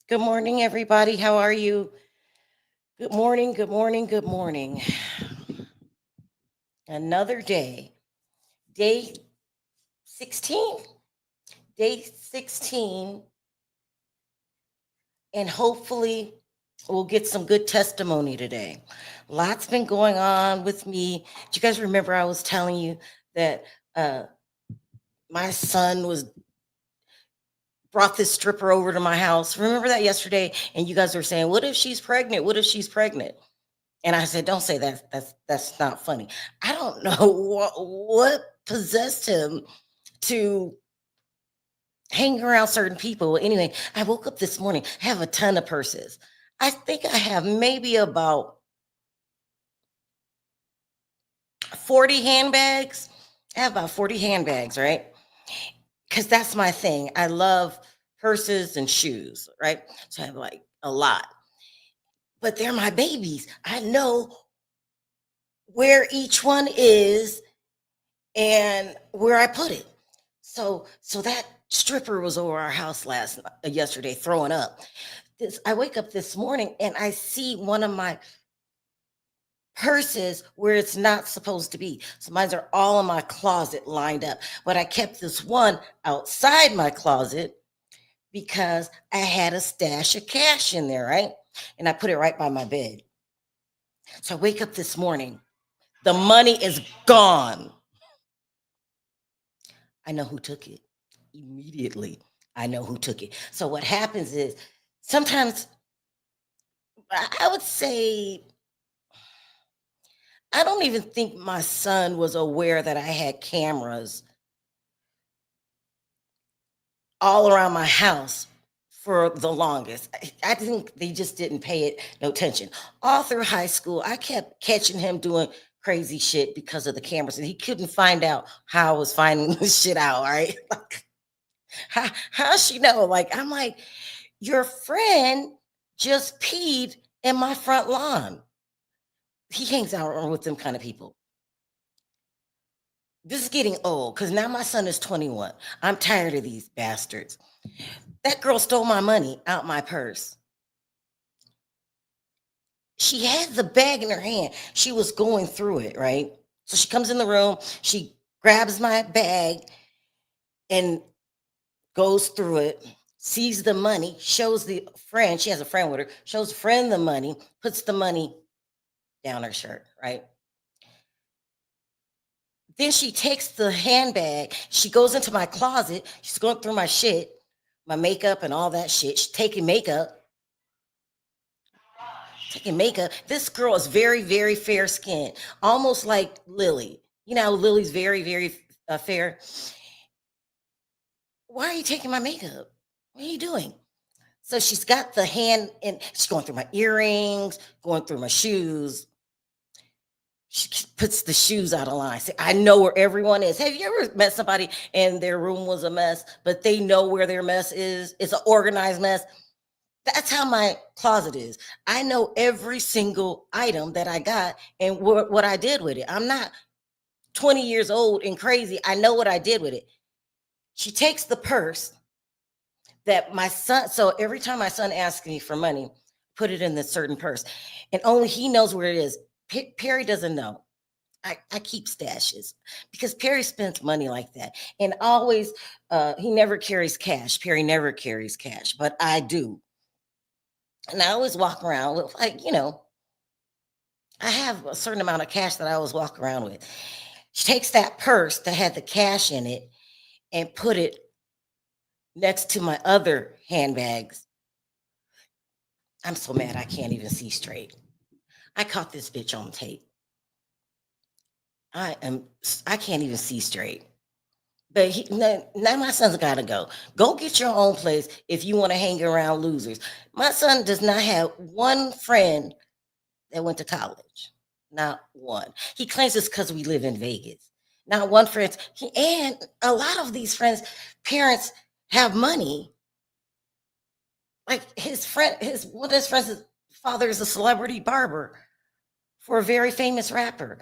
Good morning, everybody. How are you? Good morning, good morning, good morning. Another day. Day 16? Day 16. And hopefully we'll get some good testimony today. Lots been going on with me. Do you guys remember I was telling you that uh, my son was brought this stripper over to my house? Remember that yesterday? And you guys were saying, what if she's pregnant? What if she's pregnant? And I said, "Don't say that. That's not funny." I don't know what possessed him to hang around certain people. Anyway, I woke up this morning. I have a ton of purses. I think I have maybe about 40 handbags. I have about 40 handbags, right? Because that's my thing. I love purses and shoes, right? So I have like a lot. But they're my babies. I know where each one is and where I put it. So that stripper was over our house yesterday throwing up. I wake up this morning and I see one of my purses where it's not supposed to be. So mine are all in my closet lined up, but I kept this one outside my closet because I had a stash of cash in there, right? And I put it right by my bed. So I wake up this morning, the money is gone. I know who took it immediately. I know who took it. So what happens is sometimes I would say I don't even think my son was aware that I had cameras all around my house for the longest. I think they just didn't pay it no attention. All through high school, I kept catching him doing crazy shit because of the cameras, and he couldn't find out how I was finding this shit out, right? Like, how she know? Like, I'm like, your friend just peed in my front lawn. He hangs out with them kind of people. This is getting old because now my son is 21. I'm tired of these bastards. That girl stole my money out my purse. She had the bag in her hand. She was going through it, right? So she comes in the room, she grabs my bag and goes through it, sees the money, shows the friend, she has a friend with her, shows the friend the money, puts the money down her shirt, right? Then she takes the handbag, she goes into my closet, she's going through my shit, my makeup and all that shit. She's taking makeup. This girl is very, very fair skinned, almost like Lily. You know, Lily's very, very fair. Why are you taking my makeup? What are you doing? So she's got the hand and she's going through my earrings, going through my shoes. She puts the shoes out of line. Say, I know where everyone is. Have you ever met somebody and their room was a mess, but they know where their mess is? It's an organized mess. That's how my closet is. I know every single item that I got and what I did with it. I'm not 20 years old and crazy. I know what I did with it. She takes the purse that my son, so every time my son asks me for money, put it in this certain purse. And only he knows where it is. Perry doesn't know. I keep stashes because Perry spends money like that. And always, he never carries cash. Perry never carries cash, but I do. And I always walk around with, like, I have a certain amount of cash that I always walk around with. She takes that purse that had the cash in it and put it next to my other handbags. I'm so mad I can't even see straight. I caught this bitch on tape. I can't even see straight. But now my son's got to go. Go get your own place if you want to hang around losers. My son does not have one friend that went to college. Not one. He claims it's because we live in Vegas. Not one friend. And a lot of these friends' parents have money. Like one of his friends' father is a celebrity barber for a very famous rapper.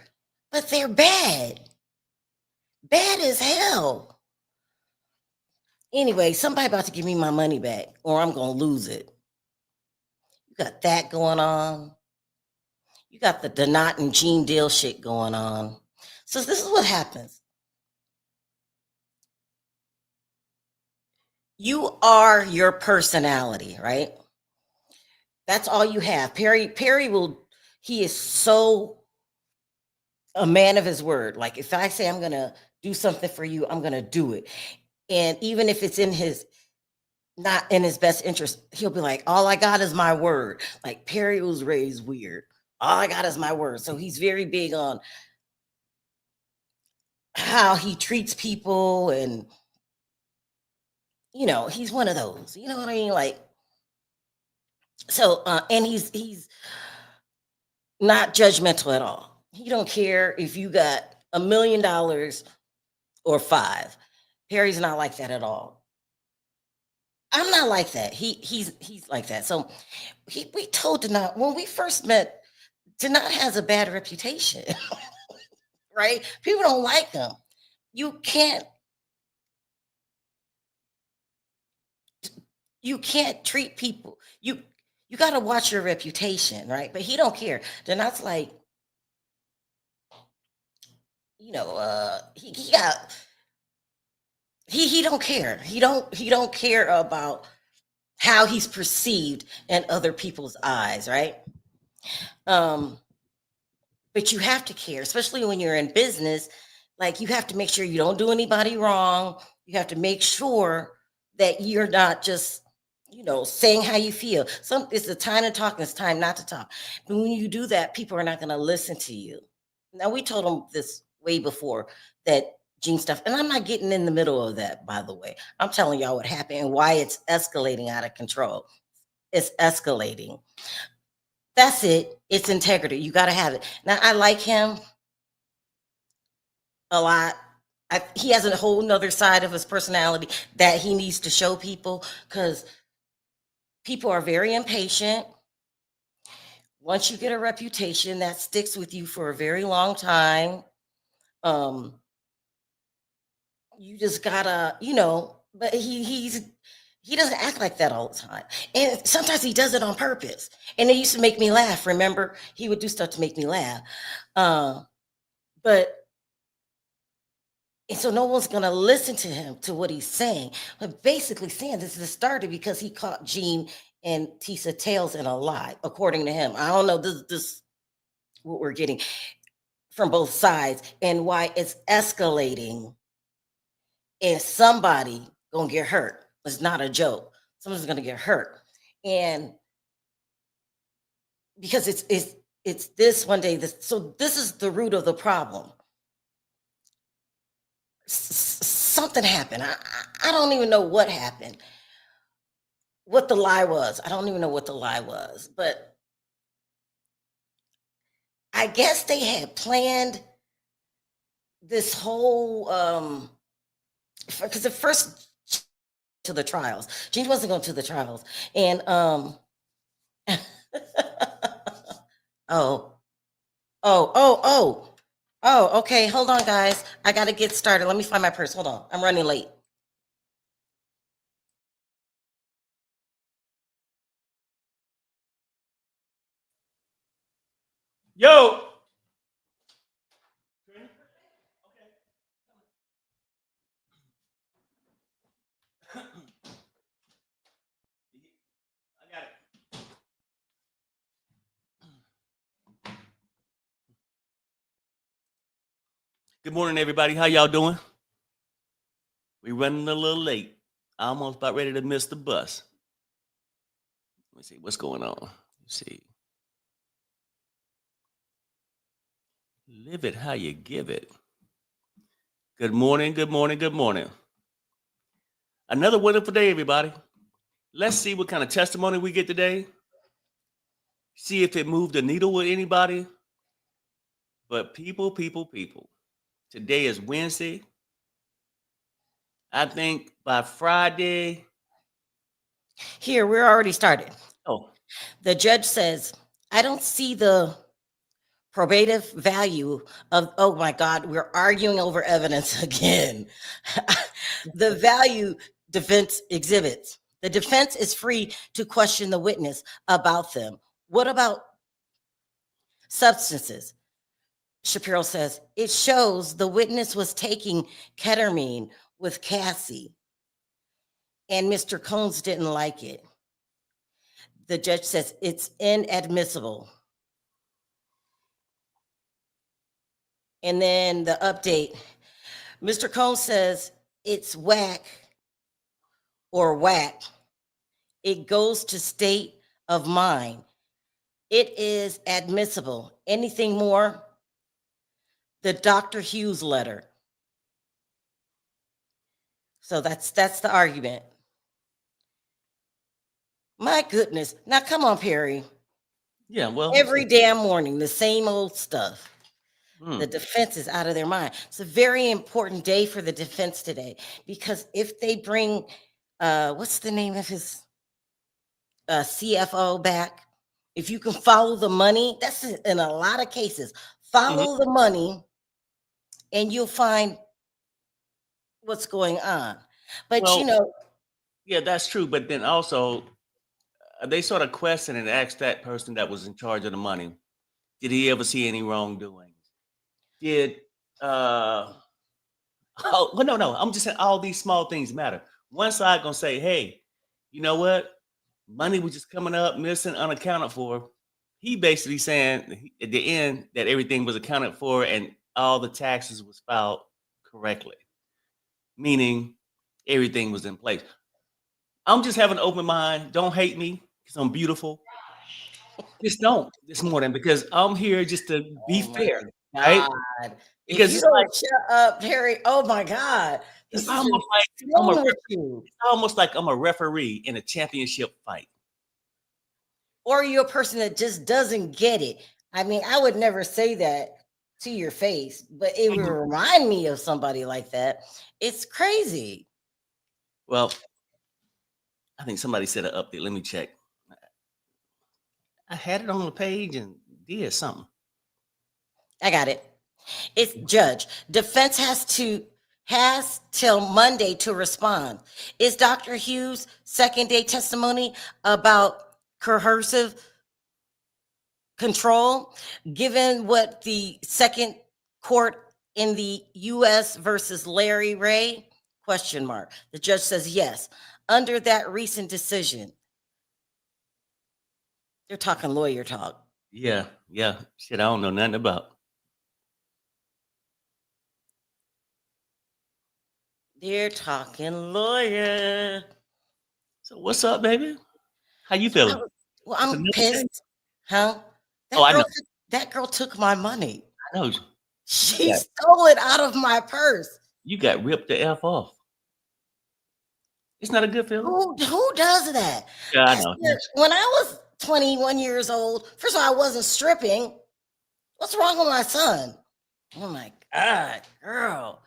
But they're bad. Bad as hell. Anyway, somebody about to give me my money back or I'm gonna lose it. got that going on. You got the Donat and Gene Deal shit going on. So this is what happens. You are your personality, right? That's all you have. Perry will, he is so a man of his word. Like if I say I'm gonna do something for you, I'm gonna do it. And even if it's in his not in his best interest, he'll be like, all I got is my word. Like Perry was raised weird. All I got is my word. So he's very big on how he treats people, and he's one of those. You know what I mean? Like, so and he's not judgmental at all. He don't care if you got $1 million or five. Perry's not like that at all. I'm not like that. He's like that. So we told Denat when we first met, Denat has a bad reputation, right? People don't like him. You can't treat people. You got to watch your reputation, right? But he don't care. Denat's like, he got he don't care. He don't care about how he's perceived in other people's eyes, right? But you have to care, especially when you're in business. Like you have to make sure you don't do anybody wrong. You have to make sure that you're not just, saying how you feel. It's the time to talk and it's time not to talk. But when you do that, people are not going to listen to you. Now we told them this way before that Gene stuff, and I'm not getting in the middle of that, by the way. I'm telling y'all what happened and why it's escalating out of control. It's escalating. That's it. It's integrity. You got to have it. Now, I like him a lot. He has a whole nother side of his personality that he needs to show people, because people are very impatient. Once you get a reputation, that sticks with you for a very long time. You just gotta, but he doesn't act like that all the time. And sometimes he does it on purpose. And it used to make me laugh. Remember, he would do stuff to make me laugh. But and so no one's going to listen to him, to what he's saying. But basically saying this is started because he caught Gene and Tisa tails in a lie, according to him. I don't know, this what we're getting from both sides and why it's escalating. And somebody going to get hurt. It's not a joke. Someone's going to get hurt. And because it's this one day, so this is the root of the problem. Something happened. I don't even know what happened, what the lie was. I don't even know what the lie was, but I guess they had planned this whole, because at first to the trials, Gene wasn't going to the trials, and oh, okay. Hold on, guys. I got to get started. Let me find my purse. Hold on. I'm running late. Yo. I got it. Good morning, everybody. How y'all doing? We running a little late. Almost about ready to miss the bus. Let me see what's going on. Let's see. Live it how you give it. Good morning, good morning, good morning. Another wonderful day, everybody. Let's see what kind of testimony we get today. See if it moved the needle with anybody. But people. Today is Wednesday. I think by Friday. Here, we're already started. Oh. The judge says, I don't see the probative value of, oh my God, we're arguing over evidence again. The value defense exhibits. The defense is free to question the witness about them. What about substances? Shapiro says, it shows the witness was taking ketamine with Cassie, and Mr. Combs didn't like it. The judge says it's inadmissible. And then the update, Mr. Combs says it's whack or whack. It goes to state of mind. It is admissible. Anything more? The Dr. Hughes letter. So that's the argument. My goodness. Now come on, Perry. Yeah, well, Every damn morning, the same old stuff. The defense is out of their mind. It's a very important day for the defense today, because if they bring, what's the name of his CFO back? If you can follow the money, that's in a lot of cases. Follow the money and you'll find what's going on. But well, yeah, that's true. But then also, they sort of question and ask that person that was in charge of the money, did he ever see any wrongdoing? Did oh well, no, I'm just saying all these small things matter. One side gonna say, hey, you know what? Money was just coming up missing, unaccounted for. He basically saying at the end that everything was accounted for and all the taxes was filed correctly, meaning everything was in place. I'm just having an open mind. Don't hate me because I'm beautiful. Just don't this morning, because I'm here just to be oh fair, my right? God. Because If you it's like don't shut up, Perry, oh my God. This it's is almost like wrong with you. it's almost like I'm a referee in a championship fight. Or you're a person that just doesn't get it. I mean, I would never say that to your face, but it would remind me of somebody like that. It's crazy. Well, I think somebody said an update. Let me check. I had it on the page and did something. I got it. It's judge. Defense has till Monday to respond. Is Dr. Hughes' second day testimony about coercive control, given what the second court in the U.S. versus Larry Ray? Question mark. The judge says yes. Under that recent decision, they're talking lawyer talk. Yeah. Shit, I don't know nothing about. They're talking lawyer. So what's up, baby? How you feeling? Well, It's I'm another day. pissed. Huh? Oh, I know. That girl took my money. I know. She stole it out of my purse. You got ripped the F off. It's not a good feeling. Who does that? Yeah, I know. When I was 21 years old, first of all, I wasn't stripping. What's wrong with my son? Oh my God, girl.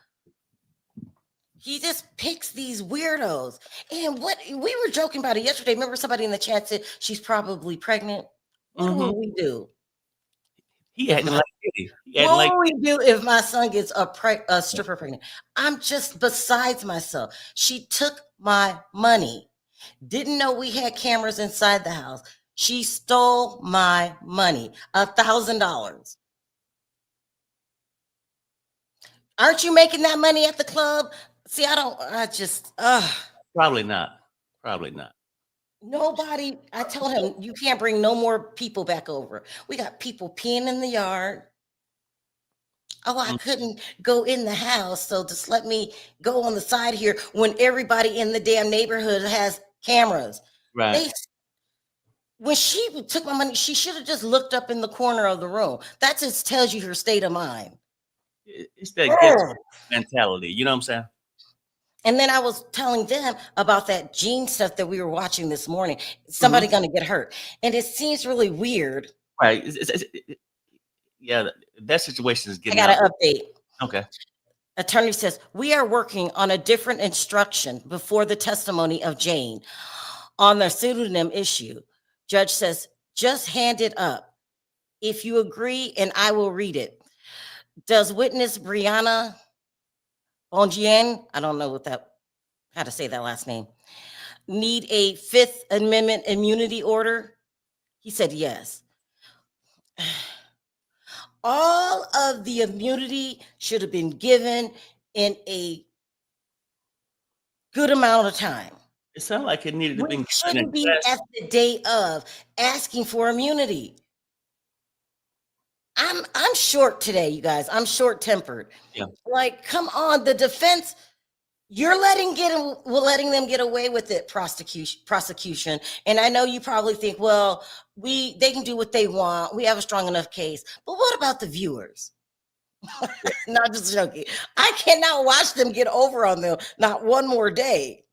He just picks these weirdos. And what we were joking about it yesterday. Remember, somebody in the chat said she's probably pregnant. What will we do? He acting like Diddy. What will we do if my son gets a stripper pregnant? I'm just besides myself. She took my money. Didn't know we had cameras inside the house. She stole my money, $1,000. Aren't you making that money at the club? See, Probably not. Nobody, I told him, you can't bring no more people back over. We got people peeing in the yard. Oh, I couldn't go in the house, so just let me go on the side here when everybody in the damn neighborhood has cameras. Right. When she took my money, she should have just looked up in the corner of the room. That just tells you her state of mind. It's that guilt mentality. You know what I'm saying? And then I was telling them about that gene stuff that we were watching this morning. Somebody going to get hurt. And it seems really weird. Right. Yeah, that situation is getting I got an update. Okay. Attorney says, we are working on a different instruction before the testimony of Jane on the pseudonym issue. Judge says, just hand it up. If you agree, and I will read it. Does witness Brianna Bongian, I don't know how to say that last name, need a Fifth Amendment immunity order? He said yes. All of the immunity should have been given in a good amount of time. It sounded like it needed to be We in shouldn't a be class. at the day of asking for immunity. I'm short today, you guys. I'm short-tempered. Yeah. Like, come on, the defense, you're letting them get away with it, prosecution. And I know you probably think, well, they can do what they want. We have a strong enough case. But what about the viewers? Not just joking. I cannot watch them get over on them not one more day.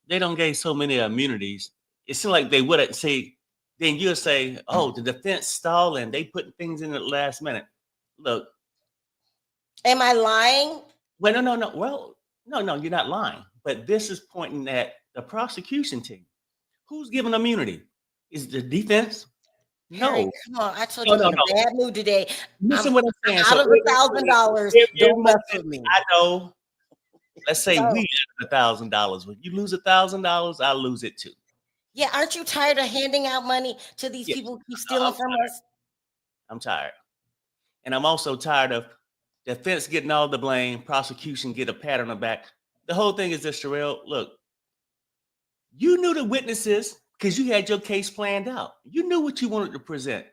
They don't gain so many immunities. It seemed like they wouldn't say, then you'll say, oh, the defense stalling, they put things in at the last minute. Look, Am I lying? well, no. Well, no, you're not lying. But this is pointing at the prosecution team. Who's giving immunity? Is the defense? Harry, No. come on. I told No, you I'm no, in a no. bad mood today. Listen I'm what I'm saying. out of $1,000. Don't mess with me. I know. Let's say So- we have $1,000. When you lose $1,000, I lose it too. Yeah, aren't you tired of handing out money to these Yeah. people who keep stealing from us? I'm tired. And I'm also tired of defense getting all the blame, prosecution get a pat on the back. The whole thing is this, Sharrell. Look, you knew the witnesses because you had your case planned out. You knew what you wanted to present.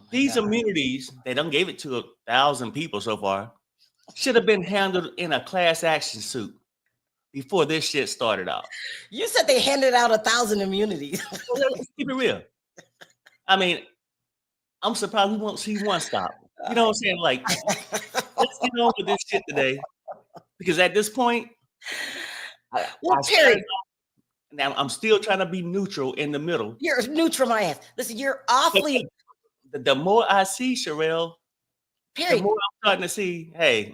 These God. immunities, they done gave it to 1,000 people so far, should have been handled in a class action suit before this shit started out. You said they handed out 1,000 immunities. Well, let's keep it real. I mean, I'm surprised we won't see one stop. You know what I'm saying? Like, let's get on with this shit today. Because at this point, Well, Perry, now I'm still trying to be neutral in the middle. you're neutral, my ass. Listen, you're awfully, The more I see, Sharrell, the Perry, more I'm starting to see, hey,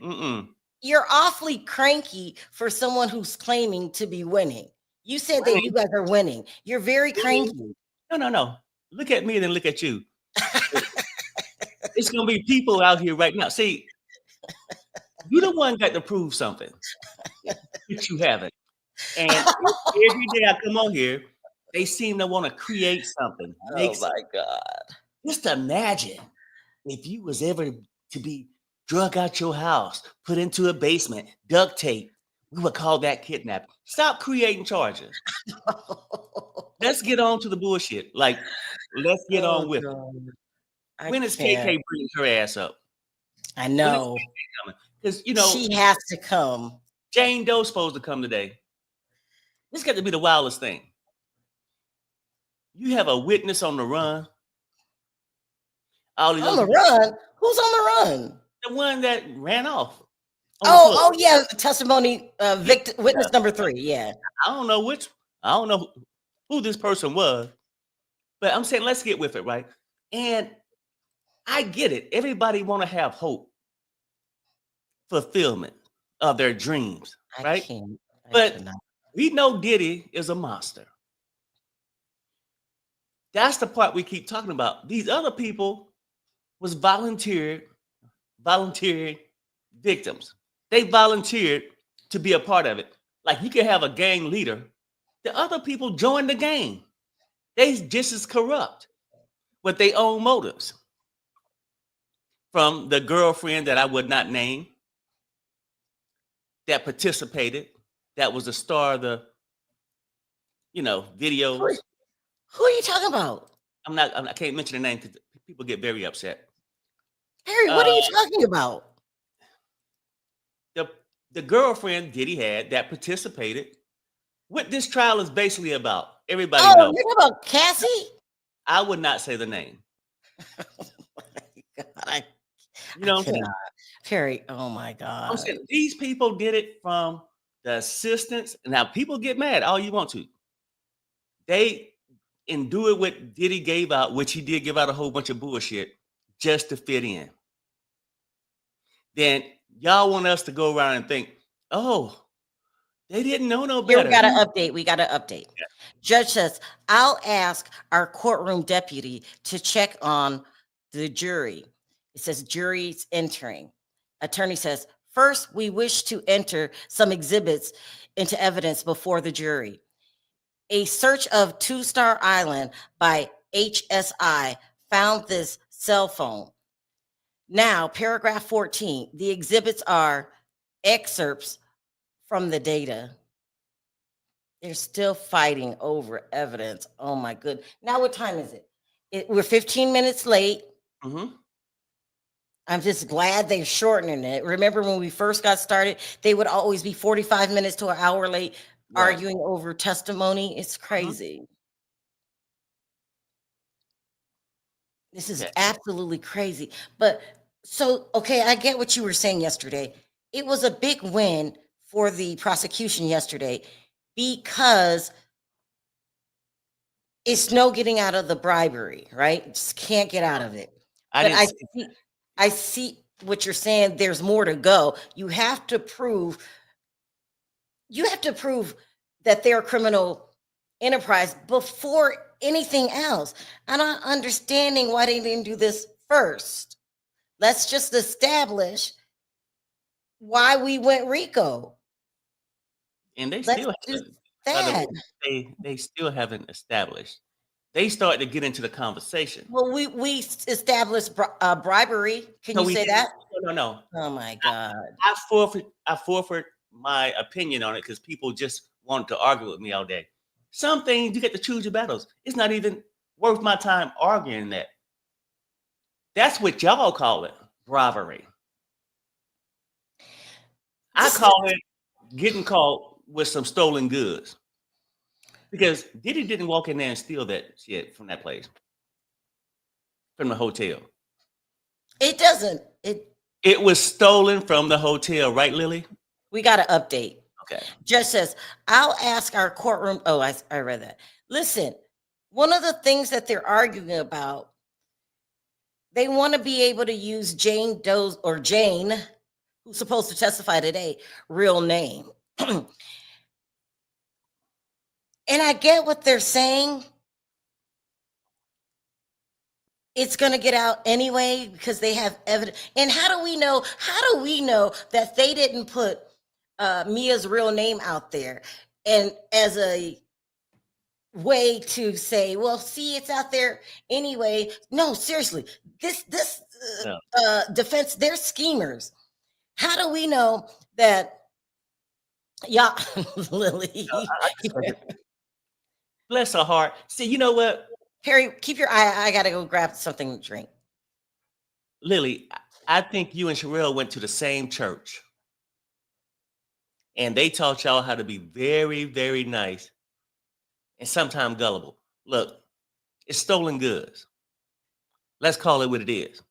you're awfully cranky for someone who's claiming to be winning. You said that you guys are winning. You're very cranky. No. Look at me and then look at you. It's gonna be people out here right now. See, you the one got to prove something, but you haven't. And every day I come on here, they seem to want to create something. Make something. God. Just imagine if you was ever to be drug out your house, put into a basement, duct tape. We would call that kidnapping. Stop creating charges. Let's get on to the bullshit. Like, let's get on with it. When is KK bringing her ass up? I know. Because, she has to come. Jane Doe's supposed to come today. This got to be the wildest thing. You have a witness on the run. On the run? Who's on the run? The one that ran off. Oh, yeah. Testimony, witness number 3. Yeah. I don't know who this person was, but I'm saying let's get with it, right? And I get it. Everybody want to have hope, fulfillment of their dreams, right? But we know Diddy is a monster. That's the part we keep talking about. These other people was volunteering victims. They volunteered to be a part of it. Like you can have a gang leader. The other people join the gang. They just as corrupt with their own motives. From the girlfriend that I would not name that participated, that was the star of the, videos. Who are you talking about? I can't mention the name because people get very upset. Harry, what are you talking about? The girlfriend Diddy had that participated. What this trial is basically about. Everybody knows. You're talking about Cassie? I would not say the name. God, you know what I'm saying? Harry, oh my God. I'm saying these people did it from the assistants. Now people get mad all you want to. They endure what Diddy gave out, which he did give out a whole bunch of bullshit just to fit in. Then y'all want us to go around and think, oh, they didn't know no better. Here, we got to update. Yeah. Judge says, I'll ask our courtroom deputy to check on the jury. It says jury's entering. Attorney says, first, we wish to enter some exhibits into evidence before the jury. A search of Two Star Island by HSI found this cell phone. Now, paragraph 14, the exhibits are excerpts from the data. They're still fighting over evidence. Oh my good. Now, what time is it? We're 15 minutes late. Mm-hmm. I'm just glad they're shortening it. Remember when we first got started, they would always be 45 minutes to an hour late Right. arguing over testimony. It's crazy. This is Okay. absolutely crazy. But so, okay, I get what you were saying yesterday. It was a big win for the prosecution yesterday because it's no getting out of the bribery, right? Just can't get out of it. I But didn't see I see what you're saying. There's more to go. You have to prove that they're a criminal enterprise before anything else. I'm not understanding why they didn't do this first. Let's just establish why we went RICO. and they Let's still do haven't. By the that. way, they still haven't established. They started to get into the conversation. Well, we established bribery. Can No, you we say didn't. that? No. Oh my God. I forfeit my opinion on it because people just wanted to argue with me all day. Some things you get to choose your battles. It's not even worth my time arguing that. That's what y'all call it, bribery. I This is- call it getting caught with some stolen goods. Because Diddy didn't walk in there and steal that shit from that place, from the hotel. It doesn't. It was stolen from the hotel, right, Lily? We got to update. Okay. Judge says, I'll ask our courtroom. Oh, I read that. Listen, one of the things that they're arguing about, they want to be able to use Jane Doe's or Jane, who's supposed to testify today, real name. And I get what they're saying. It's going to get out anyway because they have evidence. And how do we know that they didn't put Mia's real name out there and as a way to say, well, see, it's out there anyway? No, seriously, this defense, they're schemers. How do we know that? Yeah, Lily. Bless her heart. See, you know what? Harry, keep your eye. I gotta go grab something to drink. Lily, I think you and Sharrell went to the same church. And they taught y'all how to be very, very nice and sometimes gullible. Look, it's stolen goods. Let's call it what it is.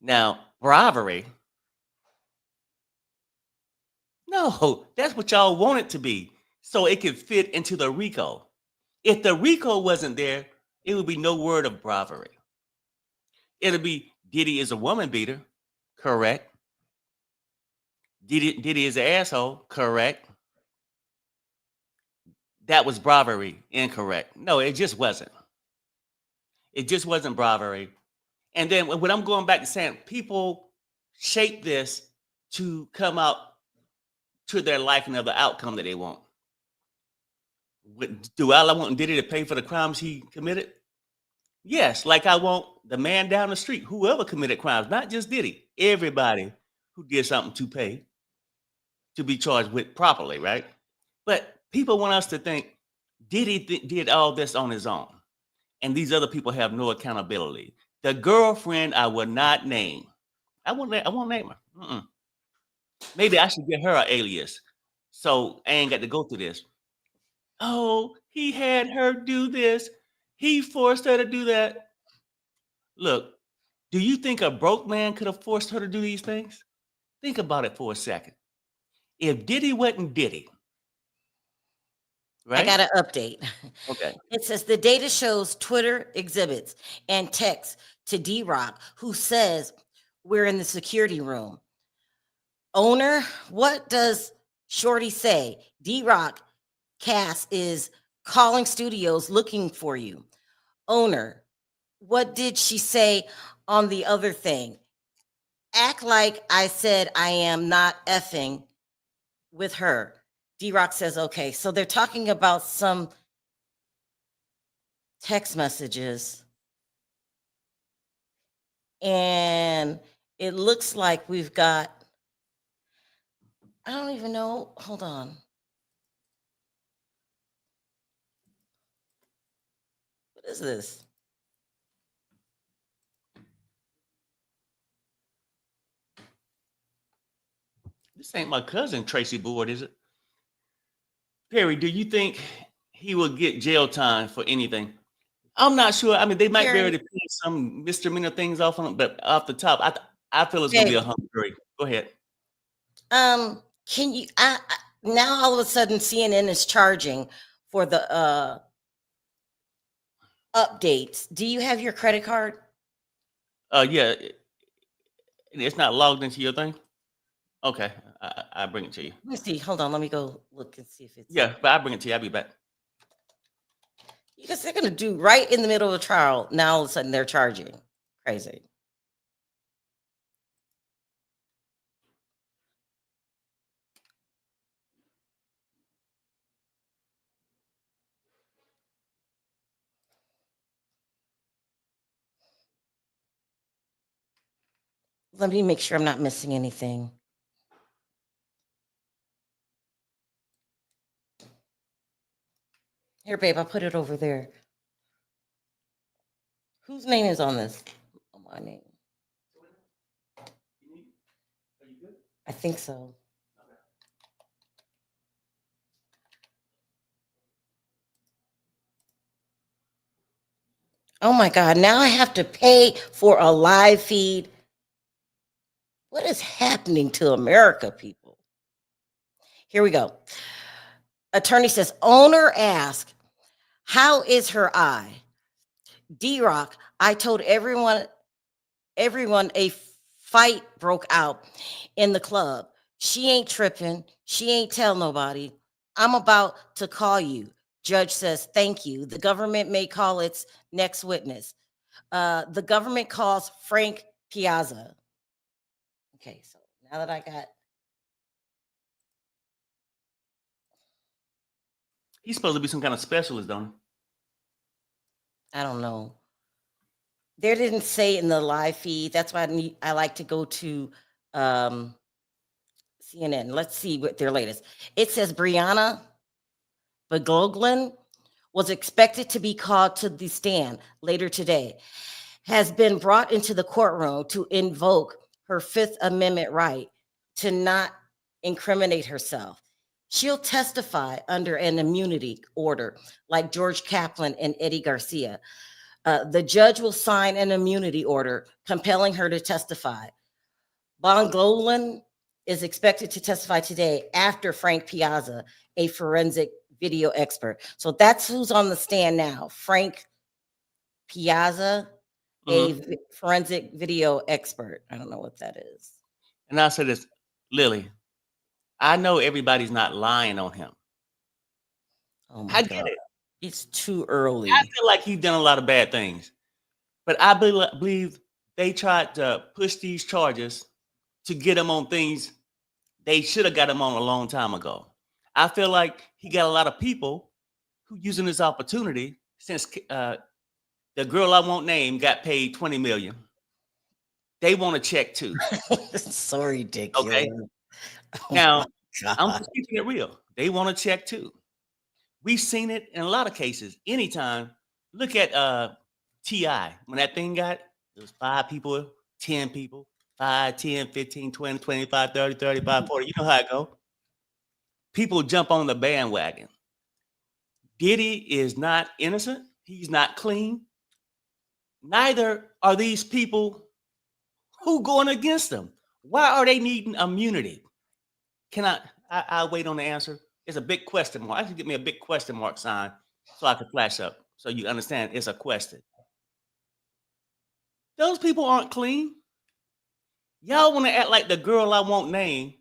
Now, bribery. No, that's what y'all want it to be. So it could fit into the RICO. If the RICO wasn't there, it would be no word of bribery. It'll be Diddy is a woman beater, correct? Diddy is an asshole, correct? That was bribery, incorrect. No, it just wasn't. It just wasn't bribery. And then when I'm going back to saying people shape this to come out to their liking of the outcome that they want. Do I want Diddy to pay for the crimes he committed? Yes, like I want the man down the street, whoever committed crimes, not just Diddy, everybody who did something to pay to be charged with properly, right? But people want us to think Diddy did all this on his own, and these other people have no accountability. The girlfriend I will not name. I won't name her. Maybe I should get her an alias, so I ain't got to go through this. Oh, he had her do this. He forced her to do that. Look, do you think a broke man could have forced her to do these things? Think about it for a second. If Diddy wasn't Diddy, I right? got an update. Okay. It says the data shows Twitter exhibits and text to D-Rock, who says we're in the security room. Owner, what does Shorty say? D-Rock, Cass is calling studios looking for you. Owner, what did she say on the other thing? Act like I said I am not effing with her. D-Rock says, okay, so they're talking about some text messages, and it looks like we've got, I don't even know, hold on. What is this? This ain't my cousin Tracy Board, is it? Perry, do you think he will get jail time for anything? I'm not sure. I mean, they might be able Perry, to pay some misdemeanor things off on him, but off the top, I feel it's gonna be babe, a hung jury. Go ahead. can you, now all of a sudden CNN is charging for the updates. Do you have your credit card? Yeah, it's not logged into your thing. Okay, I bring it to you. Let me see. Hold on. Let me go look and see if it's. Yeah, but I bring it to you. I'll be back. Because they're going to do right in the middle of a trial. Now all of a sudden they're charging. Crazy. Let me make sure I'm not missing anything. Here, babe, I put it over there. Whose name is on this? Oh, my name. I think so. Oh my God. Now I have to pay for a live feed. What is happening to America, people? Here we go. Attorney says, owner asked, how is her eye? D-Rock, I told everyone a fight broke out in the club. She ain't tripping. She ain't tell nobody. I'm about to call you. Judge says, thank you. The government may call its next witness. The government calls Frank Piazza. Okay, so now that I got. He's supposed to be some kind of specialist, don't he? I don't know. They didn't say in the live feed. That's why I like to go to CNN. Let's see what their latest. It says Brianna Begoglin was expected to be called to the stand later today, has been brought into the courtroom to invoke her Fifth Amendment right to not incriminate herself. She'll testify under an immunity order like George Kaplan and Eddie Garcia. The judge will sign an immunity order compelling her to testify. Bongolin is expected to testify today after Frank Piazza, a forensic video expert. So that's who's on the stand now. Frank Piazza, a forensic video expert. I don't know what that is. And I'll say this, Lily, I know everybody's not lying on him. Oh my I God. get it. It's too early. I feel like he's done a lot of bad things. But I believe they tried to push these charges to get him on things they should have got him on a long time ago. I feel like he got a lot of people who using this opportunity since the girl I won't name got paid $20 million. They want a check too. So ridiculous. Okay. Now, I'm just keeping it real. They want a check too. We've seen it in a lot of cases. Anytime, look at T.I. When that thing got, it was 5 people, 10 people, 5, 10, 15, 20, 25, 30, 35, 40. You know how it go. People jump on the bandwagon. Diddy is not innocent. He's not clean. Neither are these people who going against them. Why are they needing immunity? I'll wait on the answer. It's a big question mark. I should get me a big question mark sign so I can flash up so you understand it's a question. Those people aren't clean. Y'all want to act like the girl I won't name.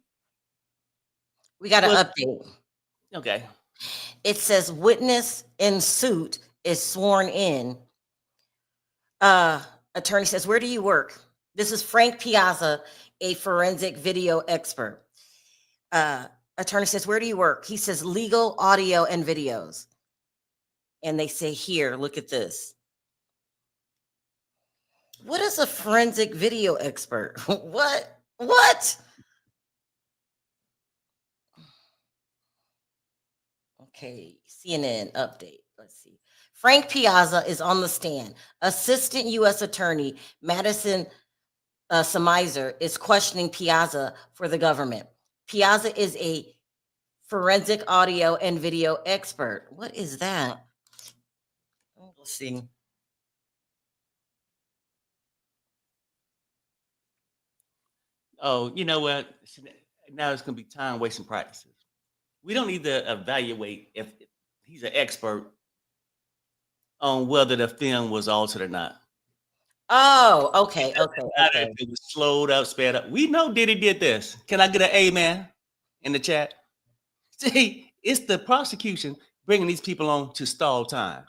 We got an update. Okay. It says witness in suit is sworn in. Attorney says, where do you work? This is Frank Piazza, a forensic video expert. attorney says, where do you work? He says, legal, audio, and videos. And they say, here, look at this. What is a forensic video expert? What? What? Okay, CNN update. Let's see. Frank Piazza is on the stand. Assistant U.S. Attorney Madison Samizer is questioning Piazza for the government. Piazza is a forensic audio and video expert. What is that? Let's see. Oh, you know what? Now it's going to be time wasting practices. We don't need to evaluate if he's an expert on whether the film was altered or not. Oh, okay, okay, If it was slowed up, sped up. We know Diddy did this. Can I get an amen in the chat? See, it's the prosecution bringing these people on to stall time.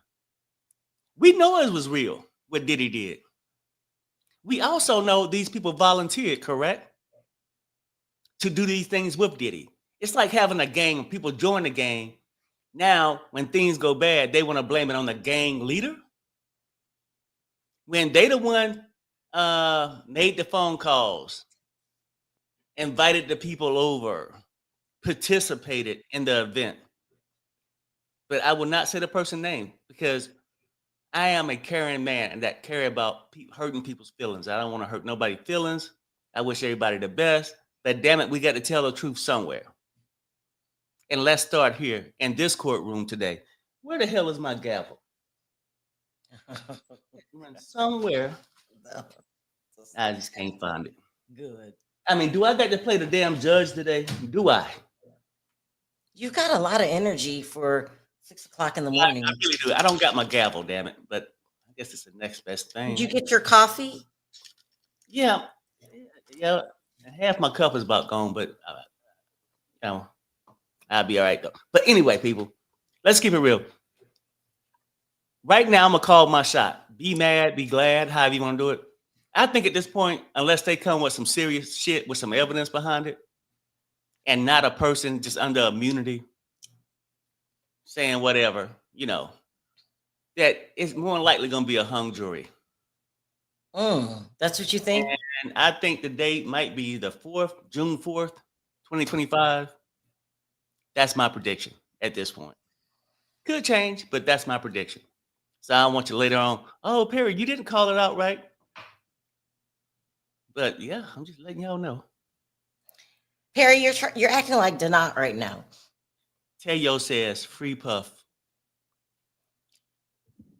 We know it was real, what Diddy did. We also know these people volunteered, correct? To do these things with Diddy. It's like having a gang, people join the gang. Now, when things go bad, they want to blame it on the gang leader. When they the one made the phone calls, invited the people over, participated in the event. But I will not say the person's name because I am a caring man and that care about hurting people's feelings. I don't want to hurt nobody's feelings. I wish everybody the best. But damn it, we got to tell the truth somewhere. And let's start here in this courtroom today. Where the hell is my gavel? Somewhere. I just can't find it. Good. I mean, do I got to play the damn judge today? Do I? You got a lot of energy for 6 o'clock in the morning. I really do. I don't got my gavel, damn it. But I guess it's the next best thing. Did you get your coffee? Yeah. Half my cup is about gone, but you know, I'll be all right though. But anyway, people, let's keep it real. Right now, I'm gonna call my shot. Be mad, be glad, however you want to do it. I think at this point, unless they come with some serious shit with some evidence behind it, and not a person just under immunity saying whatever, you know, that it's more likely gonna be a hung jury. That's what you think? And I think the date might be the 4th, June 4th, 2025. That's my prediction at this point. Could change, but that's my prediction. So I want you later on, oh, Perry, you didn't call it out right. But yeah, I'm just letting y'all know. Perry, you're acting like Donat right now. Teo says, free Puff.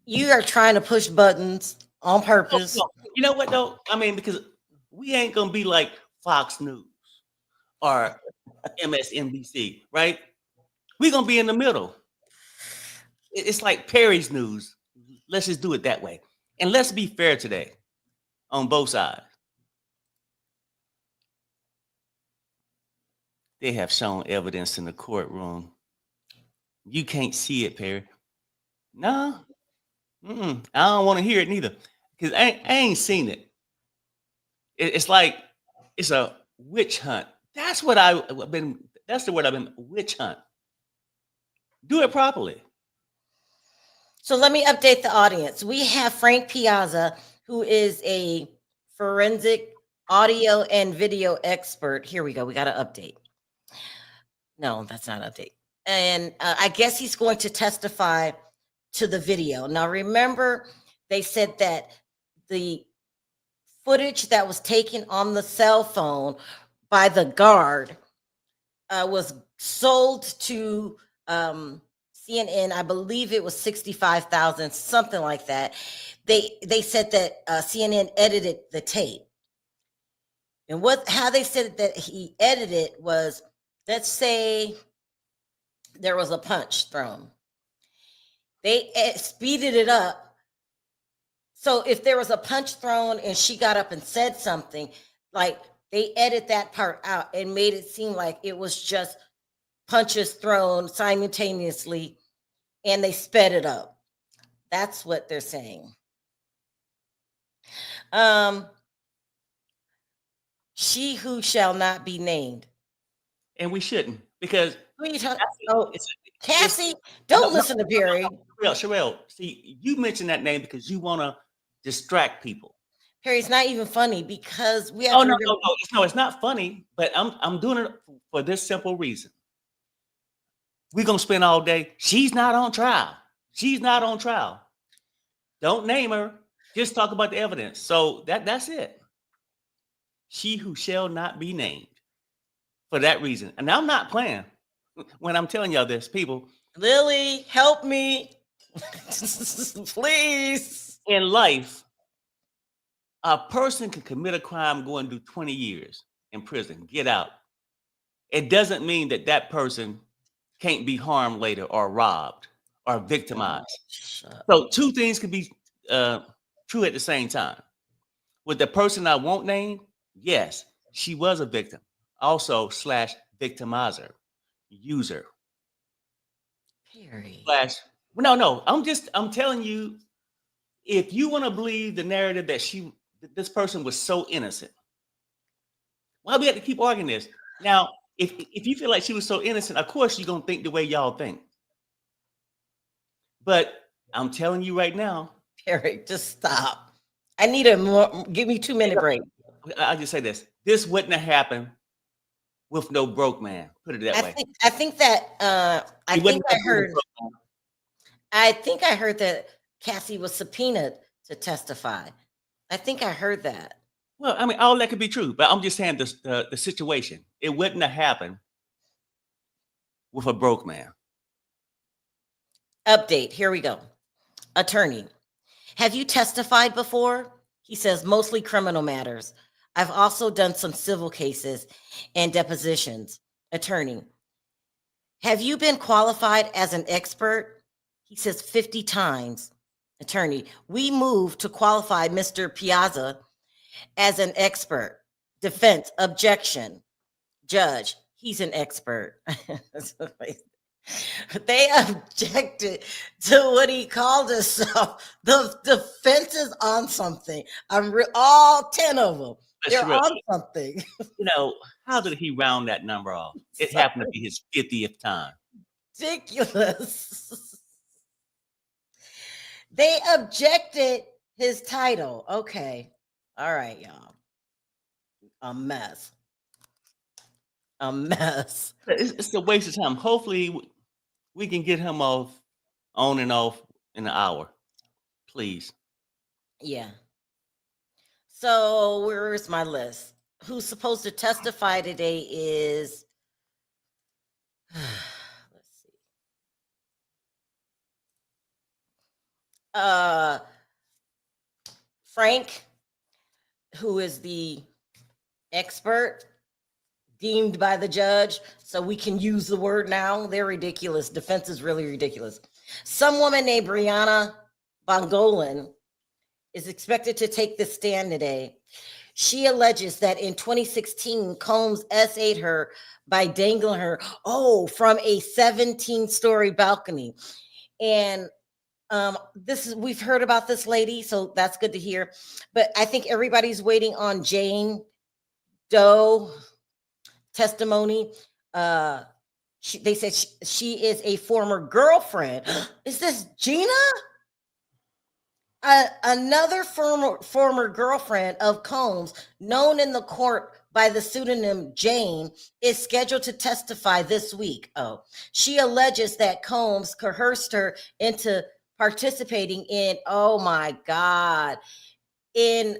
You are trying to push buttons on purpose. No. You know what, though? I mean, because we ain't going to be like Fox News or MSNBC, right? We're going to be in the middle. It's like Perry's News. Let's just do it that way. And let's be fair today on both sides. They have shown evidence in the courtroom. You can't see it, Perry. No. I don't want to hear it neither. Because I ain't seen it. It's like it's a witch hunt. That's what that's the word I've been, witch hunt. Do it properly. So let me update the audience. We have Frank Piazza, who is a forensic audio and video expert. Here we go. We got an update. No, that's not an update. And I guess he's going to testify to the video. Now, remember, they said that the footage that was taken on the cell phone by the guard was sold to CNN. I believe it was $65,000, something like that. They said that CNN edited the tape, and how they said that he edited was, let's say there was a punch thrown. They speeded it up. So if there was a punch thrown and she got up and said something, like they edit that part out and made it seem like it was just punches thrown simultaneously and they sped it up. That's what they're saying. She who shall not be named. And we shouldn't, because Who are you talking? Cassie, Oh, it's Cassie. no, Don't no, listen to Perry. Sharrell. See, you mentioned that name because you want to distract people. Perry's not even funny because we have Oh to no, remember. no, it's not funny. But I'm doing it for this simple reason. We're gonna spend all day. She's not on trial. She's not on trial. Don't name her. Just talk about the evidence. So that's it. She who shall not be named. For that reason. And I'm not playing when I'm telling y'all this, people. Lily, help me. Please. In life, a person can commit a crime, go and do 20 years in prison, get out. It doesn't mean that that person can't be harmed later or robbed or victimized. So two things can be true at the same time. With the person I won't name, yes, she was a victim. Also slash victimizer, user. Perry. Slash, no, I'm telling you, if you want to believe the narrative that this person was so innocent, why we have to keep arguing this? Now, if you feel like she was so innocent, of course you're gonna think the way y'all think. But I'm telling you right now, Perry, just stop. I need a more. Give me 2-minute break. I'll just say this: this wouldn't have happened with no broke man. Put it that way. I think that I He think wouldn't I have been a heard. broke man. I think I heard that Cassie was subpoenaed to testify. I think I heard that. Well, I mean, all that could be true, but I'm just saying the situation. It wouldn't have happened with a broke man. Update. Here we go. Attorney, have you testified before? He says mostly criminal matters. I've also done some civil cases and depositions. Attorney, have you been qualified as an expert? He says 50 times. Attorney, we moved to qualify Mr. Piazza as an expert. Defense, objection. Judge, he's an expert. They objected to what he called himself. The defense is on something. All 10 of them. That's They're real. on something. You know, how did he round that number off? It happened to be his 50th time. Ridiculous. They objected his title. Okay. All right, y'all. A mess. A mess. It's a waste of time. Hopefully, we can get him on and off in an hour. Please. Yeah. So where is my list? Who's supposed to testify today is let's see. Frank, who is the expert deemed by the judge, so we can use the word now. They're ridiculous. Defense is really ridiculous. Some woman named Brianna Bongolan is expected to take the stand today. She alleges that in 2016, Combs SA'd her by dangling her, from a 17-story balcony. And we've heard about this lady, so that's good to hear. But I think everybody's waiting on Jane Doe testimony. They said she is a former girlfriend. Is this Gina? Another former girlfriend of Combs, known in the court by the pseudonym Jane, is scheduled to testify this week. She alleges that Combs coerced her into participating in, oh my God, in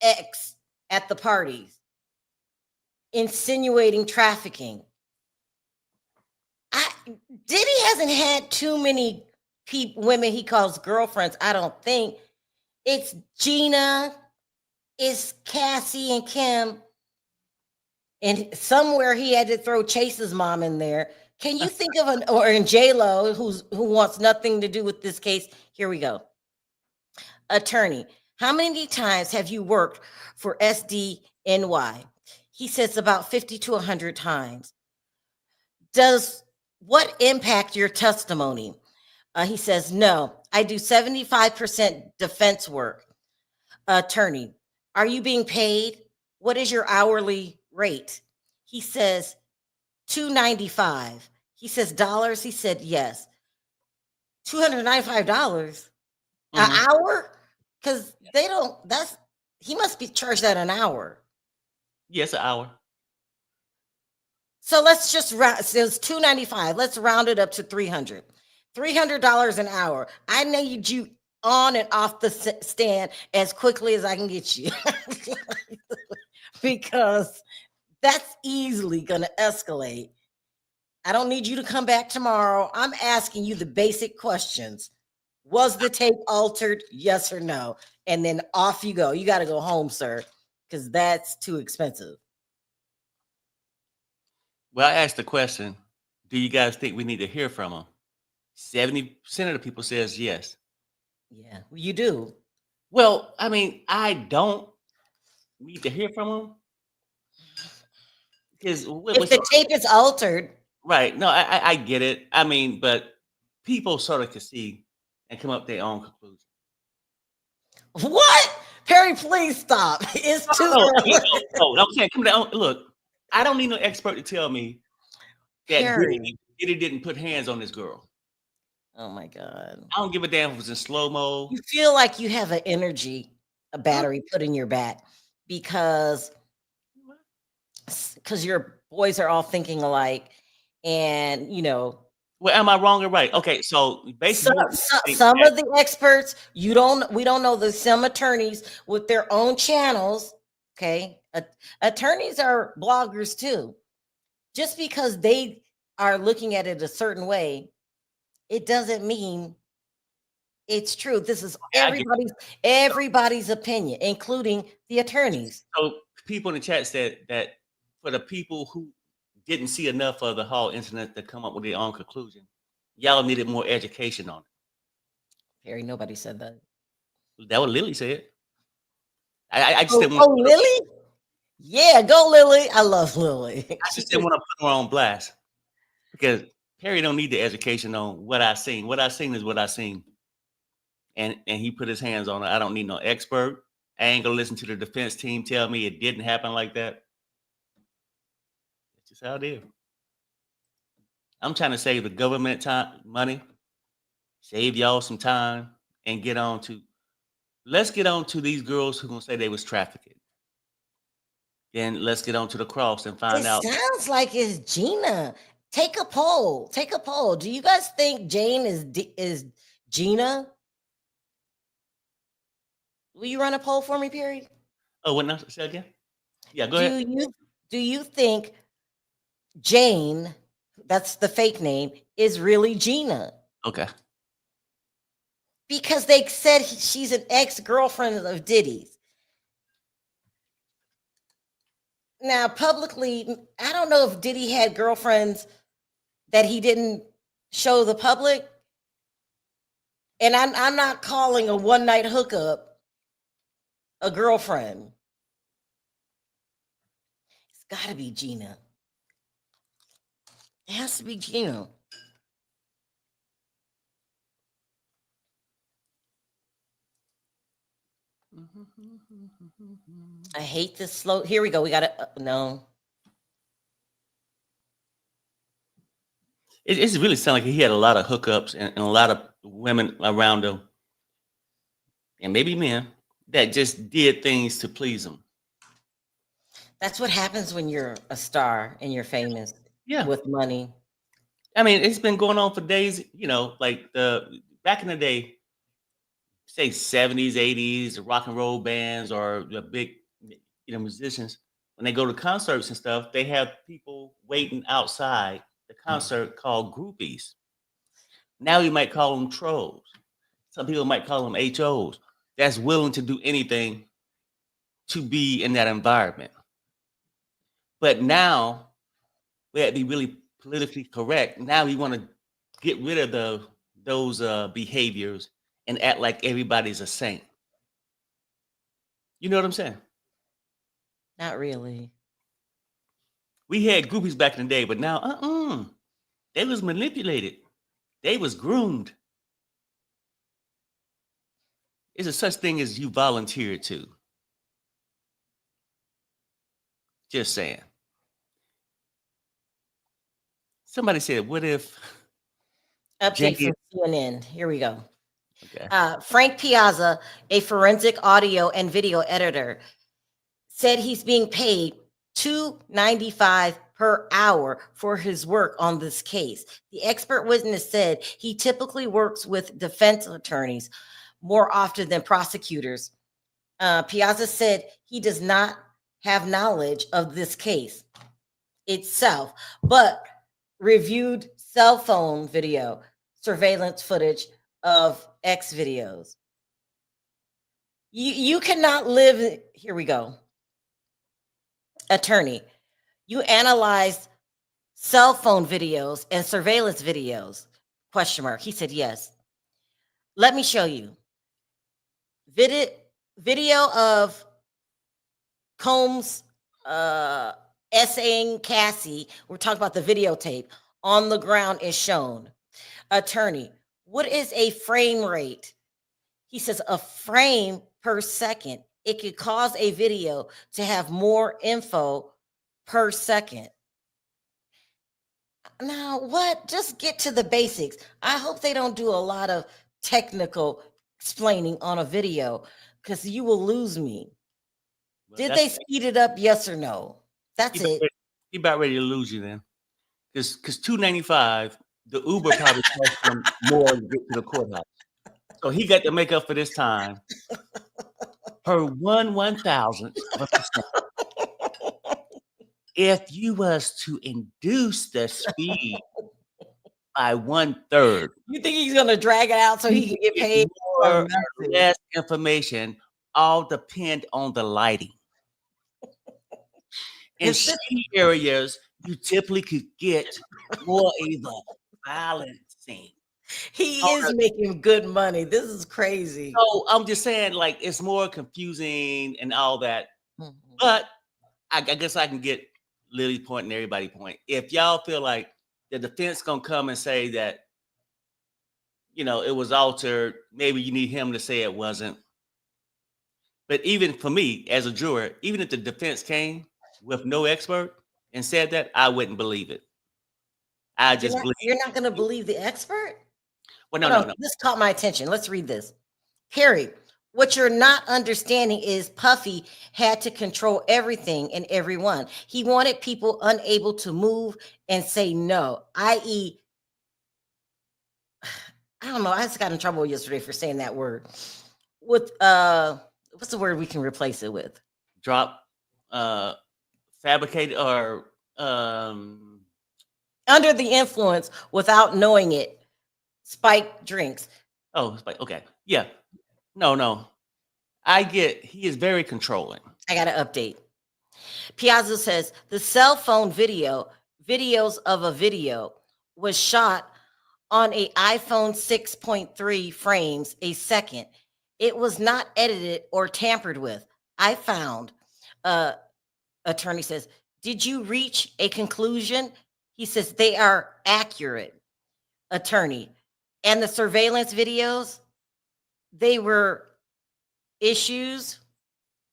X at the parties, insinuating trafficking. Diddy hasn't had too many women he calls girlfriends, I don't think. It's Gina, it's Cassie and Kim, and somewhere he had to throw Chase's mom in there. Can you think of in J-Lo, who wants nothing to do with this case? Here we go. Attorney, how many times have you worked for SDNY? He says about 50 to 100 times. What impact your testimony? He says, no, I do 75% defense work. Attorney, are you being paid? What is your hourly rate? He says, $295. He says dollars. He said yes. $295 an Mhm. hour? Because they don't. That's he must be charged that an hour. Yes, an hour. So let's just round. So it's $295. Let's round it up to 300. $300 an hour. I need you on and off the stand as quickly as I can get you, because that's easily going to escalate. I don't need you to come back tomorrow. I'm asking you the basic questions. Was the tape altered? Yes or no? And then off you go. You got to go home, sir, because that's too expensive. Well, I asked the question, do you guys think we need to hear from him? 70% of the people says yes. Yeah, you do. Well, I mean, I don't need to hear from him because If the tape is altered, right. No, I get it. I mean, but people sort of can see and come up with their own conclusion. what? Perry, please stop. It's too No, early. I'm saying, come down. Look, I don't need no expert to tell me that Perry. Diddy didn't put hands on this girl. Oh my God. I don't give a damn if it was in slow mo. You feel like you have an energy, a battery put in your back because your boys are all thinking alike. And, Well, am I wrong or right? Okay, so basically, some of the experts, we don't know some attorneys with their own channels. Okay. Attorneys are bloggers too. Just because they are looking at it a certain way, it doesn't mean it's true. This is everybody's opinion, including the attorneys. so people in the chat said that for the people who didn't see enough of the whole incident to come up with their own conclusion, y'all needed more education on Perry, nobody said that. it. That what Lily said. I just Oh, didn't want. Lily? Yeah, go Lily. I love Lily. I just didn't want to put her on blast because Perry don't need the education on what I seen. What I seen is what I seen, and he put his hands on it. I don't need no expert. I ain't gonna listen to the defense team tell me it didn't happen like that. That's just how it is. I'm trying to save the government time, money, save y'all some time, and let's get on to these girls who gonna say they was trafficked. Then let's get on to the cross and find It out. sounds like it's Gina. Take a poll. Take a poll. Do you guys think Jane is Gina? Will you run a poll for me, Perry? Oh, what now? Say again? Yeah, go ahead. Do you think Jane, that's the fake name, is really Gina? Okay. Because they said she's an ex-girlfriend of Diddy's. Now, publicly, I don't know if Diddy had girlfriends that he didn't show the public. And I'm not calling a one-night hookup a girlfriend. It's got to be Gina. It has to be Gina. I hate this slow. Here we go. We got to no. It really sounded like he had a lot of hookups and a lot of women around him, and maybe men that just did things to please him. That's what happens when you're a star and you're famous. Yeah. With money. I mean, it's been going on for days, like back in the day, say 70s, 80s, the rock and roll bands or the big, musicians, when they go to concerts and stuff, they have people waiting outside the concert called groupies. Now you might call them trolls. Some people might call them HOs. That's willing to do anything to be in that environment. But now we have to be really politically correct. Now we want to get rid of those behaviors and act like everybody's a saint. You know what I'm saying? Not really. We had groupies back in the day, but now, they was manipulated. They was groomed. Is there such thing as you volunteered to? Just saying. Somebody said, "What if Update Jackie?" from CNN. Here we go. Okay. Frank Piazza, a forensic audio and video editor, said he's being paid $2.95 per hour for his work on this case. The expert witness said he typically works with defense attorneys more often than prosecutors. Piazza said he does not have knowledge of this case itself, but reviewed cell phone video, surveillance footage of X videos. You cannot live. Here we go. Attorney, you analyzed cell phone videos and surveillance videos? Question mark. He said yes. Let me show you. Video of Combs essaying Cassie. We're talking about the videotape on the ground is shown. Attorney, what is a frame rate? He says a frame per second. It could cause a video to have more info per second. Now, what? Just get to the basics. I hope they don't do a lot of technical explaining on a video because you will lose me. Well, Did they speed it up? Yes or no? That's it. He about ready to lose you then, because $2.95, the Uber probably cost him more to get to the courthouse. So he got to make up for this time per 1/1000th of a percent. If you was to induce the speed by 1/3, You think he's gonna drag it out so he can get paid more or or nothing? less information, all depend on the lighting. In Is this- shady areas, you typically could get more of a balancing. He is making good money. This is crazy. So I'm just saying, like, it's more confusing and all that. Mhm. But I guess I can get Lily's point and everybody's point. If y'all feel like the defense gonna come and say that, you know, it was altered, maybe you need him to say it wasn't. But even for me as a juror, even if the defense came with no expert and said that, I wouldn't believe it. I just believe. You're not going to believe the expert? Well, no, Hold no. on, this caught my attention. Let's read this. Harry, what you're not understanding is Puffy had to control everything and everyone. He wanted people unable to move and say no, i.e., I don't know. I just got in trouble yesterday for saying that word. With what's the word we can replace it with? Drop, fabricated or Under the influence without knowing it. Spiked drinks. oh, it's like, okay, yeah, no. I get he is very controlling. I got an update. Piazza says the cell phone videos of a video was shot on a iPhone 6.3 frames a second. It was not edited or tampered with. I found, attorney says, did you reach a conclusion? He says they are accurate. Attorney, and the surveillance videos, they were issues.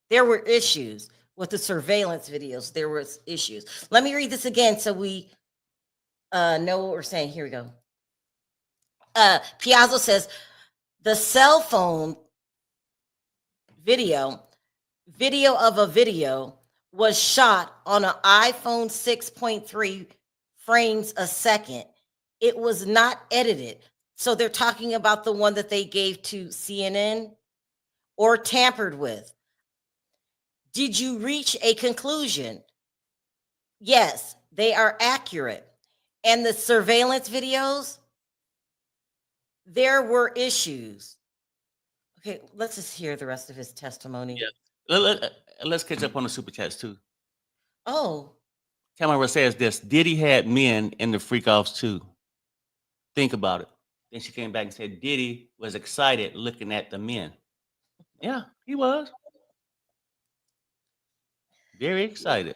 There were issues with the surveillance videos. There was issues. Let me read this again so we know what we're saying. Here we go. Piazza says the cell phone video of a video was shot on an iPhone 6.3 frames a second. It was not edited. So they're talking about the one that they gave to CNN or tampered with. Did you reach a conclusion? Yes, they are accurate. And the surveillance videos, there were issues. Okay, let's just hear the rest of his testimony. Yeah. Let's catch up on the super chats too. Oh. Tamara says this: Diddy had men in the freak offs too. Think about it. Then she came back and said Diddy was excited looking at the men. Yeah, he was very excited.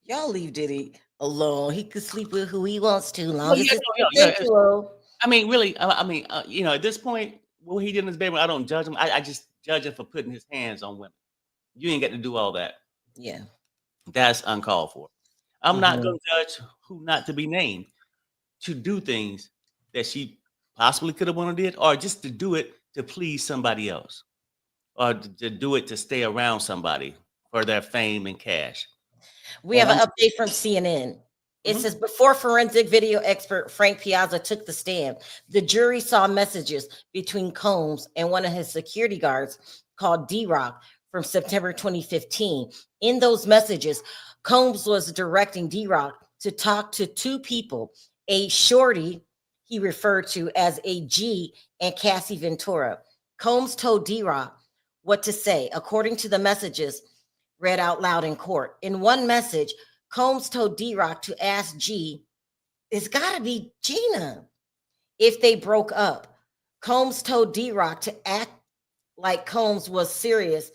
Y'all leave Diddy alone. He could sleep with who he wants to, long Well, as yeah, it's yeah, consensual. I mean, really, you know, at this point, what he did in his bedroom, I don't judge him. I just judge him for putting his hands on women. You ain't got to do all that. Yeah. That's uncalled for. I'm not going to judge who not to be named. to do things that she possibly could have wanted did, or just to do it to please somebody else, or to do it to stay around somebody for their fame and cash. We And have I'm an update from CNN. It Mhm. says before forensic video expert Frank Piazza took the stand, the jury saw messages between Combs and one of his security guards called D-Rock from September 2015. In those messages, Combs was directing D-Rock to talk to two people, a shorty he referred to as a G and Cassie Ventura. Combs told D-Rock what to say. According to the messages, read out loud in court. In one message, Combs told D-Rock to ask G, it's got to be Gina, if they broke up. Combs told D-Rock to act like Combs was serious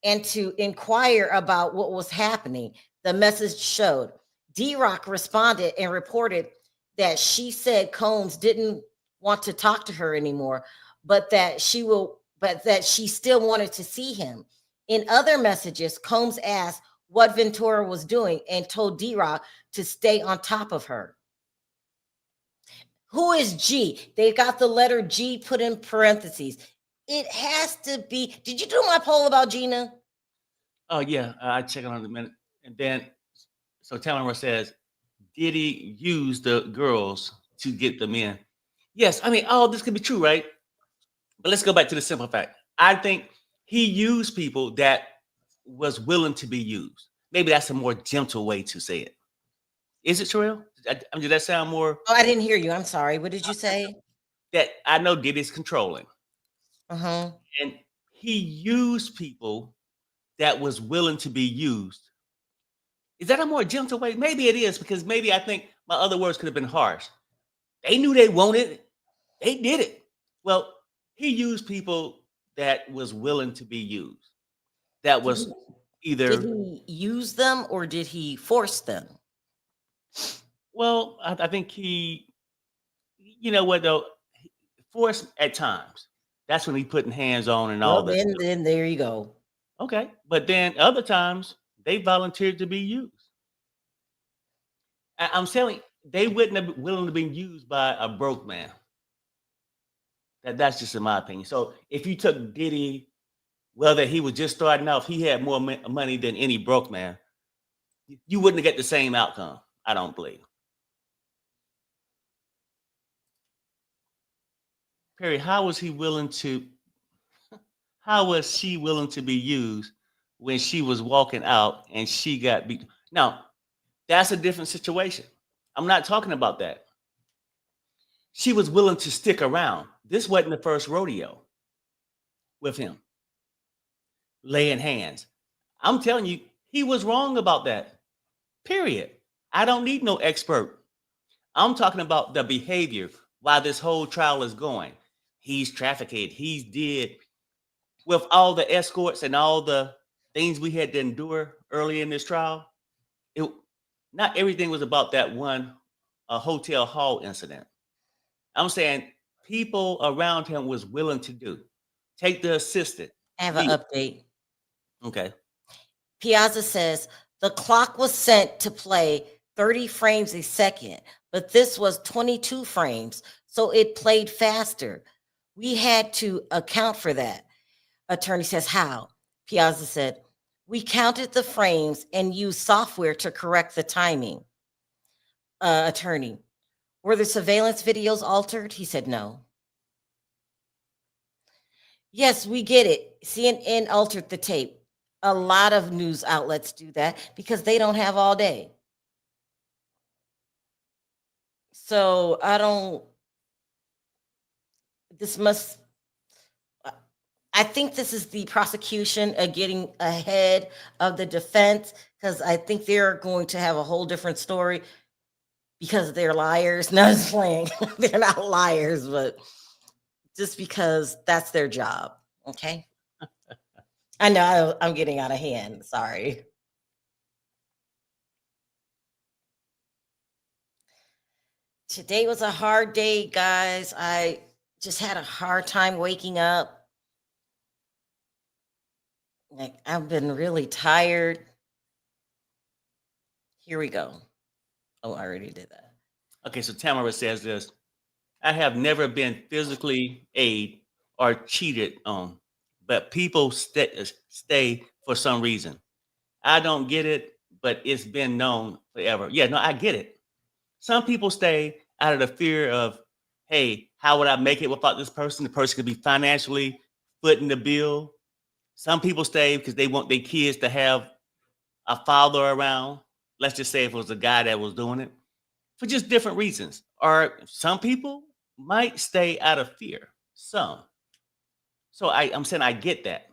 and to inquire about what was happening. The message showed. D-Rock responded and reported that she said Combs didn't want to talk to her anymore, but that she still wanted to see him. In other messages, Combs asked what Ventura was doing and told D-Rock to stay on top of her. Who is G? They got the letter G put in parentheses. It has to be. Did you do my poll about Gina? Oh yeah, I check it on in a minute. And then so Tamara says, Diddy use the girls to get them in? Yes, I mean all this could be true, right? But let's go back to the simple fact. I think he used people that was willing to be used. Maybe that's a more gentle way to say it. Is it, Sharrell? Did that sound more Oh, I didn't hear you. I'm sorry. What did you say? that I know Diddy's controlling, Uh-huh. and he used people that was willing to be used. Is that a more gentle way? Maybe it is, because maybe I think my other words could have been harsh. They knew they wanted it. They did it. Well, he used people that was willing to be used. That Did he, was did either, he use them or did he force them? well, I think he, you know what though, forced at times. That's when he putting hands on and all Well, this. then there you go. Okay, but then other times they volunteered to be used. I'm telling, they wouldn't have been willing to be used by a broke man. That's just in my opinion. So if you took Diddy, whether he was just starting off, he had more money than any broke man. You wouldn't get the same outcome. I don't believe. Perry, how was he willing to? How was she willing to be used when she was walking out and she got beat? Now that's a different situation. I'm not talking about that. She was willing to stick around. This wasn't the first rodeo with him laying hands. I'm telling you, he was wrong about that. Period. I don't need no expert. I'm talking about the behavior while this whole trial is going. He's trafficked. He's did with all the escorts and all the things we had to endure early in this trial. It, not everything was about that one hotel hall incident. I'm saying people around him was willing to do. Take the assistant. I have an Leave. update. Okay. Piazza says the clock was set to play 30 frames a second, but this was 22 frames, so it played faster. We had to account for that. Attorney says, how? Piazza said, we counted the frames and used software to correct the timing. Attorney, were the surveillance videos altered? He said, no. Yes, we get it. CNN altered the tape. A lot of news outlets do that because they don't have all day. So this must, I think this is the prosecution getting ahead of the defense because I think they're going to have a whole different story because they're liars. No, just playing. They're not liars, but just because that's their job. Okay. I know I'm getting out of hand. Sorry. Today was a hard day, guys. I just had a hard time waking up. Like, I've been really tired. Here we go. Oh, I already did that. Okay, so Tamara says this. I have never been physically aided or cheated on, but people stay for some reason. I don't get it, but it's been known forever. Yeah, no, I get it. Some people stay out of the fear of, hey, how would I make it without this person? The person could be financially footing the bill. Some people stay because they want their kids to have a father around. Let's just say if it was a guy that was doing it for just different reasons. Or some people might stay out of fear. Some. So I'm saying I get that.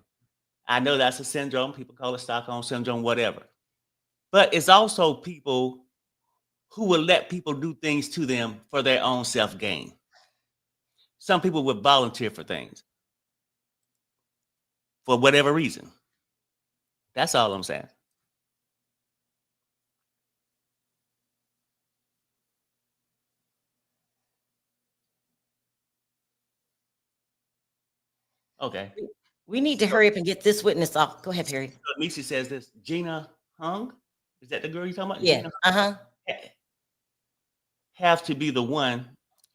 I know that's a syndrome. People call it Stockholm syndrome, whatever. But it's also people who will let people do things to them for their own self gain. Some people would volunteer for things for whatever reason. That's all I'm saying. Okay. We need to So, hurry up and get this witness off. Go ahead, Perry. so Niecy says this. Gina Hung, is that the girl you're talking about? Yeah. Gina Uh-huh. have to be the one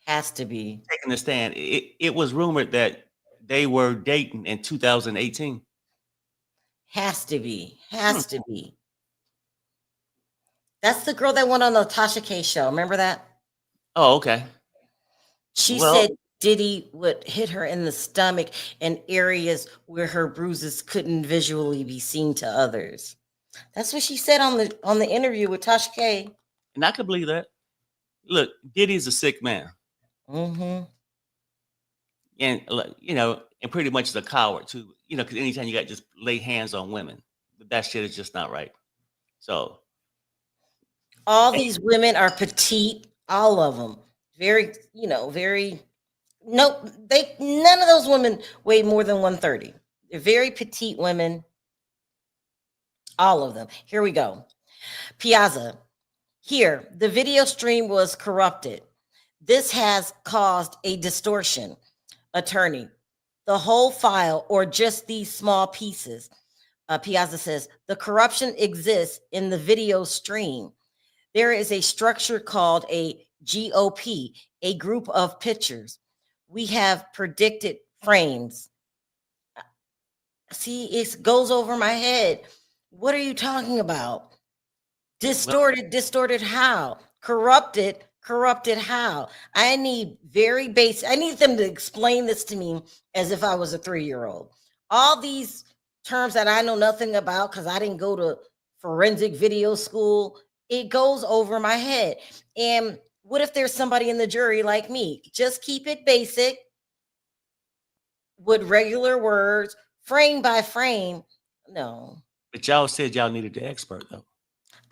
Has to be. taking the stand. It was rumored that they were dating in 2018. Has to be. Hmm. Has to be. That's the girl that went on the Tasha K show. Remember that? Oh, okay. She Well, said Diddy would hit her in the stomach in areas where her bruises couldn't visually be seen to others. That's what she said on the interview with Tasha K. and I could believe that. Look, Diddy's a sick man, Mm-hmm. and and pretty much is a coward too. Because anytime you got just lay hands on women, that shit is just not right. So, All these women are petite, all of them. Very, very nope. They none of those women weigh more than 130. They're very petite women. All of them. Here we go. Piazza. Here, the video stream was corrupted. This has caused a distortion. Attorney. The whole file or just these small pieces. Piazza says the corruption exists in the video stream. There is a structure called a GOP, a group of pictures. We have predicted frames. See, it goes over my head. What are you talking about? Distorted how? Corrupted how? I need very basic. I need them to explain this to me as if I was a 3-year-old. All these terms that I know nothing about because I didn't go to forensic video school, it goes over my head. And what if there's somebody in the jury like me? Just keep it basic with regular words, frame by frame. No. but y'all said y'all needed the expert though.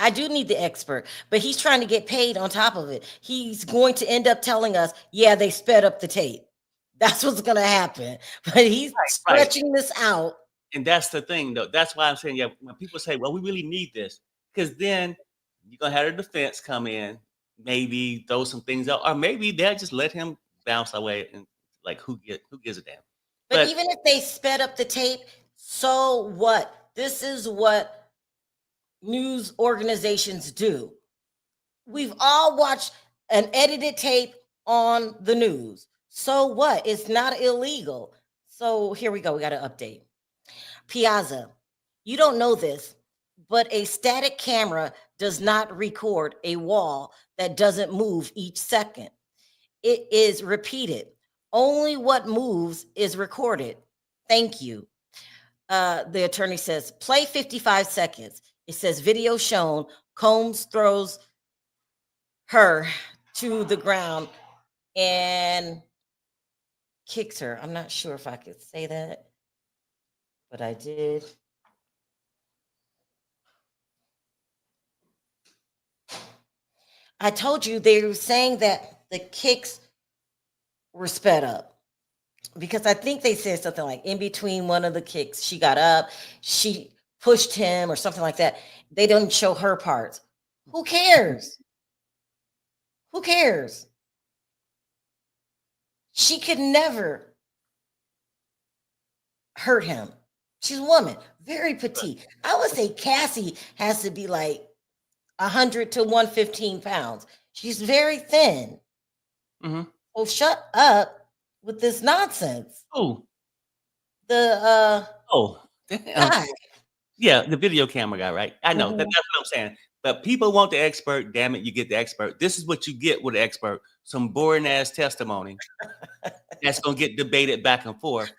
I do need the expert, but he's trying to get paid on top of it. He's going to end up telling us, yeah, they sped up the tape. That's what's going to happen. But he's Right. stretching this out. And that's the thing, though. That's why I'm saying, yeah, when people say, well, we really need this, because then you're going to have the defense come in, maybe throw some things out, or maybe they'll just let him bounce away and like, who gives a damn? But even if they sped up the tape, so what? This is what news organizations do. We've all watched an edited tape on the news. So what? It's not illegal. So here we go. We got an update. Piazza, you don't know this, but a static camera does not record a wall that doesn't move each second. It is repeated. Only what moves is recorded. Thank you. The attorney says, play 55 seconds. It says, video shown. Combs throws her to the ground and kicks her. I'm not sure if I could say that, but I did. I told you they were saying that the kicks were sped up because I think they said something like in between one of the kicks, she got up, she pushed him or something like that. They don't show her parts. Who cares? Who cares? She could never hurt him. She's a woman, very petite. I would say Cassie has to be like 100 to 115 pounds. She's very thin. Mm-hmm. Oh, shut up with this nonsense. Oh, The oh, damn. guy. Yeah, the video camera guy, right? I know Mhm. that's what I'm saying. But people want the expert. Damn it, you get the expert. This is what you get with the expert: some boring ass testimony that's gonna get debated back and forth.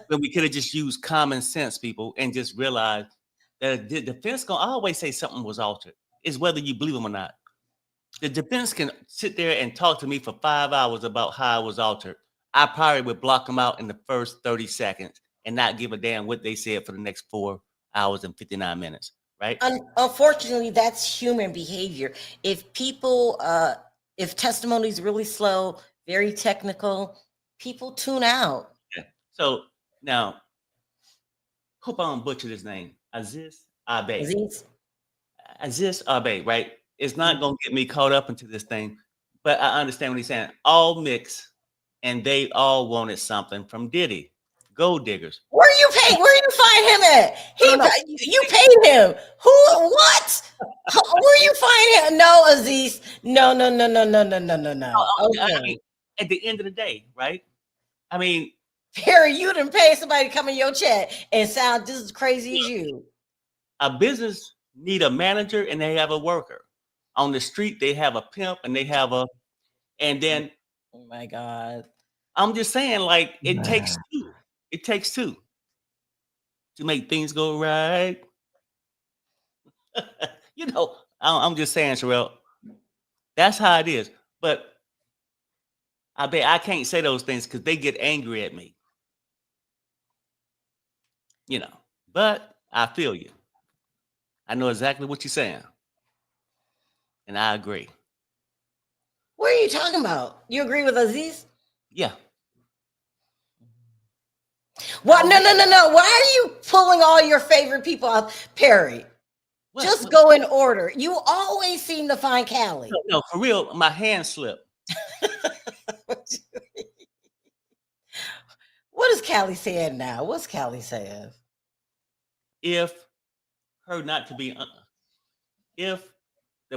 When we could have just used common sense, people, and just realized that the defense gonna always say something was altered. It's whether you believe them or not. The defense can sit there and talk to me for 5 hours about how I was altered. I probably would block them out in the first 30 seconds and not give a damn what they said for the next 4 hours and 59 minutes, right? Unfortunately, that's human behavior. If people, if testimony is really slow, very technical, people tune out. Yeah. So now, hope I don't butcher his name. Aziz Abe. Aziz, Aziz Abe, right? It's not going to get me caught up into this thing, but I understand what he's saying. All mix, and they all wanted something from Diddy. Gold diggers. where you pay? Where you find him at? No. You paid him. Who? What? Where you find him? No, Aziz. No, no, no, no, no, no, no, no, no. I Okay, mean, at the end of the day, right? I mean, Perry, you didn't pay somebody to come in your chat and sound just as crazy as you. a business need a manager and they have a worker. On the street, they have a pimp and they have a, and then Oh my God. I'm just saying, like, it takes two. It takes two to make things go right. You know, I'm just saying, Sharrell, that's how it is. But I bet I can't say those things because they get angry at me. You know, but I feel you. I know exactly what you're saying. And I agree. What are you talking about? You agree with Aziz? Yeah. What? No, no, no, no. Why are you pulling all your favorite people out? Perry, just go in order. You always seem to find Callie. No, for real, my hand slipped. What is Callie saying now? What's Callie saying? If the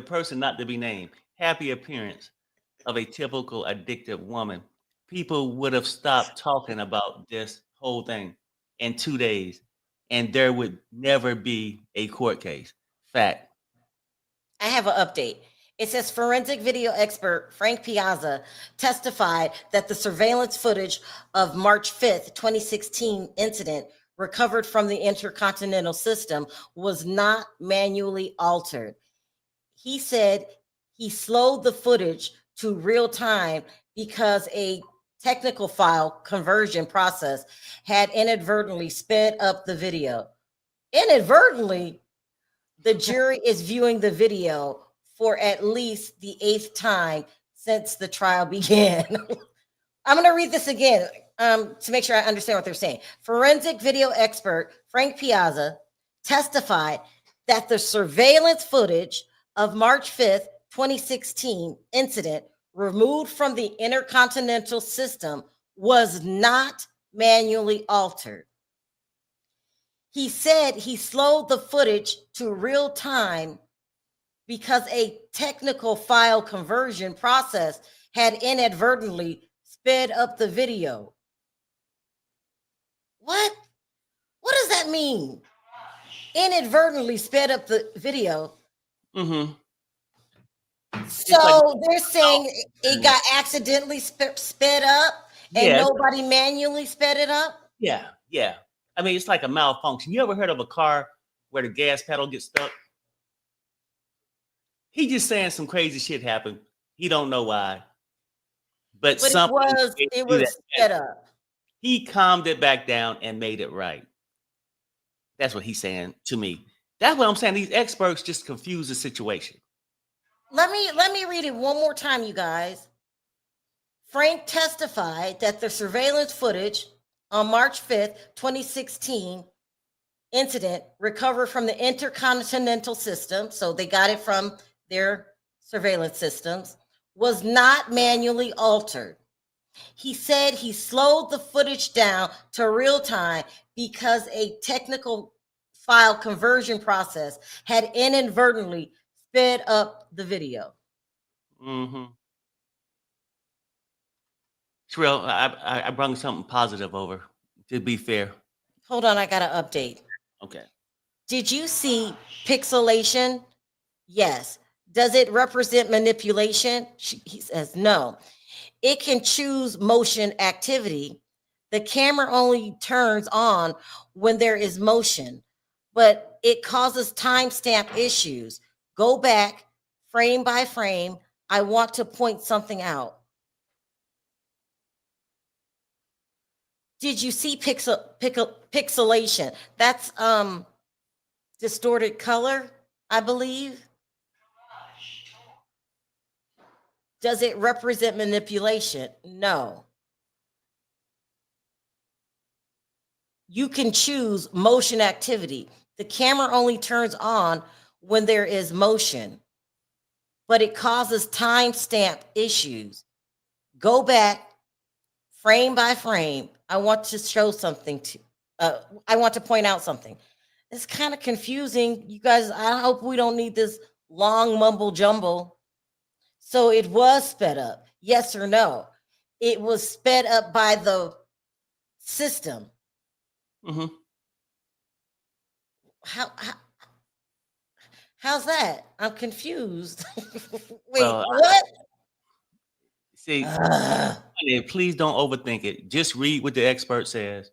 person not to be named, happy appearance of a typical addictive woman, people would have stopped talking about this whole thing in 2 days, and there would never be a court case. Fact. I have an update. It says forensic video expert Frank Piazza testified that the surveillance footage of March 5th, 2016 incident recovered from the intercontinental system was not manually altered. He said he slowed the footage to real time because a technical file conversion process had inadvertently sped up the video. Inadvertently, the jury is viewing the video for at least the 8th time since the trial began. I'm going to read this again to make sure I understand what they're saying. Forensic video expert Frank Piazza testified that the surveillance footage of March 5th, 2016 incident removed from the intercontinental system was not manually altered. He said he slowed the footage to real time because a technical file conversion process had inadvertently sped up the video. What? What does that mean? Inadvertently sped up the video. Mm-hmm. So they're saying it got accidentally sped up and nobody manually sped it up? Yeah, yeah. I mean, it's like a malfunction. You ever heard of a car where the gas pedal gets stuck? He just saying some crazy shit happened. He don't know why. But it was sped up. He calmed it back down and made it right. That's what he's saying to me. That's what I'm saying. These experts just confuse the situation. Let me read it one more time, you guys. Frank testified that the surveillance footage on March 5th, 2016 incident recovered from the intercontinental system, so they got it from their surveillance systems, was not manually altered. He said he slowed the footage down to real time because a technical file conversion process had inadvertently sped up the video. Mm-hmm. Sharrell, I brought something positive over. To be fair, Hold on, I got to update. okay. Did you see pixelation? Yes. Does it represent manipulation? He says no. It can choose motion activity. The camera only turns on when there is motion, but it causes timestamp issues. Go back frame by frame. I want to point something out. Did you see pixelation? That's distorted color, I believe. Does it represent manipulation? No. You can choose motion activity. The camera only turns on when there is motion, but it causes timestamp issues. Go back frame by frame. I want to show something to, I want to point out something. It's kind of confusing. You guys, I hope we don't need this long mumble jumble. So it was sped up. Yes or no? It was sped up by the system. Mm-hmm. How how's that? I'm confused. Wait, Well, what? see, Ugh. please don't overthink it. Just read what the expert says.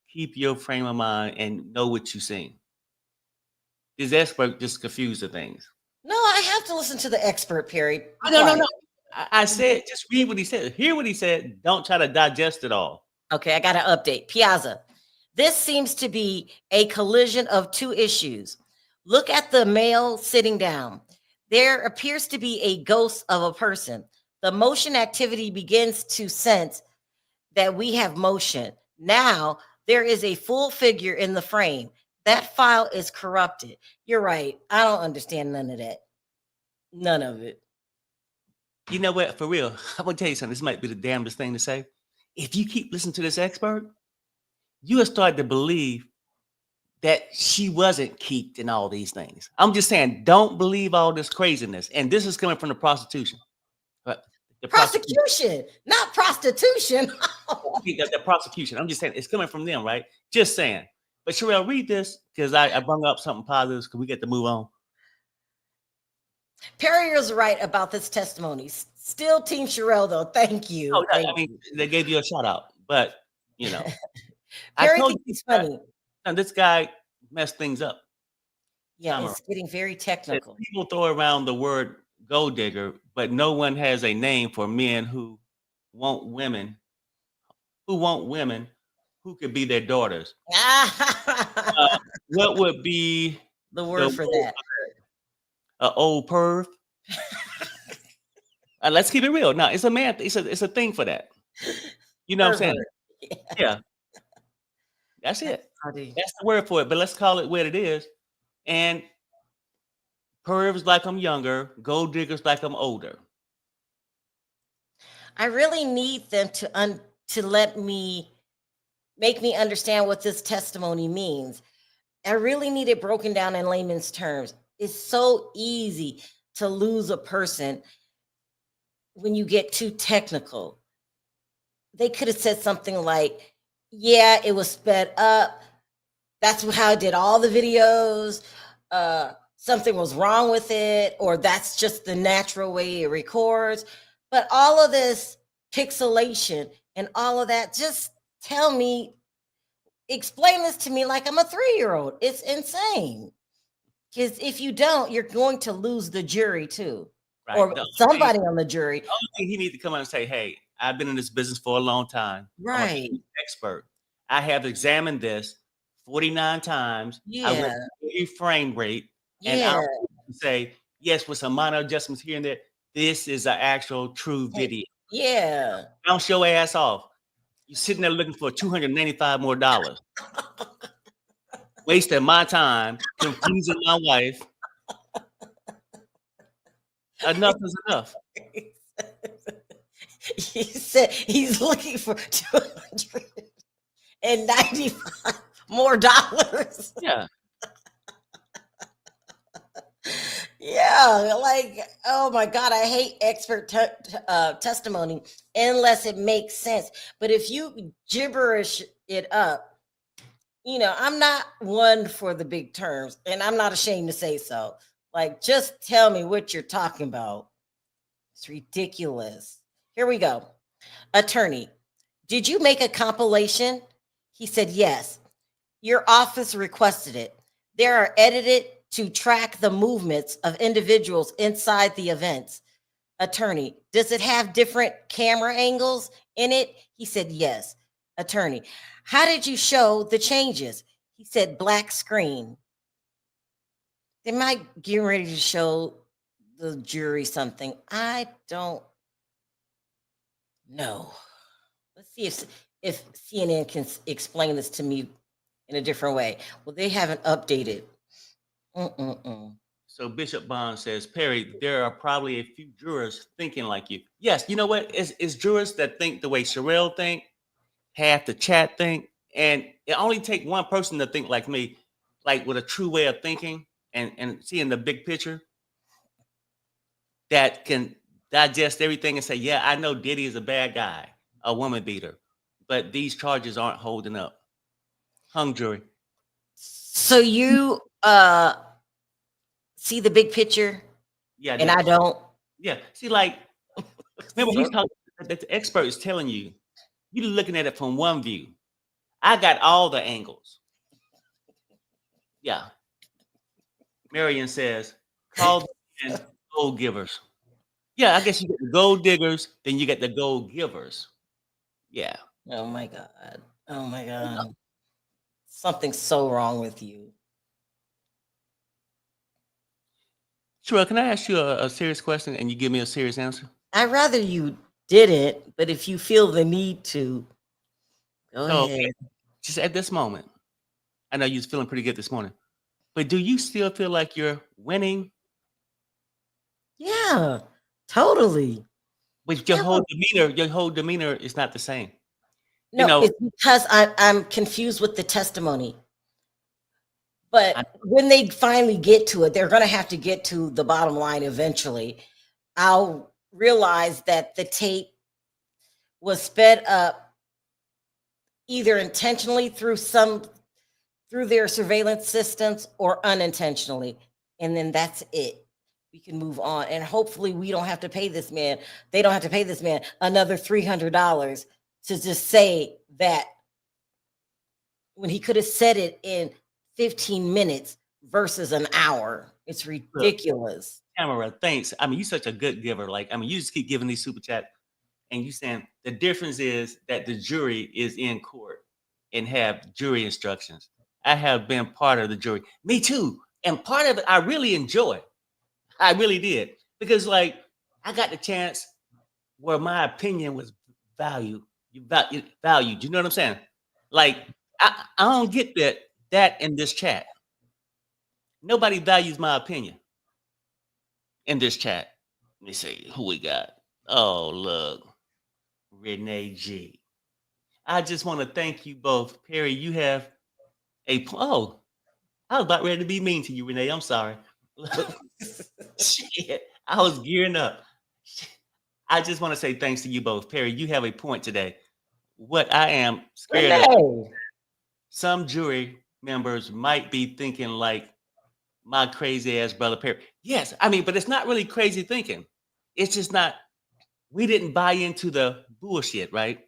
Keep your frame of mind and know what you're seeing. This expert just confused the things. No, I have to listen to the expert, Perry. Be No. quiet. I said just read what he said. Hear what he said. Don't try to digest it all. Okay, I got to update. Piazza. This seems to be a collision of two issues. Look at the male sitting down. There appears to be a ghost of a person. The motion activity begins to sense that we have motion. Now there is a full figure in the frame. That file is corrupted. You're right. I don't understand none of that. None of it. You know what? For real, I'm gonna tell you something. This might be the damnedest thing to say. If you keep listening to this expert, you will start to believe that she wasn't keeped in all these things. I'm just saying, don't believe all this craziness. And this is coming from the prostitution. The Prosecution, not prostitution. the prosecution. I'm just saying, it's coming from them, right? Just saying. But Sharrell, read this because I brought up something positive because we get to move on. Perry was right about this testimony. Still Team Sharrell, though. Thank you. Oh, Thank I mean, they gave you a shout out, but you know, Perry I told thinks you he's funny. now, this guy messed things up. Yeah, it's getting very technical. People throw around the word gold digger, but no one has a name for men who want women who could be their daughters. What would be the word for that? An old perv. Let's keep it real. Now, it's a man. It's a thing for that. You know what I'm saying? Yeah. That's it. That's the word for it. But let's call it what it is. And pervs like I'm younger, gold diggers like I'm older. I really need them to make me understand what this testimony means. I really need it broken down in layman's terms. It's so easy to lose a person when you get too technical. They could have said something like, yeah, it was sped up. That's how I did all the videos. Something was wrong with it, or that's just the natural way it records. But all of this pixelation and all of that, just tell me, explain this to me like I'm a 3-year-old. It's insane. Because if you don't, you're going to lose the jury too. Right. Or somebody on the jury. The only thing he needs to come out and say, hey, I've been in this business for a long time. Right. I'm an expert. I have examined this 49 times. Yeah. I went every frame rate. And I'll say, yes, with some minor adjustments here and there, this is an actual true video. Yeah. Bounce your ass off. You're sitting there looking for $295 more. Wasting my time, confusing my wife. Enough is enough. He said he's looking for $295 more. Yeah. Yeah, like, oh my God, I hate expert testimony unless it makes sense. But if you gibberish it up, I'm not one for the big terms, and I'm not ashamed to say so. Like, just tell me what you're talking about. It's ridiculous. Here we go. Attorney, did you make a compilation? He said, yes. Your office requested it. They are edited to track the movements of individuals inside the events. Attorney, does it have different camera angles in it? He said, yes. Attorney, how did you show the changes? He said, black screen. They might get ready to show the jury something. I don't know. Let's see if CNN can explain this to me in a different way. Well, they haven't updated. So Bishop Bond says, Perry, there are probably a few jurors thinking like you. Yes, you know what? It's jurors that think the way Sharrell think, half the chat think, and it only take one person to think like me, like with a true way of thinking and seeing the big picture, that can digest everything and say, yeah, I know Diddy is a bad guy, a woman beater, but these charges aren't holding up. Hung jury. So you see the big picture, Yeah, and I don't. yeah. See, like, remember he's So, talking that the expert is telling you, you're looking at it from one view. I got all the angles. Yeah. Marion says, call them in gold givers. Yeah, I guess you get the gold diggers, then you get the gold givers. Yeah. oh my God. Oh my God. Something's so wrong with you. Sure. Can I ask you a serious question and you give me a serious answer? I'd rather you didn't, but if you feel the need to, go So, ahead. just at this moment, I know you're feeling pretty good this morning, but do you still feel like you're winning? Yeah, totally. But Yeah. your whole demeanor is not the same. You No, know, it's because I'm confused with the testimony. I, But when they finally get to it, they're going to have to get to the bottom line eventually. I'll realize that the tape was sped up either intentionally through their surveillance systems or unintentionally. And then that's it. We can move on. And hopefully we don't have to pay this man. They don't have to pay this man another $300 to just say that when he could have said it in 15 minutes versus an hour. It's look, ridiculous. Tamara, thanks. I mean, you're such a good giver. Like, I mean, you just keep giving these super chat, and you saying the difference is that the jury is in court and have jury instructions. I have been part of the jury. Me too. And part of it I really enjoy. I really did. Because like I got the chance where my opinion was valued. Valued. You know what I'm saying? Like I don't get that in this chat. Nobody values my opinion in this chat. Let me see who we got. Oh, look. Renee G. I just want to thank you both. Perry, you have oh, I was about ready to be mean to you, Renee. I'm sorry. Look, shit, I was gearing up. I just want to say thanks to you both. Perry, you have a point today. What I am scared of, Renee. some jury members might be thinking like my crazy ass brother Perry. Yes, I mean, but it's not really crazy thinking. It's just not, we didn't buy into the bullshit, right?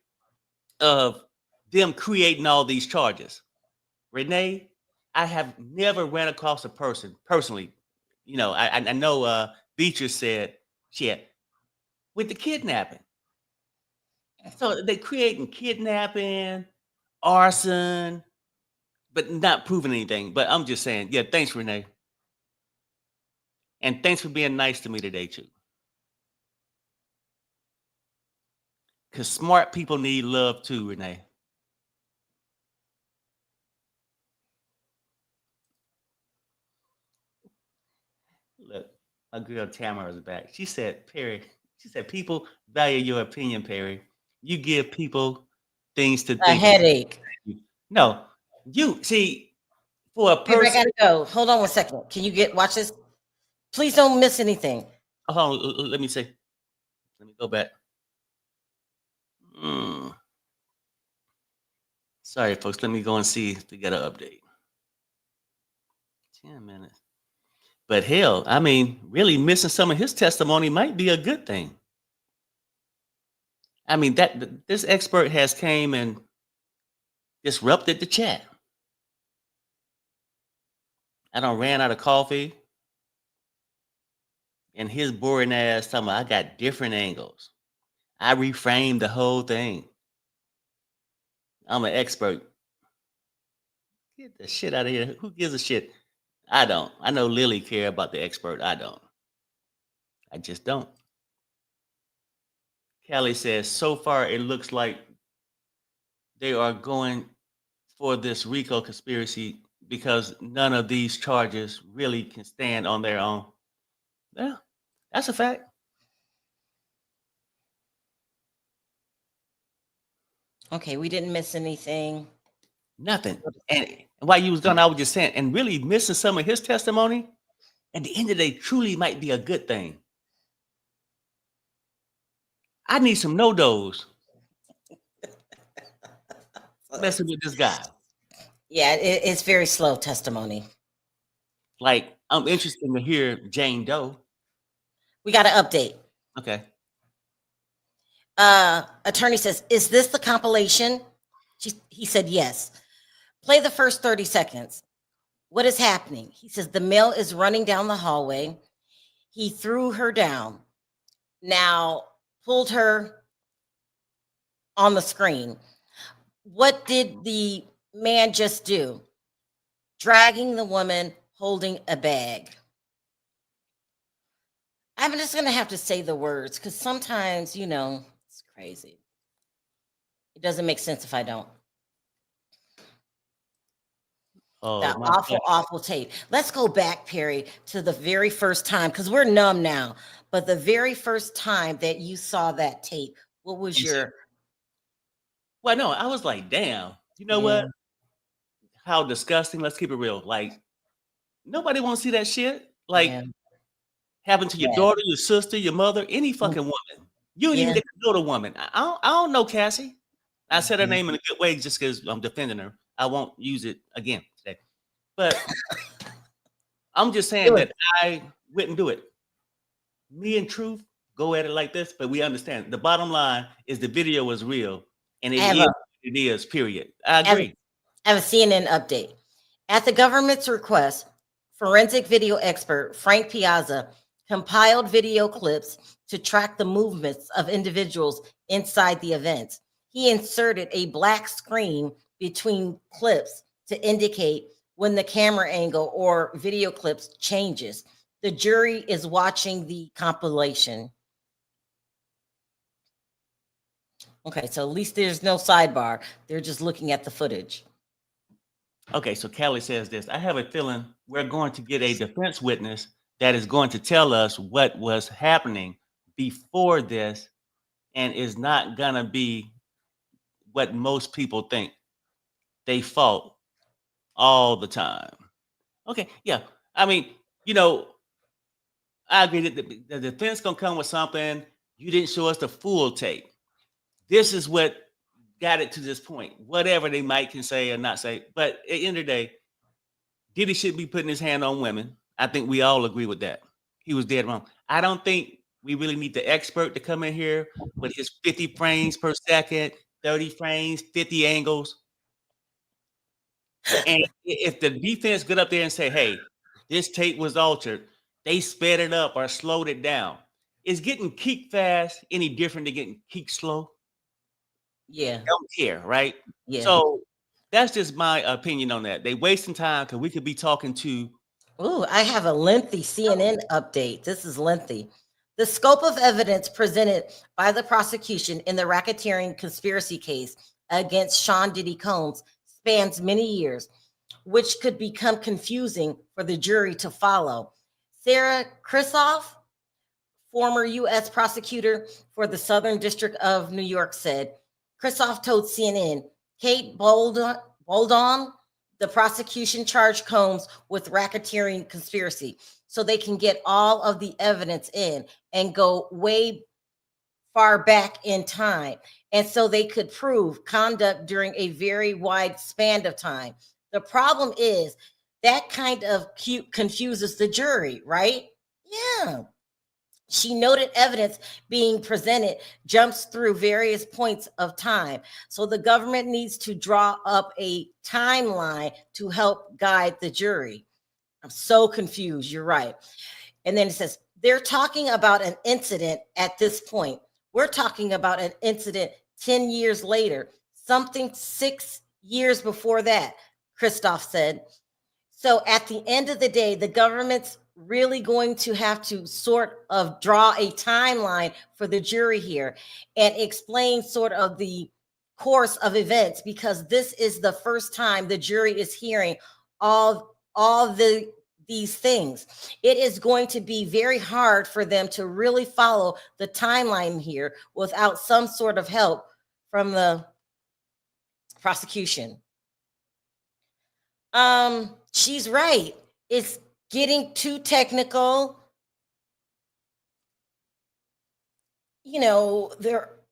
Of them creating all these charges. Renee, I have never ran across a person personally. You know, I know Beatrice said shit with the kidnapping. So they creating kidnapping, arson, but not proving anything. But I'm just saying, yeah, thanks, Renee. And thanks for being nice to me today, too. Because smart people need love too, Renee. Look, my girl Tamara is back. She said, Perry, she said, people value your opinion, Perry. You give people things to A think about. headache. No, you see, for a Babe, I person, gotta go. Hold on one second. Can you watch this? Please don't miss anything. Oh, hold on, let me see. Let me go back. Sorry, folks. Let me go and see if we got an update. 10 minutes. But hell, I mean, really missing some of his testimony might be a good thing. I mean, that this expert has came and disrupted the chat. I done ran out of coffee. And his boring ass talking about, I got different angles. I reframed the whole thing. I'm an expert. Get the shit out of here. Who gives a shit? I don't. I know Lily care about the expert. I don't. I just don't. Callie says, so far it looks like they are going for this RICO conspiracy because none of these charges really can stand on their own. Yeah, that's a fact. Okay, we didn't miss anything. Nothing. And while you was gone, I was just saying, and really missing some of his testimony, at the end of the day, truly might be a good thing. I need some no-dos messing with this guy. Yeah, it's very slow testimony. Like, I'm interested to hear Jane Doe. We got an update. Okay. Attorney says, is this the compilation? He said, yes. Play the first 30 seconds. What is happening? He says, the male is running down the hallway. He threw her down. Now, pulled her on the screen. What did the man just do? Dragging the woman, holding a bag. I'm just going to have to say the words because sometimes, it's crazy. It doesn't make sense if I don't. Oh, That awful tape. Let's go back, Perry, to the very first time because we're numb now. But the very first time that you saw that tape, what was your? Well, no, I was like, damn. You know what? How disgusting. Let's keep it real. Like, nobody want to see that shit. Like, happen to your daughter, your sister, your mother, any fucking woman. You don't even get to know the woman. I don't know Cassie. I said her name in a good way just because I'm defending her. I won't use it again today. But I'm just saying that I wouldn't do it. Me and Truth go at it like this, but we understand. The bottom line is the video was real, and it is, period. I agree. I have a CNN update. At the government's request, forensic video expert Frank Piazza compiled video clips to track the movements of individuals inside the event. He inserted a black screen between clips to indicate when the camera angle or video clips changes. The jury is watching the compilation. Okay, so at least there's no sidebar. They're just looking at the footage. Okay, so Callie says this. I have a feeling we're going to get a defense witness that is going to tell us what was happening before this and is not going to be what most people think. They fought all the time. Okay, yeah. I mean, I agree that the defense going to come with something. You didn't show us the full tape. This is what got it to this point. Whatever they might can say or not say. But at the end of the day, Diddy should be putting his hand on women. I think we all agree with that. He was dead wrong. I don't think we really need the expert to come in here with his 50 frames per second, 30 frames, 50 angles. And if the defense get up there and say, hey, this tape was altered, they sped it up or slowed it down. Is getting kicked fast any different than getting kicked slow? Yeah. Don't care, right? Yeah. So that's just my opinion on that. They wasting time because we could be talking to. Oh, I have a lengthy CNN update. This is lengthy. The scope of evidence presented by the prosecution in the racketeering conspiracy case against Sean Diddy Combs spans many years, which could become confusing for the jury to follow. Sarah Krisoff, former U.S. prosecutor for the Southern District of New York, said, Krisoff told CNN, Kate Boldon, The prosecution charged Combs with racketeering conspiracy so they can get all of the evidence in and go way far back in time. And so they could prove conduct during a very wide span of time. The problem is that kind of confuses the jury, right? Yeah. She noted evidence being presented jumps through various points of time. So the government needs to draw up a timeline to help guide the jury. I'm so confused. You're right. And then it says, they're talking about an incident at this point. We're talking about an incident 10 years later, something 6 years before that, Christoph said. So at the end of the day, the government's really going to have to sort of draw a timeline for the jury here and explain sort of the course of events, because this is the first time the jury is hearing all these things. It is going to be very hard for them to really follow the timeline here without some sort of help from the prosecution. She's right. It's getting too technical. You know,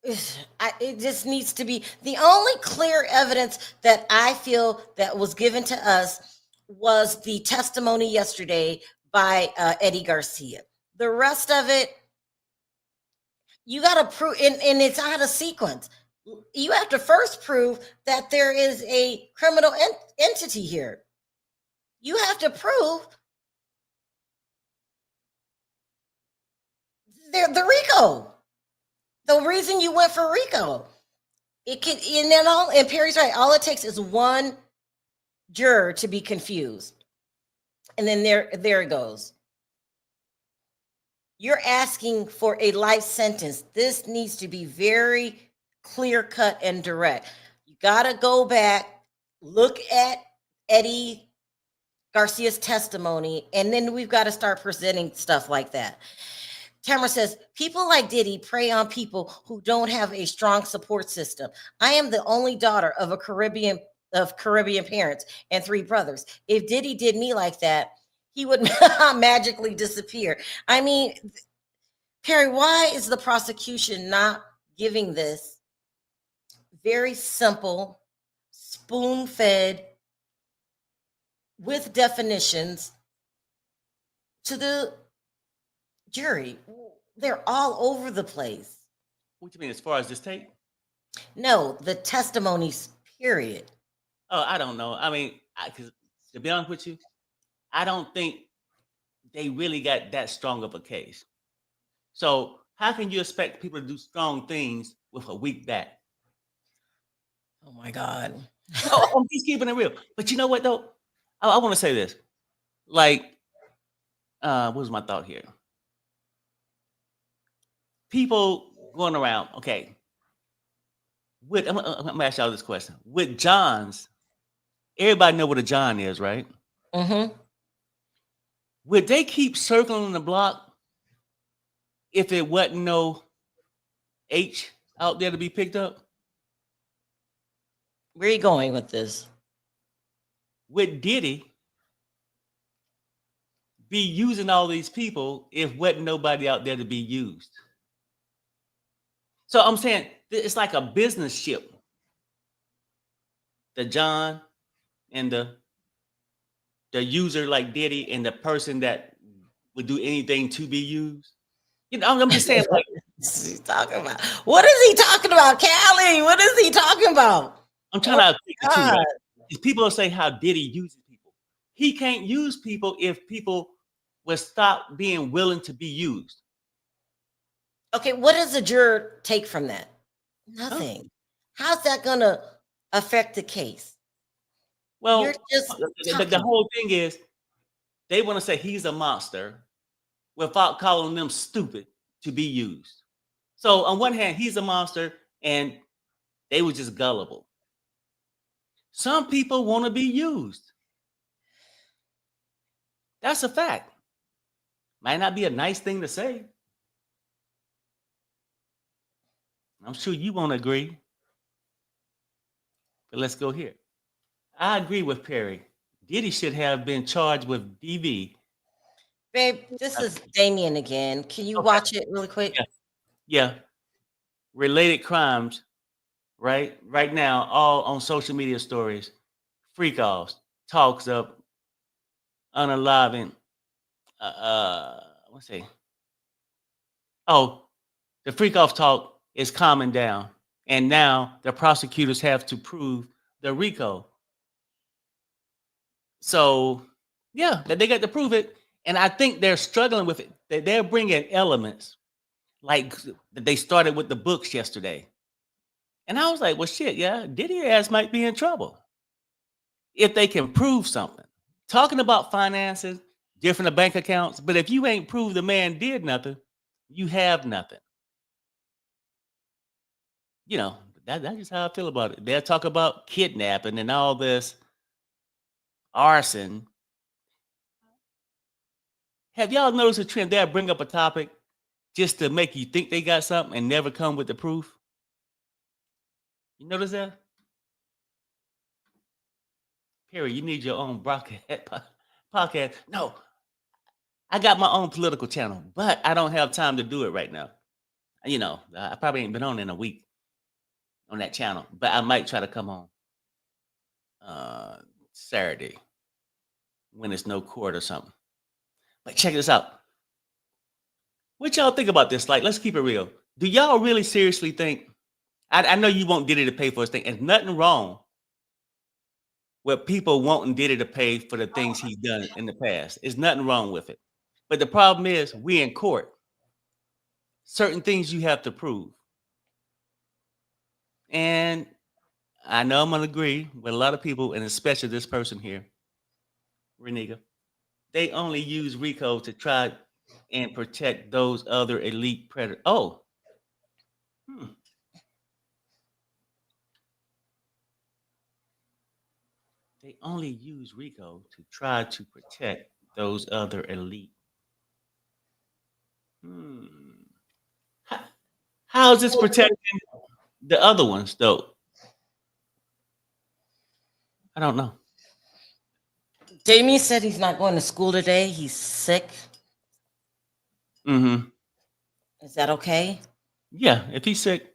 it just needs to be the only clear evidence that I feel that was given to us was the testimony yesterday by Eddie Garcia. The rest of it, you got to prove, and it's out of sequence. You have to first prove that there is a criminal entity here. You have to prove the RICO. The reason you went for RICO. It can, and Perry's right. All it takes is one juror to be confused, and then there it goes. You're asking for a life sentence. This needs to be very clear cut and direct. You got to go back, look at Eddie Garcia's testimony, and then we've got to start presenting stuff like that. Tamara says, people like Diddy prey on people who don't have a strong support system. I am the only daughter of Caribbean parents and 3 brothers. If Diddy did me like that, he would magically disappear. I mean, Perry, why is the prosecution not giving this very simple, spoon-fed, with definitions to the jury? They're all over the place. What do you mean, as far as this tape? No, the testimonies, period. Oh, I don't know. I mean, because to be honest with you, I don't think they really got that strong of a case. So how can you expect people to do strong things with a weak back? Oh my God. I'm just keeping it real. But you know what though? I want to say this. Like, what was my thought here? People going around, okay. I'm gonna ask y'all this question. With Johns, everybody know what a John is, right? Mm-hmm. Would they keep circling the block if it wasn't no H out there to be picked up? Where are you going with this? Would Diddy be using all these people if wasn't nobody out there to be used? So I'm saying it's like a business ship. The John and the user like Diddy and the person that would do anything to be used. You know, I'm just saying, like, What's he talking about? What is he talking about, Callie? What is he talking about? I'm trying to think the two, right? People say how Diddy uses people. He can't use people if people will stop being willing to be used. Okay, what does the juror take from that? Nothing. How's that going to affect the case? Well, You're just the whole thing is they want to say he's a monster without calling them stupid to be used. So on one hand, he's a monster and they were just gullible. Some people want to be used. That's a fact. Might not be a nice thing to say. I'm sure you won't agree. But let's go here. I agree with Perry. Diddy should have been charged with DV. Babe, this is Damien again. Can you Okay. watch it really quick? Yeah. Yeah. Related crimes, right? Right now, all on social media stories, freak offs, talks of unaliving. Let's see. Oh, the freak off talk is calming down, and now the prosecutors have to prove the RICO. So, yeah, that they got to prove it, and I think they're struggling with it. They're bringing elements like that they started with the books yesterday, and I was like, well, shit, yeah, Diddy ass might be in trouble if they can prove something. Talking about finances, different bank accounts, but if you ain't proved the man did nothing, you have nothing. You know, that's just how I feel about it. They'll talk about kidnapping and all this arson. Have y'all noticed a trend? They'll bring up a topic just to make you think they got something and never come with the proof. You notice that? Perry, you need your own podcast. No, I got my own political channel, but I don't have time to do it right now. You know, I probably ain't been on in a week on that channel, but I might try to come on Saturday when it's no court or something. But check this out. What y'all think about this? Like, let's keep it real. Do y'all really seriously think? I know you want Diddy to pay for his thing, and nothing wrong with people wanting Diddy to pay for the things he's done in the past. There's nothing wrong with it. But the problem is, we in court. Certain things you have to prove. And I know I'm gonna agree with a lot of people, and especially this person here, Reniga. They only use RICO to try and protect those other elite predators. Oh, hmm. They only use RICO to try to protect those other elite. Hmm. How, how is this protecting the other ones, though? I don't know. Damien said he's not going to school today. He's sick. Mm-hmm. Is that okay? Yeah, if he's sick,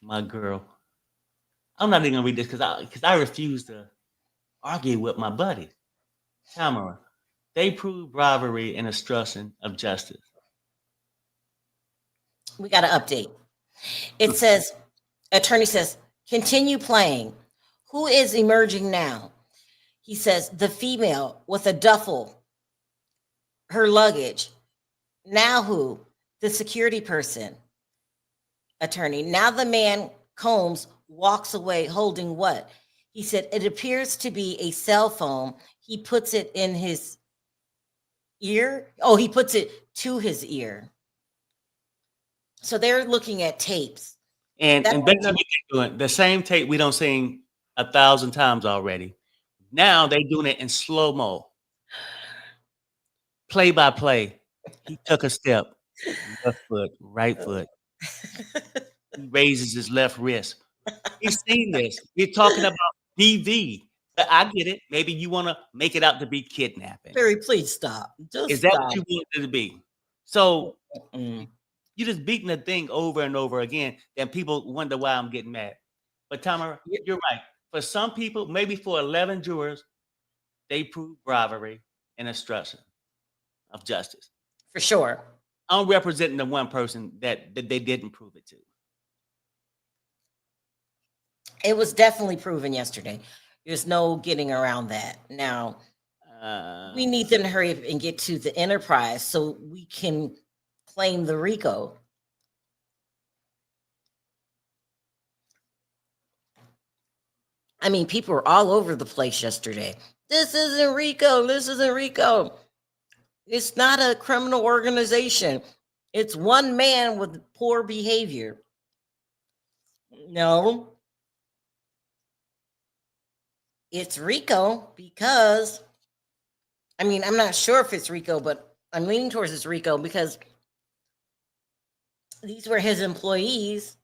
my girl. I'm not even gonna read this because I refuse to argue with my buddy, Tamara. They prove bribery and obstruction of justice. We got an update. It says, attorney says, continue playing. Who is emerging now? He says, the female with a duffel, her luggage. Now who? The security person. Attorney. Now the man, Combs, walks away holding what? He said, it appears to be a cell phone. He puts it in his ear. Oh, he puts it to his ear. So they're looking at tapes. And basically what they're doing, the same tape we don't sing 1,000 times already. Now they're doing it in slow-mo. Play by play. He took a step. Left foot, right foot. He raises his left wrist. He's seen this. We're talking about DV. I get it. Maybe you want to make it out to be kidnapping. Barry, please stop. Just Is that stop. what you want it to be? So Mm. you're just beating the thing over and over again, and people wonder why I'm getting mad. But Tamara, you're right. For some people, maybe for 11 jurors, they prove bribery and obstruction of justice. For sure. I'm representing the one person that they didn't prove it to. It was definitely proven yesterday. There's no getting around that. Now, we need them to hurry up and get to the enterprise so we can claim the RICO. I mean, people were all over the place yesterday. This isn't RICO. This isn't RICO. It's not a criminal organization. It's one man with poor behavior. No. It's RICO because, I mean, I'm not sure if it's RICO, but I'm leaning towards it's RICO because these were his employees,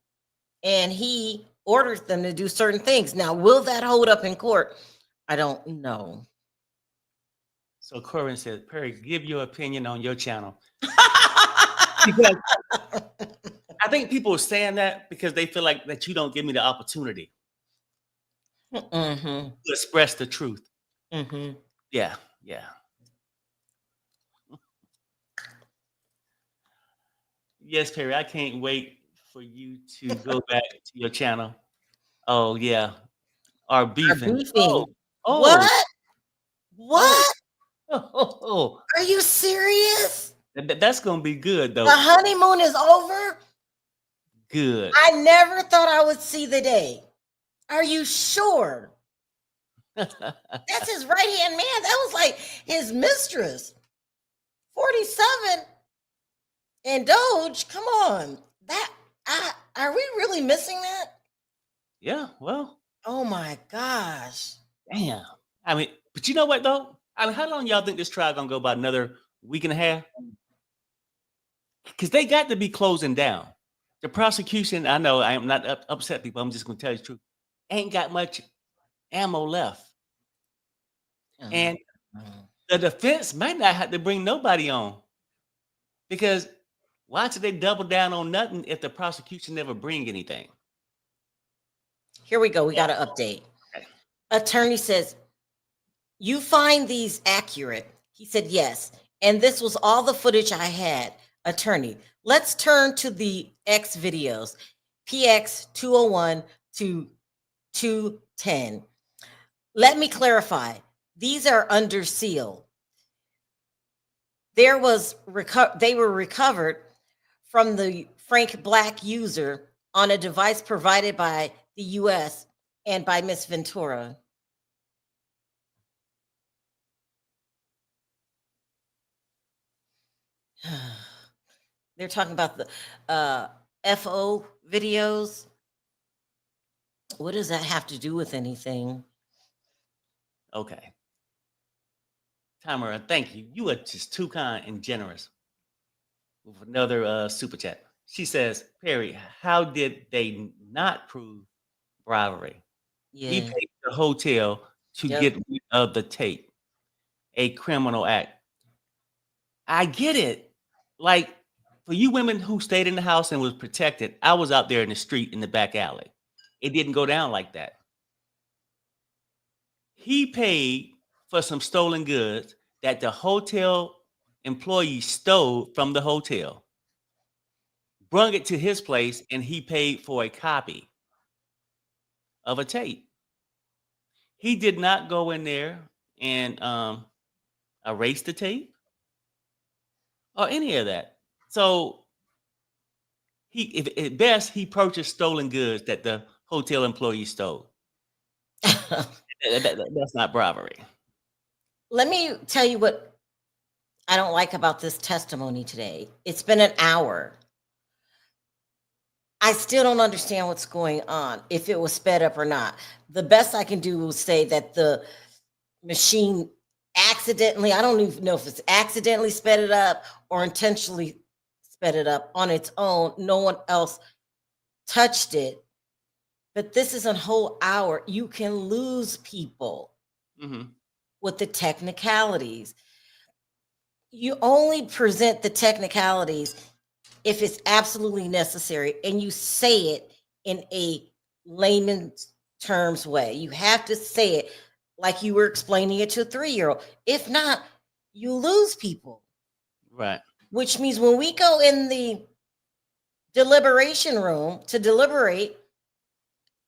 and he orders them to do certain things. Now, will that hold up in court? I don't know. So Corinne says, Perry, give your opinion on your channel. Because I think people are saying that because they feel like that you don't give me the opportunity Mm-hmm. to express the truth. Mm-hmm. Yeah, yeah. Yes, Perry, I can't wait for you to go back to your channel. Oh, yeah. Our Are beefing. beefing. Oh, What? oh, What? oh. Are you serious? That's going to be good, The though. honeymoon is over? Good. I never thought I would see the day. Are you sure? That's his right-hand man. That was like his mistress. 47 and Doge. Come on. Are we really missing that? Yeah, well, Oh my gosh. damn. I mean, but you know what, though? I mean, how long y'all think this trial going to go? About another week and a half? Because they got to be closing down. The prosecution, I know I am not upset people. I'm just going to tell you the truth. Ain't got much ammo left. And the defense might not have to bring nobody on. Because why should they double down on nothing if the prosecution never bring anything? Here we go. We got an update. Okay. Attorney says, you find these accurate? He said, yes. And this was all the footage I had. Attorney, let's turn to the X videos, PX 201 to 210. Let me clarify. These are under seal. They were recovered from the Frank Black user on a device provided by the U.S. and by Miss Ventura. They're talking about the FO videos. What does that have to do with anything? Okay. Tamara, thank you. You are just too kind and generous. With another super chat. She says, Perry, how did they not prove bribery? He Yeah. paid the hotel to get rid of the tape, a criminal act. I get it. Like, for you women who stayed in the house and was protected, I was out there in the street in the back alley. It didn't go down like that. He paid for some stolen goods that the hotel employee stole from the hotel, brung it to his place, and he paid for a copy of a tape. He did not go in there and erase the tape or any of that. So if at best he purchased stolen goods that the hotel employee stole. That's not bribery. Let me tell you what I don't like about this testimony today. It's been an hour. I still don't understand what's going on, if it was sped up or not. The best I can do is say that the machine accidentally, I don't even know if it's accidentally sped it up or intentionally sped it up on its own. No one else touched it. But this is a whole hour. You can lose people with the technicalities. You only present the technicalities if it's absolutely necessary, and you say it in a layman's terms way. You have to say it like you were explaining it to a 3-year-old. If not, you lose people. Right. Which means when we go in the deliberation room to deliberate,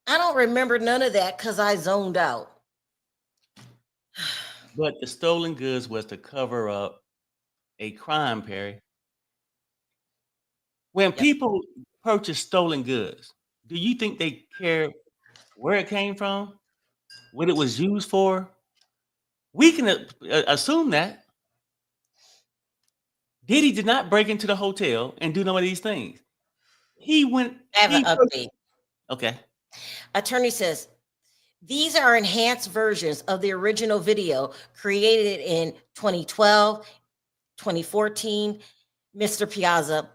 I don't remember none of that because I zoned out. But the stolen goods was to cover up a crime, Perry. When people purchase stolen goods, do you think they care where it came from, what it was used for? We can assume that Diddy did not break into the hotel and do none of these things. He went. I have an update. Okay. Attorney says, these are enhanced versions of the original video created in 2012, 2014. Mr. Piazza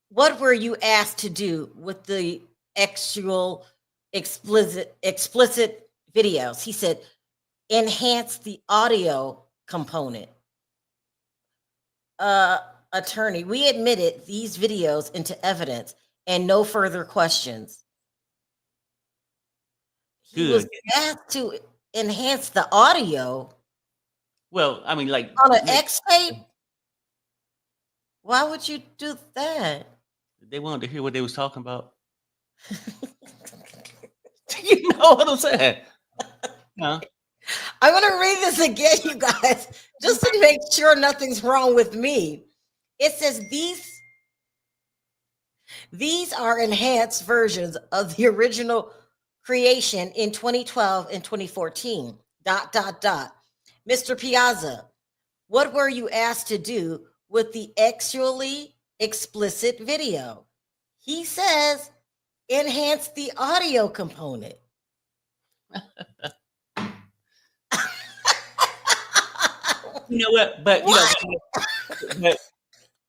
What were you asked to do with the actual explicit videos? He said, enhance the audio component. Attorney, we admitted these videos into evidence and no further questions. He was Good. asked to enhance the audio Well, I mean, like on an X tape. Why would you do that? they wanted to hear what they was talking about. You know what I'm saying? Huh? I'm going to read this again, you guys, just to make sure nothing's wrong with me. It says these are enhanced versions of the original creation in 2012 and 2014. ... Mr. Piazza, what were you asked to do with the actually explicit video? He says, enhance the audio component. You know what? But you know, but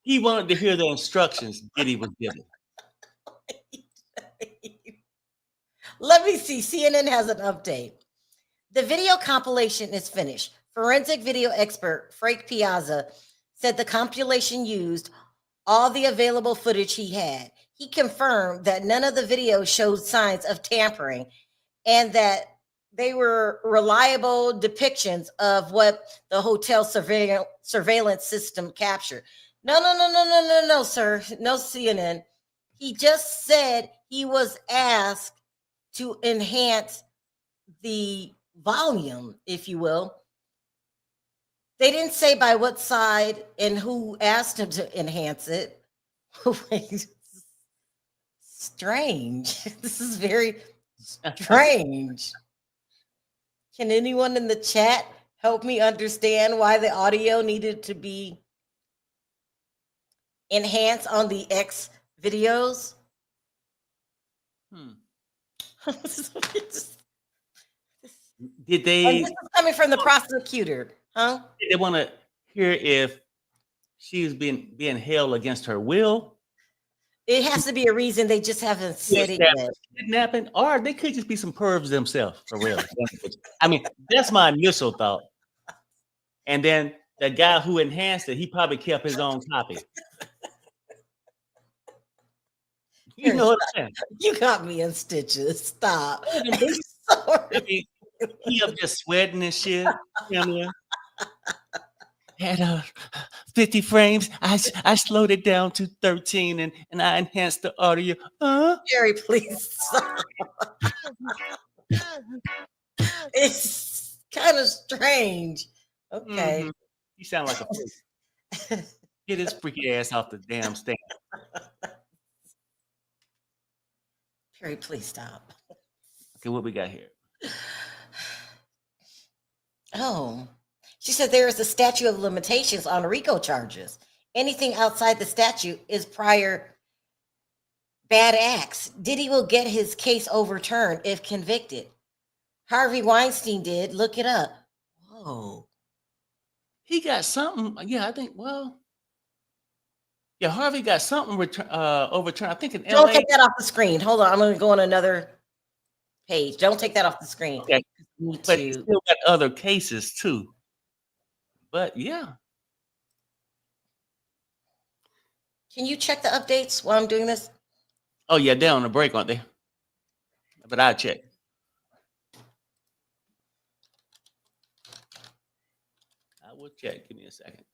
he wanted to hear the instructions Diddy was given. Let me see. CNN has an update. The video compilation is finished. Forensic video expert Frank Piazza said the compilation used all the available footage he had. He confirmed that none of the videos showed signs of tampering and that they were reliable depictions of what the hotel surveillance system captured. No, sir. No, CNN. He just said he was asked to enhance the volume, if you will. They didn't say by what side and who asked him to enhance it. Strange. This is very strange. Can anyone in the chat help me understand why the audio needed to be enhanced on the X videos? Did they? And this is coming from the prosecutor, huh? Did they want to hear if she was being held against her will? It has to be a reason. They just haven't said it yet. Kidnapping, or they could just be some pervs themselves, for real. I mean, that's my initial thought. And then the guy who enhanced it, he probably kept his own copy. You know what I'm saying? You got me in stitches. Stop. I mean, he up just sweating and shit. You know? At 50 frames, I slowed it down to 13 and I enhanced the audio. Jerry, please stop. It's kind of strange. Okay. Mm-hmm. You sound like a freak. Get his freaky ass off the damn stand. Jerry, please stop. Okay, what we got here? Oh, she said there is a statute of limitations on RICO charges. Anything outside the statute is prior bad acts. Diddy will get his case overturned if convicted. Harvey Weinstein did. Look it up. Whoa. He got something. Yeah, I think, well, yeah, Harvey got something overturned. I think in LA. Don't take that off the screen. Hold on. I'm going to go on another page. Don't take that off the screen. Okay. But he still got other cases too. But yeah. Can you check the updates while I'm doing this? Oh yeah, they're on a break, aren't they? But I'll check. I will check. Give me a second.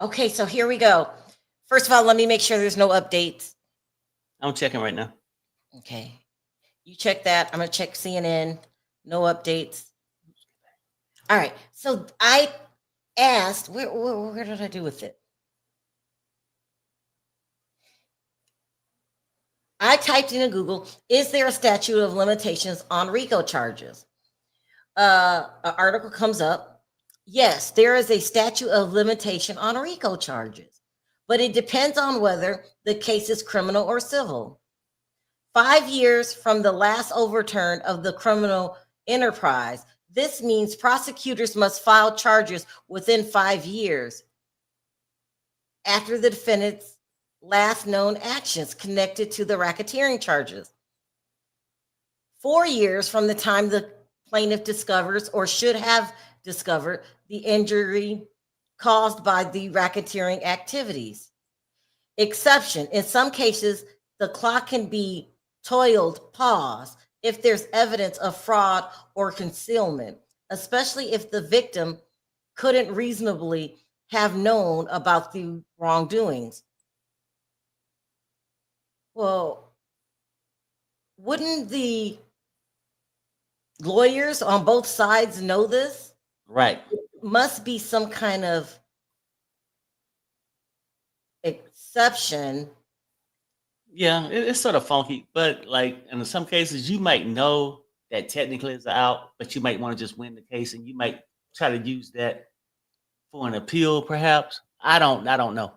Okay, so here we go. First of all, let me make sure there's no updates. I'm checking right now. Okay. You check that. I'm going to check CNN. No updates. All right. So I asked, where did I do with it? I typed in Google, is there a statute of limitations on RICO charges? An article comes up. Yes, there is a statute of limitation on RICO charges, but it depends on whether the case is criminal or civil. 5 years from the last overturn of the criminal enterprise. This means prosecutors must file charges within 5 years after the defendant's last known actions connected to the racketeering charges. 4 years from the time the plaintiff discovers or should have discovered the injury caused by the racketeering activities. Exception: in some cases, the clock can be paused if there's evidence of fraud or concealment, especially if the victim couldn't reasonably have known about the wrongdoings. Well, wouldn't the lawyers on both sides know this? Right. It must be some kind of exception. Yeah, it's sort of funky, but like in some cases, you might know that technically it's out, but you might want to just win the case, and you might try to use that for an appeal, perhaps. I don't know.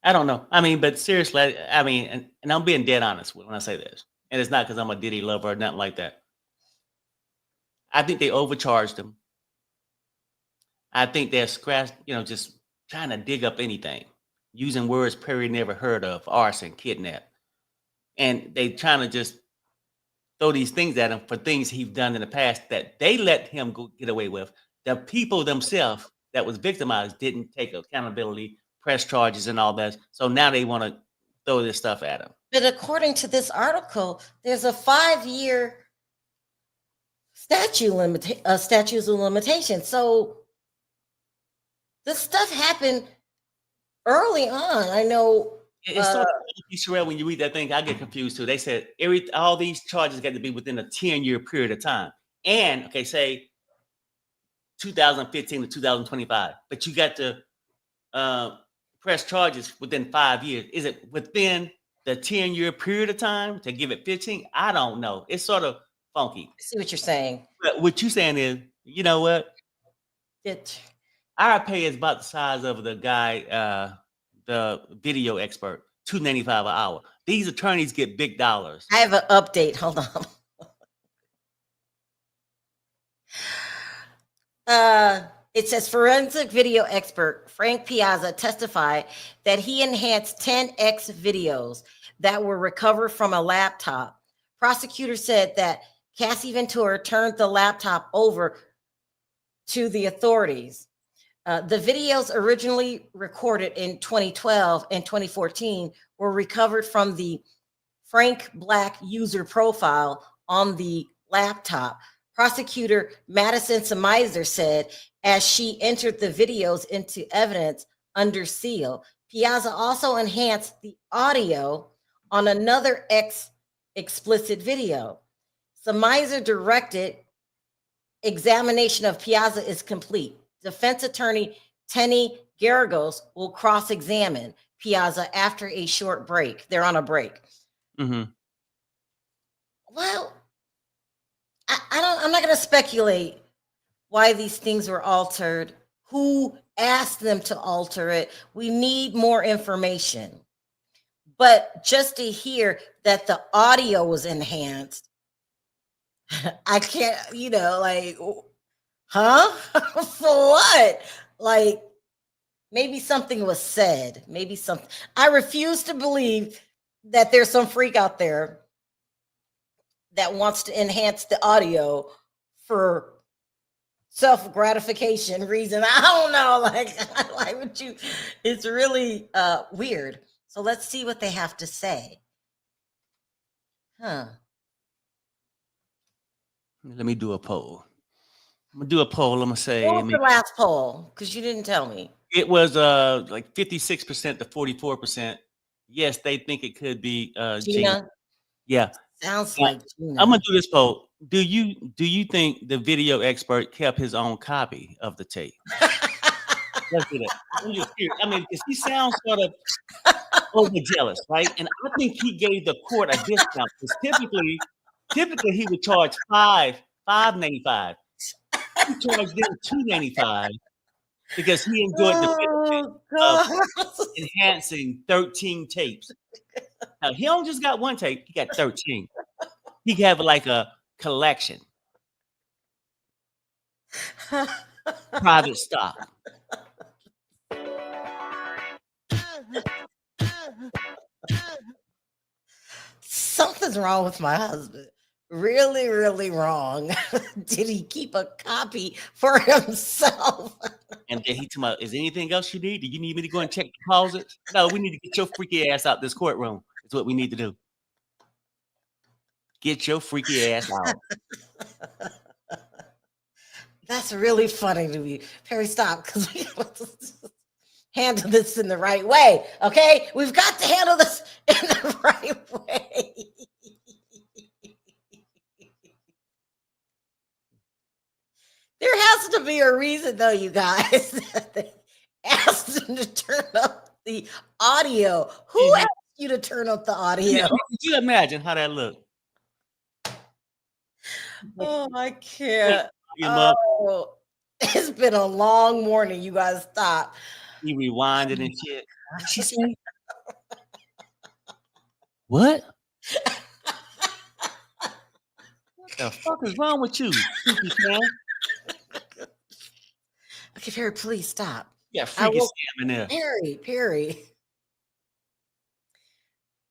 I don't know. I mean, but seriously, I mean, and I'm being dead honest when I say this, and it's not because I'm a Diddy lover or nothing like that. I think they overcharged him. I think they're scratched, just trying to dig up anything, using words Perry never heard of: arson, kidnap, and they trying to just throw these things at him for things he's done in the past that they let him get away with. The people themselves that was victimized didn't take accountability, press charges, and all that. So now they want to throw this stuff at him. But according to this article, there's a 5-year statutes of limitation. So this stuff happened early on. I know. It's sort of like Sharrell, when you read that thing, I get confused too. They said all these charges got to be within a 10-year period of time. And say 2015 to 2025, but you got to press charges within 5 years. Is it within the 10-year period of time to give it 15? I don't know. It's sort of funky. I see what you're saying. But what you're saying is, you know what? Our pay is about the size of the guy, the video expert, $2.95 an hour. These attorneys get big dollars. I have an update. Hold on. It says forensic video expert Frank Piazza testified that he enhanced 10x videos that were recovered from a laptop. Prosecutors said that Cassie Ventura turned the laptop over to the authorities. The videos originally recorded in 2012 and 2014 were recovered from the Frank Black user profile on the laptop. Prosecutor Madison Samizer said as she entered the videos into evidence under seal. Piazza also enhanced the audio on another explicit video. Samizer directed examination of Piazza is complete. Defense attorney Tenny Garagos will cross-examine Piazza after a short break. They're on a break. Mm-hmm. Well, I'm not going to speculate why these things were altered, who asked them to alter it. We need more information. But just to hear that the audio was enhanced, I can't, huh? For what? Like, maybe something was said. Maybe something. I refuse to believe that there's some freak out there that wants to enhance the audio for self-gratification reason. I don't know. Why would you? It's really weird. So let's see what they have to say. Huh. Let me do a poll. I'm gonna do a poll. I'm gonna say. What was the last poll? Because you didn't tell me. It was like 56% to 44%. Yes, they think it could be Gina. Yeah. Sounds like Gina. I'm gonna do this poll. Do you think the video expert kept his own copy of the tape? Let's do that. I mean, because he sounds sort of overzealous, right? And I think he gave the court a discount because typically he would charge $5.95. He charged them $2.95. because he enjoyed the benefit Oh of God. enhancing 13 tapes. Now, he don't just got one tape, he got 13. He could have like a collection, private stock. Something's wrong with my husband. Really, really wrong. Did he keep a copy for himself? And then he told me, is there anything else you need? Do you need me to go and check the closets? No, we need to get your freaky ass out this courtroom. That's what we need to do. Get your freaky ass out. That's really funny to me. Perry, stop, because we gotta handle this in the right way. Okay? We've got to handle this in the right way. There has to be a reason, though, you guys, that they asked them to turn up the audio. Who asked you to turn up the audio? Could you imagine how that looked? Oh, I can't. Your mother, Oh, it's been a long morning. You guys stop. he rewinded and shit. What'd she say? What? What the fuck is wrong with you, freaky Sam? Okay, Perry, please stop. Yeah, freaky will- Sam in there. Perry.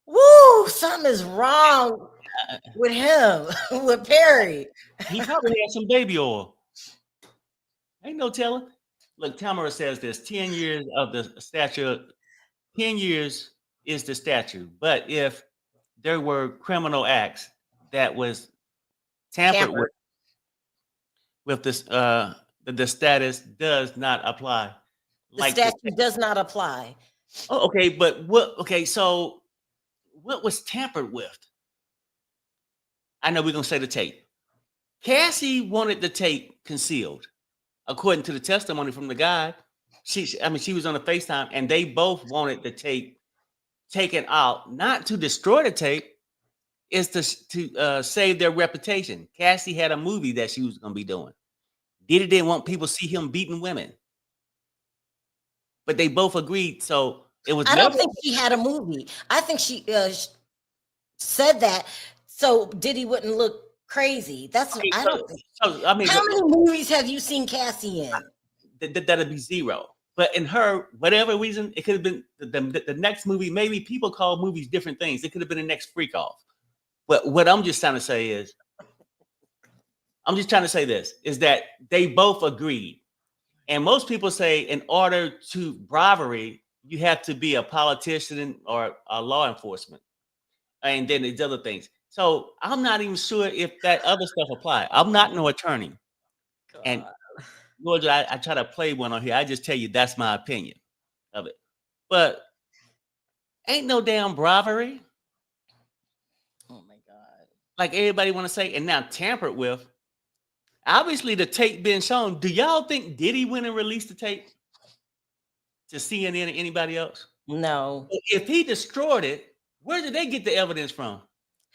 Woo! Something is wrong with him, with Perry. He probably had some baby oil. Ain't no telling. Look, Tamara says this 10 years of the statute, 10 years is the statute. But if there were criminal acts that was tampered with this, the status does not apply. The statute does not apply. Oh, okay, but what? Okay, so what was tampered with? I know we're gonna say the tape. Cassie wanted the tape concealed, according to the testimony from the guy. She was on a FaceTime, and they both wanted the tape taken out, not to destroy the tape, is to save their reputation. Cassie had a movie that she was gonna be doing. Diddy didn't want people to see him beating women, but they both agreed. So it was. I don't think she had a movie. I think she said that so Diddy wouldn't look crazy. That's Okay, I don't think. So, I mean, how many movies have you seen Cassie in? That'd be zero. But in her, whatever reason, it could have been the next movie. Maybe people call movies different things. It could have been the next Freak Off. But what I'm just trying to say is, this is that they both agreed. And most people say in order to bribery, you have to be a politician or a law enforcement. And then there's other things. So I'm not even sure if that other stuff apply. I'm not no attorney. God. And Lord, I try to play one on here. I just tell you that's my opinion of it. But ain't no damn bribery. Oh my God. Like everybody want to say, and now tampered with. Obviously, the tape being shown. Do y'all think Diddy went and released the tape to CNN or anybody else? No. If he destroyed it, where did they get the evidence from?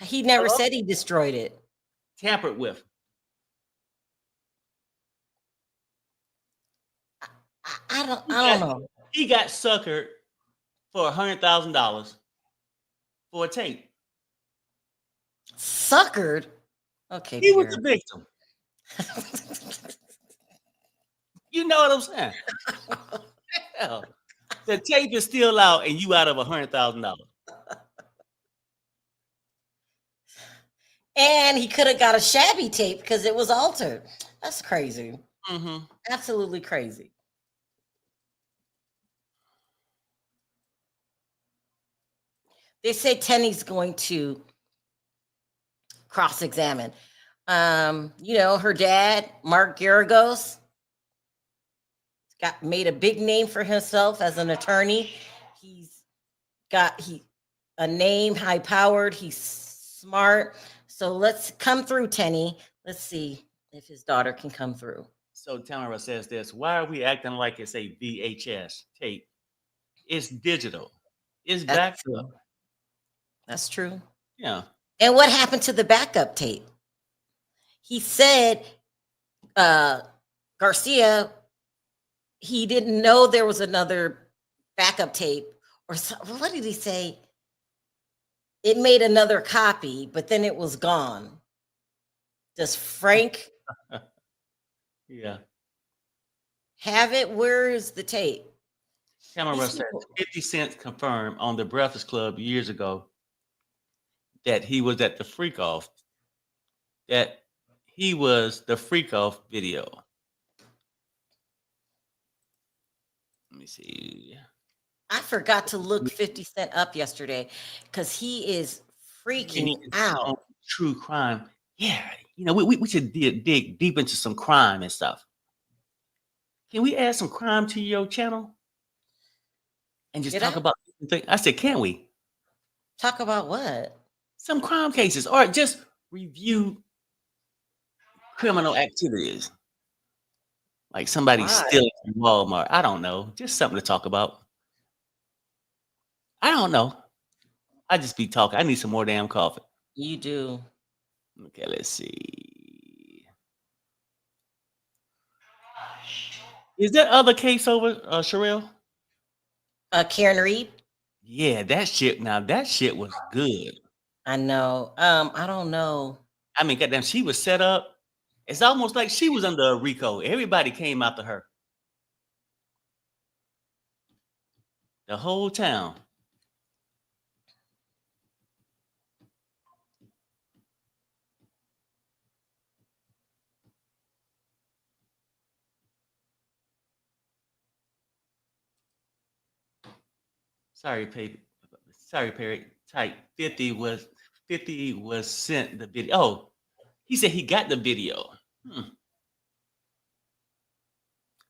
He never said he destroyed it. Tampered with. I don't know. He got suckered for $100,000 for a tape. Suckered? Okay. He was the victim. You know what I'm saying? Hell, the tape is still out and you out of $100,000. And he could have got a shabby tape because it was altered. That's crazy. Mm-hmm. Absolutely crazy. They say Tenny's going to cross-examine. Her dad, Mark Garagos, made a big name for himself as an attorney. He's got a name, high-powered. He's smart. So let's come through, Tenny. Let's see if his daughter can come through. So Tamara says this: why are we acting like it's a VHS tape? It's digital. It's backed up. That's true. Yeah. And what happened to the backup tape? He said Garcia he didn't know there was another backup tape, or what did he say? It made another copy, but then it was gone. Does Frank Yeah. have it? Where is the tape? Cameron These Rush said people, 50 Cent confirmed on the Breakfast Club years ago that he was at the freak off, that he was the freak off video. Let me see. I forgot to look 50 Cent up yesterday because he is freaking He is on out. true crime. Yeah, we should dig deep into some crime and stuff. Can we add some crime to your channel and just Did talk I about different things? I said, can we? talk about what? Some crime cases or just review criminal activities. Like somebody Why? stealing from Walmart. I don't know. Just something to talk about. I don't know. I just be talking. I need some more damn coffee. You do. Okay, let's see. Is that other case over, Sharrell? Karen Reed? Yeah, that shit. Now that shit was good. I know. I don't know. I mean, goddamn, she was set up. It's almost like she was under a RICO. Everybody came after her. The whole town. Sorry, Perry. Sorry, Perry. Type 50 was sent the video. Oh, he said he got the video.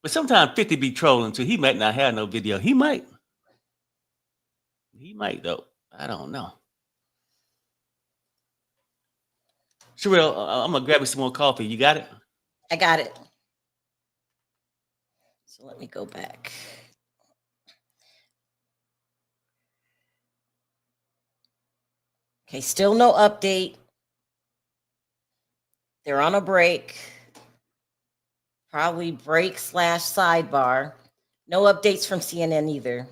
But sometimes 50 be trolling too. He might not have no video. He might. He might though. I don't know. Sherelle, I'm gonna grab you some more coffee. You got it? I got it. So let me go back. Okay, still no update. They're on a break. Probably break / sidebar. No updates from CNN either.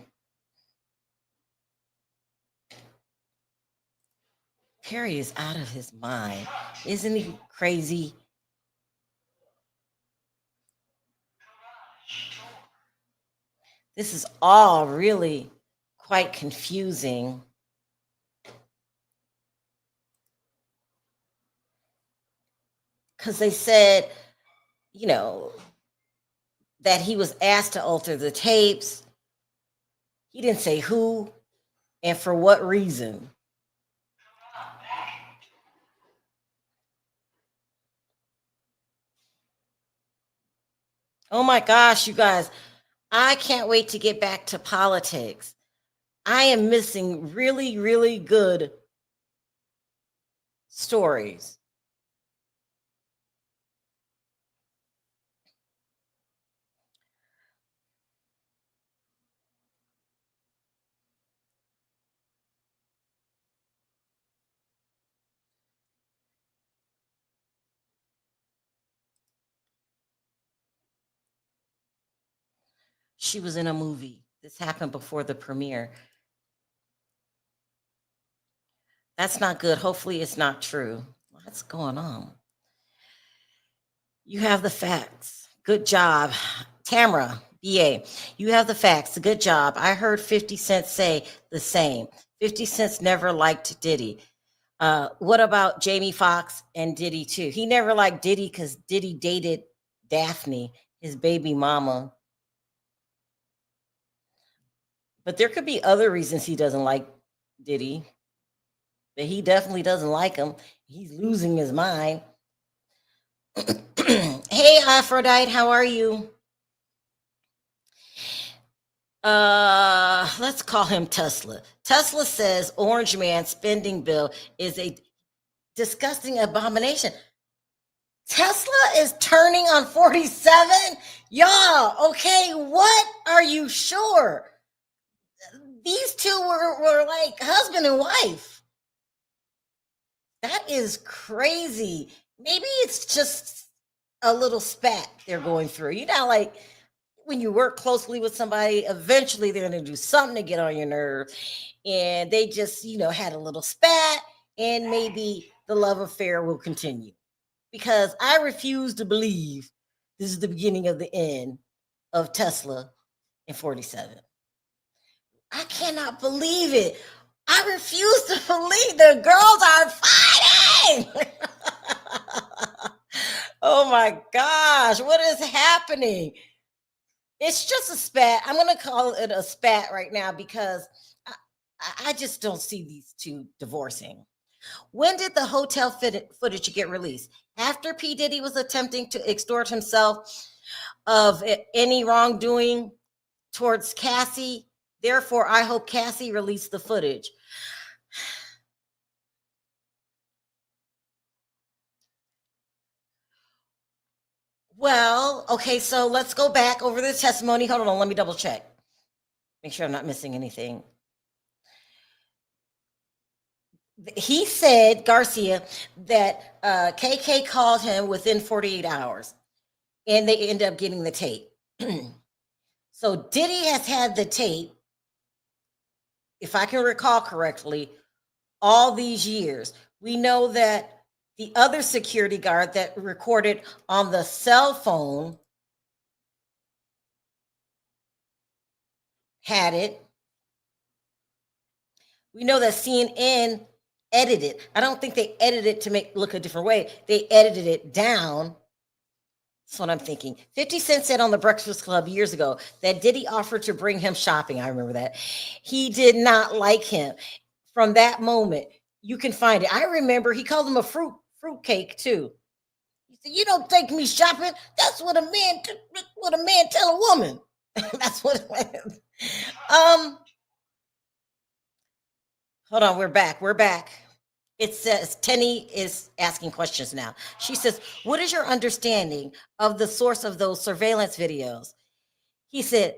Perry is out of his mind. Isn't he crazy? This is all really quite confusing. Because they said, you know, that he was asked to alter the tapes. He didn't say who and for what reason. Oh my gosh, you guys, I can't wait to get back to politics. I am missing really, really good stories. She was in a movie. This happened before the premiere. That's not good. Hopefully, it's not true. What's going on? You have the facts. Good job. Tamara, BA, you have the facts. Good job. I heard 50 Cent say the same. 50 Cent's never liked Diddy. What about Jamie Foxx and Diddy too? He never liked Diddy because Diddy dated Daphne, his baby mama. But there could be other reasons he doesn't like Diddy. But he definitely doesn't like him. He's losing his mind. Hey, Aphrodite, how are you? Let's call him Tesla. Tesla says Orange Man spending bill is a disgusting abomination. Tesla is turning on 47? Y'all, okay, what are you sure? These two were like husband and wife. That is crazy. Maybe it's just a little spat they're going through. You know, like when you work closely with somebody, eventually they're going to do something to get on your nerve. And they just, had a little spat, and maybe the love affair will continue. Because I refuse to believe this is the beginning of the end of Tesla and 47. I cannot believe it. I refuse to believe the girls are fighting. Oh my gosh, what is happening? It's just a spat. I'm going to call it a spat right now because I just don't see these two divorcing. When did the hotel footage get released? After P. Diddy was attempting to extort himself of any wrongdoing towards Cassie. Therefore, I hope Cassie released the footage. Well, okay, so let's go back over the testimony. Hold on, let me double check. Make sure I'm not missing anything. He said, Garcia, that KK called him within 48 hours, and they end up getting the tape. So Diddy has had the tape, if I can recall correctly, all these years. We know that the other security guard that recorded on the cell phone had it. We know that CNN edited. I don't think they edited it to make it look a different way. They edited it down. That's what I'm thinking. 50 Cent said on the Breakfast Club years ago that Diddy offered to bring him shopping. I remember that. He did not like him. From that moment, you can find it. I remember he called him a fruitcake too. He said, "You don't take me shopping. That's what a man tell a woman." That's what it was. Hold on, we're back. It says Tenny is asking questions now. She says, "What is your understanding of the source of those surveillance videos?" He said,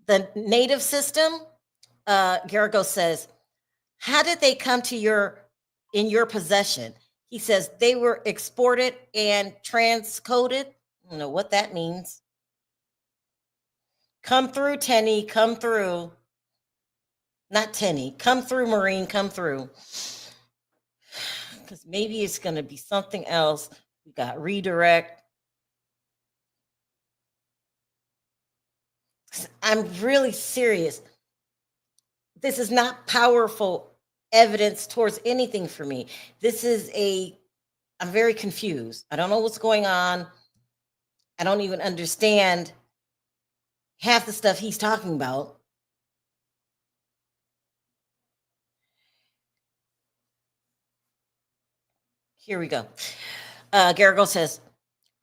"The native system." Garrigo says, "How did they come to in your possession?" He says, "They were exported and transcoded." I don't know what that means. Come through, Tenny. Come through. Not Tenny. Come through, Marine. Come through. Because maybe it's going to be something else. We got redirect. I'm really serious. This is not powerful evidence towards anything for me. I'm very confused. I don't know what's going on. I don't even understand half the stuff he's talking about. Here we go. Garrigo says,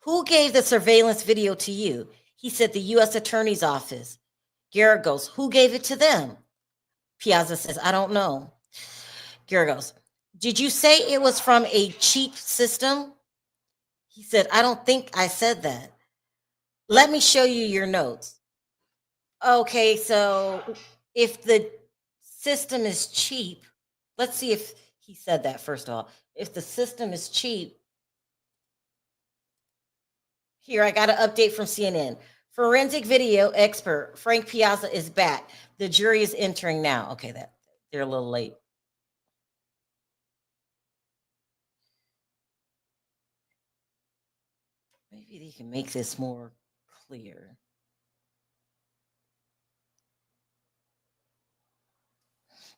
"Who gave the surveillance video to you?" He said, "The U.S. Attorney's Office." Garrigo's, "Who gave it to them?" Piazza says, "I don't know." Garrigo's, "Did you say it was from a cheap system?" He said, "I don't think I said that." "Let me show you your notes." Okay, so if the system is cheap, let's see if he said that first of all. If the system is cheap, here I got an update from CNN. Forensic video expert Frank Piazza is back. The jury is entering now. Okay, they're a little late. Maybe they can make this more clear.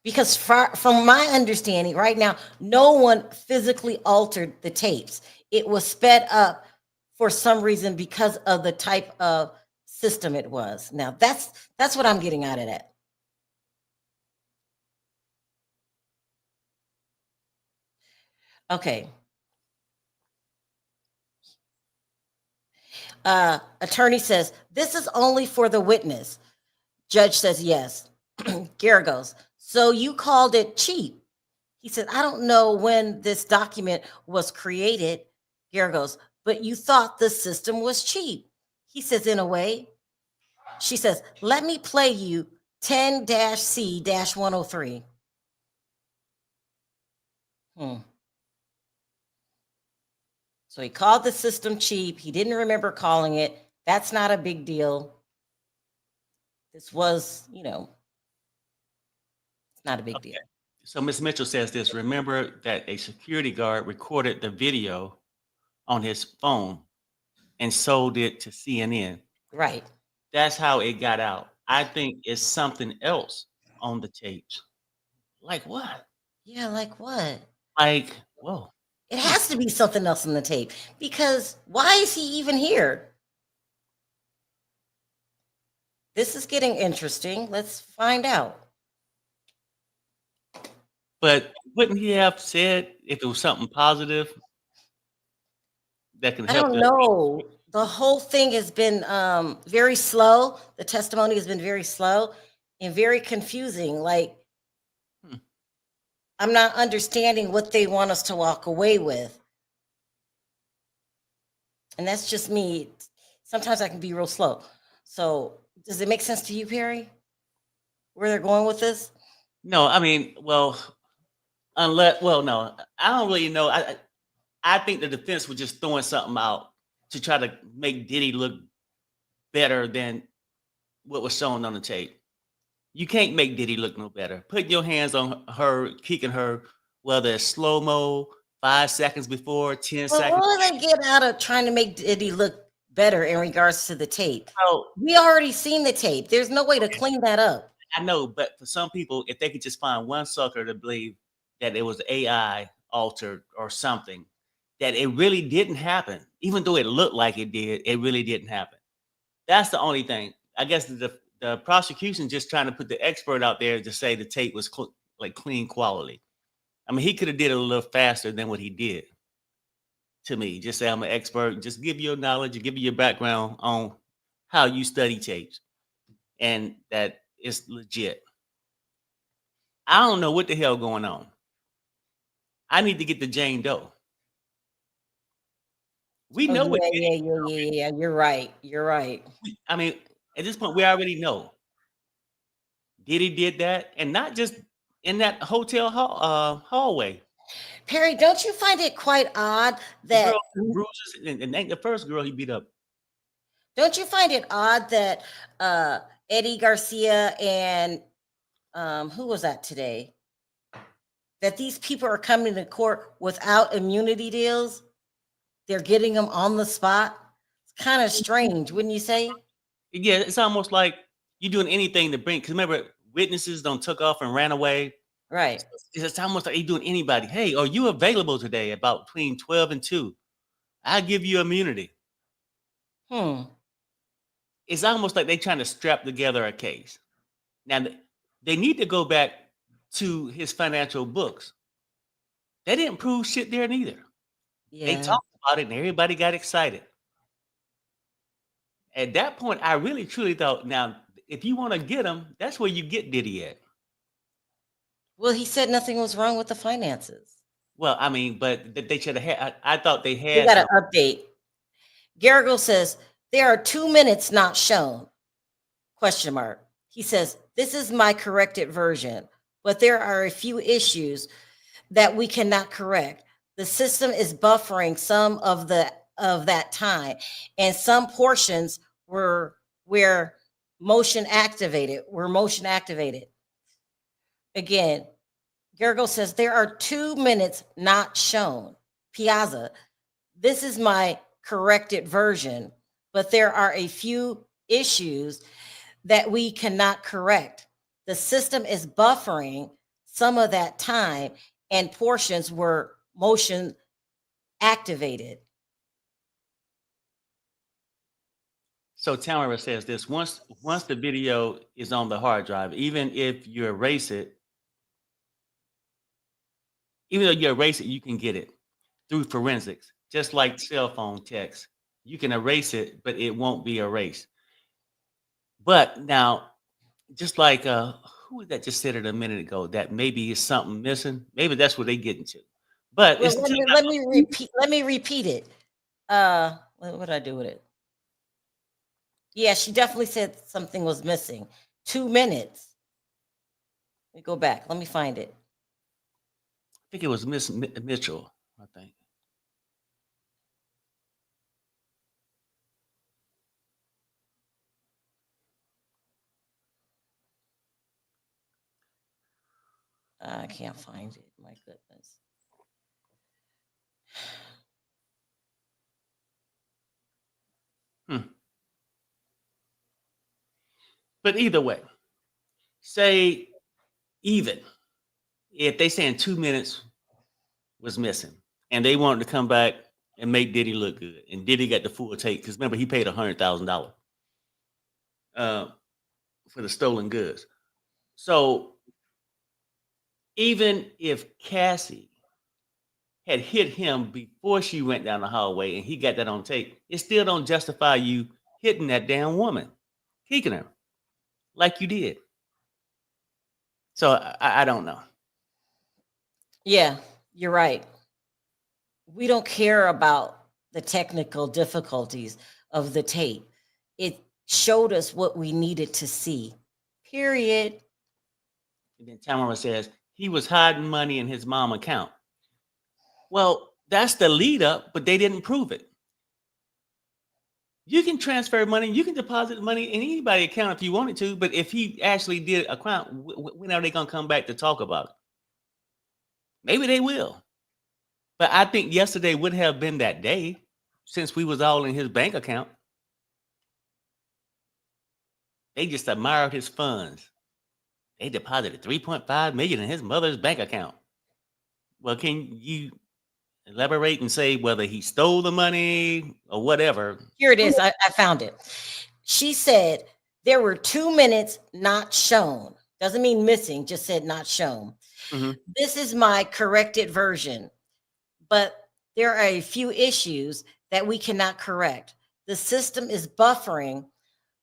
Because from my understanding, right now, no one physically altered the tapes. It was sped up for some reason because of the type of system it was. Now, that's what I'm getting out of that. Okay. Attorney says, "This is only for the witness." Judge says, "Yes." Garrigo's, "So you called it cheap?" He said, "I don't know when this document was created." Garrigo's, "But you thought the system was cheap." He says, "In a way." She says, "Let me play you 10-C-103. So he called the system cheap. He didn't remember calling it. That's not a big deal. This was, it's not a big Okay. deal. So Miss Mitchell says this. Remember that a security guard recorded the video on his phone and sold it to CNN. Right. That's how it got out. I think it's something else on the tapes. Like what? Yeah, like what? Like, whoa. It has to be something else on the tape because why is he even here? This is getting interesting. Let's find out. But wouldn't he have said if it was something positive that can I help don't the know. The whole thing has been very slow. The testimony has been very slow and very confusing. Like, Hmm. I'm not understanding what they want us to walk away with. And that's just me. Sometimes I can be real slow. So, does it make sense to you, Perry? Where they're going with this? No, I mean, well, no, I don't really know. I think the defense was just throwing something out to try to make Diddy look better than what was shown on the tape. You can't make Diddy look no better. Putting your hands on her, kicking her, whether it's slow mo, 5 seconds before, 10 Well, seconds. what do they get out of trying to make Diddy look better in regards to the tape? So We already seen the tape. There's no way to clean that up. I know, but for some people, if they could just find one sucker to believe that it was AI altered or something, that it really didn't happen, even though it looked like it did, it really didn't happen. That's the only thing. I guess the prosecution just trying to put the expert out there to say the tape was like clean quality. I mean, he could have did it a little faster than what he did to me. Just say I'm an expert, just give you your knowledge and give you your background on how you study tapes and that it's legit. I don't know what the hell going on. I need to get to Jane Doe. We Oh know what yeah, Diddy. yeah, yeah, yeah, yeah. You're right. You're right. I mean, at this point, we already know Diddy did that, and not just in that hotel hallway. Perry, don't you find it quite odd The girl that bruises, and ain't the first girl he beat up. don't you find it odd that uh Eddie Garcia and who was that today? That these people are coming to court without immunity deals? They're getting them on the spot. It's kind of strange, wouldn't you say? Yeah, it's almost like you doing anything to bring. Because remember, witnesses don't took off and ran away. Right. It's almost like you doing anybody. Hey, are you available today about between 12 and 2? I'll give you immunity. Hmm. It's almost like they trying to strap together a case. Now, they need to go back to his financial books. They didn't prove shit there neither. They Yeah. talked about it and everybody got excited. At that point, I really truly thought, now, if you want to get him, that's where you get Diddy at. Well, he said nothing was wrong with the finances. Well, I mean, but they should have had, I thought they They had got an some. update. Garrigle says there are 2 minutes not shown. Question mark. He says this is my corrected version, but there are a few issues that we cannot correct. The system is buffering some of that time, and some portions were motion activated. Were motion activated. Again, Gergel says there are 2 minutes not shown. Piazza, this is my corrected version, but there are a few issues that we cannot correct. The system is buffering some of that time, and portions were motion activated. So Tamara says this: once the video is on the hard drive, even if you erase it, even though you erase it, you can get it through forensics, just like cell phone text. You can erase it, but it won't be erased. But now, just like who was that just said it a minute ago, that maybe is something missing. Maybe that's what they get into. But Well, it's still let me repeat it. What did I do with it? Yeah, she definitely said something was missing. 2 minutes. Let me go back. Let me find it. I think it was Miss Mitchell, I think. I can't find it. My goodness. Hmm. But either way, say even if they saying 2 minutes was missing and they wanted to come back and make Diddy look good, and Diddy got the full take because remember he paid $100,000 uh, for the stolen goods. So even if Cassie had hit him before she went down the hallway and he got that on tape, it still don't justify you hitting that damn woman, kicking her like you did. So I don't know. Yeah, you're right. We don't care about the technical difficulties of the tape. It showed us what we needed to see. Period. And then Tamara says he was hiding money in his mom account. Well, that's the lead up, but they didn't prove it. You can transfer money, you can deposit money in anybody's account if you wanted to, but if he actually did a crime, when are they gonna come back to talk about it? Maybe they will. But I think yesterday would have been that day since we was all in his bank account. They just admired his funds. They deposited 3.5 million in his mother's bank account. Well, can you elaborate and say whether he stole the money or whatever? Here it is. I found it. She said there were 2 minutes not shown. Doesn't mean missing, just said not shown. Mm-hmm. This is my corrected version, but there are a few issues that we cannot correct. The system is buffering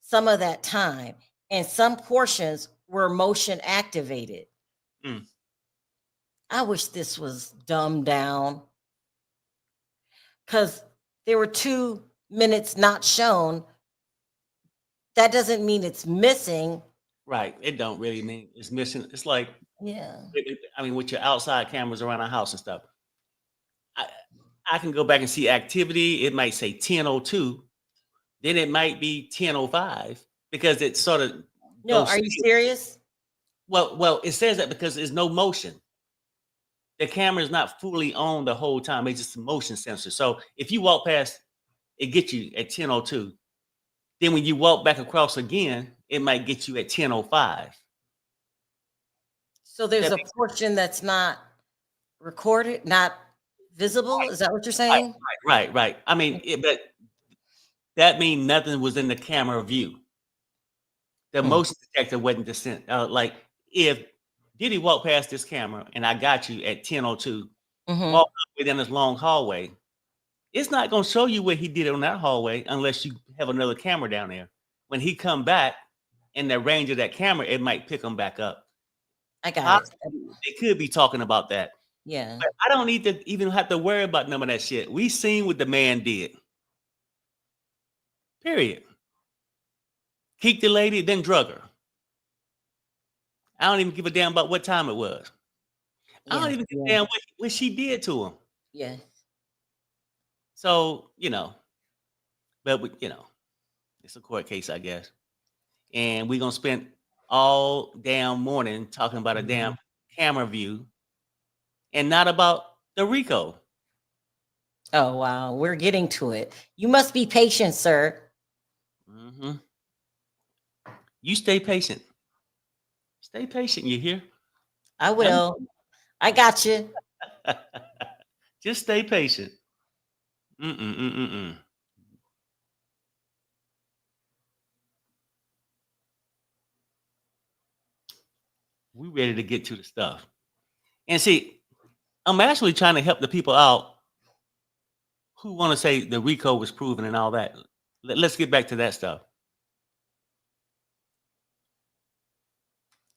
some of that time, and some portions were motion activated. Mm. I wish this was dumbed down because there were 2 minutes not shown. That doesn't mean it's missing. Right. It don't really mean it's missing. It's like, Yeah. I mean, with your outside cameras around our house and stuff, I, I can go back and see activity. It might say 10:02, then it might be 10:05 because it sort of No, goes. are you serious? Well, it says that because there's no motion. The camera is not fully on the whole time. It's just a motion sensor. So if you walk past, it gets you at 10:02. Then when you walk back across again, it might get you at 10:05. So there's That a makes portion that's not recorded, not visible. Is that what you're saying? right. I mean, but that means nothing was in the camera view. The Hmm. motion detector wasn't descent. Like if Diddy walked past this camera and I got you at 10:02, Mm-hmm. walk all the way down this long hallway, it's not going to show you what he did on that hallway unless you have another camera down there. When he come back in the range of that camera, it might pick him back up. I got it. Possibly, they could be talking about that. Yeah. But I don't need to even have to worry about none of that shit. We seen what the man did. Period. Kicked the lady, then drug her. I don't even give a damn about what time it was. I don't Yeah. even give a Yeah. damn what she did to him. Yeah. So, but it's a court case, I guess. And we're gonna spend all damn morning talking about a damn camera view and not about the Rico. Oh wow, we're getting to it. You must be patient, sir. Mm-hmm. You stay patient. Stay patient, you hear? I will. I got you. Just stay patient. Mm-mm. We ready to get to the stuff. And see, I'm actually trying to help the people out who want to say the RICO was proven and all that. Let's get back to that stuff.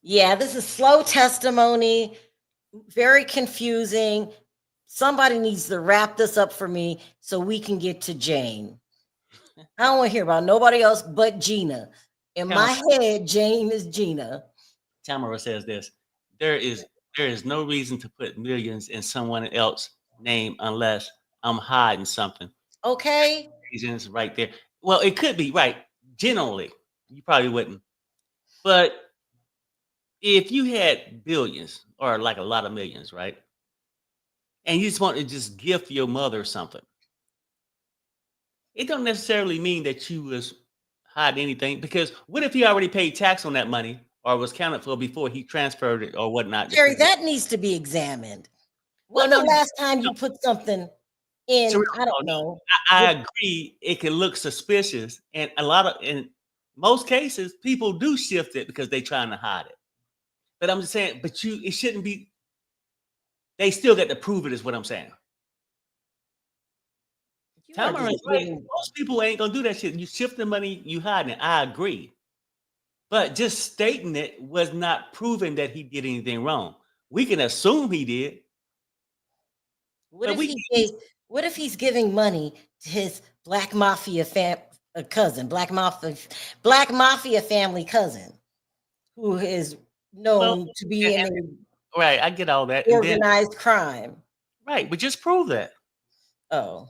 Yeah, this is slow testimony, very confusing. Somebody needs to wrap this up for me so we can get to Jane. I don't want to hear about nobody else but Gina. In my head, Jane is Gina. Tamara says this: there is no reason to put millions in someone else's name unless I'm hiding something. Okay. Reasons right there. Well, it could be right. Generally, you probably wouldn't. But if you had billions, or like a lot of millions, right? And you just want to just gift your mother something. It don't necessarily mean that you was hiding anything, because what if he already paid tax on that money or was counted for before he transferred it or whatnot to Jerry, put it? that needs to be examined. Well, When the no, last time no, you put something Sherelle, in, I no, don't no. know, I with agree. It can look suspicious, and in most cases, people do shift it because they're trying to hide it. But I'm just saying, it shouldn't be. They still got to prove it, is what I'm saying. you are Tamara just is right. giving. Most people ain't gonna do that shit. You shift the money, you hiding it. I agree. But just stating it was not proving that he did anything wrong. We can assume he did, What but if we he can't. gave? What if he's giving money to his Black Mafia cousin, Black Mafia family cousin, who is Well, known to be in right, I get all that. a And then, organized crime? right, but just prove that. Oh,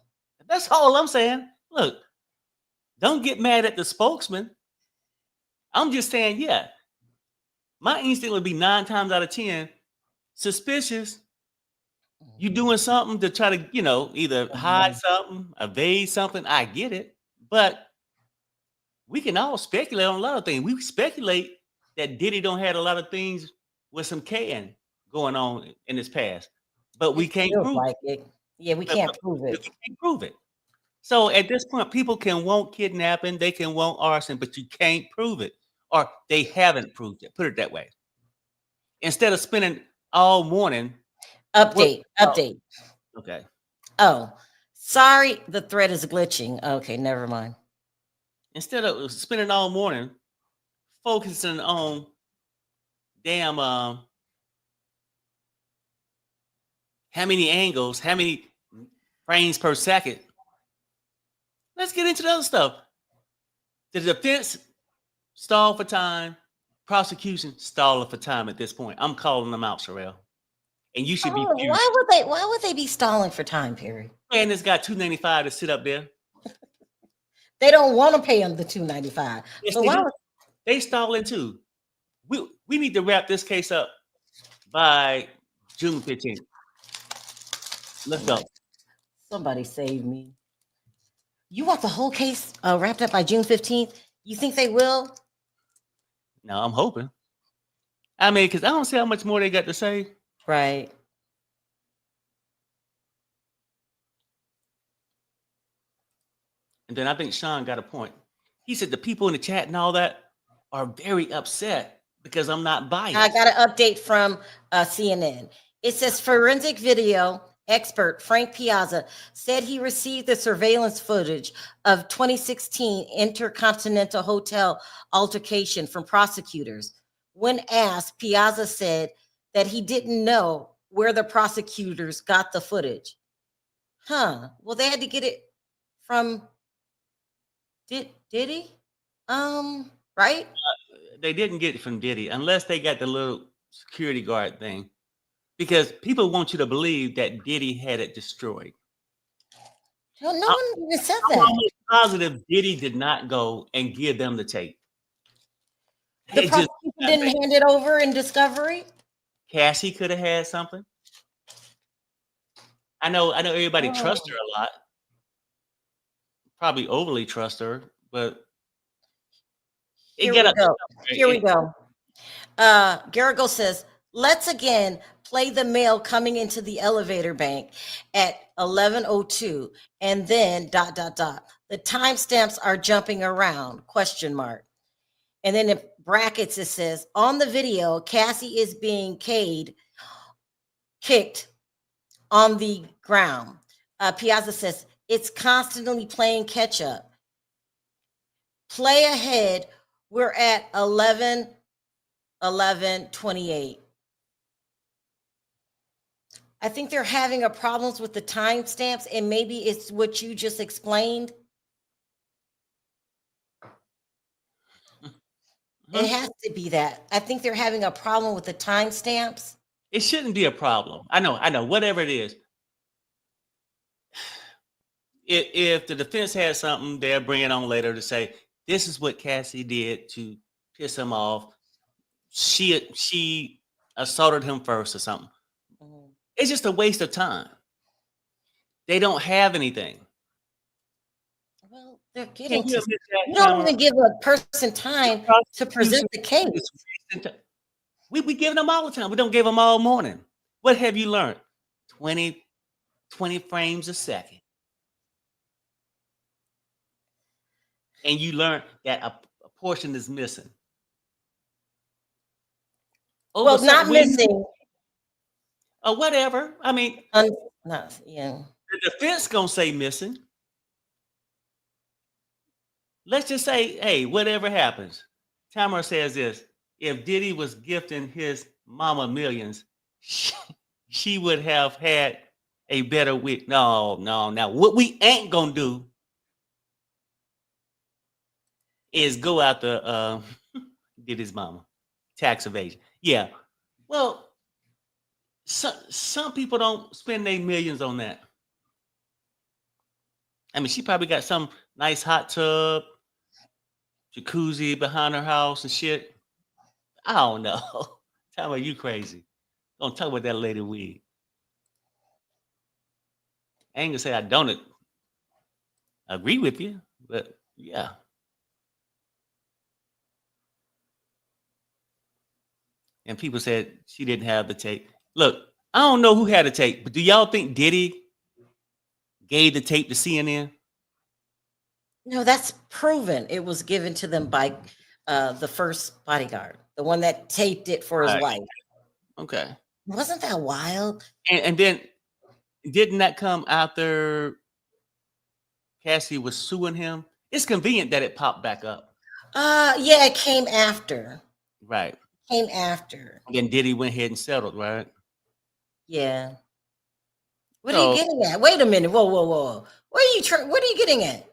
That's all I'm saying. Look, don't get mad at the spokesman. I'm just saying, yeah, my instinct would be 9 times out of 10 suspicious. You doing something to try to, either hide mhm. something, evade something. I get it. But we can all speculate on a lot of things. We speculate that Diddy don't had a lot of things with some can going on in his past, but we It can't feels prove like it. Yeah, we it. can't prove We it. can't prove it. So at this point, people can want kidnapping, they can want arson, but you can't prove it, or they haven't proved it. Put it that way. Instead of spending all morning, what? Oh, Update. okay. Oh, sorry, the thread is glitching. Okay, never mind. Instead of spending all morning focusing on damn how many angles, how many frames per second. Let's get into the other stuff. The defense stall for time, prosecution stalling for time at this point. I'm calling them out, Sharrell. And you should be Oh, furious. why would they be stalling for time, Perry? Man, this got $295 to sit up there. They don't want to pay them the $295. Yes, So they why do. would They stalling too. We need to wrap this case up by June 15th. Let's go. somebody save me? You want the whole case wrapped up by June 15th? You think they will? No, I'm hoping. I mean, because I don't see how much more they got to say. Right. And then I think Sean got a point. He said the people in the chat and all that are very upset because I'm not I biased. got an update from CNN. It says forensic video expert Frank Piazza said he received the surveillance footage of 2016 Intercontinental Hotel altercation from prosecutors. When asked, Piazza said that he didn't know where the prosecutors got the footage. Well, they had to get it from Diddy? Right? They didn't get it from Diddy unless they got the little security guard thing. Because people want you to believe that Diddy had it destroyed. No, no I'm, one even said I'm that. almost positive Diddy did not go and give them the tape. The It just prosecution didn't hand it over in discovery. Cassie could have had something. I know everybody trusts her Oh, a lot. Probably overly trust her, but it here got we up. go. Here we go. Garrigo says, let's again play the male coming into the elevator bank at 11:02, and then ... The timestamps are jumping around, question mark. And then in brackets, it says, on the video, Cassie is being kicked on the ground. Piazza says, it's constantly playing catch up. Play ahead. We're at 11:28. I think they're having a problems with the timestamps, and maybe it's what you just explained. It has to be that. I think they're having a problem with the timestamps. It shouldn't be a problem. I know. Whatever it is, if the defense has something, they'll bring it on later to say this is what Cassie did to piss him off. She assaulted him first or something. Mhm. It's just a waste of time. They don't have anything. Well, they're Can getting you to. admit You that, don't Tamara? even give a person The time to present prosecution the is case. wasting time. We give them all the time. We don't give them all morning. What have you learned? 20 frames a second. And you learn that a portion is missing. Over Well, not something we missing. or whatever. I mean, Not, yeah. the defense gonna say missing. Let's just say, hey, whatever happens. Tamara says this: if Diddy was gifting his mama millions, she would have had a better week. No. Now, what we ain't gonna do is go after Diddy's mama. Tax evasion. Yeah. Well, some people don't spend their millions on that. I mean, she probably got some nice hot tub, jacuzzi behind her house and shit. I don't know. Tell me you crazy. Don't talk about that lady wig. I ain't gonna say I don't agree with you, but yeah. And people said she didn't have the tape. Look, I don't know who had the tape, but do y'all think Diddy gave the tape to CNN? No, that's proven. It was given to them by the first bodyguard, the one that taped it for his Right. wife. Okay. Wasn't that wild? And then didn't that come after Cassie was suing him? It's convenient that it popped back up. Yeah, it came after. Right. Came after. And then Diddy went ahead and settled, right? Yeah. What are you So getting at? Wait a minute. Whoa. What are you getting at?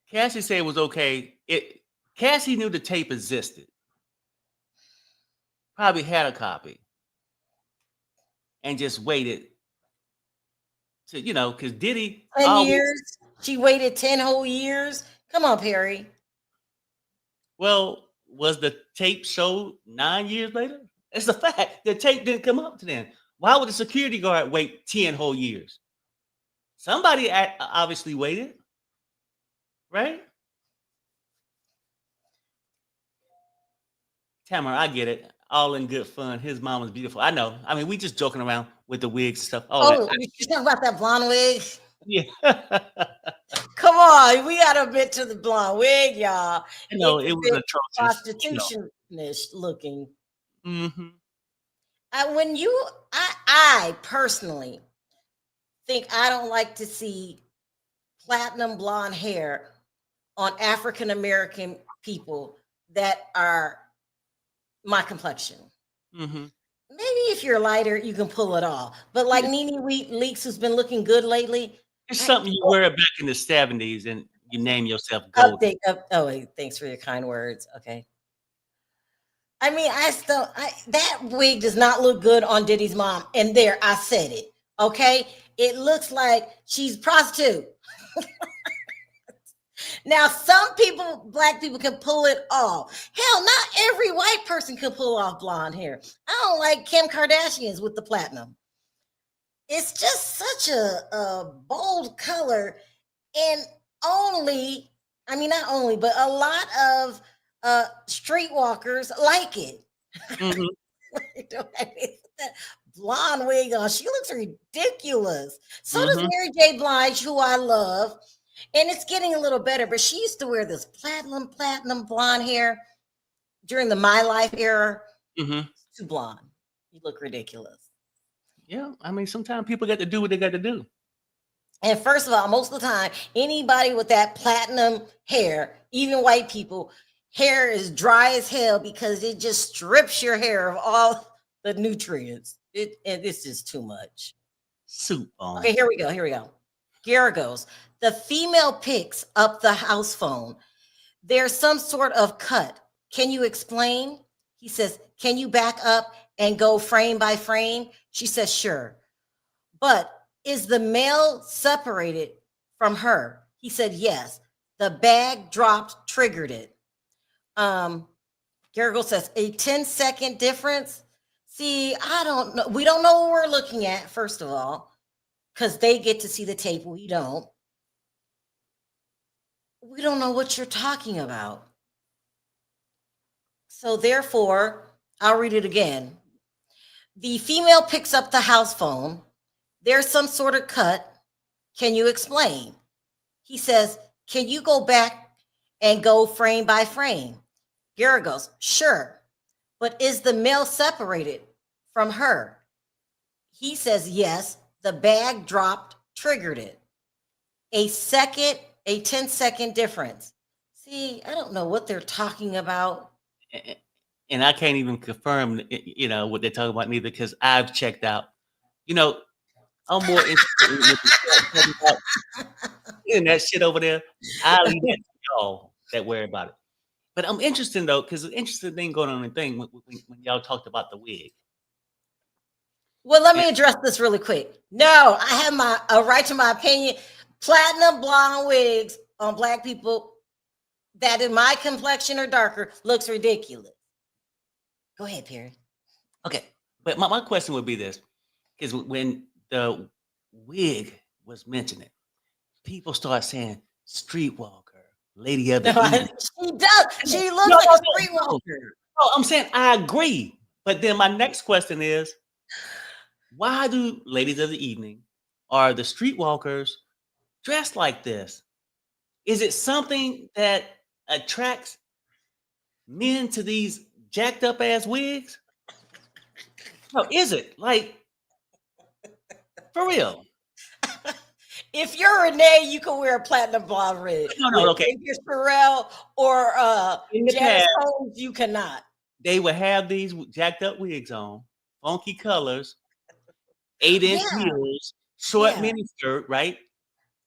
Cassie said it was okay. Cassie knew the tape existed. Probably had a copy and just waited to, because Diddy 10 always, years? She waited 10 whole years? Come on, Perry. well, was the tape showed 9 years later? It's the fact. The tape didn't come up to then. Why would the security guard wait 10 whole years? Somebody obviously waited, right? Tamara, I get it. All in good fun. His mom was beautiful. I know. I mean, we just joking around with the wigs and stuff. Oh, Oh, you talking about that blonde wig? yeah. Come on, we gotta admit to the blonde wig, y'all. I know It's it a was bit atrocious. prostitution-ish looking. Mm-hmm. I personally think I don't like to see platinum blonde hair on African American people that are my complexion. Mm-hmm. Maybe if you're lighter, you can pull it off. But like Nene Leakes, who's been looking good lately, It's I something you wear back in the 70s and you name yourself Golden. update up. Oh, wait, thanks for your kind words. Okay. I mean, that wig does not look good on Diddy's mom. And there, I said it. Okay. It looks like she's a prostitute. Now, some people, black people, can pull it off. Hell, not every white person can pull off blonde hair. I don't like Kim Kardashian's with the platinum. It's just such a bold color, and not only, but a lot of streetwalkers like it. Mm-hmm. That blonde wig on, she looks ridiculous. So does Mm-hmm. Mary J. Blige, who I love, and it's getting a little better. But she used to wear this platinum blonde hair during the My Life era. Mm-hmm. Too blonde. You look ridiculous. Yeah, I mean, sometimes people got to do what they got to do. And first of all, most of the time, anybody with that platinum hair, even white people, hair is dry as hell because it just strips your hair of all the nutrients. It's just too much. Soup on. Okay, here we go. Gara goes. The female picks up the house phone. There's some sort of cut. Can you explain? He says, can you back up and go frame by frame? She says, sure. But is the male separated from her? He said, yes. The bag dropped, triggered it. Garrigle says a 10-second difference. See, I don't know. We don't know what we're looking at, first of all, because they get to see the tape. We don't. We don't know what you're talking about. So therefore, I'll read it again. The female picks up the house phone. There's some sort of cut. Can you explain? He says, can you go back and go frame by frame? Gary goes, sure. But is the male separated from her? He says, yes. The bag dropped, triggered it. A 10-second difference. See, I don't know what they're talking about. And I can't even confirm, what they're talking about neither, because I've checked out. I'm more interested in what they're talking about. And that shit over there. I leave that to y'all that worry about it. But I'm interested though, because the interesting thing going on in the thing when y'all talked about the wig. Well, let me address this really quick. No, I have a right to my opinion. Platinum blonde wigs on Black people that in my complexion or darker looks ridiculous. Go ahead, Perry. Okay, but my question would be this, because when the wig was mentioned, people start saying streetwalker, lady of the evening. She does. She looks like a streetwalker. No, I'm saying I agree. But then my next question is, why do ladies of the evening or the streetwalkers dressed like this? Is it something that attracts men to these jacked up ass wigs? No, is it? Like, for real? If you're Renee, you can wear a platinum blonde wig. No, okay. If you're Sharrell or In the Janice past, Holmes, you cannot. they would have these jacked up wigs on, funky colors, 8-inch heels, short mini skirt, right?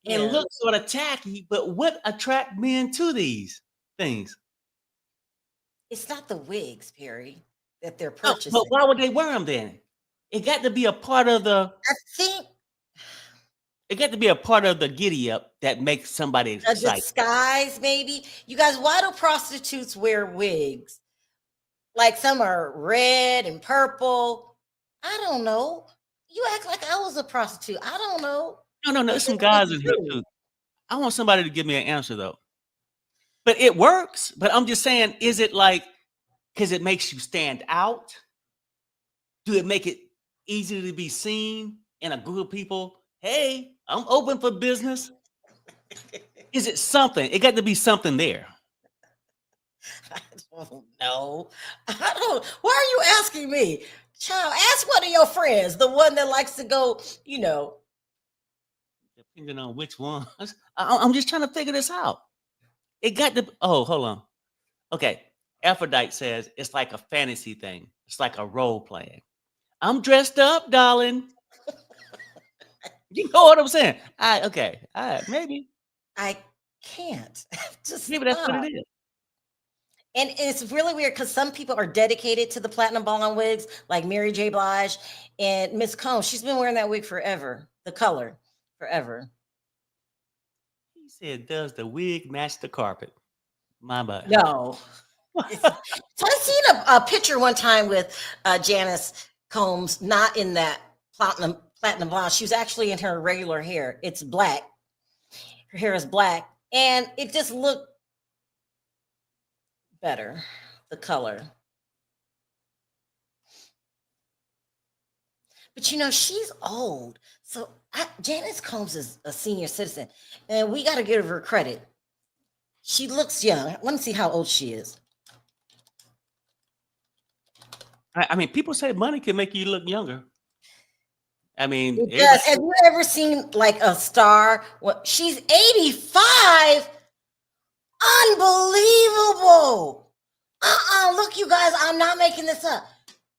And look sort of tacky, but what attract men to these things? It's not the wigs, Perry, that they're No, purchasing. but why would they wear them then? It got to be a part of the. I think it got to be a part of the giddy up that makes somebody excited. A disguise, maybe. You guys, why do prostitutes wear wigs? Like some are red and purple. I don't know. You act like I was a prostitute. I don't know. No. There's some guys in here too. I want somebody to give me an answer though. But it works. But I'm just saying, is it like because it makes you stand out? Do it make it easier to be seen in a group of people? Hey, I'm open for business. Is it something? It got to be something there. I don't know. I don't. Why are you asking me? Child, ask one of your friends, the one that likes to go, Depending on which one. I'm just trying to figure this out. It got to. Oh, hold on. Okay. Aphrodite says it's like a fantasy thing. It's like a role playing. I'm dressed up, darling. You know what I'm saying? Okay. All right. Maybe. I can't. Just maybe that's what it is. And it's really weird because some people are dedicated to the platinum blonde wigs, like Mary J. Blige and Miss Combs. She's been wearing that wig forever. The color, forever. He said, "Does the wig match the carpet?" My bad. No. So I seen a picture one time with Janice Combs, not in that platinum blonde. She was actually in her regular hair. It's black. Her hair is black, and it just looked better, the color. But she's old. So Janice Combs is a senior citizen, and we got to give her credit. She looks young. I want to see how old she is. I mean, people say money can make you look younger. I mean, it does. Have you ever seen like a star? She's 85. Unbelievable. Look, you guys, I'm not making this up.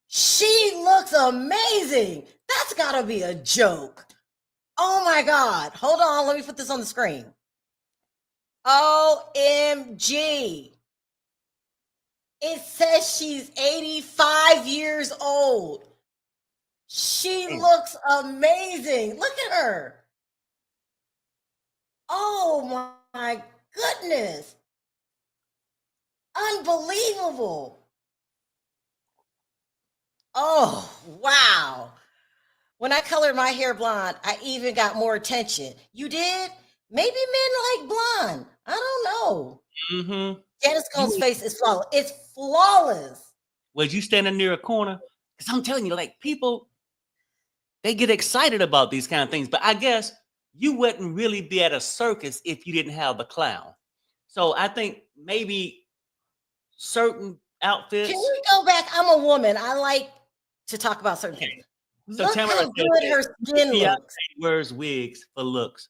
She looks amazing. That's got to be a joke. Oh my God. Hold on. Let me put this on the screen. OMG. It says she's 85 years old. She looks amazing. Look at her. Oh my goodness. Unbelievable. Oh, wow. When I colored my hair blonde, I even got more attention. You did? Maybe men like blonde. I don't know. Mm-hmm. Janice You Combs' face is flawless. It's flawless. was you standing near a corner? Because I'm telling you, like people, they get excited about these kind of things. But I guess you wouldn't really be at a circus if you didn't have the clown. So I think maybe certain Can outfits. we go back? I'm a woman. I like to talk about certain things. So Look Tamara how says good that her skin Beyonce looks. wears wigs for looks.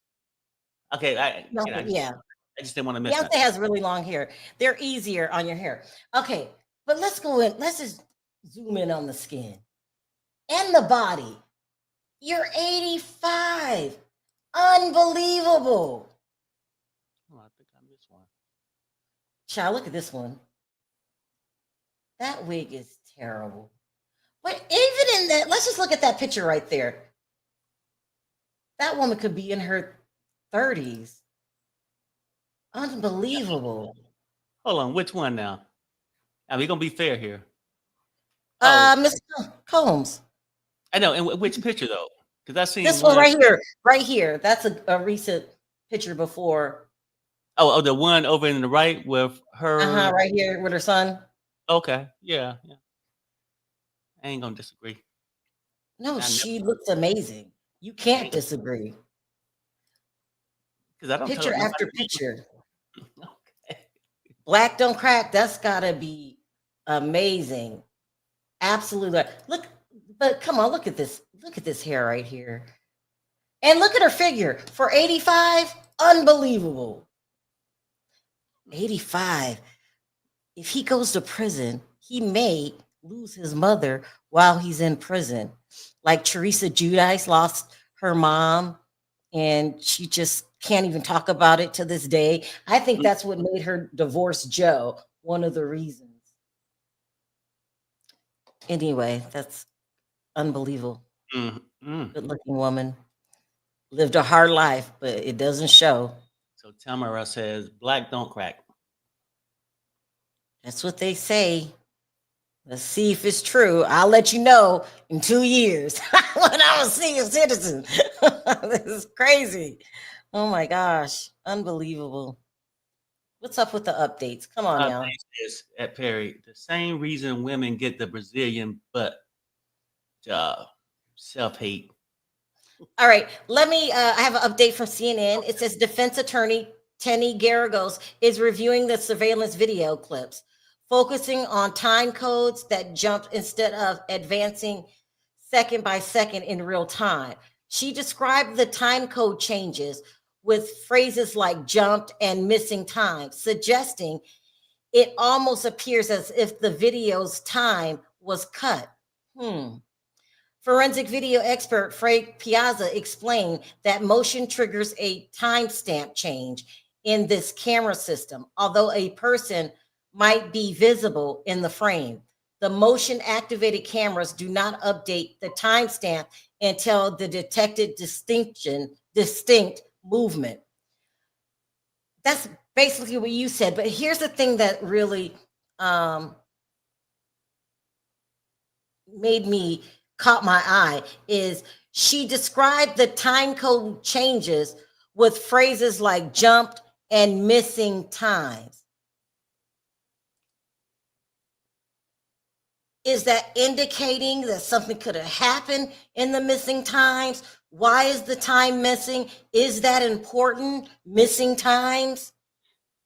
Okay, No, yeah. I just didn't want to miss Beyonce that. has really long hair. They're easier on your hair. Okay, but let's go in. Let's just zoom in on the skin and the body. You're 85. Unbelievable. Oh, I think I missed one. Child, look at this one. That wig is terrible. But even in that, let's just look at that picture right there. That woman could be in her 30s. Unbelievable. Hold on, which one now? Are we gonna be fair here? Oh, Miss Combs. I know. And which picture though? Because I seen This one one. right here, right here. That's a recent picture before. Oh, the one over in the right with her. Right here with her son. Okay, yeah. I ain't gonna disagree. No, I never she looks amazing. You can't disagree. because I don't tell Picture nobody. after picture. Okay. Black don't crack. That's gotta be amazing. Absolutely. Look, but come on, look at this. Look at this hair right here. And look at her figure. For 85, unbelievable. 85. If he goes to prison, he may lose his mother while he's in prison. Like Teresa Giudice lost her mom, and she just can't even talk about it to this day. I think that's what made her divorce Joe, one of the reasons. Anyway, that's unbelievable. Mm-hmm. Good looking woman. Lived a hard life, but it doesn't show. So Tamara says, "Black don't crack." That's what they say. Let's see if it's true. I'll let you know in 2 years when I'm a senior citizen. This is crazy. Oh my gosh. Unbelievable. What's up with the updates? Come on now. Is at Perry the same reason women get the Brazilian butt job, self-hate. All right. Let me, I have an update from CNN. It says defense attorney Tenny Garagos is reviewing the surveillance video clips, focusing on time codes that jumped instead of advancing second by second in real time. She described the time code changes with phrases like jumped and missing time, suggesting it almost appears as if the video's time was cut. Forensic video expert Frank Piazza explained that motion triggers a timestamp change in this camera system, although a person might be visible in the frame. The motion activated cameras do not update the timestamp until the detected distinct movement. That's basically what you said. But here's the thing that really made me caught my eye is she described the time code changes with phrases like jumped and missing times. Is that indicating that something could have happened in the missing times? Why is the time missing? Is that important? Missing times?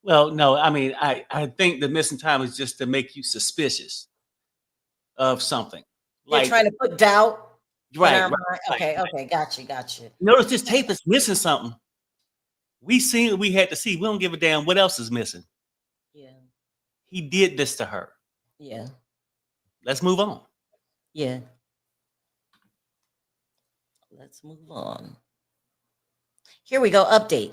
Well, no, I mean, I think the missing time is just to make you suspicious of something. They're Like, trying to put doubt in our right. mind. Okay, okay, gotcha. Notice this tape is missing something. We seen what we had to see. We don't give a damn what else is missing. Yeah, He did this to her. yeah, Let's move on. yeah. Let's move on. Here we go. Update.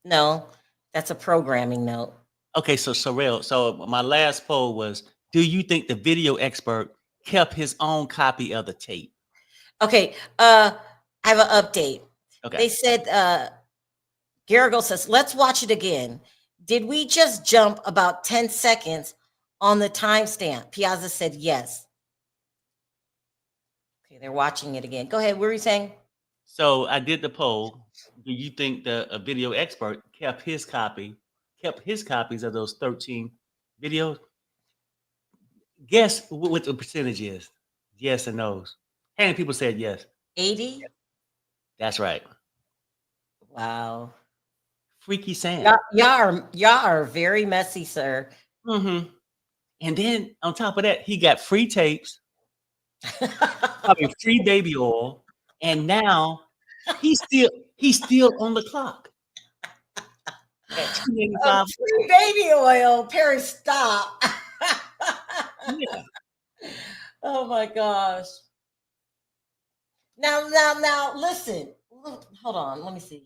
No, that's a programming note. Okay, so Sharrell, so my last poll was, do you think the video expert kept his own copy of the tape? Okay, I have an update. Okay. They said, Garrigle says, let's watch it again. Did we just jump about 10 seconds on the timestamp? Piazza said yes. Okay, they're watching it again. Go ahead. What were you saying? So I did the poll. Do you think the a video expert kept his copies of those 13 videos? Guess what the percentage is? Yes or no's. How many people said yes? 80? That's right. Wow. Freaky Sam. Y'all are very messy, sir. Mm-hmm. And then on top of that, he got free tapes, probably free baby oil, and now he's still on the clock at 285. Free baby oil. Perry, stop. Yeah. Oh my gosh. Now, listen. Look, hold on. Let me see.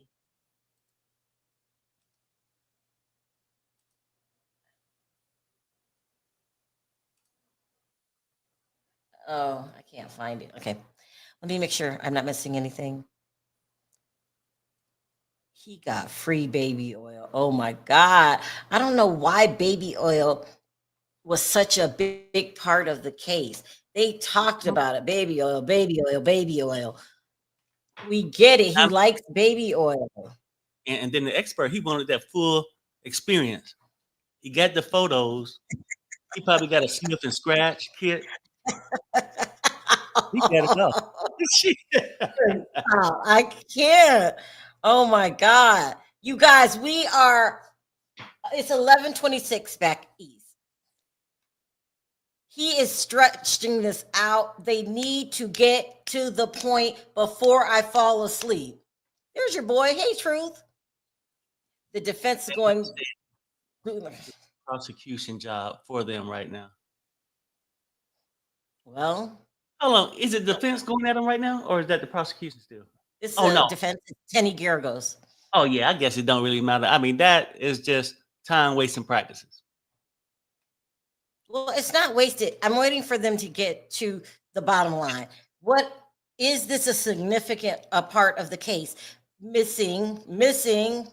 Oh, I can't find it. Okay. Let me make sure I'm not missing anything. He got free baby oil. Oh my God. I don't know why baby oil was such a big part of the case. They talked about it. Baby oil, baby oil, baby oil. We get it. He I'm- likes baby oil. and then the expert, he wanted that full experience. He got the photos. He probably got a sniff and scratch kit. He got it all. Wow, I can't. Oh my God. You guys, it's 11:26 back east. He is stretching this out. They need to get to the point before I fall asleep. There's your boy. Hey, Truth. The defense is going. Prosecution job for them right now. Well, Hold on, is it defense going at him right now, or is that the prosecution still? it's Oh a no. defense. Tenny Garagos. Oh yeah, I guess it don't really matter. I mean, that is just time wasting practices. Well, it's not wasted. I'm waiting for them to get to the bottom line. What is this a significant part of the case? Missing,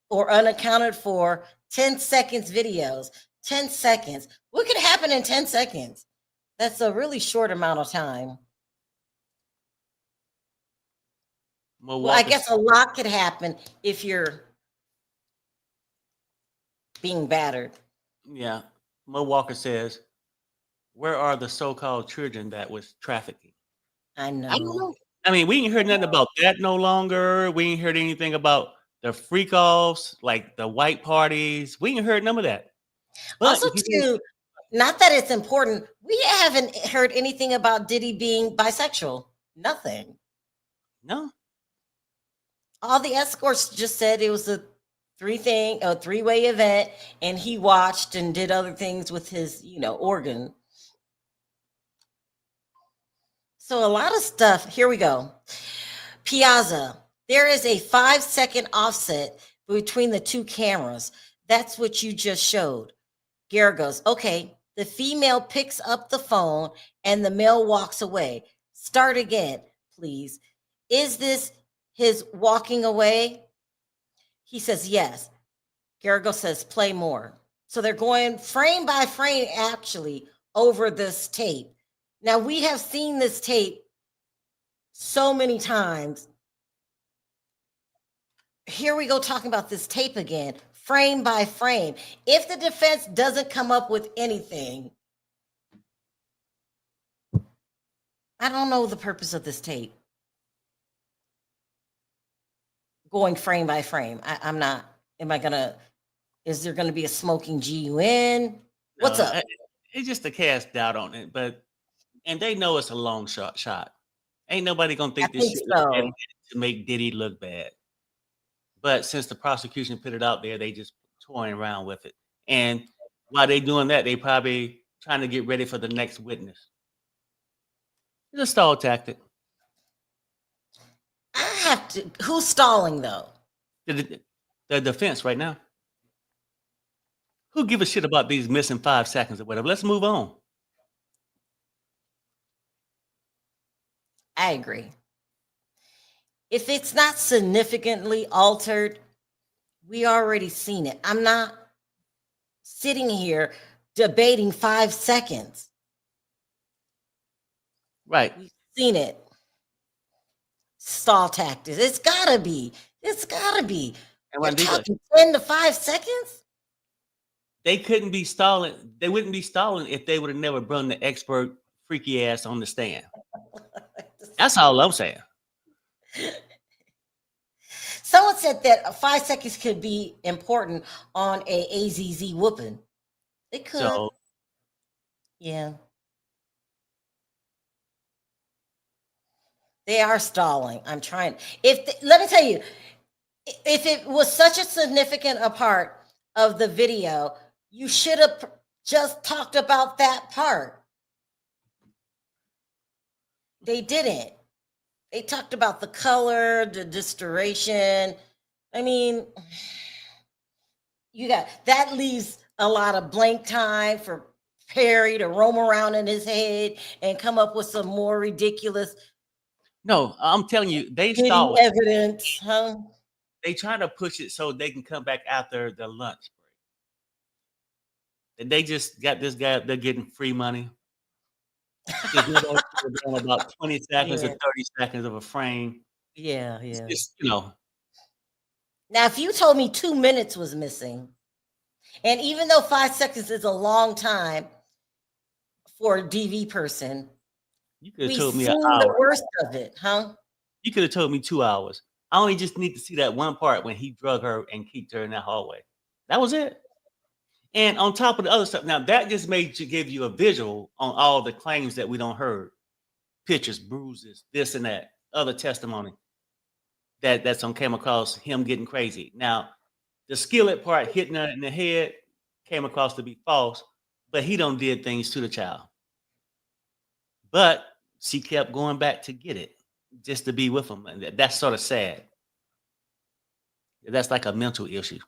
or unaccounted for 10 seconds videos. 10 seconds. What could happen in 10 seconds? That's a really short amount of time. Well, I guess a lot could happen if you're being battered. Yeah. Mo Walker says, where are the so-called children that was trafficking? I I don't know. know. I mean, we ain't heard nothing about that no longer. We ain't heard anything about the freak offs, like the white parties. We ain't heard none of that. But Also, too, not that it's important, we haven't heard anything about Diddy being bisexual. Nothing. no, All the escorts just said it was a three-way event, and he watched and did other things with his, organ. So a lot of stuff. Here we go. Piazza. There is a 5-second offset between the two cameras. That's what you just showed. Gary goes, okay, the female picks up the phone and the male walks away. Start again, please. Is this his walking away? He says, yes. Garrigo says, play more. So they're going frame by frame, actually, over this tape. Now, we have seen this tape so many times. Here we go talking about this tape again, frame by frame. If the defense doesn't come up with anything, I don't know the purpose of this tape. Going frame by frame. I'm not, is there gonna be a smoking GUN? What's up? It's just to cast doubt on it, and they know it's a long shot. Ain't nobody gonna think this shit was edited to make Diddy look bad. But since the prosecution put it out there, they just toying around with it. And while they doing that, they probably trying to get ready for the next witness. It's a stall tactic. I have to. Who's stalling though? The defense right now. Who give a shit about these missing 5 seconds or whatever? Let's move on. I agree. If it's not significantly altered, we already seen it. I'm not sitting here debating 5 seconds. Right. We've seen it. stall tactics. It's gotta be. It's gotta be. And You're when talking 10 to 5 seconds? they couldn't be stalling, they wouldn't be stalling if they would have never brought the expert freaky ass on the stand. That's all I'm saying. Someone said that 5 seconds could be important on a AZZ whooping. It could. So Yeah. They are stalling. I'm trying. Let me tell you, if it was such a significant a part of the video, you should have just talked about that part. They didn't. They talked about the color, the distortion. I mean, that leaves a lot of blank time for Perry to roam around in his head and come up with some more ridiculous no, I'm telling you, they Diddy stall it. evidence, huh? They try to push it so they can come back after the lunch break. And they just got this guy, they're getting free money. About 20 seconds or 30 seconds of a frame. Yeah. It's Yeah. just, Now, if you told me 2 minutes was missing, and even though 5 seconds is a long time for a DV person, you could have we've told me seen an the hour. worst of it, huh? You could have told me 2 hours. I only just need to see that one part when he drug her and kicked her in that hallway. That was it. And on top of the other stuff, now that just made you give you a visual on all the claims that we don't heard. Pictures, bruises, this and that, other testimony that's on came across him getting crazy. Now, the skillet part hitting her in the head came across to be false, but he don't did things to the child. But she kept going back to get it, just to be with him. And that's sort of sad. That's like a mental issue.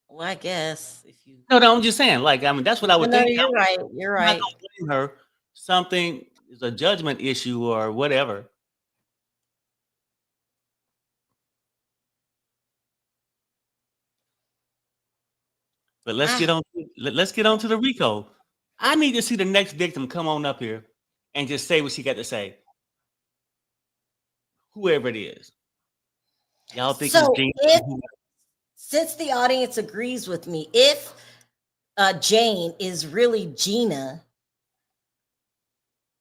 Well, I guess if you. No, I'm just saying. Like, I mean, that's what I would No, think. you're right. You're I'm not right. gonna blame her. Something is a judgment issue or whatever. But let's get on to the RICO. I need to see the next victim come on up here and just say what she got to say. Whoever it is. Y'all think So it's Gene? since the audience agrees with me, if Jane is really Gina,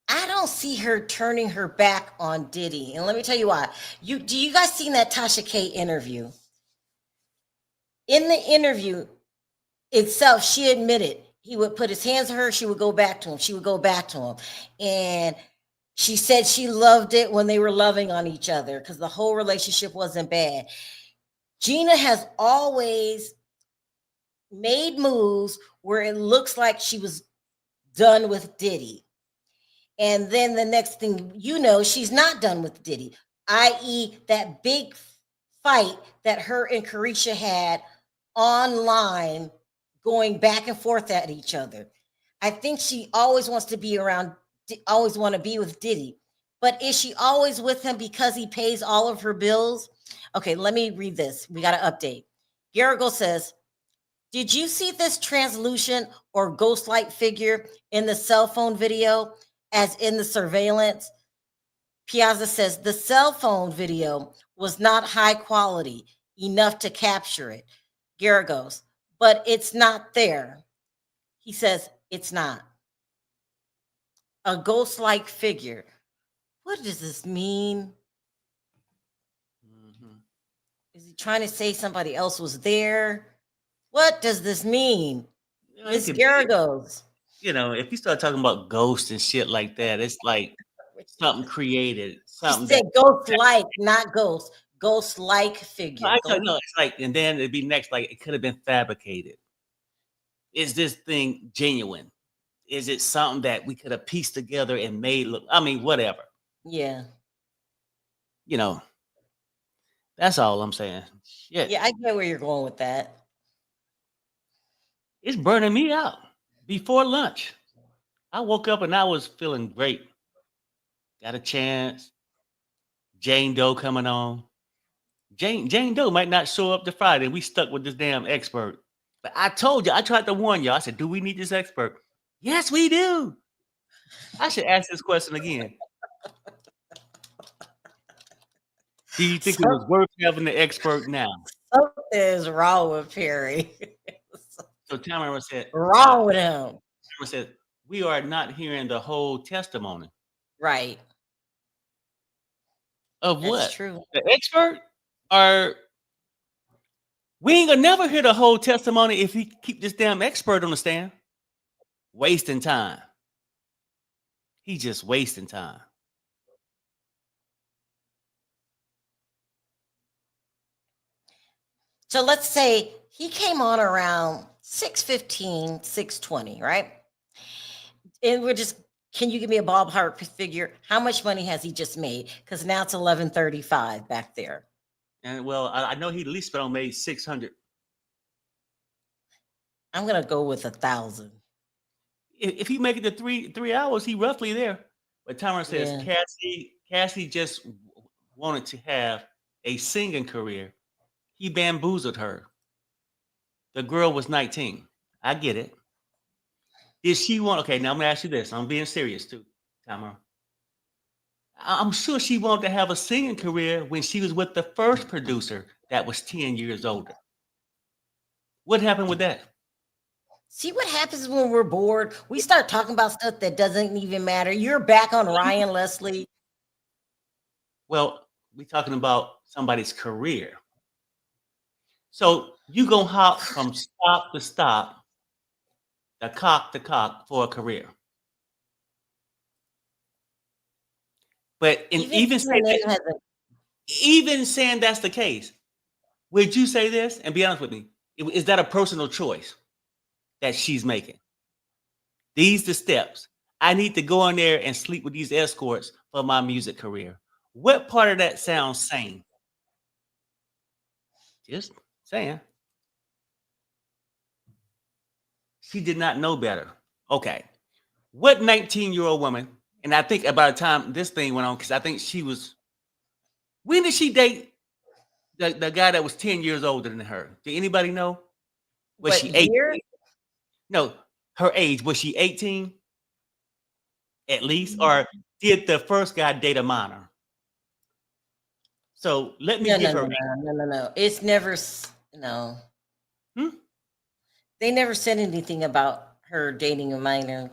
I don't see her turning her back on Diddy. And let me tell you why. Do you guys seen that Tasha K interview? In the interview itself, she admitted he would put his hands on her, she would go back to him, she would go back to him. And she said she loved it when they were loving on each other because the whole relationship wasn't bad. Gina has always made moves where it looks like she was done with Diddy. And then the next thing you know, she's not done with Diddy, i.e., that big fight that her and Carisha had online, going back and forth at each other. I think she always wants to be around, always want to be with Diddy. But is she always with him because he pays all of her bills? Okay, let me read this. We got an update. Garrigle says, did you see this translucent or ghost-like figure in the cell phone video as in the surveillance? Piazza says the cell phone video was not high quality enough to capture it. Garrett goes, but it's not there. He says it's not. A ghost-like figure. What does this mean? Mm-hmm. Is he trying to say somebody else was there? What does this mean? Miss Garagos. If you start talking about ghosts and shit like that, it's like something created. Something She said ghost-like, not ghost. Ghost-like figure. No, it's like, and then it'd be next, like it could have been fabricated. Is this thing genuine? Is it something that we could have pieced together and made look? I mean, whatever. Yeah. That's all I'm saying. Shit. Yeah, I get where you're going with that. It's burning me out. Before lunch, I woke up and I was feeling great. Got a chance. Jane Doe coming on. Jane Doe might not show up to Friday. We stuck with this damn expert. But I told you, I tried to warn you. I said, do we need this expert? Yes, we do. I should ask this question again. Do you think it So, was worth having the expert now? something is wrong with Perry. So Tamara said, Wrong with him. Tamara said, we are not hearing the whole testimony Right. of That's what? true. The expert? Or we ain't gonna never hear the whole testimony if he keep this damn expert on the stand. Wasting time. He just wasting time. So let's say he came on around 6:15, 6:20, right? And we're just, can you give me a ballpark figure? How much money has he just made? Because now it's 11:35 back there. And well, I know he at least spent on made 600. I'm gonna go with 1,000. If he make it to 3 hours, he roughly there. But Tamara says Yeah. Cassie just wanted to have a singing career. He bamboozled her. The girl was 19. I get it. Did she want? Okay, now I'm gonna ask you this. I'm being serious too, Tamara. I'm sure she wanted to have a singing career when she was with the first producer that was 10 years older. What happened with that? See what happens when we're bored? We start talking about stuff that doesn't even matter. You're back on Ryan Leslie. Well, we're talking about somebody's career. So you gonna hop from stop to stop, the cock to cock for a career. But in Even Eminem has a even saying that's the case, would you say this? And be honest with me, is that a personal choice that she's making? These the steps. I need to go in there and sleep with these escorts for my music career. What part of that sounds sane? Just saying. She did not know better. Okay. What 19-year-old woman, and I think about the time this thing went on, because I think she was, when did she date the guy that was 10 years older than her? Did anybody know? Was what she year? 18? No, her age. Was she 18 at least? Or did the first guy date a minor? So let me No, no, give no, her. no, no, no, no. It's never no. Hmm? They never said anything about her dating a minor.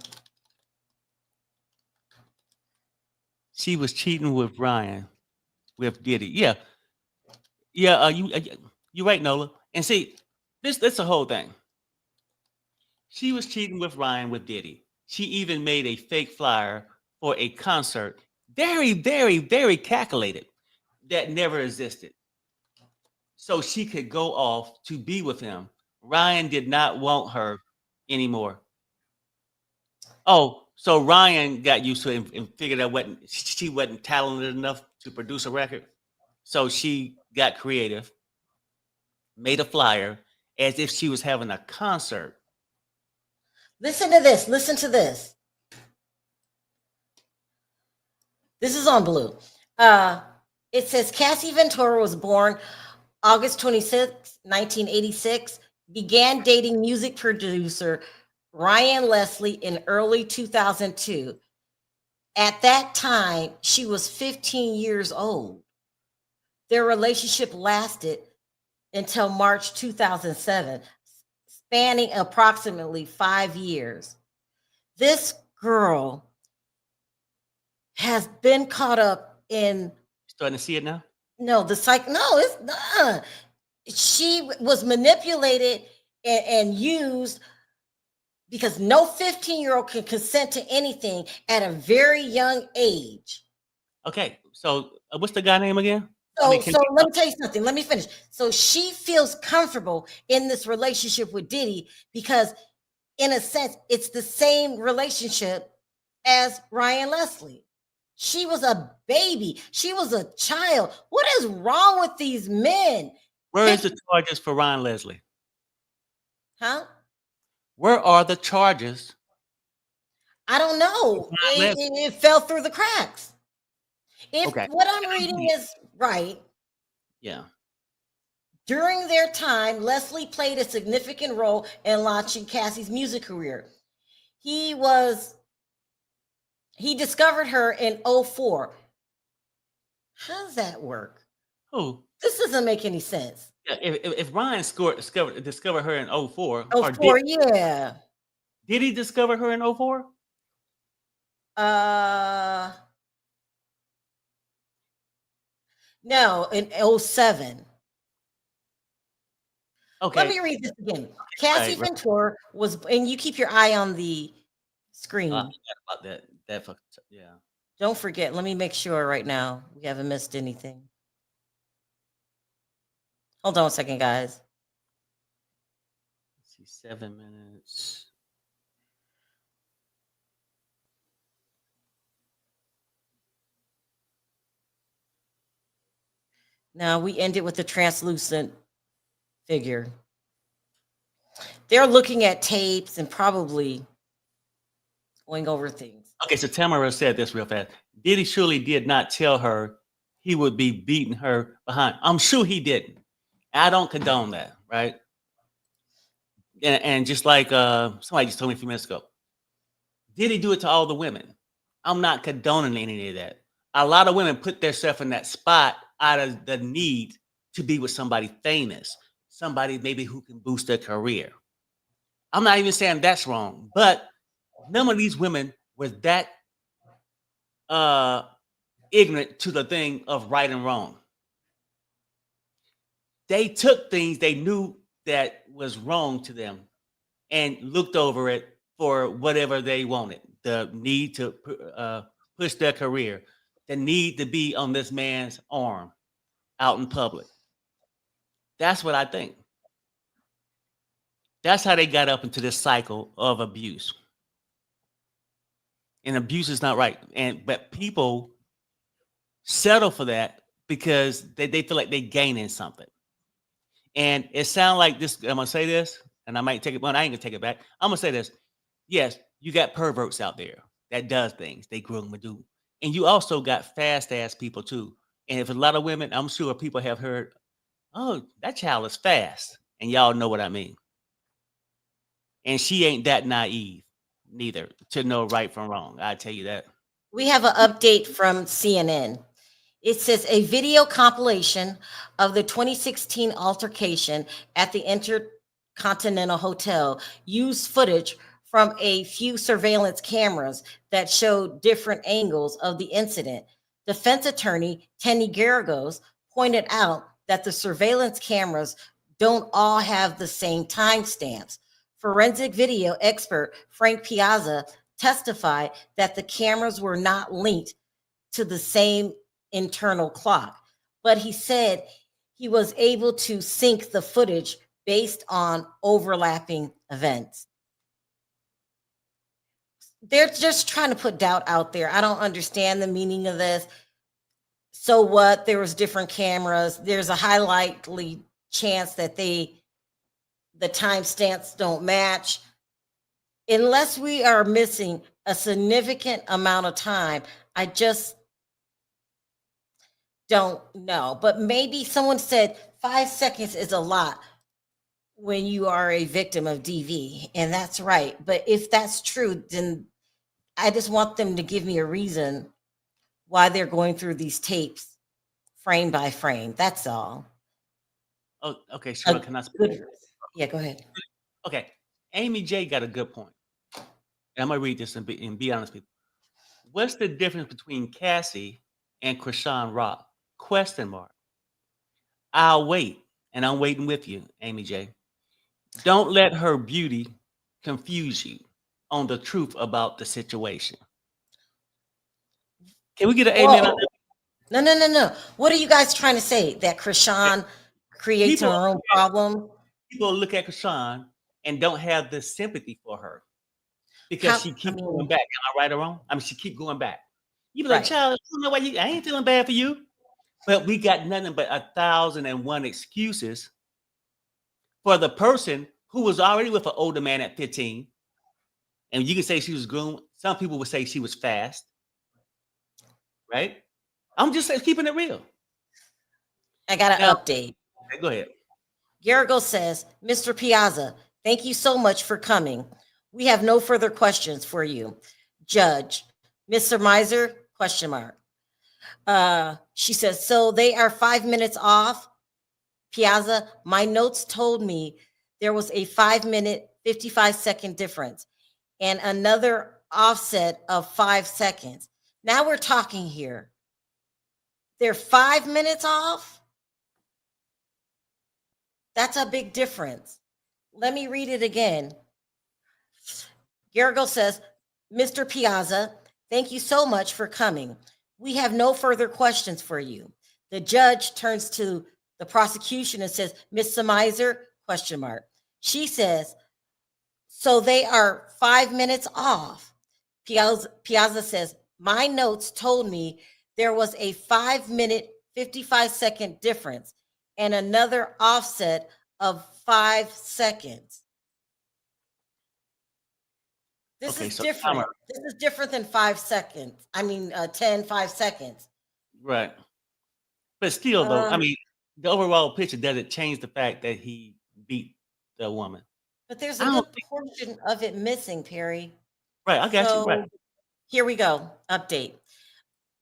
She was cheating with Ryan, with Diddy. Yeah, yeah. You right, Nola. And see, that's the whole thing. She was cheating with Ryan with Diddy. She even made a fake flyer for a concert, very, very, very calculated, that never existed. So she could go off to be with him. Ryan did not want her anymore. Oh, so Ryan got used to it and figured out she wasn't talented enough to produce a record. So she got creative, made a flyer as if she was having a concert. Listen to this. Listen to this. This is on Blue. Uh, it says Cassie Ventura was born August 26, 1986, began dating music producer Ryan Leslie in early 2002. At that time, she was 15 years old. Their relationship lasted until March 2007, spanning approximately 5 years. This girl has been caught up in Starting to see it now? no, the psych. No, it's not. She was manipulated and used because no 15-year-old can consent to anything at a very young age. Okay, so what's the guy name again? I So, mean, so let me tell you something. Let me finish. So she feels comfortable in this relationship with Diddy because, in a sense, it's the same relationship as Ryan Leslie. She was a baby. She was a child. What is wrong with these men? where is the charges for Ryan Leslie? Huh? Where are the charges I don't for know. Ryan Leslie? It fell through the cracks. If Okay, what I'm reading is right, yeah. during their time, Leslie played a significant role in launching Cassie's music career. He was he discovered her in '04. How does that work? Who? This doesn't make any sense. Yeah, if Ryan discovered her in 04, Oh, or four, yeah. did he discover her in 04? Uh, no, in 07. Let Okay, me read this again. Cassie right. Ventura was, and you keep your eye on the I screen. forgot about that. That fucking yeah. Don't forget. Let me make sure right now we haven't missed anything. Hold on a second, guys. Let's see, 7 minutes. Now we ended with the translucent figure. They're looking at tapes and probably going over things. Okay, so Tamara said this real fast. Diddy surely did not tell her he would be beating her behind. I'm sure he didn't. I don't condone that, right? And just like somebody just told me a few minutes ago, did he do it to all the women? I'm not condoning any of that. A lot of women put themselves in that spot out of the need to be with somebody famous, somebody maybe who can boost their career. I'm not even saying that's wrong, but none of these women were that uh ignorant to the thing of right and wrong. They took things they knew that was wrong to them and looked over it for whatever they wanted. The need to push their career, the need to be on this man's arm out in public. That's what I think. That's how they got up into this cycle of abuse. And abuse is not right. But people settle for that because they feel like they're gaining something. And it sounds like this. I'm gonna say this, and I might take it, but I ain't gonna take it back. I'm gonna say this. Yes, you got perverts out there that does things they groom and do, and you also got fast ass people too. And if a lot of women, I'm sure people have heard, "Oh, that child is fast," and y'all know what I mean. And she ain't that naive, neither, to know right from wrong. I tell you that. We have an update from CNN. It says a video compilation of the 2016 altercation at the Intercontinental Hotel used footage from a few surveillance cameras that showed different angles of the incident. Defense attorney Tenny Garagos pointed out that the surveillance cameras don't all have the same timestamps. Forensic video expert Frank Piazza testified that the cameras were not linked to the same internal clock, but he said he was able to sync the footage based on overlapping events. They're just trying to put doubt out there. I don't understand the meaning of this. So what? There was different cameras. There's a high likely chance that the timestamps don't match. Unless we are missing a significant amount of time, I just don't know. But maybe someone said 5 seconds is a lot when you are a victim of DV, and that's right. But if that's true, then I just want them to give me a reason why they're going through these tapes frame by frame. That's all. Oh, okay, A Sharrell, can I speak? good, yeah, go ahead. Okay, Amy J got a good point. And I'm gonna read this and be honest, people. What's the difference between Cassie and Krishan Rock? Question mark. I'll wait, and I'm waiting with you, Amy J. Don't let her beauty confuse you on the truth about the situation. Can we get an amen on Whoa. No. What are you guys trying to say? That that? Krishan creates her People, own problem? people look at Krishan and don't have the sympathy for her because How, she I keeps going mean, back. Am I right or wrong? I mean, she keep going back. You be like, right. child, I don't know why I ain't feeling bad for you. But we got nothing but 1,001 excuses for the person who was already with an older man at 15. And you can say she was groomed. Some people would say she was fast, right? I'm just keeping it real. I got Now, an update. okay, go ahead. Garrigo says, Mr. Piazza, thank you so much for coming. We have no further questions for you. Judge, Mr. Miser, question mark. She says, so they are 5 minutes off. Piazza, my notes told me there was a 5-minute, 55-second difference and another offset of 5 seconds. Now we're talking here. They're 5 minutes off. That's a big difference. Let me read it again. Garrigo says, Mr. Piazza, thank you so much for coming. We have no further questions for you. The judge turns to the prosecution and says, Ms. Semizer, question mark. She says, so they are 5 minutes off. Piazza says, my notes told me there was a 5-minute, 55-second difference and another offset of 5 seconds. This is different. This is different than 5 seconds. I mean, 5 seconds. Right. But still, though, I mean, the overall picture doesn't change the fact that he beat the woman. But there's a good portion of it missing, Perry. Right, I got you. Right. Here we go. Update.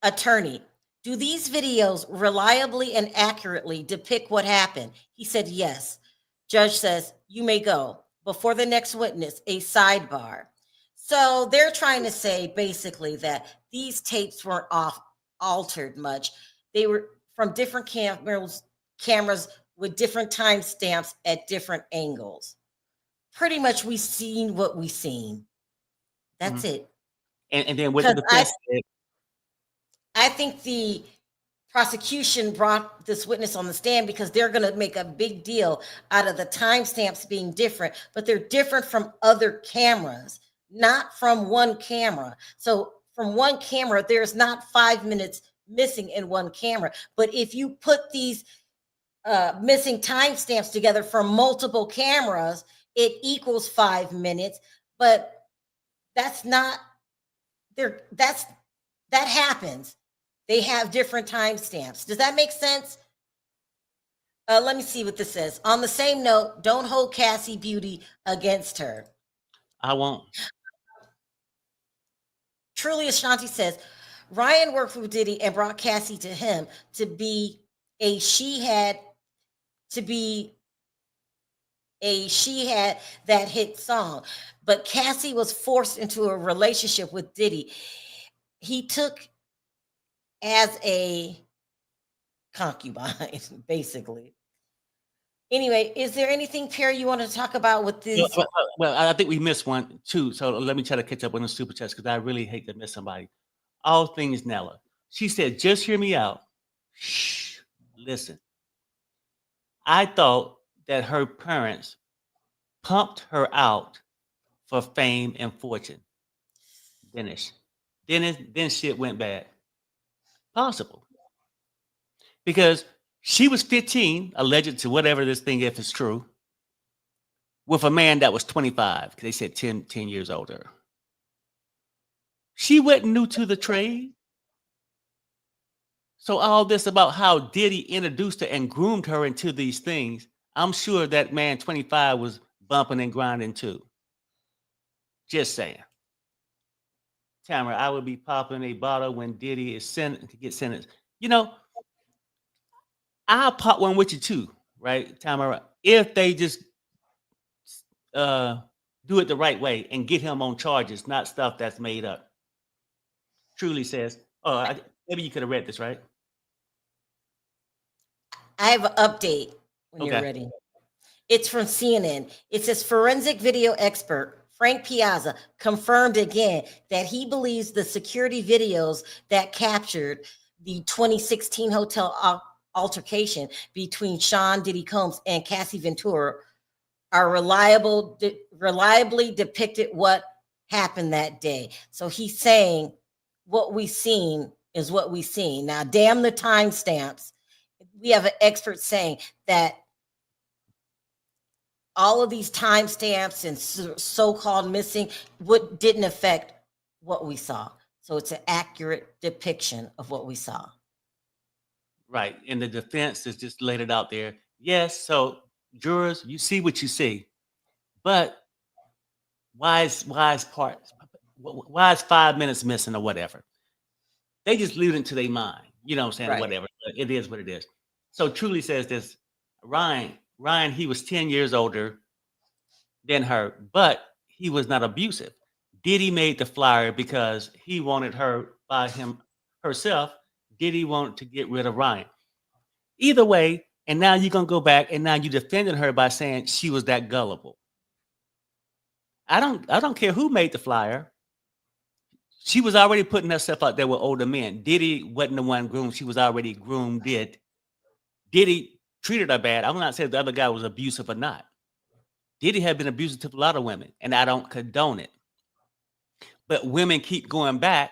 Attorney, do these videos reliably and accurately depict what happened? He said yes. Judge says, you may go. Before the next witness, a sidebar. So they're trying to say basically that these tapes weren't altered much. They were from different cameras with different timestamps at different angles. Pretty much we've seen what we've seen. That's it. And then what the defense said. I think the prosecution brought this witness on the stand because they're going to make a big deal out of the timestamps being different, but they're different from other cameras, not from one camera. So from one camera, there's not 5 minutes missing in one camera. But if you put these missing timestamps together from multiple cameras, it equals 5 minutes. But that's not there. That happens. They have different timestamps. Does that make sense? Let me see what this says. On the same note, don't hold Cassie Beauty against her. I won't. Truly Ashanti says, Ryan worked with Diddy and brought Cassie to him to be a she had that hit song. But Cassie was forced into a relationship with Diddy. He took as a concubine, basically. Anyway, is there anything, Perry, you want to talk about with this? Well, I think we missed one too. So let me try to catch up on the super chats because I really hate to miss somebody. All things Nella. She said, just hear me out. Shh, listen. I thought that her parents pumped her out for fame and fortune. Then shit went bad. Possible. Because she was 15, alleged to whatever this thing, if it's true, with a man that was 25, because they said 10 years older. She wasn't new to the trade. So all this about how Diddy introduced her and groomed her into these things, I'm sure that man 25 was bumping and grinding too. Just saying. Tamara, I would be popping a bottle when Diddy is sentenced. You know, I'll pop one with you too, right, Tamara? If they just do it the right way and get him on charges, not stuff that's made up. Truly says, maybe you could have read this, right? I have an update when you're ready. It's from CNN. It says forensic video expert Frank Piazza confirmed again that he believes the security videos that captured the 2016 hotel altercation between Sean Diddy Combs and Cassie Ventura are reliably depicted what happened that day. So he's saying what we seen is what we seen. Now, damn the timestamps. We have an expert saying that all of these timestamps and so-called missing didn't affect what we saw. So it's an accurate depiction of what we saw. Right. And the defense has just laid it out there. Yes. So jurors, you see what you see. But why is 5 minutes missing or whatever? They just leave it to their mind. You know what I'm saying? Or Right. whatever. But it is what it is. So Truly says this. Ryan, he was 10 years older than her, but he was not abusive. Diddy made the flyer because he wanted her by herself. Diddy wanted to get rid of Ryan. Either way, and now you're gonna go back and now you defending her by saying she was that gullible. I don't care who made the flyer. She was already putting herself out there with older men. Diddy wasn't the one groomed. She was already groomed. Diddy treated her bad. I'm not saying the other guy was abusive or not. Diddy had been abusive to a lot of women, and I don't condone it. But women keep going back,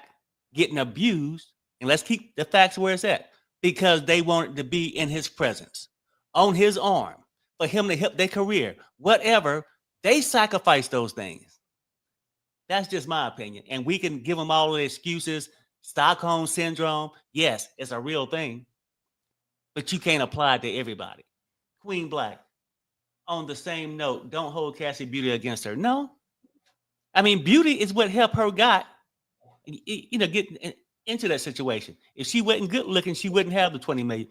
getting abused, and let's keep the facts where it's at because they wanted to be in his presence, on his arm, for him to help their career, whatever. They sacrifice those things. That's just my opinion. And we can give them all the excuses. Stockholm syndrome, yes, it's a real thing, but you can't apply it to everybody. Queen Black, on the same note, don't hold Cassie Beauty against her. No. I mean, beauty is what helped her get into that situation. If she wasn't good looking, she wouldn't have the 20 million.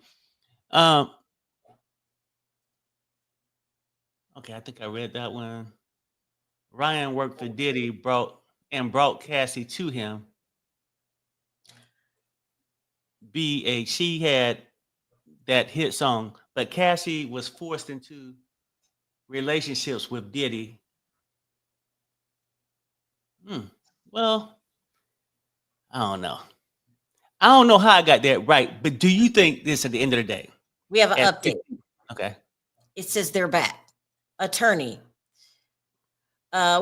Okay, I think I read that one. Ryan worked for Diddy, brought Cassie to him. She had that hit song, but Cassie was forced into relationships with Diddy. Well, I don't know. I don't know how I got that right, but do you think this at the end of the day? We have an update. Okay. It says they're back. Attorney.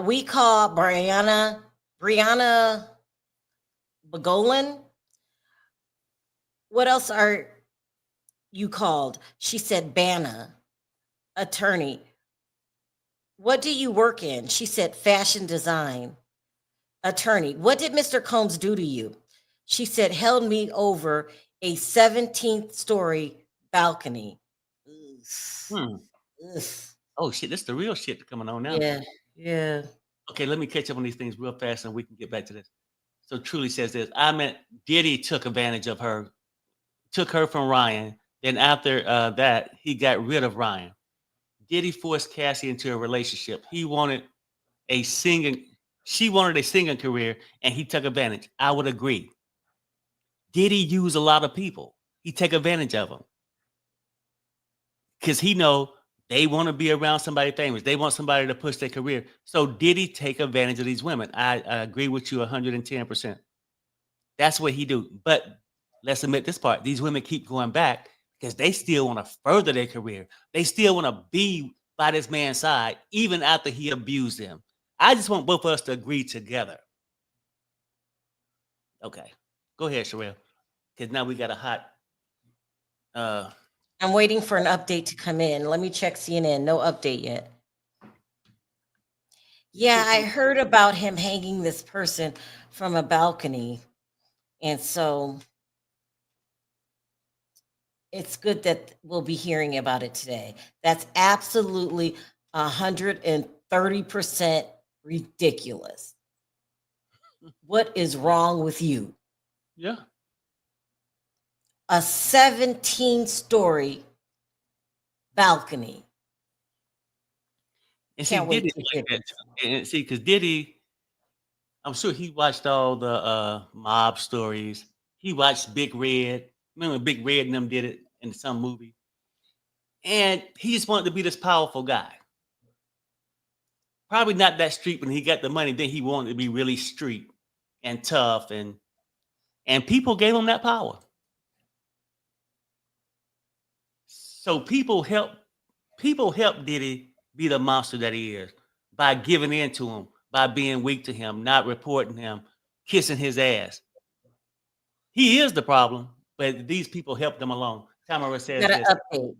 We call Brianna Bagolin. What else are you called? She said Banna. Attorney. What do you work in? She said fashion design. Attorney. What did Mr. Combs do to you? She said held me over a 17th story balcony. Ugh. Oh shit, this is the real shit coming on now. Yeah. Okay, let me catch up on these things real fast and we can get back to this. So Truly says this. I meant Diddy took advantage of her, took her from Ryan. Then after that, he got rid of Ryan. Diddy forced Cassie into a relationship. She wanted a singing career, and he took advantage. I would agree. Diddy used a lot of people. He take advantage of them. Because he know they want to be around somebody famous. They want somebody to push their career. So Diddy take advantage of these women. I agree with you 110%. That's what he do. But let's admit this part. These women keep going back because they still want to further their career. They still want to be by this man's side, even after he abused them. I just want both of us to agree together. Okay. Go ahead, Sharrell. Because now we got a hot... I'm waiting for an update to come in. Let me check CNN. No update yet. Yeah, I heard about him hanging this person from a balcony. And so it's good that we'll be hearing about it today. That's absolutely 130% ridiculous. What is wrong with you? Yeah. A 17-story balcony. And see, Diddy like that. And see, because Diddy, I'm sure he watched all the mob stories. He watched Big Red. Remember when Big Red and them did it in some movie? And he just wanted to be this powerful guy. Probably not that street when he got the money. Then he wanted to be really street and tough, and people gave him that power. So people help Diddy be the monster that he is by giving in to him, by being weak to him, not reporting him, kissing his ass. He is the problem, but these people helped him along. Tamara says this. Update.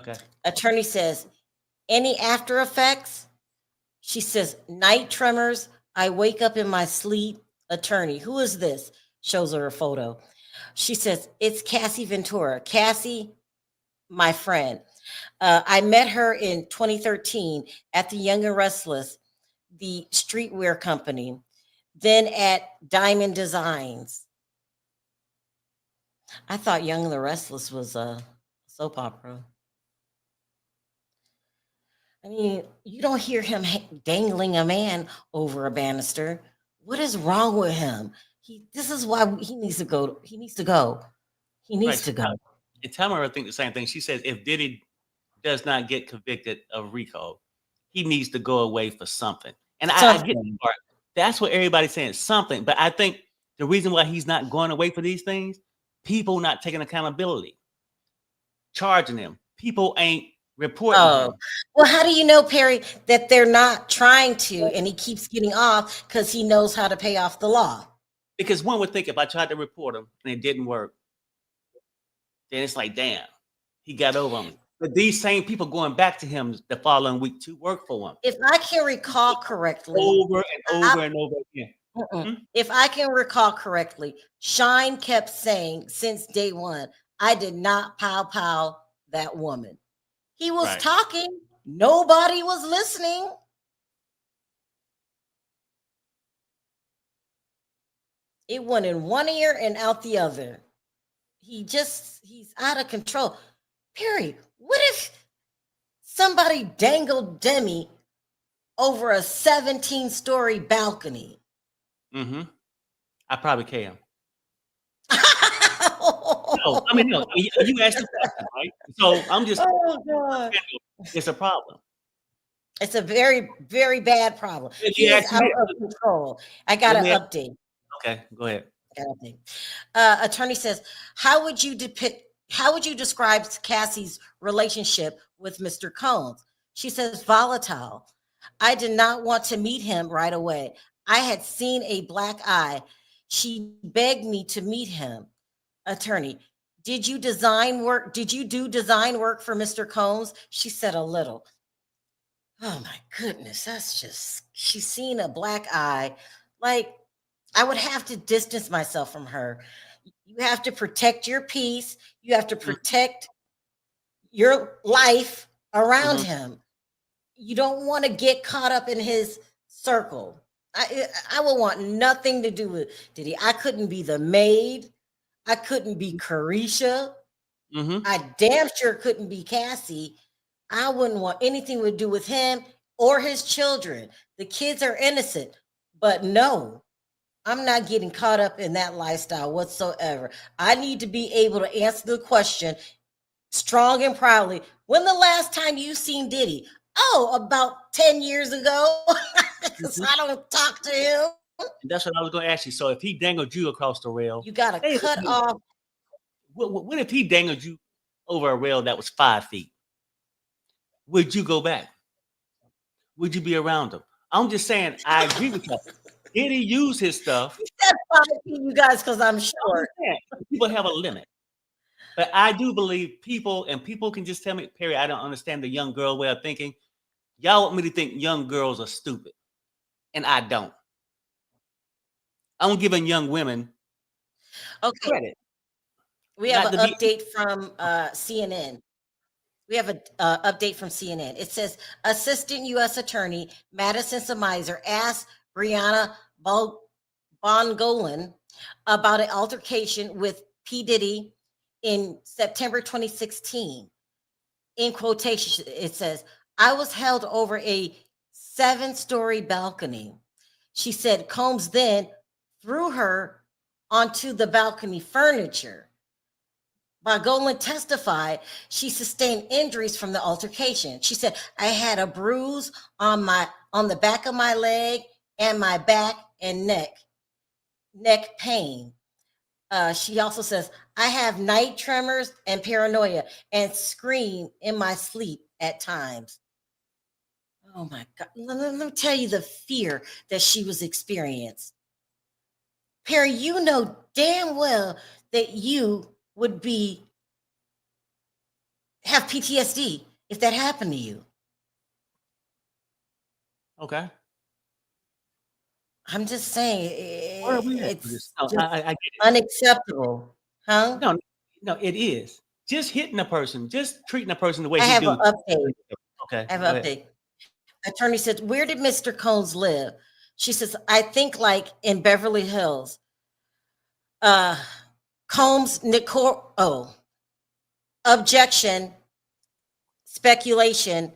Okay. Attorney says, any after effects? She says, night tremors. I wake up in my sleep. Attorney, who is this? Shows her a photo. She says, it's Cassie Ventura. Cassie, my friend. I met her in 2013 at the Young and Restless, the streetwear company, then at Diamond Designs. I thought Young and the Restless was a soap opera. I mean, you don't hear him dangling a man over a banister. What is wrong with him? This is why he needs to go. He needs to go. He needs Right. to go. And Tamara think the same thing. She says if Diddy does not get convicted of RICO, he needs to go away for something. And I get the Something. part. That's what everybody's saying, something. But I think the reason why he's not going away for these things, people not taking accountability, charging him. People ain't reporting Oh, him. well, how do you know, Perry, that they're not trying to and he keeps getting off because he knows how to pay off the law? Because one would think if I tried to report him and it didn't work, then it's like, damn, he got over me. But these same people going back to him the following week to work for him. If I can recall correctly, Over and over and over again. if I can recall correctly, Shine kept saying since day one, I did not pow that woman. He was Right. talking, nobody was listening. It went in one ear and out the other. He's out of control. Perry, what if somebody dangled Demi over a 17-story balcony? Mm-hmm. I probably can. No, I mean, no, you asked the question, right? So I'm just Oh, God. it's a problem. It's a very, very bad problem. If He you is ask out me, of control. I got let an me ask- update. okay, go ahead. Attorney says, how would you describe Cassie's relationship with Mr. Combs? She says, volatile. I did not want to meet him right away. I had seen a black eye. She begged me to meet him. Attorney, did you do design work for Mr. Combs? She said a little. Oh my goodness, she's seen a black eye. Like, I would have to distance myself from her. You have to protect your peace. You have to protect your life around him. You don't want to get caught up in his circle. I will want nothing to do with Diddy. I couldn't be the maid. I couldn't be Carisha. I damn sure couldn't be Cassie. I wouldn't want anything to do with him or his children. The kids are innocent, but no, I'm not getting caught up in that lifestyle whatsoever. I need to be able to answer the question strong and proudly. When the last time you seen Diddy? Oh, about 10 years ago. Because I don't talk to him. And that's what I was going to ask you. So if he dangled you across the rail, You got to cut off. What if he dangled you over a rail that was 5 feet? Would you go back? Would you be around him? I'm just saying, I agree with you. Did he use his stuff? He said 5 feet, you guys, because I'm short. People have a limit. But I do believe people can just tell me, Perry, I don't understand the young girl way of thinking. Y'all want me to think young girls are stupid. And I don't. I'm giving young women credit. We have an update from CNN. We have an update from CNN. It says Assistant U.S. Attorney Madison Samizer asked Brianna Bongolan about an altercation with P. Diddy in September 2016. In quotation, it says, I was held over a 7-story balcony. She said Combs then threw her onto the balcony furniture. Bongolan testified she sustained injuries from the altercation. She said, I had a bruise on the back of my leg and my back and neck pain. She also says, I have night tremors and paranoia and scream in my sleep at times. Oh my God. Let me tell you the fear that she was experiencing. Perry, you know damn well that you would have PTSD if that happened to you. Okay. I'm just saying it's just I get it. unacceptable. Huh? No, it is. Just hitting a person, just treating a person the way I he have do. an update. Okay. I have an update. Attorney said, where did Mr. Combs live? She says, I think like in Beverly Hills. Combs Nicole. Oh, objection. Speculation.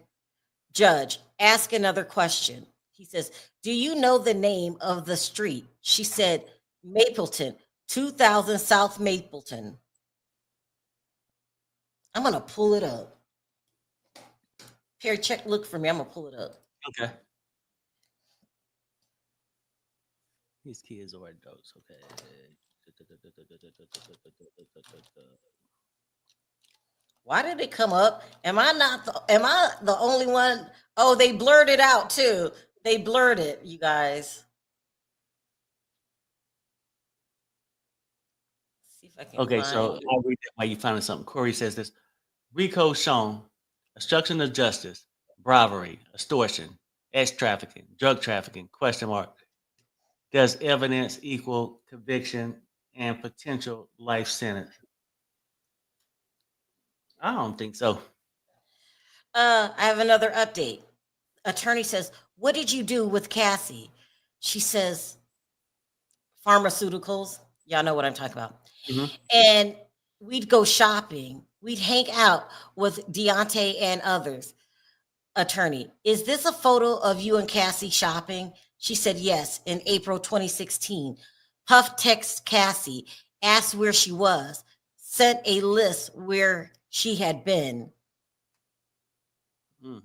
Judge, ask another question. He says, do you know the name of the street? She said, Mapleton, 2000 South Mapleton. I'm going to pull it up. Perry, check, look for me. I'm going to pull it up. Okay. These kids are adults. Okay. Why did it come up? Am I the only one? Oh, they blurred it out too. They blurred it, you guys. Let's see if I can Okay, find so it. I'll read that while you finding something. Corey says this: RICO shown obstruction of justice, bribery, extortion, ex trafficking, drug trafficking. Question mark. Does evidence equal conviction and potential life sentence? I don't think so. I have another update. Attorney says, what did you do with Cassie? She says, pharmaceuticals. Y'all know what I'm talking about. Mhm. And we'd go shopping. We'd hang out with Deontay and others. Attorney, is this a photo of you and Cassie shopping? She said, yes, in April 2016. Puff texted Cassie, asked where she was, sent a list where she had been. Mm-mm-mm.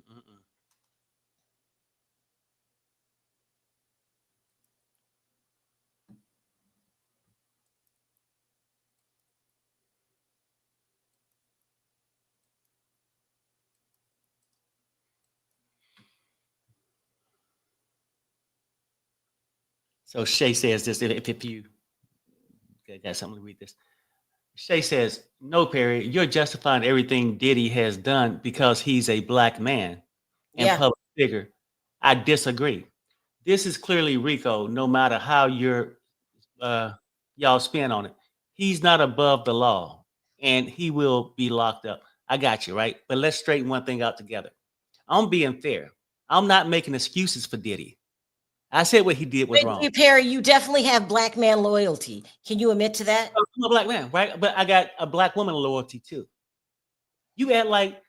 So Shay says this: if you got something to read this. Shay says, no, Perry, you're justifying everything Diddy has done because he's a black man and Yeah. public figure. I disagree. This is clearly RICO, no matter how y'all spin on it. He's not above the law and he will be locked up. I got you, right? But let's straighten one thing out together. I'm being fair. I'm not making excuses for Diddy. I said what he did was wrong. Perry, you definitely have black man loyalty. Can you admit to that? I'm a black man, right? But I got a black woman loyalty too. You act like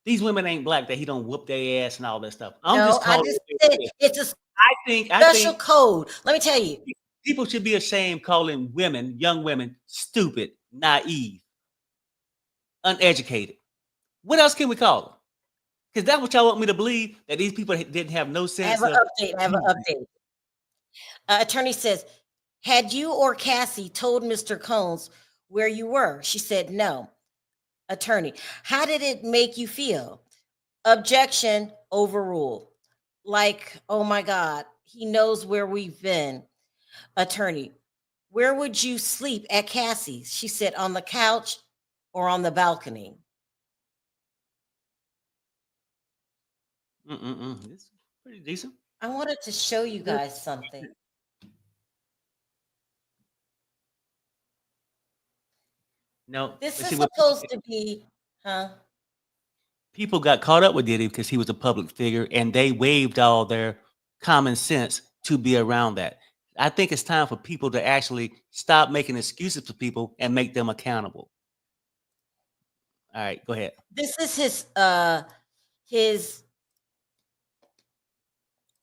these women ain't black, that he don't whoop their ass and all that stuff. I'm No, just I calling just it said what it is. it's a I special think code. Let me tell you. people should be ashamed calling women, young women, stupid, naive, uneducated. What else can we call them? Because that's what y'all want me to believe, that these people didn't have no I sense have an of. update. I have an update. Attorney says, had you or Cassie told Mr. Combs where you were? She said, no. Attorney, how did it make you feel? Objection, overruled. Like, oh my God, he knows where we've been. Attorney, where would you sleep at Cassie's? She said, on the couch or on the balcony. It's pretty decent. I wanted to show you guys something. No, This but is see, what supposed to be, huh? people got caught up with Diddy because he was a public figure and they waived all their common sense to be around that. I think it's time for people to actually stop making excuses for people and make them accountable. All right, go ahead. This is his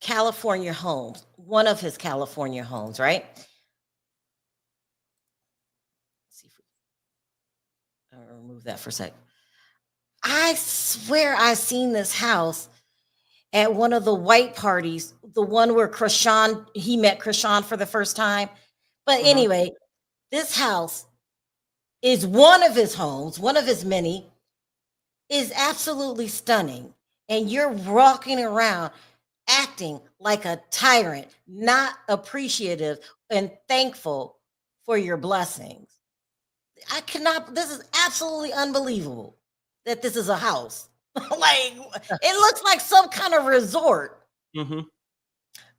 California homes, one of his California homes, right? Let's see if I'll remove that for a sec. I swear I've seen this house at one of the white parties, the one where he met Krishan for the first time. But anyway, this house is one of his homes, one of his many, is absolutely stunning. And you're walking around acting like a tyrant, not appreciative and thankful for your blessings. I cannot, this is absolutely unbelievable that this is a house. Like, it looks like some kind of resort. Mm-hmm.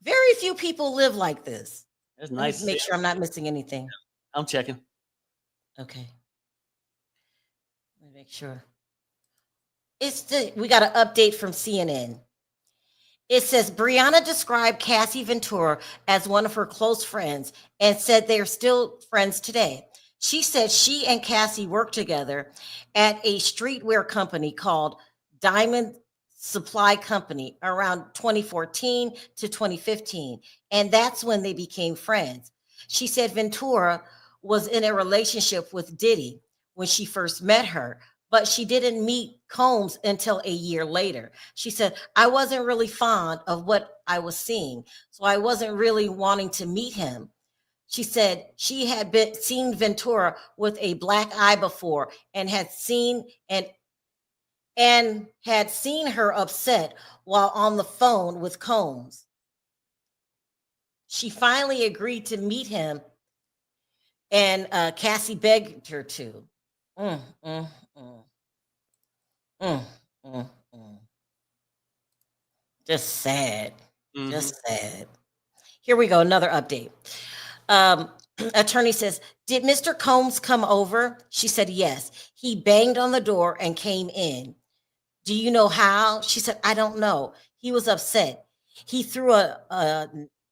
Very few people live like this. That's Let me nice. make sure I'm not missing anything. I'm checking. Okay. Let me make sure. We got an update from CNN. It says Brianna described Cassie Ventura as one of her close friends and said they are still friends today. She said she and Cassie worked together at a streetwear company called Diamond Supply Company around 2014 to 2015. And that's when they became friends. She said Ventura was in a relationship with Diddy when she first met her, but she didn't meet Combs until a year later. She said, I wasn't really fond of what I was seeing, so I wasn't really wanting to meet him. She said she had been seen Ventura with a black eye before and had seen her upset while on the phone with Combs. She finally agreed to meet him, and Cassie begged her to. Mm, mm, mm, mm, mm, mm. Just sad. Mm-hmm. Just sad. Here we go. Another update. Um, Attorney says, did Mr. Combs come over? She said, yes. He banged on the door and came in. Do you know how? She said, I don't know. He was upset. He threw a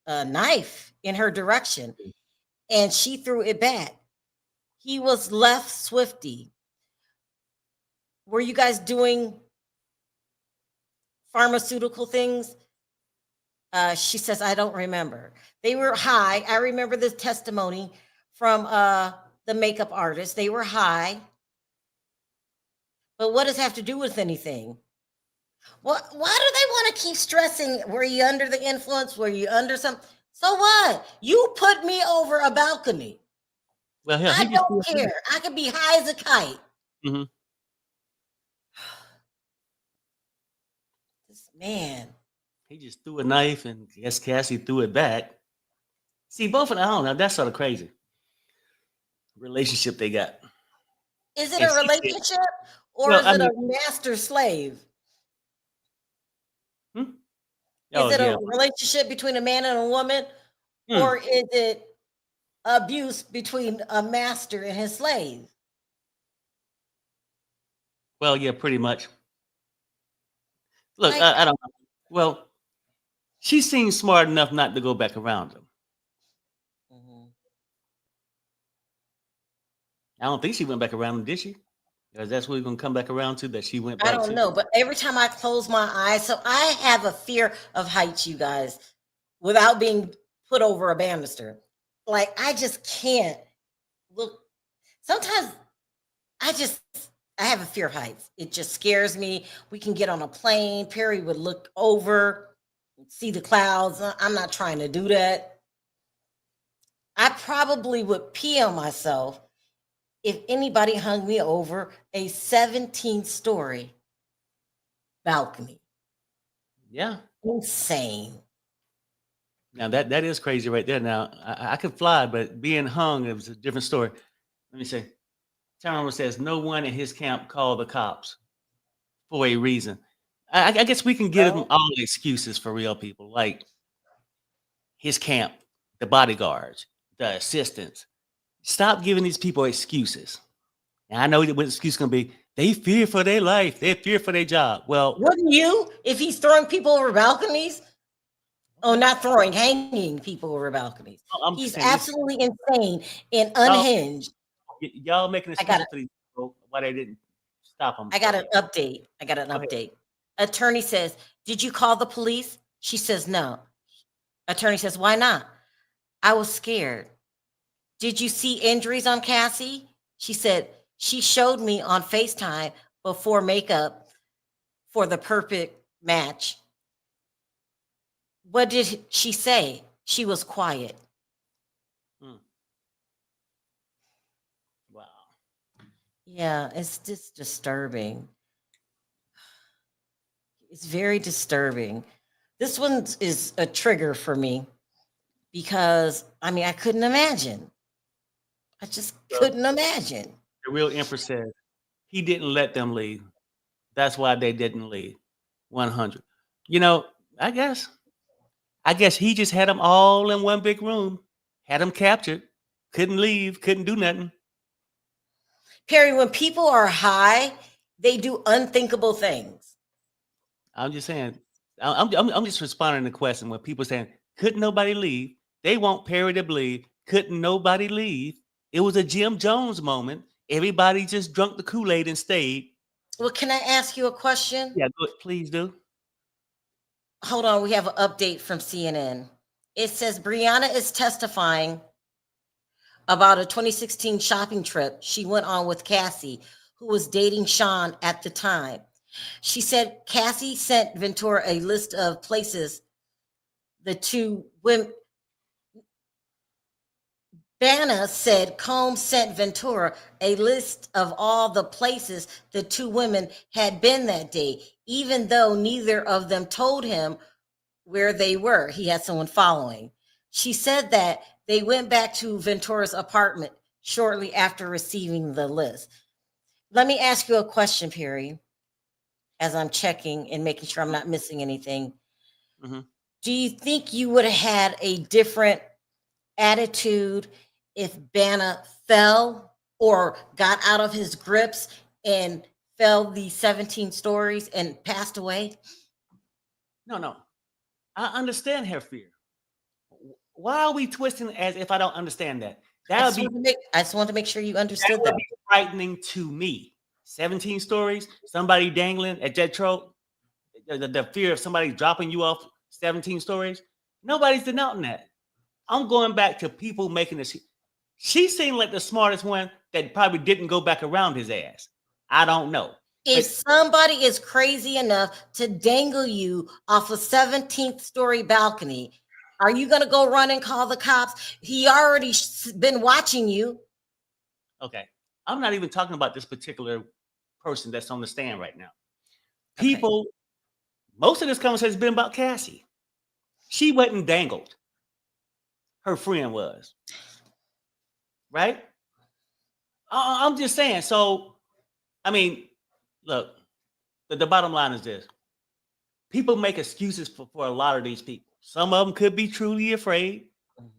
knife in her direction and she threw it back. He was left swifty. Were you guys doing pharmaceutical things? She says, I don't remember. They were high. I remember the testimony from the makeup artist. They were high. But what does it have to do with anything? Why do they want to keep stressing? Were you under the influence? Were you under some? So what? You put me over a balcony. Well, hell, I don't care. I could be high as a kite. Mm-hmm. This man. He just threw a knife, and I guess Cassie threw it back. See, both of them, I don't know. That's sort of crazy relationship they got. Is it And a relationship or well, is I it mean, a master slave? oh, Is it yeah. a relationship between a man and a woman, or is it abuse between a master and his slave? Well, yeah, pretty much. Look, Like, I don't know. Well, she seems smart enough not to go back around him. Mhm. I don't think she went back around him, did she? Because that's what we're gonna come back around to. That she went I back don't to. know, but every time I close my eyes, so I have a fear of heights, you guys, without being put over a banister. Like, I just can't look. Sometimes I just I have a fear of heights. It just scares me. We can get on a plane. Perry would look over, see the clouds. I'm not trying to do that. I probably would pee on myself if anybody hung me over a 17-story balcony. Yeah. Insane. Now that is crazy right there. Now I could fly, but being hung, it was a different story. Let me say. Tyrone says no one in his camp called the cops for a reason. I guess we can give them Well, all excuses for real people, like his camp, the bodyguards, the assistants. Stop giving these people excuses. And I know what the excuse is going to be. They fear for their life. They fear for their job. Well, wouldn't you if he's throwing people over balconies? Oh, okay. not throwing, hanging people over balconies. I'm just He's saying this. absolutely insane and Y'all, unhinged. y'all making I got excuses for these people why they didn't stop them I got an earlier. update. I got an Go ahead. update. Attorney says, did you call the police? She says, no. Attorney says, why not? I was scared. Did you see injuries on Cassie? She said, she showed me on FaceTime before makeup for the perfect match. What did she say? She was quiet. Hmm. Wow. Yeah, it's just disturbing. It's very disturbing. This one is a trigger for me because I mean, I couldn't imagine. I just So couldn't imagine. the real empress says he didn't let them leave. That's why they didn't leave. 100. You know, I guess. I guess he just had them all in one big room, had them captured, couldn't leave, couldn't do nothing. Perry, when people are high, they do unthinkable things. I'm just saying. I'm just responding to the question when people saying couldn't nobody leave. They want Perry to bleed. Couldn't nobody leave? It was a Jim Jones moment. Everybody just drunk the Kool-Aid and stayed. Well, can I ask you a question? Yeah, please do. Hold on, we have an update from CNN. It says Brianna is testifying about a 2016 shopping trip she went on with Cassie, who was dating Sean at the time. She said Cassie sent Ventura a list of places the two women. Banna said Combs sent Ventura a list of all the places the two women had been that day, even though neither of them told him where they were. He had someone following. She said that they went back to Ventura's apartment shortly after receiving the list. Let me ask you a question, Perry, as I'm checking and making sure I'm not missing anything. Mm-hmm. Do you think you would have had a different attitude if Banna fell or got out of his grips and fell these 17 stories and passed away? No. I understand her fear. Why are we twisting as if I don't understand that? I just wanted to make sure you understood that. Would be frightening to me. 17 stories, somebody dangling at jet throat, the fear of somebody dropping you off 17 stories. Nobody's denying that. I'm going back to people making this. She seemed like the smartest one that probably didn't go back around his ass. I don't know. If somebody is crazy enough to dangle you off a 17th story balcony, are you going to go run and call the cops? He already been watching you. Okay. I'm not even talking about this particular person that's on the stand right now. People, most of this conversation has been about Cassie. She wasn't dangled. Her friend was. Right? I'm just saying. So, I mean, look, the bottom line is this. People make excuses for a lot of these people. Some of them could be truly afraid,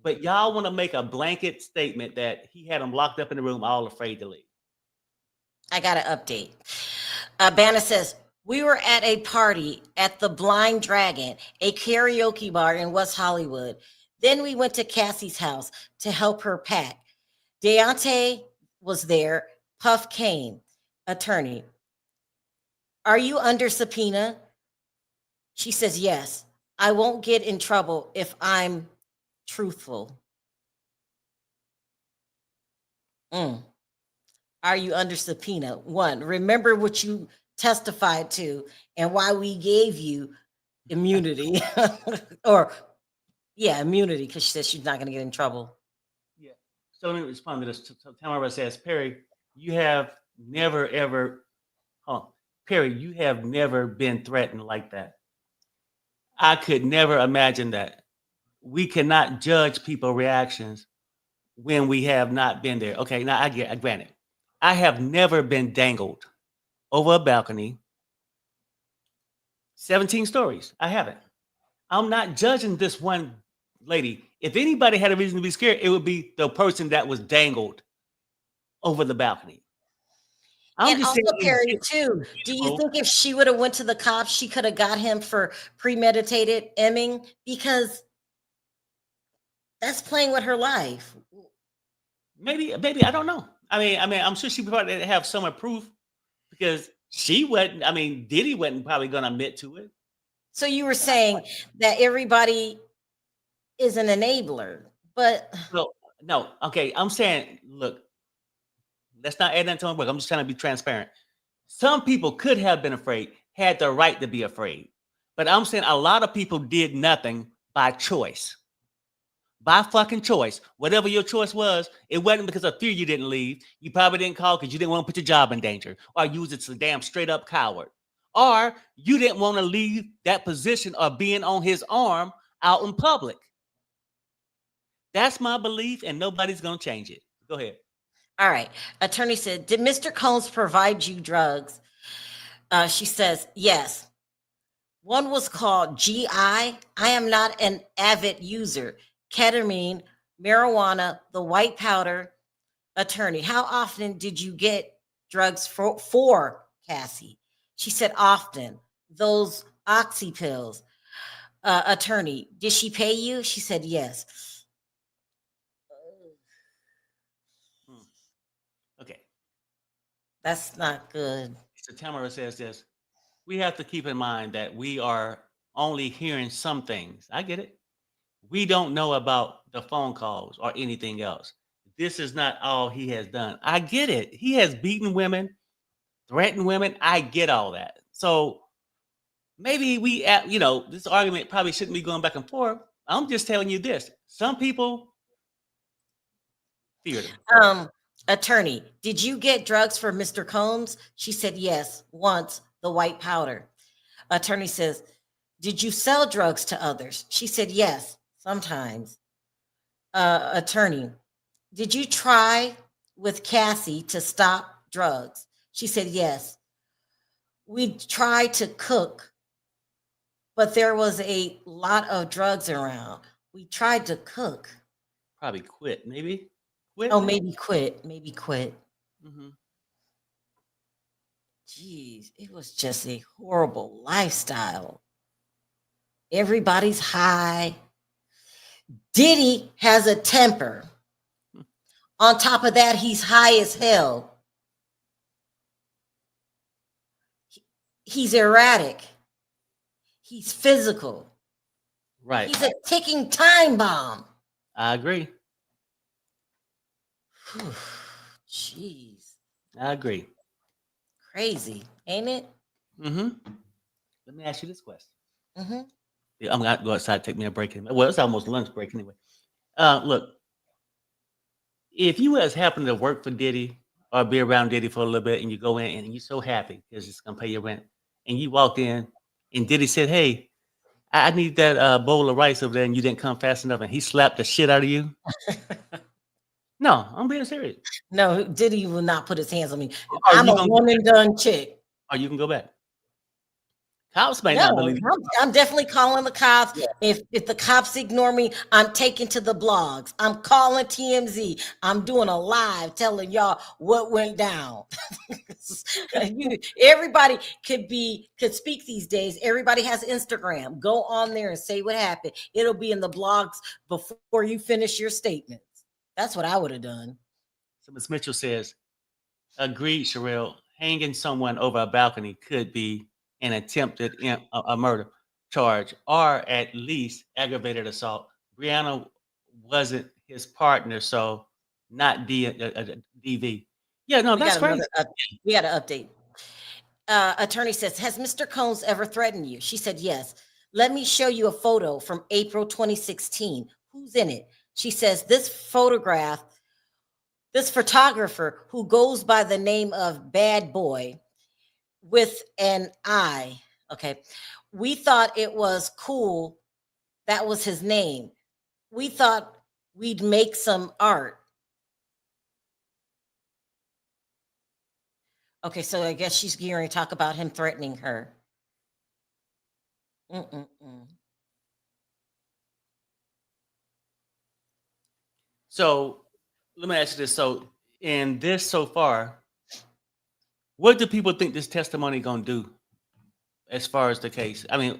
but y'all want to make a blanket statement that he had them locked up in the room, all afraid to leave. I got an update. Banna says, we were at a party at the Blind Dragon, a karaoke bar in West Hollywood. Then we went to Cassie's house to help her pack. Deontay was there. Puff came. Attorney, are you under subpoena? She says, yes. I won't get in trouble if I'm truthful. Are you under subpoena? One, remember what you testified to and why we gave you immunity. Immunity, because she says she's not going to get in trouble. Yeah. So let me respond to this. Tamara says, Perry, you have never, ever, Perry, you have never been threatened like that. I could never imagine that. We cannot judge people's reactions when we have not been there. Okay, now I grant it. I have never been dangled over a balcony. 17 stories. I haven't. I'm not judging this one lady. If anybody had a reason to be scared, it would be the person that was dangled over the balcony. And also, Perry, too, do you think if she would have went to the cops, she could have got him for premeditated emming? Because that's playing with her life. Maybe, I don't know. I mean, I'm sure she probably have some proof because she wasn't. I mean, Diddy wasn't probably going to admit to it. So you were saying that everybody is an enabler, but no. Okay, I'm saying, look, let's not add that to my book. I'm just trying to be transparent. Some people could have been afraid, had the right to be afraid, but I'm saying a lot of people did nothing by choice. By fucking choice. Whatever your choice was, it wasn't because of fear you didn't leave. You probably didn't call because you didn't want to put your job in danger, or you was a damn straight up coward, or you didn't want to leave that position of being on his arm out in public. That's my belief, and nobody's going to change it. Go ahead. All right. Attorney said, did Mr. Combs provide you drugs? She says, yes. One was called GI. I am not an avid user. Ketamine, marijuana, the white powder. Attorney, how often did you get drugs for Cassie? She said often. Those oxy pills. Attorney, did she pay you? She said yes. That's not good. So Tamara says this. We have to keep in mind that we are only hearing some things. I get it. We don't know about the phone calls or anything else. This is not all he has done. I get it. He has beaten women, threatened women. I get all that. So maybe this argument probably shouldn't be going back and forth. I'm just telling you this. Some people feared him. Um, Attorney, did you get drugs for Mr. Combs? She said yes, once, the white powder. Attorney says, did you sell drugs to others? She said yes, sometimes. Attorney, did you try with Cassie to stop drugs? She said yes. We tried to cook, but there was a lot of drugs around. We tried to cook. Probably quit. Maybe quit. Oh, maybe quit. Maybe quit. Mm-hmm. Jeez, it was just a horrible lifestyle. Everybody's high. Diddy has a temper. On top of that, he's high as hell. He's erratic. He's physical. Right. He's a ticking time bomb. I agree. Jeez. I agree. Crazy, ain't it? Mm-hmm. Let me ask you this question. Mm-hmm. Yeah, I'm gonna go outside, take me a break. Well, it's almost lunch break anyway. Look, if you was happen to work for Diddy or be around Diddy for a little bit, and you go in and you're so happy because it's gonna pay your rent, and you walked in and Diddy said, "Hey, I need that bowl of rice over there," and you didn't come fast enough, and he slapped the shit out of you. No, I'm being serious. No, Diddy will not put his hands on me. Or I'm you a gonna one and done chick. or you can go back. Cops may No, not believe you. I'm definitely calling the cops. Yeah. If the cops ignore me, I'm taking to the blogs. I'm calling TMZ. I'm doing a live telling y'all what went down. Everybody could speak these days. Everybody has Instagram. Go on there and say what happened. It'll be in the blogs before you finish your statements. That's what I would have done. So Ms. Mitchell says, agreed, Sharrell. Hanging someone over a balcony could be an attempted a murder charge or at least aggravated assault. Brianna wasn't his partner, so not DV. Yeah, no, We that's got crazy. we got an update. Attorney says, has Mr. Combs ever threatened you? She said, yes. Let me show you a photo from April 2016. Who's in it? She says, this photographer who goes by the name of Bad Boy with an I. Okay. We thought it was cool. That was his name. We thought we'd make some art. Okay, so I guess she's going to talk about him threatening her. Mm-mm-mm. So let me ask you this. So in this so far, what do people think this testimony gonna do as far as the case? I mean,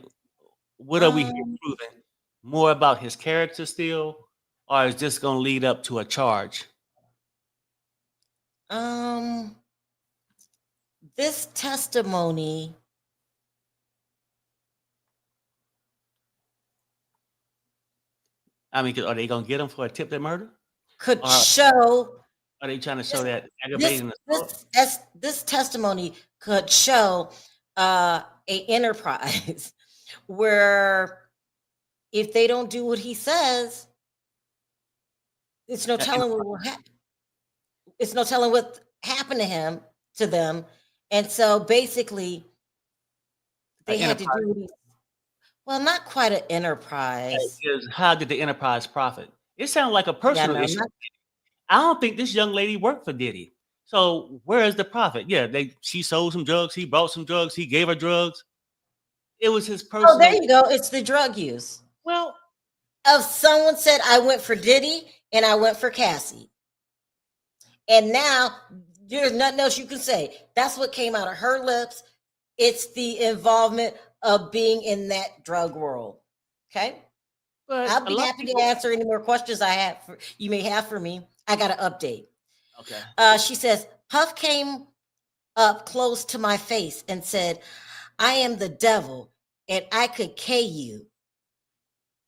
what are we here Um, proving? More about his character still, or is this gonna lead up to a charge? um, this testimony I mean, are they gonna get him for attempted murder? could Or show are they trying to show that this aggravating assault? this testimony could show a enterprise where if they don't do what he says, it's no telling what will happen. It's no telling what happened to them, and so basically they had to Enterprise do. Well, not quite an enterprise. is how did the enterprise profit? It sounds like a Yeah, personal no, issue. not. I don't think this young lady worked for Diddy. So where is the profit? Yeah, she sold some drugs, he bought some drugs, he gave her drugs. It was his Oh, there personal. you go. It's the drug use. Well, Of someone said I went for Diddy and I went for Cassie. And now there's nothing else you can say. That's what came out of her lips. It's the involvement of being in that drug world. Okay. but I'll a be lot of happy to people. answer any more questions you may have for me. I got an update. Okay. She says Puff came up close to my face and said, I am the devil and I could K you.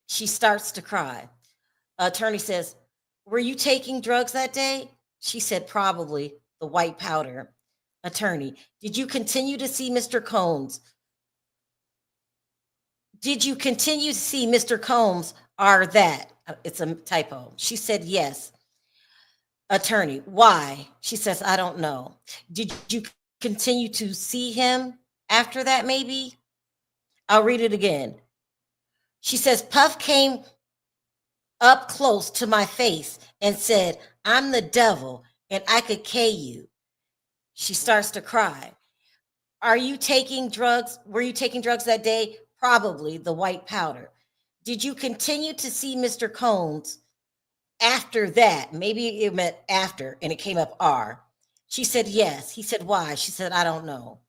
She starts to cry. Attorney says, were you taking drugs that day? She said, probably the white powder. Attorney, did you continue to see Mr. Combs? Did you continue to see Mr. Combs or that? It's a typo. She said, yes. Attorney, why? She says, I don't know. Did you continue to see him after that, maybe? I'll read it again. She says, Puff came up close to my face and said, I'm the devil and I could K you. She starts to cry. Are you taking drugs? Were you taking drugs that day? Probably the white powder. Did you continue to see Mr. Combs after that? Maybe it meant after and it came up R. She said, yes. He said, why? She said, I don't know.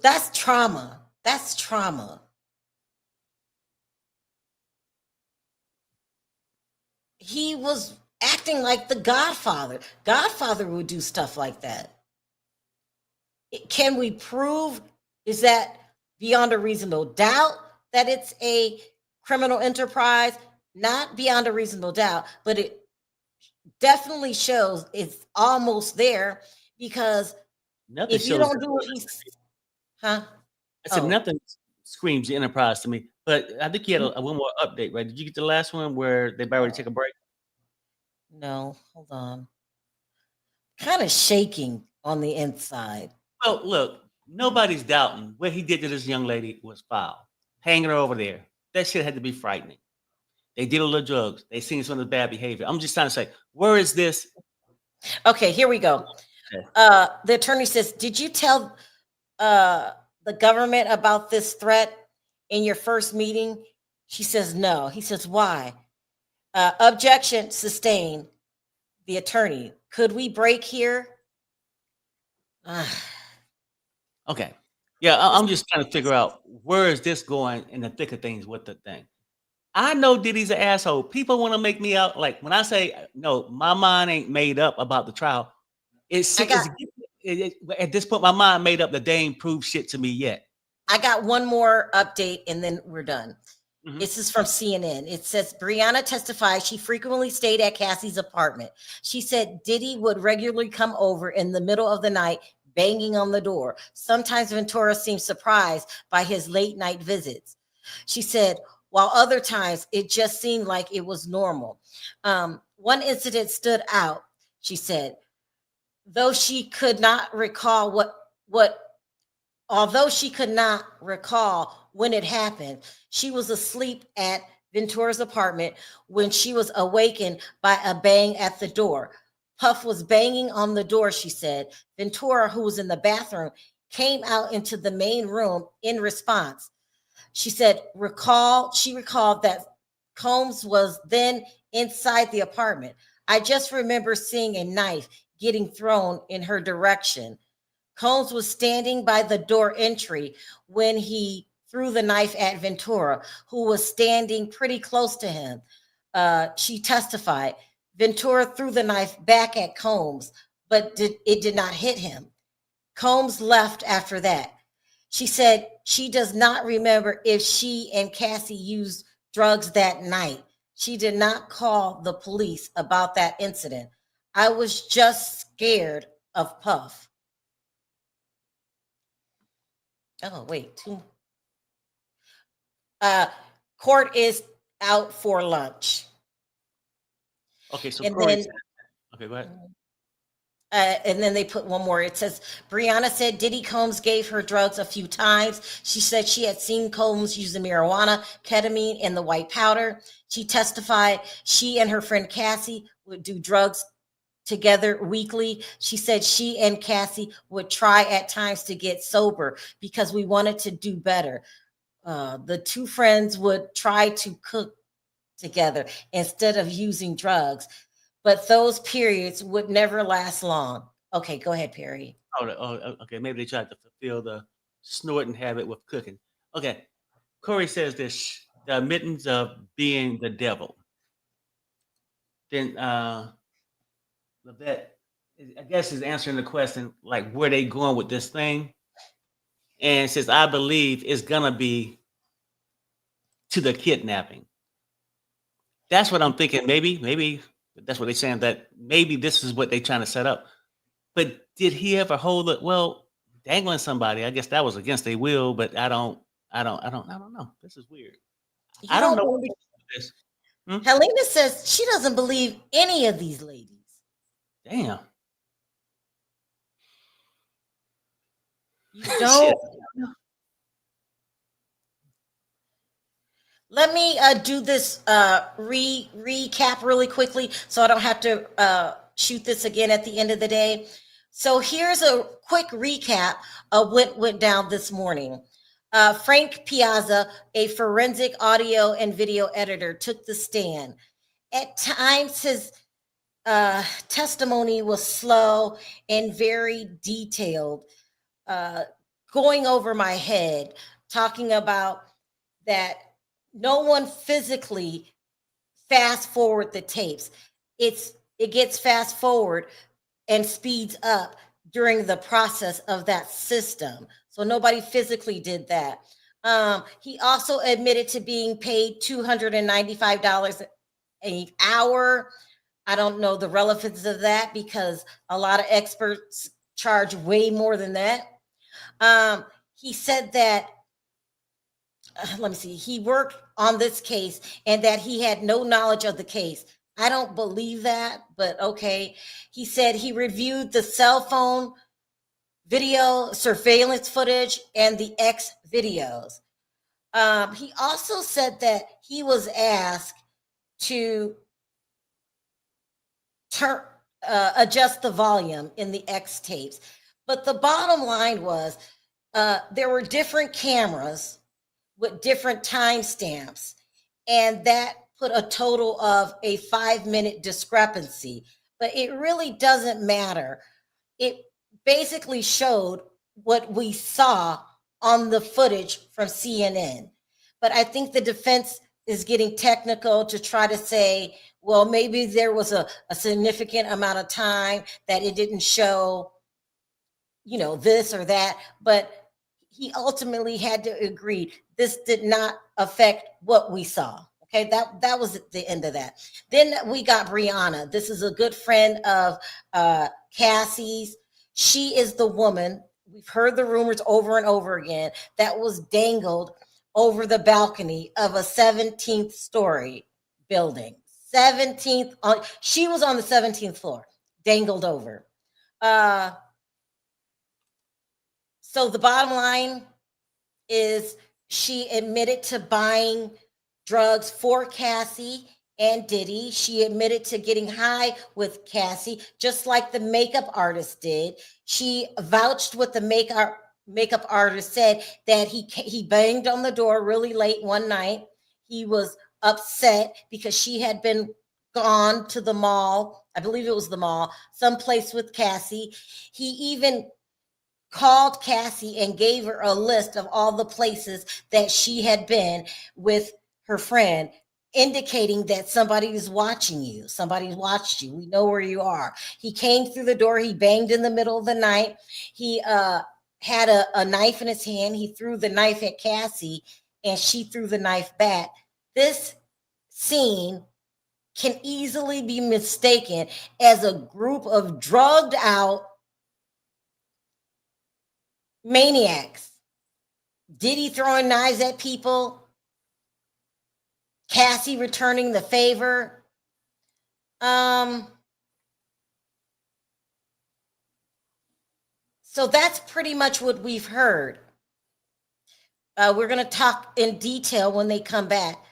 That's trauma. That's trauma. He was acting like the Godfather. Godfather would do stuff like that. Can we prove, is that beyond a reasonable doubt that it's a criminal enterprise? Not beyond a reasonable doubt, but it definitely shows it's almost there, because Nothing if you shows. don't do what he's, huh? I said Oh, nothing screams the enterprise to me. But I think you had one more update, right? Did you get the last one where they about ready to take a break? no, hold on. Kind of shaking on the inside. Well, look, nobody's doubting what he did to this young lady was foul. Hanging her over there. That shit had to be frightening. They did a little drugs. They seen some of the bad behavior. I'm just trying to say, where is this? Okay, here we go. Okay. The attorney says, did you tell the government about this threat in your first meeting? She says, no. He says, why? Objection sustained. The attorney, could we break here? Okay. Yeah, I'm just trying to figure out where is this going in the thick of things with the thing. I know Diddy's an asshole. People want to make me out like when I say no, my mind ain't made up about the trial. At this point, my mind made up that they ain't proved shit to me yet. I got one more update and then we're done. Mhm. This is from CNN. It says Brianna testified she frequently stayed at Cassie's apartment. She said Diddy would regularly come over in the middle of the night, banging on the door. Sometimes Ventura seemed surprised by his late night visits. She said, while other times it just seemed like it was normal. One incident stood out, she said, though she could not recall although she could not recall when it happened. She was asleep at Ventura's apartment when she was awakened by a bang at the door. Puff was banging on the door, she said. Ventura, who was in the bathroom, came out into the main room in response. She said, she recalled that Combs was then inside the apartment. I just remember seeing a knife getting thrown in her direction. Combs was standing by the door entry when he threw the knife at Ventura, who was standing pretty close to him. She testified, Ventura threw the knife back at Combs, but it did not hit him. Combs left after that. She said she does not remember if she and Cassie used drugs that night. She did not call the police about that incident. I was just scared of Puff. Oh, wait. Court is out for lunch. Okay, so And Corey then, said, okay, go ahead. and then they put one more. It says, Brianna said Diddy Combs gave her drugs a few times. She said she had seen Combs use the marijuana, ketamine, and the white powder. She testified she and her friend Cassie would do drugs together weekly. She said she and Cassie would try at times to get sober because we wanted to do better. The two friends would try to cook together instead of using drugs, but those periods would never last long. Okay, go ahead, Perry. Okay. Maybe they tried to fulfill the snorting habit with cooking. Okay. Corey says this: the admittance of being the devil. Then Levette, I guess is answering the question like where they going with this thing, and says I believe it's gonna be to the kidnapping. That's what I'm thinking. Maybe that's what they're saying. That maybe this is what they're trying to set up. But did he ever hold it? Well, dangling somebody, I guess that was against their will. But I don't know. This is weird. You I don't don't know what believe. this. Hmm? Helena says she doesn't believe any of these ladies. Damn. You Shit. don't. Let me do this recap really quickly so I don't have to shoot this again at the end of the day. So here's a quick recap of what went down this morning. Frank Piazza, a forensic audio and video editor, took the stand. At times, his testimony was slow and very detailed, uh, going over my head, talking about that no one physically fast forward the tapes. It gets fast forward and speeds up during the process of that system. So nobody physically did that. He also admitted to being paid $295 an hour. I don't know the relevance of that because a lot of experts charge way more than that. He said that let me see, he worked on this case and that he had no knowledge of the case. I don't believe that, but okay. He said he reviewed the cell phone video surveillance footage and the X videos. He also said that he was asked to turn adjust the volume in the X tapes. But the bottom line was there were different cameras with different timestamps, and that put a total of a 5-minute discrepancy. But it really doesn't matter. It basically showed what we saw on the footage from CNN. But I think the defense is getting technical to try to say, well, maybe there was a significant amount of time that it didn't show, this or that. But he ultimately had to agree this did not affect what we saw. Okay, that was the end of that. Then we got Brianna. This is a good friend of Cassie's. She is the woman, we've heard the rumors over and over again, that was dangled over the balcony of a 17th story building. 17th, she was on the 17th floor, dangled over. So the bottom line is she admitted to buying drugs for Cassie and Diddy. She admitted to getting high with Cassie, just like the makeup artist did. She vouched what the makeup artist said, that he banged on the door really late one night. He was upset because she had been gone to the mall. I believe it was the mall, someplace with Cassie. He even called Cassie and gave her a list of all the places that she had been with her friend, indicating that somebody's watching you. Somebody's watched you. We know where you are. He came through the door. He banged in the middle of the night. He had a knife in his hand. He threw the knife at Cassie and she threw the knife back. This scene can easily be mistaken as a group of drugged out maniacs. Diddy throwing knives at people, Cassie returning the favor. So that's pretty much what we've heard. We're going to talk in detail when they come back.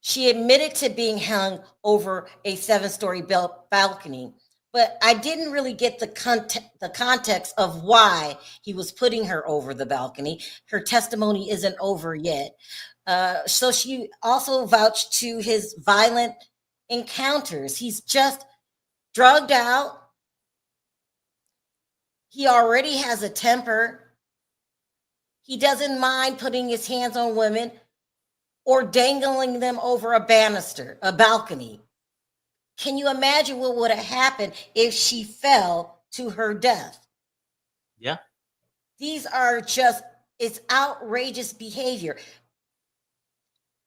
She admitted to being hung over a 7-story balcony, but I didn't really get the context of why he was putting her over the balcony. Her testimony isn't over yet. So she also vouched to his violent encounters. He's just drugged out. He already has a temper. He doesn't mind putting his hands on women or dangling them over a banister, a balcony. Can you imagine what would have happened if she fell to her death? Yeah. These are just, it's outrageous behavior.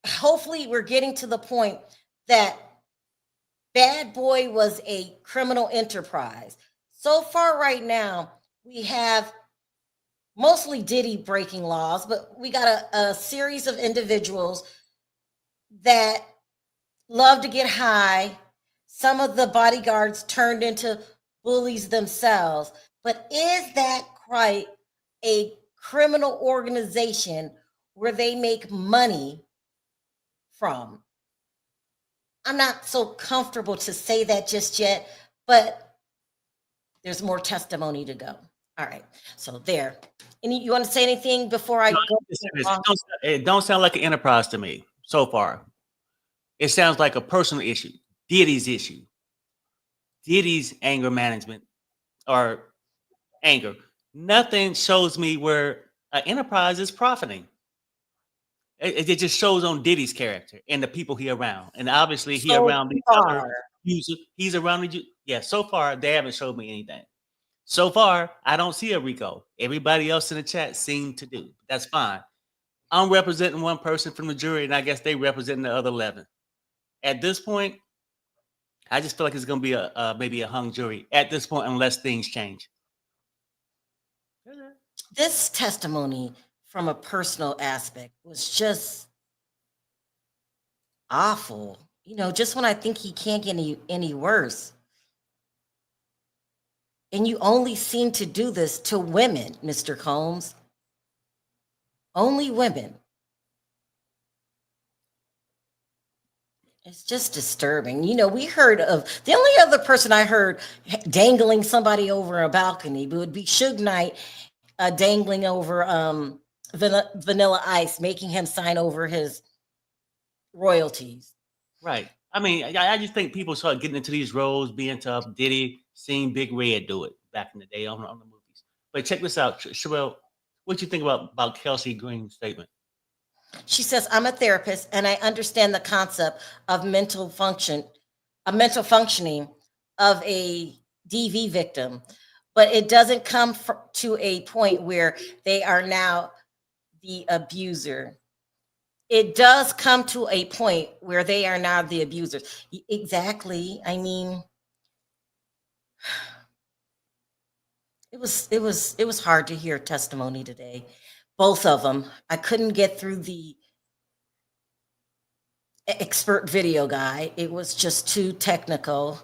Hopefully, we're getting to the point that Bad Boy was a criminal enterprise. So far, right now, we have mostly Diddy breaking laws, but we got a series of individuals that love to get high. Some of the bodyguards turned into bullies themselves. But is that quite a criminal organization where they make money from? I'm not so comfortable to say that just yet, but there's more testimony to go. All right. So there. You want to say anything before I No, go? it don't sound like an enterprise to me so far. It sounds like a personal issue, Diddy's issue, Diddy's anger management or anger. Nothing shows me where an enterprise is profiting. It just shows on Diddy's character and the people he around, and obviously he So around these other far. users. He's around the yeah. So far, they haven't showed me anything. So far, I don't see a Rico. Everybody else in the chat seemed to do. That's fine. I'm representing one person from the jury, and I guess they representing the other 11. At this point, I just feel like it's going to be a maybe a hung jury at this point, unless things change. This testimony from a personal aspect was just awful. You know, just when I think he can't get any worse. And you only seem to do this to women, Mr. Combs. Only women. It's just disturbing. You know, we heard of the only other person I heard dangling somebody over a balcony would be Suge Knight dangling over Vanilla Ice, making him sign over his royalties. Right. I mean, I just think people start getting into these roles, being tough. Diddy, seeing Big Red do it back in the day on the movies. But check this out, Sharrell. What you think about Kelsey Green's statement? She says, I'm a therapist and I understand the concept of mental functioning of a DV victim, but it doesn't come to a point where they are now the abuser. It does come to a point where they are now the abusers. Exactly. I mean, it was hard to hear testimony today. Both of them. I couldn't get through the expert video guy. It was just too technical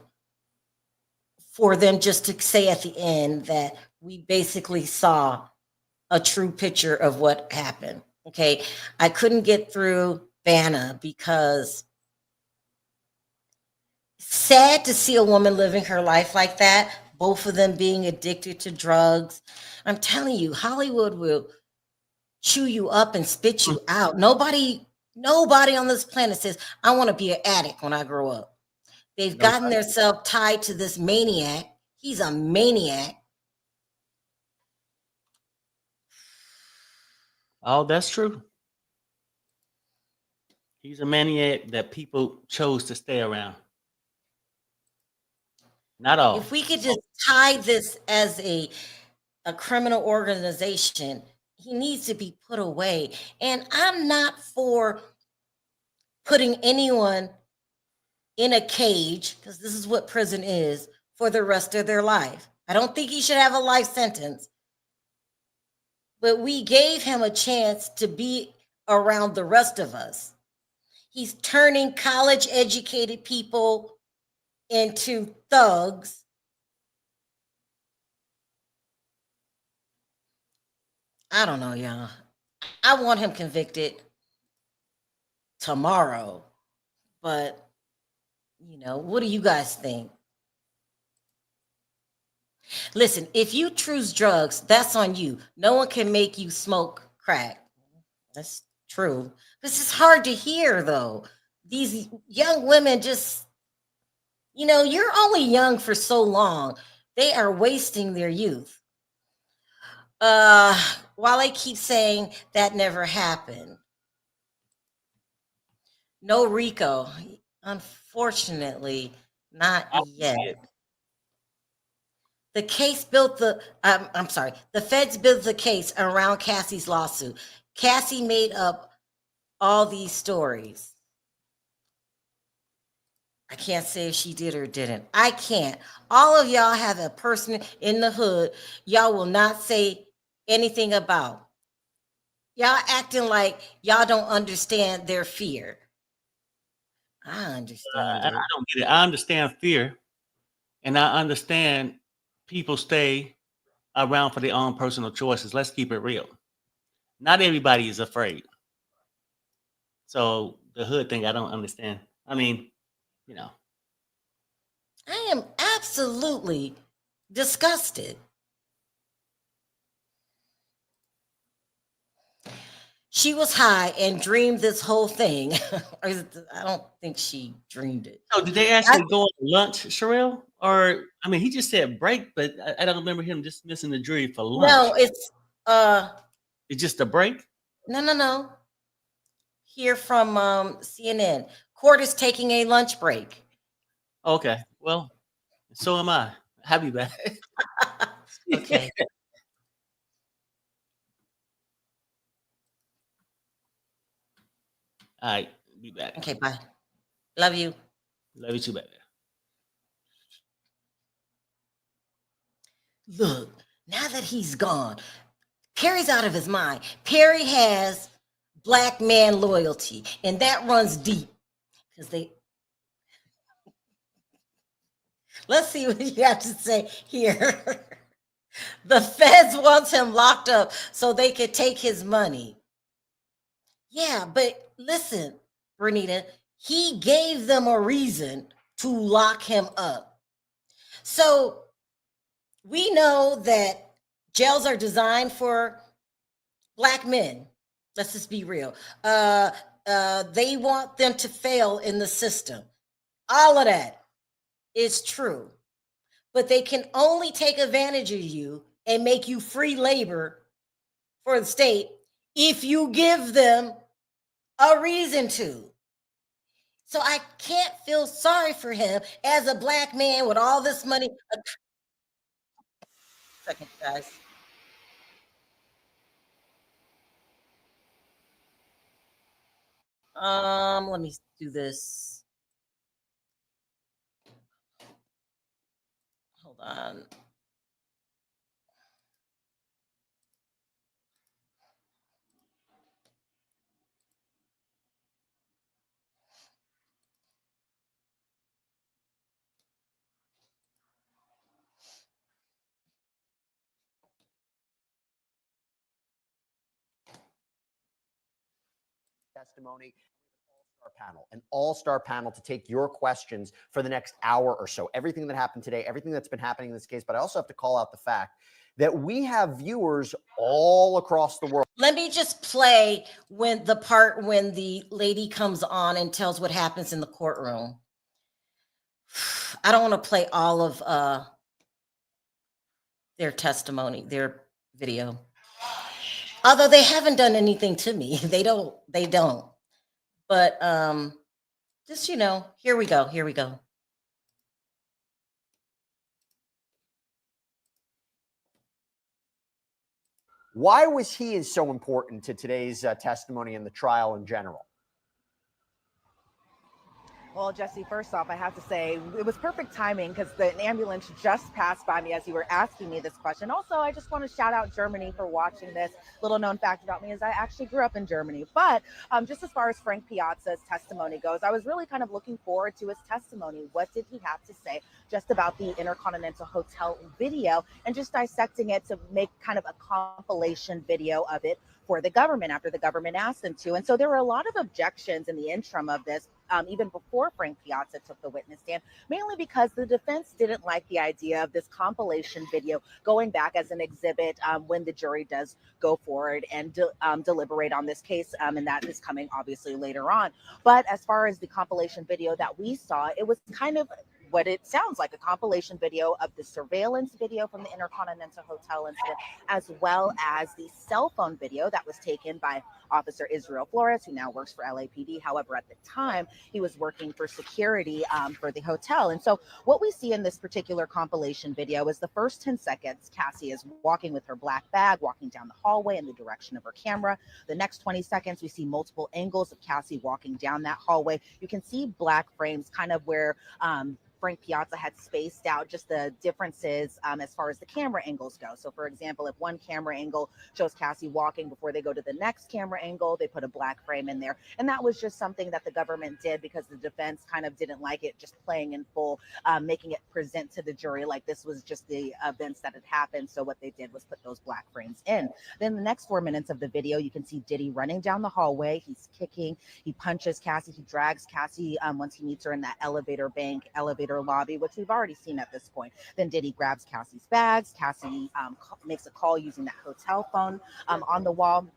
for them just to say at the end that we basically saw a true picture of what happened. Okay. I couldn't get through Vanna because sad to see a woman living her life like that, both of them being addicted to drugs. I'm telling you, Hollywood will chew you up and spit you out. Nobody on this planet says, I want to be an addict when I grow up. They've gotten themselves tied to this maniac. He's a maniac. Oh, that's true. He's a maniac that people chose to stay around. Not all. If we could just tie this as a criminal organization, he needs to be put away. And I'm not for putting anyone in a cage, because this is what prison is, for the rest of their life. I don't think he should have a life sentence. But we gave him a chance to be around the rest of us. He's turning college educated people into thugs. I don't know, y'all. I want him convicted tomorrow. But, you know, what do you guys think? Listen, if you choose drugs, that's on you. No one can make you smoke crack. That's true. This is hard to hear, though. These young women just, you know, you're only young for so long. They are wasting their youth. While I keep saying that never happened. No Rico. Unfortunately, Not I yet. see it. The case built the, I'm sorry, the feds built the case around Cassie's lawsuit. Cassie made up all these stories. I can't say if she did or didn't. I can't. All of y'all have a person in the hood y'all will not say anything about. Y'all acting like y'all don't understand their fear. I understand I it. don't get it. I understand fear, and I understand people stay around for their own personal choices. Let's keep it real. Not everybody is afraid. So the hood thing, I don't understand. I mean, you know, I am absolutely disgusted. She was high and dreamed this whole thing. I don't think she dreamed it. so did they actually go on lunch, Sharrell? Or I mean, he just said break, but I don't remember him dismissing the jury for lunch. No, it's uh It's just a break. no. Here from CNN. Court is taking a lunch break. Okay, well, so am I. I'll be back. Okay. All right, be back. Okay, bye. Love you. Love you too, baby. Look, now that he's gone, Perry's out of his mind. Perry has black man loyalty, and that runs deep. Because let's see what you have to say here. The feds wants him locked up so they could take his money. Yeah, but listen, Bernita, he gave them a reason to lock him up. So we know that jails are designed for black men. Let's just be real. They want them to fail in the system. All of that is true. But they can only take advantage of you and make you free labor for the state if you give them a reason to. So I can't feel sorry for him as a black man with all this money. Second, guys. Let me do this. Hold on. Testimony. An all-star panel to take your questions for the next hour or so. Everything that happened today, everything that's been happening in this case, but I also have to call out the fact that we have viewers all across the world. Let me just play when the part when the lady comes on and tells what happens in the courtroom. I don't want to play all of their testimony, their video. Although they haven't done anything to me. They don't. But just here we go. Why was he so important to today's testimony and the trial in general? Well, Jesse, first off, I have to say it was perfect timing because the ambulance just passed by me as you were asking me this question. Also, I just want to shout out Germany for watching this. Little known fact about me is I actually grew up in Germany. But just as far as Frank Piazza's testimony goes, I was really kind of looking forward to his testimony. What did he have to say just about the Intercontinental Hotel video and just dissecting it to make kind of a compilation video of it for the government after the government asked them to. And so there were a lot of objections in the interim of this, even before Frank Piazza took the witness stand, mainly because the defense didn't like the idea of this compilation video going back as an exhibit when the jury does go forward and deliberate on this case. And that is coming obviously later on. But as far as the compilation video that we saw, it was kind of what it sounds like, a compilation video of the surveillance video from the Intercontinental Hotel incident, as well as the cell phone video that was taken by Officer Israel Flores, who now works for LAPD. However, at the time, he was working for security for the hotel. And so what we see in this particular compilation video is the first 10 seconds, Cassie is walking with her black bag, walking down the hallway in the direction of her camera. The next 20 seconds, we see multiple angles of Cassie walking down that hallway. You can see black frames kind of where Frank Piazza had spaced out just the differences as far as the camera angles go. So for example, if one camera angle shows Cassie walking before they go to the next camera angle, they put a black frame in there. And that was just something that the government did because the defense kind of didn't like it just playing in full, making it present to the jury like this was just the events that had happened. So what they did was put those black frames in. Then the next 4 minutes of the video, you can see Diddy running down the hallway. He's kicking, he punches Cassie, he drags Cassie once he meets her in that elevator lobby, which we've already seen at this point. Then Diddy grabs Cassie's bags. Cassie makes a call using that hotel phone on the wall.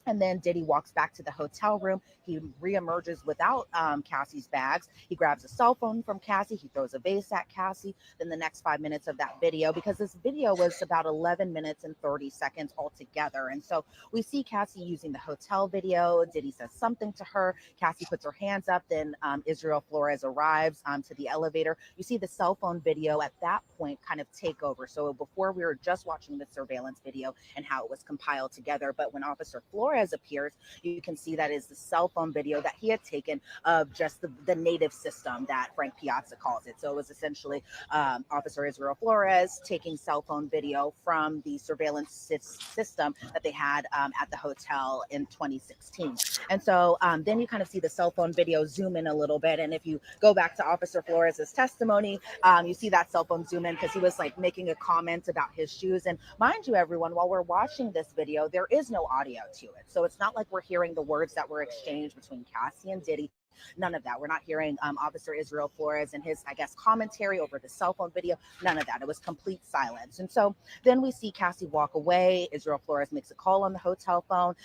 And then Diddy walks back to the hotel room. He reemerges without Cassie's bags. He grabs a cell phone from Cassie. He throws a vase at Cassie. Then the next 5 minutes of that video, because this video was about 11 minutes and 30 seconds altogether. And so we see Cassie using the hotel video. Diddy says something to her. Cassie puts her hands up. Then Israel Flores arrives to the elevator. You see the cell phone video at that point kind of take over. So before we were just watching the surveillance video and how it was compiled together. But when Officer Flores appears, you can see that is the cell phone video that he had taken of just the native system that Frank Piazza calls it. So it was essentially Officer Israel Flores taking cell phone video from the surveillance system that they had at the hotel in 2016. And so then you kind of see the cell phone video zoom in a little bit. And if you go back to Officer Flores's testimony, you see that cell phone zoom in because he was like making a comment about his shoes. And mind you, everyone, while we're watching this video, there is no audio to it. So it's not like we're hearing the words that were exchanged between Cassie and Diddy. None of that. We're not hearing Officer Israel Flores and his, I guess, commentary over the cell phone video. None of that. It was complete silence. And so then we see Cassie walk away. Israel Flores makes a call on the hotel phone.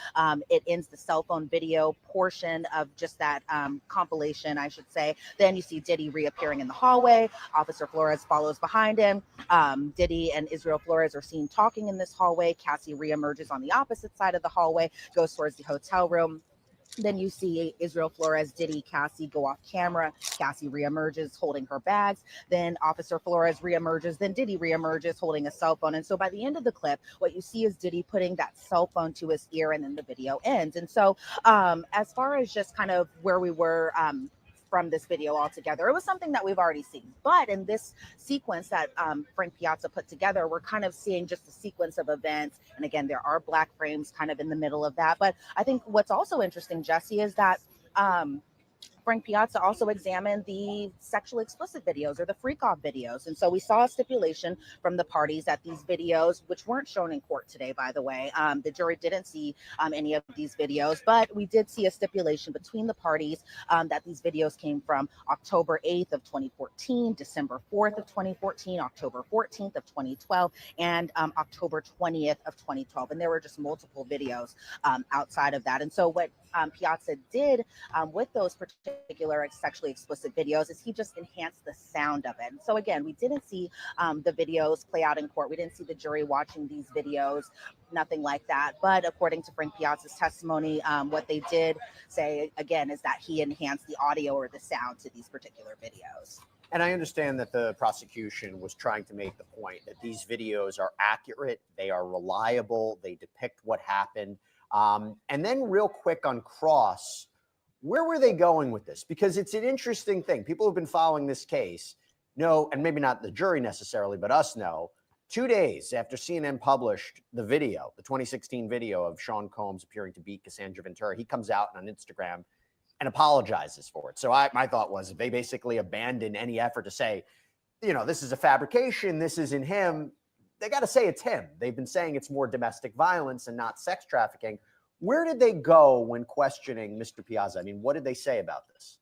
It ends the cell phone video portion of just that compilation, I should say. Then you see Diddy reappearing in the hallway. Officer Flores follows behind him. Diddy and Israel Flores are seen talking in this hallway. Cassie reemerges on the opposite side of the hallway, goes towards the hotel room. Then you see Israel Flores, Diddy, Cassie go off camera. Cassie reemerges holding her bags. Then Officer Flores reemerges. Then Diddy reemerges holding a cell phone. And so by the end of the clip, what you see is Diddy putting that cell phone to his ear, and then the video ends. And so as far as just kind of where we were from this video altogether, it was something that we've already seen. But in this sequence that Frank Piazza put together, we're kind of seeing just a sequence of events. And again, there are black frames kind of in the middle of that. But I think what's also interesting, Jesse, is that Frank Piazza also examined the sexually explicit videos or the freak-off videos. And so we saw a stipulation from the parties that these videos, which weren't shown in court today, by the way, the jury didn't see any of these videos, but we did see a stipulation between the parties that these videos came from October 8th of 2014, December 4th of 2014, October 14th of 2012, and October 20th of 2012. And there were just multiple videos outside of that. And so what Piazza did with those particular sexually explicit videos is he just enhanced the sound of it. And so again, we didn't see the videos play out in court. We didn't see the jury watching these videos, nothing like that. But according to Frank Piazza's testimony, what they did say again is that he enhanced the audio or the sound to these particular videos. And I understand that the prosecution was trying to make the point that these videos are accurate, they are reliable, they depict what happened. And then real quick on cross, where were they going with this? Because it's an interesting thing. People who've been following this case know, and maybe not the jury necessarily, but us know, 2 days after CNN published the video, the 2016 video of Sean Combs appearing to beat Cassandra Ventura, he comes out on Instagram and apologizes for it. So my thought was they basically abandoned any effort to say, you know, this is a fabrication, this isn't him. They got to say it's him. They've been saying it's more domestic violence and not sex trafficking. Where did they go when questioning Mr. Piazza? I mean, what did they say about this?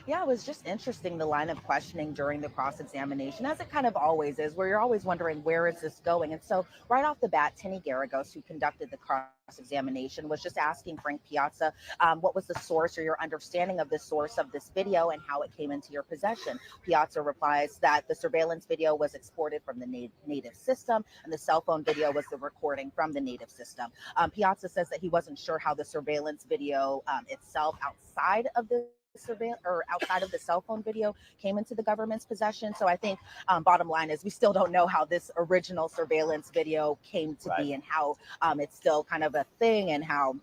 Yeah, it was just interesting, the line of questioning during the cross-examination, as it kind of always is, where you're always wondering, where is this going? And so right off the bat, Tinny Garagos, who conducted the cross-examination, was just asking Frank Piazza, what was the source or your understanding of the source of this video and how it came into your possession. Piazza replies that the surveillance video was exported from the native system, and the cell phone video was the recording from the native system. Piazza says that he wasn't sure how the surveillance video itself outside of the surveillance or outside of the cell phone video came into the government's possession. So I think bottom line is we still don't know how this original surveillance video came to be and how it's still kind of a thing and how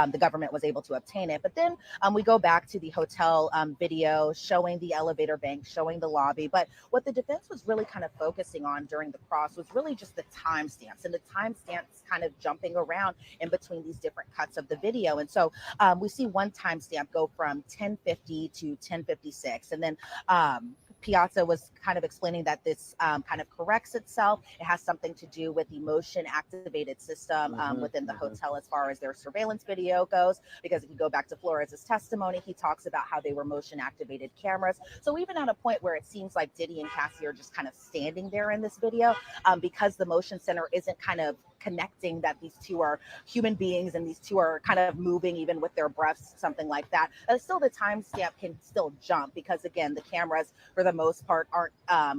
the government was able to obtain it. But then we go back to the hotel video showing the elevator bank, showing the lobby. But what the defense was really kind of focusing on during the cross was really just the timestamps, and the timestamps kind of jumping around in between these different cuts of the video. And so we see one timestamp go from 1050 to 1056. And then Piazza was kind of explaining that this kind of corrects itself. It has something to do with the motion activated system within the hotel as far as their surveillance video goes. Because if you go back to Flores's testimony, he talks about how they were motion activated cameras. So even at a point where it seems like Diddy and Cassie are just kind of standing there in this video, because the motion center isn't kind of connecting that these two are human beings and these two are kind of moving even with their breaths, something like that. Still, the timestamp can still jump because, again, the cameras for the most part aren't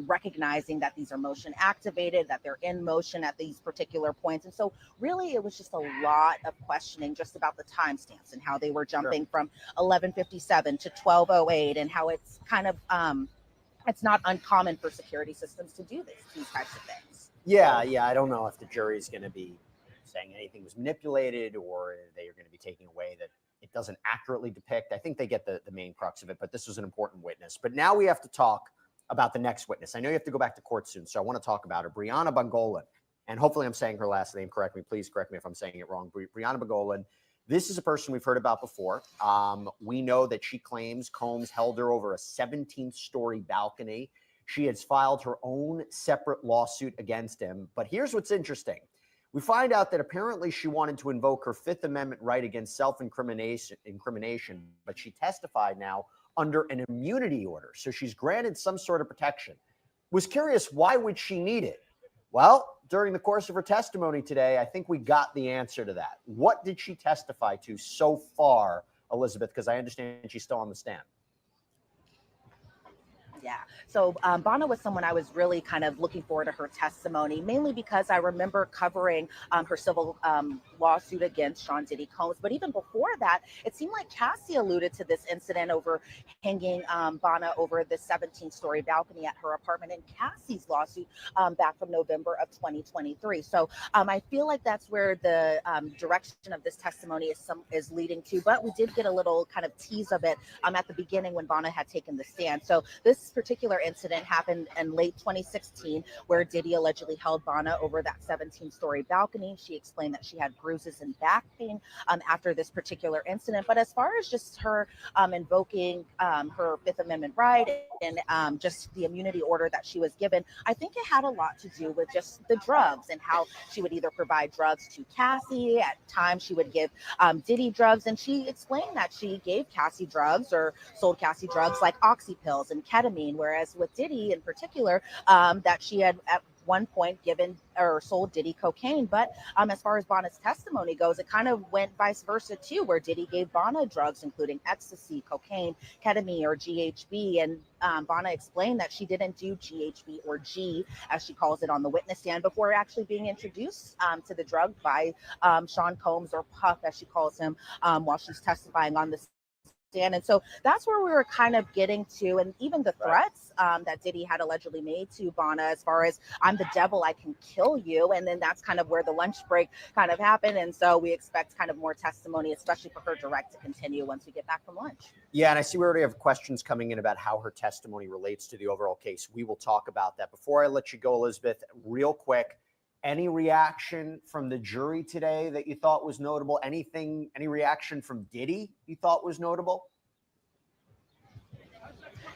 recognizing that these are motion activated, that they're in motion at these particular points. And so really it was just a lot of questioning just about the timestamps and how they were jumping from 1157 to 1208 and how it's kind of it's not uncommon for security systems to do these types of things. Yeah. I don't know if the jury's going to be saying anything was manipulated or they are going to be taking away that it doesn't accurately depict. I think they get the main crux of it, but this was an important witness. But now we have to talk about the next witness. I know you have to go back to court soon, so I want to talk about her, Brianna Bongolan. And hopefully I'm saying her last name correctly. Please correct me if I'm saying it wrong. Brianna Bongolan. This is a person we've heard about before. We know that she claims Combs held her over a 17-story balcony. She has filed her own separate lawsuit against him. But here's what's interesting. We find out that apparently she wanted to invoke her Fifth Amendment right against self-incrimination, but she testified now under an immunity order. So she's granted some sort of protection. Was curious, why would she need it? Well, during the course of her testimony today, I think we got the answer to that. What did she testify to so far, Elizabeth? Because I understand she's still on the stand. Yeah. So Bonna was someone I was really kind of looking forward to her testimony, mainly because I remember covering her civil lawsuit against Sean Diddy Combs. But even before that, it seemed like Cassie alluded to this incident over hanging Bonna over the 17-story balcony at her apartment in Cassie's lawsuit back from November of 2023. So I feel like that's where the direction of this testimony is leading to. But we did get a little kind of tease of it at the beginning when Bonna had taken the stand. So this particular incident happened in late 2016, where Diddy allegedly held Bonna over that 17-story balcony. She explained that she had bruises and back pain after this particular incident. But as far as just her invoking her Fifth Amendment right and just the immunity order that she was given, I think it had a lot to do with just the drugs and how she would either provide drugs to Cassie. At times she would give Diddy drugs, and she explained that she gave Cassie drugs or sold Cassie drugs like oxy pills and ketamine, whereas with Diddy in particular, that she had at one point given or sold Diddy cocaine. But as far as Bonna's testimony goes, it kind of went vice versa too, where Diddy gave Bonna drugs, including ecstasy, cocaine, ketamine, or GHB. And Bonna explained that she didn't do GHB or G, as she calls it, on the witness stand before actually being introduced to the drug by Sean Combs, or Puff, as she calls him, while she's testifying on the stand. And so that's where we were kind of getting to, and even the threats that Diddy had allegedly made to Bonna, as far as "I'm the devil, I can kill you," and then that's kind of where the lunch break kind of happened. And so we expect kind of more testimony, especially for her direct, to continue once we get back from lunch. Yeah, and I see we already have questions coming in about how her testimony relates to the overall case. We will talk about that. Before I let you go, Elizabeth, real quick, any reaction from the jury today that you thought was notable? Any reaction from Diddy you thought was notable?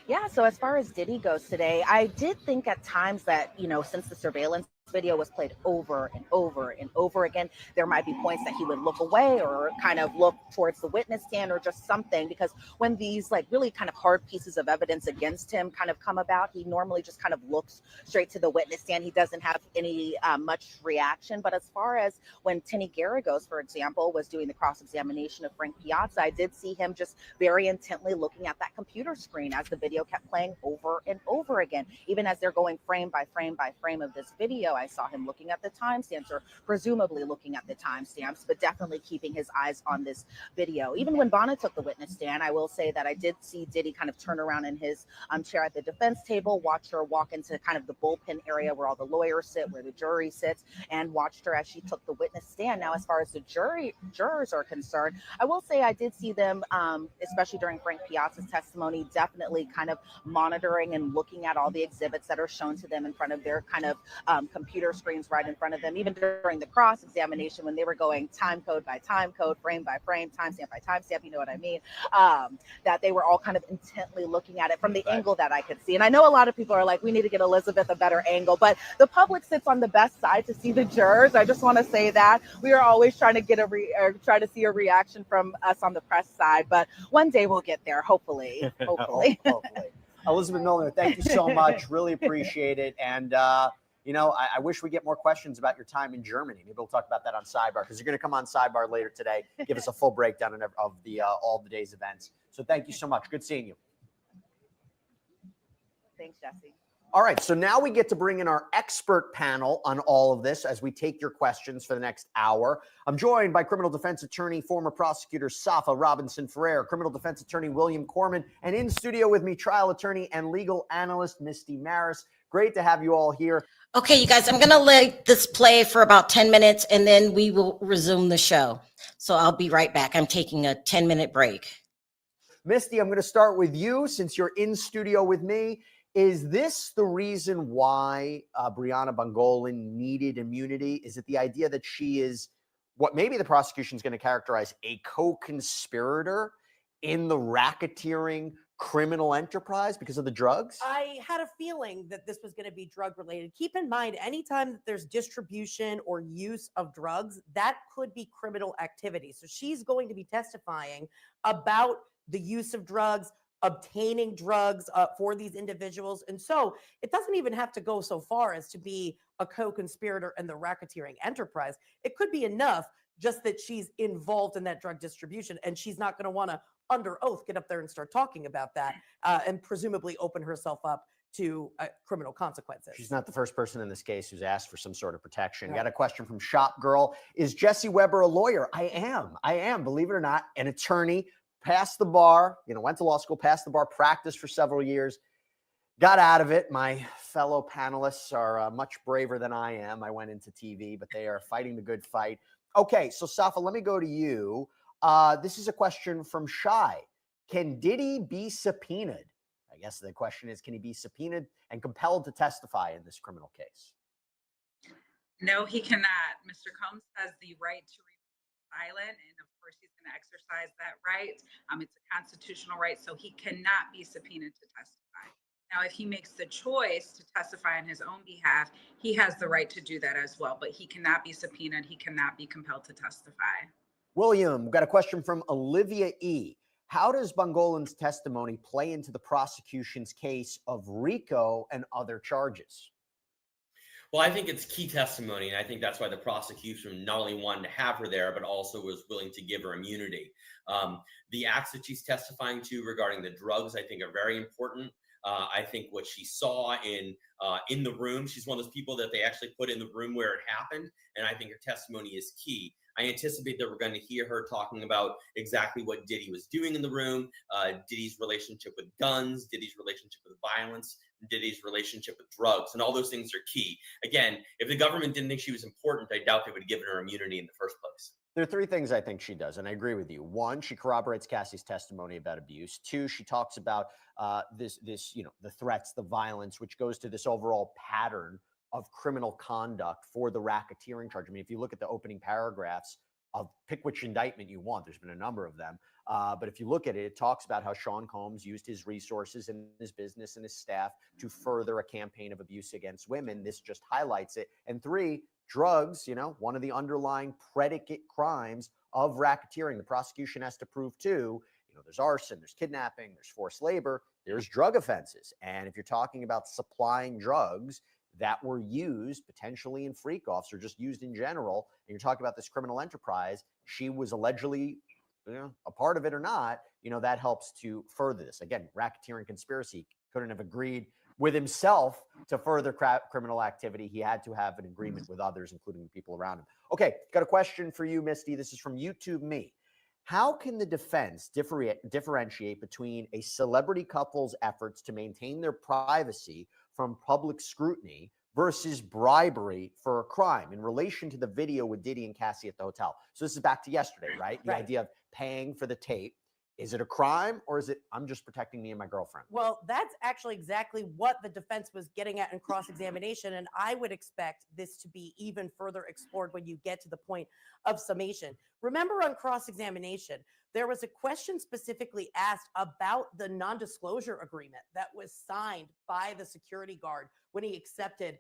Yeah, so as far as Diddy goes today, I did think at times that, since the surveillance video was played over and over and over again. There might be points that he would look away or kind of look towards the witness stand or just something, because when these like really kind of hard pieces of evidence against him kind of come about, he normally just kind of looks straight to the witness stand. He doesn't have any much reaction. But as far as when Tinny Garagos, for example, was doing the cross-examination of Frank Piazza, I did see him just very intently looking at that computer screen as the video kept playing over and over again. Even as they're going frame by frame by frame of this video, I saw him looking at the timestamps, or presumably looking at the timestamps, but definitely keeping his eyes on this video. Even when Vanna took the witness stand, I will say that I did see Diddy kind of turn around in his chair at the defense table, watch her walk into kind of the bullpen area where all the lawyers sit, where the jury sits, and watched her as she took the witness stand. Now, as far as the jurors are concerned, I will say I did see them, especially during Frank Piazza's testimony, definitely kind of monitoring and looking at all the exhibits that are shown to them in front of their kind of computer screens right in front of them. Even during the cross-examination, when they were going time code by time code, frame by frame, timestamp by timestamp, you know what I mean, that they were all kind of intently looking at it from the angle that I could see. And I know a lot of people are like, we need to get Elizabeth a better angle, but the public sits on the best side to see the jurors. I just want to say that we are always trying to get try to see a reaction from us on the press side, but one day we'll get there, hopefully. Hopefully. Hopefully. Elizabeth Milner, thank you so much. Really appreciate it. And you know, I wish we get more questions about your time in Germany. Maybe we'll talk about that on Sidebar, because you're going to come on Sidebar later today, give us a full breakdown of the all the day's events. So thank you so much. Good seeing you. Thanks, Jesse. All right, so now we get to bring in our expert panel on all of this as we take your questions for the next hour. I'm joined by criminal defense attorney, former prosecutor Safa Robinson-Ferrer, criminal defense attorney William Corman, and in studio with me, trial attorney and legal analyst Misty Maris. Great to have you all here. Okay, you guys, I'm going to let this play for about 10 minutes and then we will resume the show. So I'll be right back. I'm taking a 10-minute break. Misty, I'm going to start with you since you're in studio with me. Is this the reason why Brianna Bangolin needed immunity? Is it the idea that she is what maybe the prosecution is going to characterize a co-conspirator in the racketeering criminal enterprise because of the drugs? I had a feeling that this was going to be drug related. Keep in mind, anytime that there's distribution or use of drugs, that could be criminal activity. So she's going to be testifying about the use of drugs, obtaining drugs for these individuals. And so it doesn't even have to go so far as to be a co-conspirator in the racketeering enterprise. It could be enough just that she's involved in that drug distribution, and she's not going to want to, under oath, get up there and start talking about that and presumably open herself up to criminal consequences. She's not the first person in this case who's asked for some sort of protection. Got a question from Shop Girl. Is Jesse Weber a lawyer? I am, believe it or not, an attorney. Passed the bar, went to law school, passed the bar, practiced for several years, got out of it. My fellow panelists are much braver than I am. I went into TV, but they are fighting the good fight. Okay, so Safa, let me go to you. This is a question from Shai. Can Diddy be subpoenaed? I guess the question is, can he be subpoenaed and compelled to testify in this criminal case? No, he cannot. Mr. Combs has the right to remain silent, and of course he's going to exercise that right. It's a constitutional right, so he cannot be subpoenaed to testify. Now, if he makes the choice to testify on his own behalf, he has the right to do that as well, but he cannot be subpoenaed. He cannot be compelled to testify. William, we've got a question from Olivia E. How does Bangolin's testimony play into the prosecution's case of RICO and other charges? Well, I think it's key testimony, and I think that's why the prosecution not only wanted to have her there, but also was willing to give her immunity. The acts that she's testifying to regarding the drugs, I think, are very important. I think what she saw in the room, she's one of those people that they actually put in the room where it happened, and I think her testimony is key. I anticipate that we're going to hear her talking about exactly what Diddy was doing in the room, Diddy's relationship with guns, Diddy's relationship with violence, Diddy's relationship with drugs, and all those things are key. Again, if the government didn't think she was important, I doubt they would have given her immunity in the first place. There are three things I think she does, and I agree with you. One, she corroborates Cassie's testimony about abuse. Two, she talks about the threats, the violence, which goes to this overall pattern of criminal conduct for the racketeering charge. I mean, if you look at the opening paragraphs I'll pick which indictment you want. There's been a number of them. But if you look at it, it talks about how Sean Combs used his resources and his business and his staff to further a campaign of abuse against women. This just highlights it. And 3, drugs, one of the underlying predicate crimes of racketeering. The prosecution has to prove too, there's arson, there's kidnapping, there's forced labor, there's drug offenses. And if you're talking about supplying drugs that were used potentially in freak offs or just used in general, and you're talking about this criminal enterprise, she was allegedly a part of it or not, that helps to further this. Again, racketeering conspiracy, couldn't have agreed with himself to further criminal activity. He had to have an agreement with others, including the people around him. Okay, got a question for you, Misty. This is from YouTube Me. How can the defense differentiate between a celebrity couple's efforts to maintain their privacy from public scrutiny versus bribery for a crime in relation to the video with Diddy and Cassie at the hotel? So this is back to yesterday, right? The idea of paying for the tape. Is it a crime, or is it, I'm just protecting me and my girlfriend? Well, that's actually exactly what the defense was getting at in cross-examination. And I would expect this to be even further explored when you get to the point of summation. Remember, on cross-examination, there was a question specifically asked about the non-disclosure agreement that was signed by the security guard when he accepted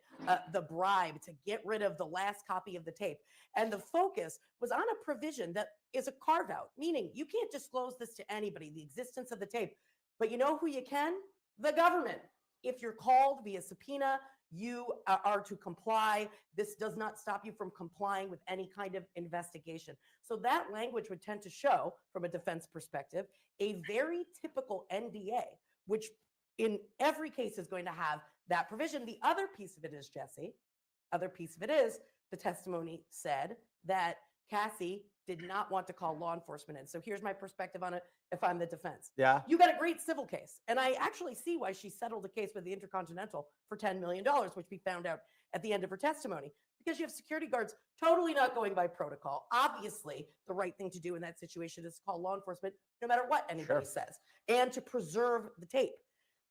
the bribe to get rid of the last copy of the tape. And the focus was on a provision that is a carve out, meaning you can't disclose this to anybody, the existence of the tape. But you know who you can? The government. If you're called via subpoena, you are to comply. This does not stop you from complying with any kind of investigation. So that language would tend to show, from a defense perspective, a very typical NDA, which in every case is going to have that provision. The other piece of it is, Jesse, the testimony said that Cassie did not want to call law enforcement in. So here's my perspective on it if I'm the defense. Yeah. You got a great civil case. And I actually see why she settled the case with the Intercontinental for $10 million, which we found out at the end of her testimony. Because you have security guards totally not going by protocol. Obviously, the right thing to do in that situation is to call law enforcement no matter what anybody says, and to preserve the tape.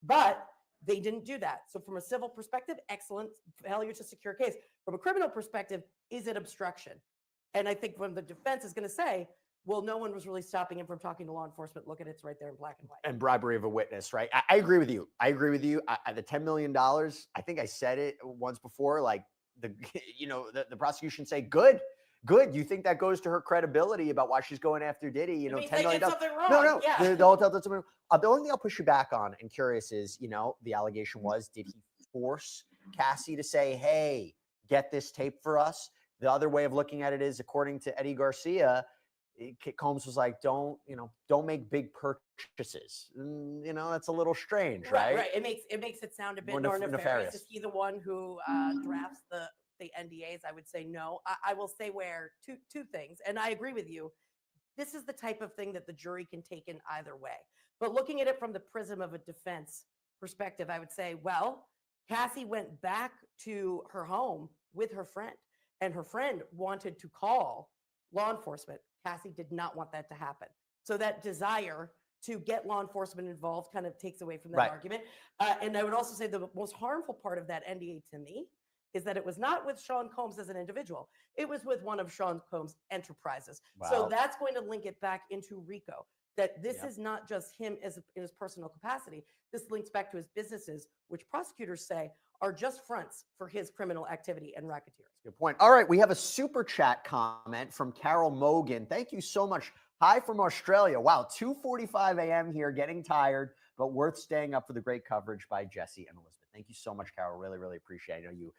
But they didn't do that. So from a civil perspective, excellent, failure to secure case. From a criminal perspective, is it obstruction? And I think when the defense is going to say, well, no one was really stopping him from talking to law enforcement. Look at it, it's right there in black and white. And bribery of a witness, right? I agree with you. The $10 million, I think I said it once before, like the prosecution say, good. You think that goes to her credibility about why she's going after Diddy? $10 million. No. Yeah. The hotel did something wrong. The only thing I'll push you back on and curious is, the allegation was, did he force Cassie to say, hey, get this tape for us? The other way of looking at it is, according to Eddie Garcia, Combs was like, don't make big purchases. That's a little strange, right? Right. It makes it sound a bit more nefarious. Is he the one who drafts the NDAs? I would say no. I will say two things, and I agree with you. This is the type of thing that the jury can take in either way. But looking at it from the prism of a defense perspective, I would say, well, Cassie went back to her home with her friend, and her friend wanted to call law enforcement. Cassie did not want that to happen. So that desire to get law enforcement involved kind of takes away from that argument. And I would also say the most harmful part of that NDA to me is that it was not with Sean Combs as an individual. It was with one of Sean Combs' enterprises. Wow. So that's going to link it back into RICO, that this is not just him in his personal capacity. This links back to his businesses, which prosecutors say are just fronts for his criminal activity and racketeering. Good point. All right, we have a super chat comment from Carol Mogan. Thank you so much. Hi from Australia. Wow, 2:45 a.m. here, getting tired, but worth staying up for the great coverage by Jesse and Elizabeth. Thank you so much, Carol. Really, really appreciate it. I know you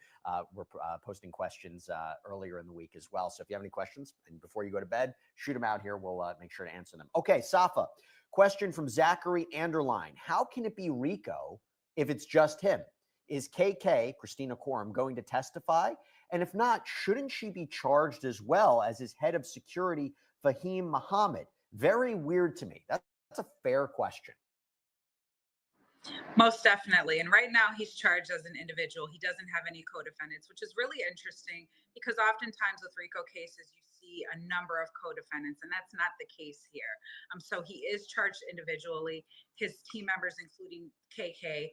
were posting questions earlier in the week as well. So if you have any questions, and before you go to bed, shoot them out here. We'll make sure to answer them. Okay, Safa, question from Zachary Anderline. How can it be RICO if it's just him? Is KK, Christina Coram, going to testify? And if not, shouldn't she be charged as well as his head of security, Fahim Muhammad? Very weird to me. That's a fair question. Most definitely. And right now he's charged as an individual. He doesn't have any co-defendants, which is really interesting because oftentimes with RICO cases, you see be a number of co-defendants, and that's not the case here. So he is charged individually. His team members, including KK,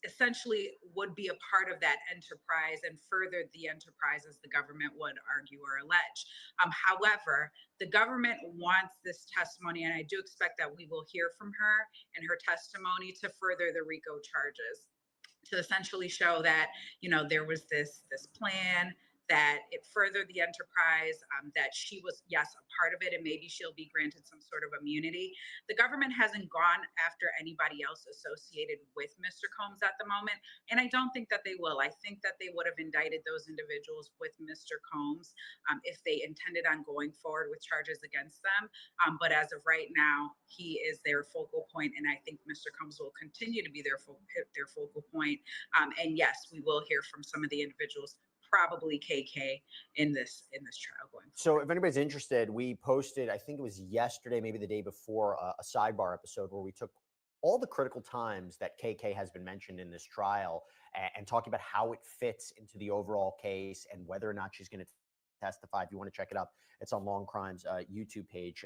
essentially would be a part of that enterprise and furthered the enterprise, as the government would argue or allege. However, the government wants this testimony, and I do expect that we will hear from her and her testimony to further the RICO charges, to essentially show that, there was this plan, that it furthered the enterprise, that she was, yes, a part of it, and maybe she'll be granted some sort of immunity. The government hasn't gone after anybody else associated with Mr. Combs at the moment, and I don't think that they will. I think that they would have indicted those individuals with Mr. Combs if they intended on going forward with charges against them. But as of right now, he is their focal point, and I think Mr. Combs will continue to be their focal point. And yes, we will hear from some of the individuals, probably KK, in this trial going forward. So if anybody's interested, we posted, I think it was yesterday, maybe the day before, a sidebar episode where we took all the critical times that KK has been mentioned in this trial and talking about how it fits into the overall case and whether or not she's going to testify. If you want to check it up, it's on Long Crimes YouTube page.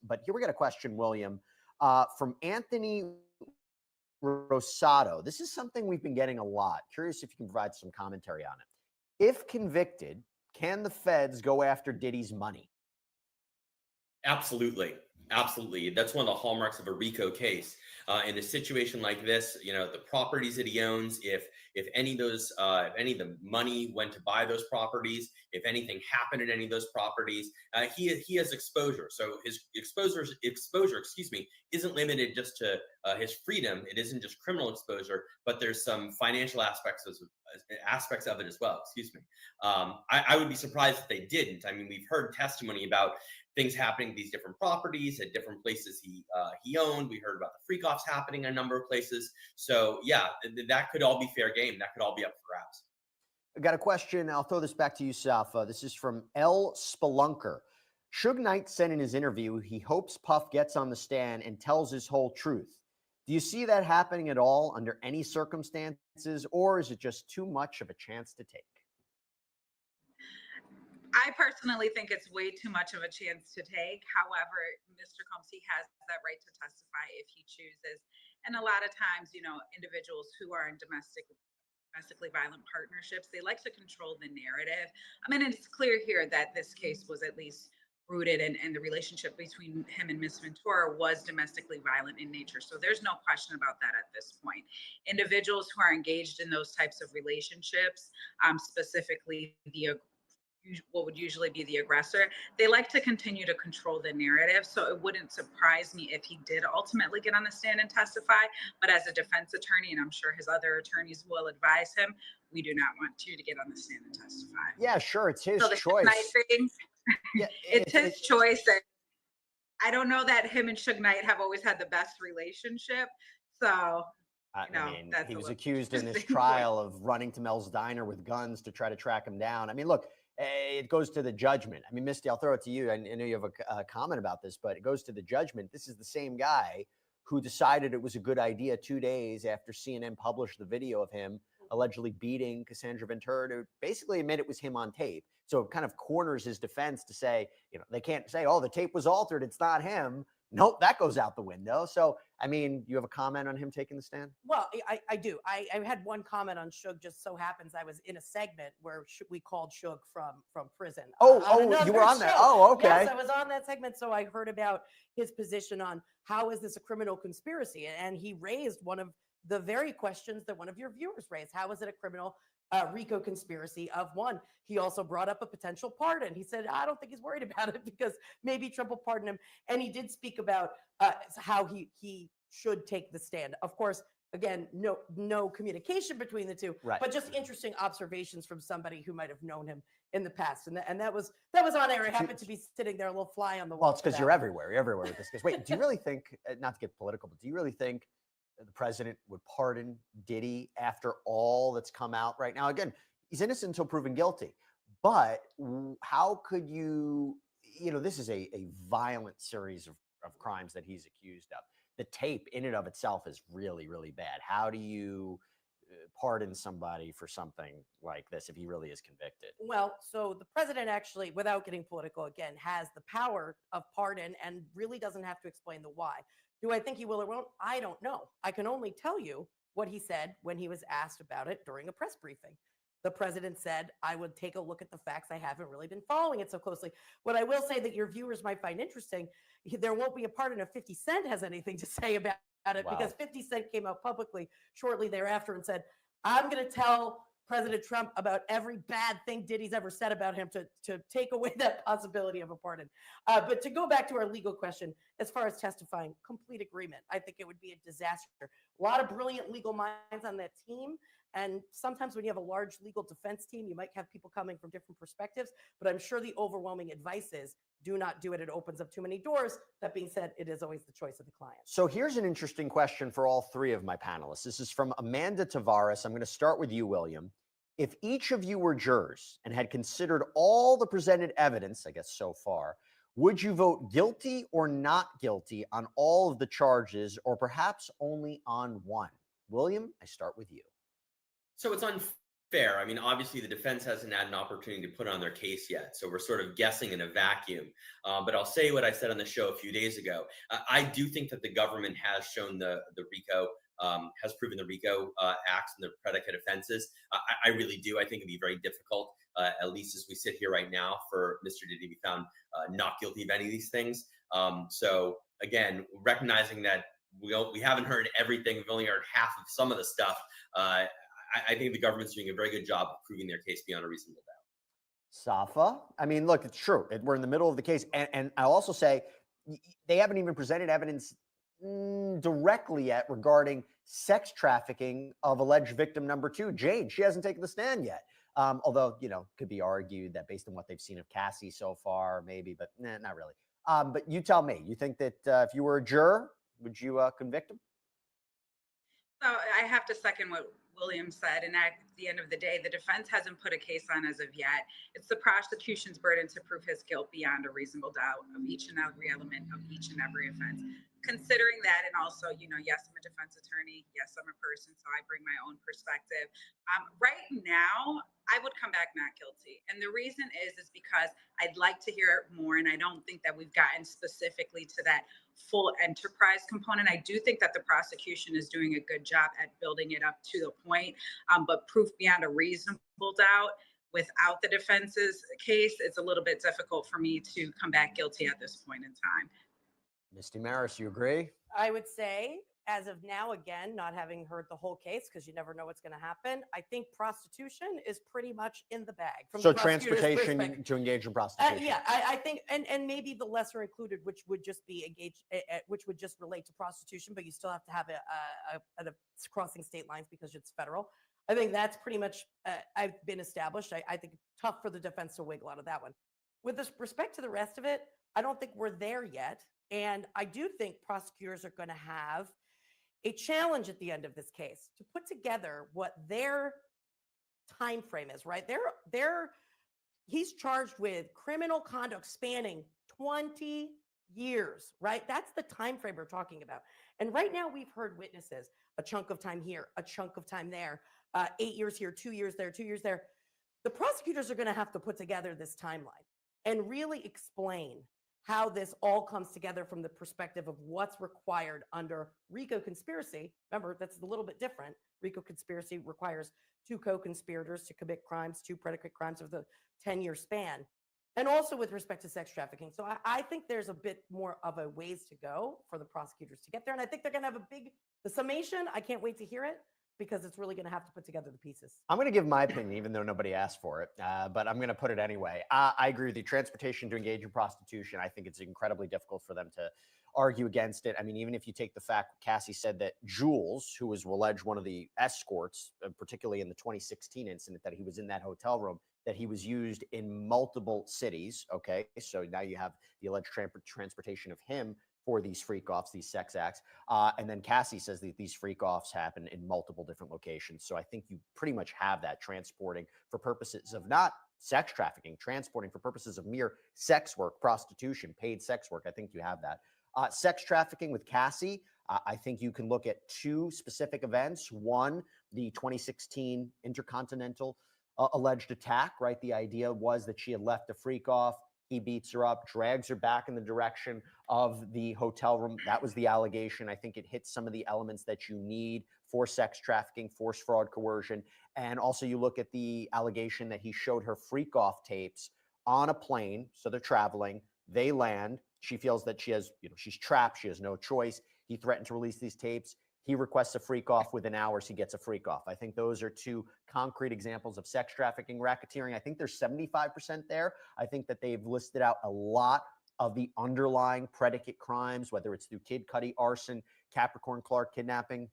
But here we got a question, William, from Anthony Rosado. This is something we've been getting a lot. Curious if you can provide some commentary on it. If convicted, can the feds go after Diddy's money? Absolutely. Absolutely. That's one of the hallmarks of a RICO case. In a situation like this, the properties that he owns, if any of those, if any of the money went to buy those properties, if anything happened at any of those properties, he has exposure. So his exposure, isn't limited just to his freedom. It isn't just criminal exposure, but there's some financial aspects of it as well. I would be surprised if they didn't. I mean, we've heard testimony about things happening at these different properties at different places he owned. We heard about the freak offs happening in a number of places. So yeah, that could all be fair game. That could all be up for grabs. I got a question. I'll throw this back to you, Safa. This is from L. Spelunker. Suge Knight said in his interview he hopes Puff gets on the stand and tells his whole truth. Do you see that happening at all under any circumstances, or is it just too much of a chance to take? I personally think it's way too much of a chance to take. However, Mr. Combs, he has that right to testify if he chooses. And a lot of times, individuals who are in domestically violent partnerships, they like to control the narrative. I mean, it's clear here that this case was at least rooted and the relationship between him and Miss Ventura was domestically violent in nature. So there's no question about that at this point. Individuals who are engaged in those types of relationships, specifically what would usually be the aggressor, they like to continue to control the narrative. So it wouldn't surprise me if he did ultimately get on the stand and testify. But as a defense attorney, and I'm sure his other attorneys will advise him, we do not want you to get on the stand and testify. Yeah, sure. It's his choice. Yeah, it's his choice. And I don't know that him and Suge Knight have always had the best relationship. So he was accused in this trial of running to Mel's Diner with guns to try to track him down. I mean, look, it goes to the judgment. I mean, Misty, I'll throw it to you. I know you have a comment about this, but it goes to the judgment. This is the same guy who decided it was a good idea 2 days after CNN published the video of him allegedly beating Cassandra Ventura to basically admit it was him on tape. So it kind of corners his defense to say, they can't say, oh, the tape was altered, it's not him. Nope, that goes out the window. So, I mean, you have a comment on him taking the stand? Well, I do. I had one comment on Suge. Just so happens I was in a segment where we called Suge from prison. You were on that. Oh, okay. Yes, I was on that segment. So I heard about his position on how is this a criminal conspiracy? And he raised one of the very questions that one of your viewers raised. How is it a criminal RICO conspiracy of one? He also brought up a potential pardon. He said, I don't think he's worried about it because maybe Trump will pardon him. And he did speak about how he should take the stand. Of course, again, no communication between the two, right, but just interesting observations from somebody who might have known him in the past. And that was on air. I happened to be sitting there, a little fly on the wall. Well, it's because you're everywhere. You're everywhere with this case. Wait, do you really think, not to get political, but do you really think the president would pardon Diddy after all that's come out right now? Again, he's innocent until proven guilty. But how could you, this is a violent series of crimes that he's accused of. The tape in and of itself is really, really bad. How do you pardon somebody for something like this if he really is convicted? Well, so the president actually, without getting political again, has the power of pardon and really doesn't have to explain the why. Do I think he will or won't? I don't know. I can only tell you what he said when he was asked about it during a press briefing. The president said, I would take a look at the facts. I haven't really been following it so closely. What I will say that your viewers might find interesting, there won't be a pardon if 50 Cent has anything to say about it, Wow. because 50 Cent came out publicly shortly thereafter and said, I'm going to tell President Trump about every bad thing Diddy's ever said about him to take away that possibility of a pardon. But to go back to our legal question, as far as testifying, complete agreement. I think it would be a disaster. A lot of brilliant legal minds on that team. And sometimes when you have a large legal defense team, you might have people coming from different perspectives. But I'm sure the overwhelming advice is do not do it. It opens up too many doors. That being said, it is always the choice of the client. So here's an interesting question for all three of my panelists. This is from Amanda Tavares. I'm going to start with you, William. If each of you were jurors and had considered all the presented evidence, I guess so far, would you vote guilty or not guilty on all of the charges, or perhaps only on one? William, I start with you. So it's unfair. I mean, obviously the defense hasn't had an opportunity to put on their case yet. So we're sort of guessing in a vacuum. But I'll say what I said on the show a few days ago. I do think that the government has shown the RICO, has proven the RICO acts and the predicate offenses. I really do. I think it'd be very difficult, at least as we sit here right now, for Mr. Diddy to be found not guilty of any of these things. So again, recognizing that we haven't heard everything, we've only heard half of some of the stuff. I think the government's doing a very good job of proving their case beyond a reasonable doubt. Safa, I mean, look, it's true. We're in the middle of the case. And I'll also say they haven't even presented evidence directly yet regarding sex trafficking of alleged victim number 2, Jane. She hasn't taken the stand yet. Although, could be argued that based on what they've seen of Cassie so far, maybe, but not really. But you tell me, you think that if you were a juror, would you convict him? So I have to second what William said. And at the end of the day, the defense hasn't put a case on as of yet. It's the prosecution's burden to prove his guilt beyond a reasonable doubt of each and every element of each and every offense. Considering that, and also, yes, I'm a defense attorney. Yes, I'm a person, so I bring my own perspective. Right now, I would come back not guilty. And the reason is because I'd like to hear more, and I don't think that we've gotten specifically to that full enterprise component. I do think that the prosecution is doing a good job at building it up to the point, but proof beyond a reasonable doubt without the defense's case, it's a little bit difficult for me to come back guilty at this point in time. Misty Maris, you agree? I would say, as of now, again, not having heard the whole case, because you never know what's going to happen, I think prostitution is pretty much in the bag. So transportation to engage in prostitution. Yeah, I think, and maybe the lesser included, which would just be engaged, which would just relate to prostitution, but you still have to have a crossing state lines because it's federal. I think that's pretty much, I've been established. I think it's tough for the defense to wiggle out of that one. With respect to the rest of it, I don't think we're there yet. And I do think prosecutors are going to have a challenge at the end of this case to put together what their time frame is, right? He's charged with criminal conduct spanning 20 years, right? That's the time frame we're talking about. And right now we've heard witnesses, a chunk of time here, a chunk of time there, 8 years here, 2 years there, 2 years there. The prosecutors are going to have to put together this timeline and really explain how this all comes together from the perspective of what's required under RICO conspiracy. Remember, that's a little bit different. RICO conspiracy requires 2 co-conspirators to commit crimes, 2 predicate crimes of the 10-year span, and also with respect to sex trafficking. So I think there's a bit more of a ways to go for the prosecutors to get there. And I think they're going to have the summation. I can't wait to hear it, because it's really going to have to put together the pieces. I'm going to give my opinion, even though nobody asked for it, but I'm going to put it anyway. I agree with you. Transportation to engage in prostitution, I think it's incredibly difficult for them to argue against it. I mean, even if you take the fact Cassie said that Jules, who was alleged one of the escorts, particularly in the 2016 incident, that he was in that hotel room, that he was used in multiple cities. Okay, so now you have the alleged transportation of him for these freak-offs, these sex acts. And then Cassie says that these freak-offs happen in multiple different locations. So I think you pretty much have that transporting for purposes of not sex trafficking, transporting for purposes of mere sex work, prostitution, paid sex work. I think you have that. Sex trafficking with Cassie, I think you can look at two specific events. One, the 2016 Intercontinental alleged attack, right? The idea was that she had left a freak off. He beats her up, drags her back in the direction of the hotel room. That was the allegation. I think it hits some of the elements that you need for sex trafficking, force, fraud, coercion. And also you look at the allegation that he showed her freak off tapes on a plane. So they're traveling, they land. She feels that she has, she's trapped. She has no choice. He threatened to release these tapes. He requests a freak off. Within hours, he gets a freak off. I think those are two concrete examples of sex trafficking, racketeering. I think there's 75% there. I think that they've listed out a lot of the underlying predicate crimes, whether it's through Kid Cudi arson, Capricorn Clark kidnapping,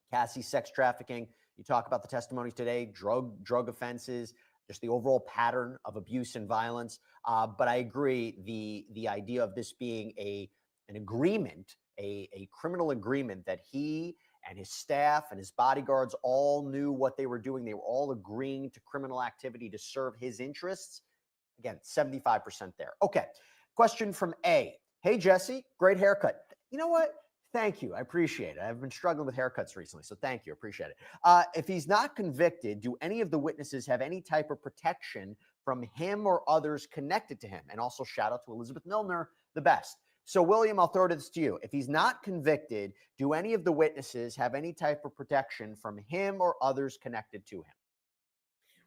Cassie sex trafficking. You talk about the testimonies today, drug offenses, just the overall pattern of abuse and violence. But I agree, the idea of this being an agreement, a criminal agreement that he and his staff and his bodyguards all knew what they were doing. They were all agreeing to criminal activity to serve his interests. Again, 75% there. Okay. Question from A. Hey, Jesse, great haircut. You know what? Thank you. I appreciate it. I've been struggling with haircuts recently, so thank you. Appreciate it. If he's not convicted, do any of the witnesses have any type of protection from him or others connected to him? And also shout out to Elizabeth Milner, the best. So, William, I'll throw this to you. If he's not convicted, do any of the witnesses have any type of protection from him or others connected to him?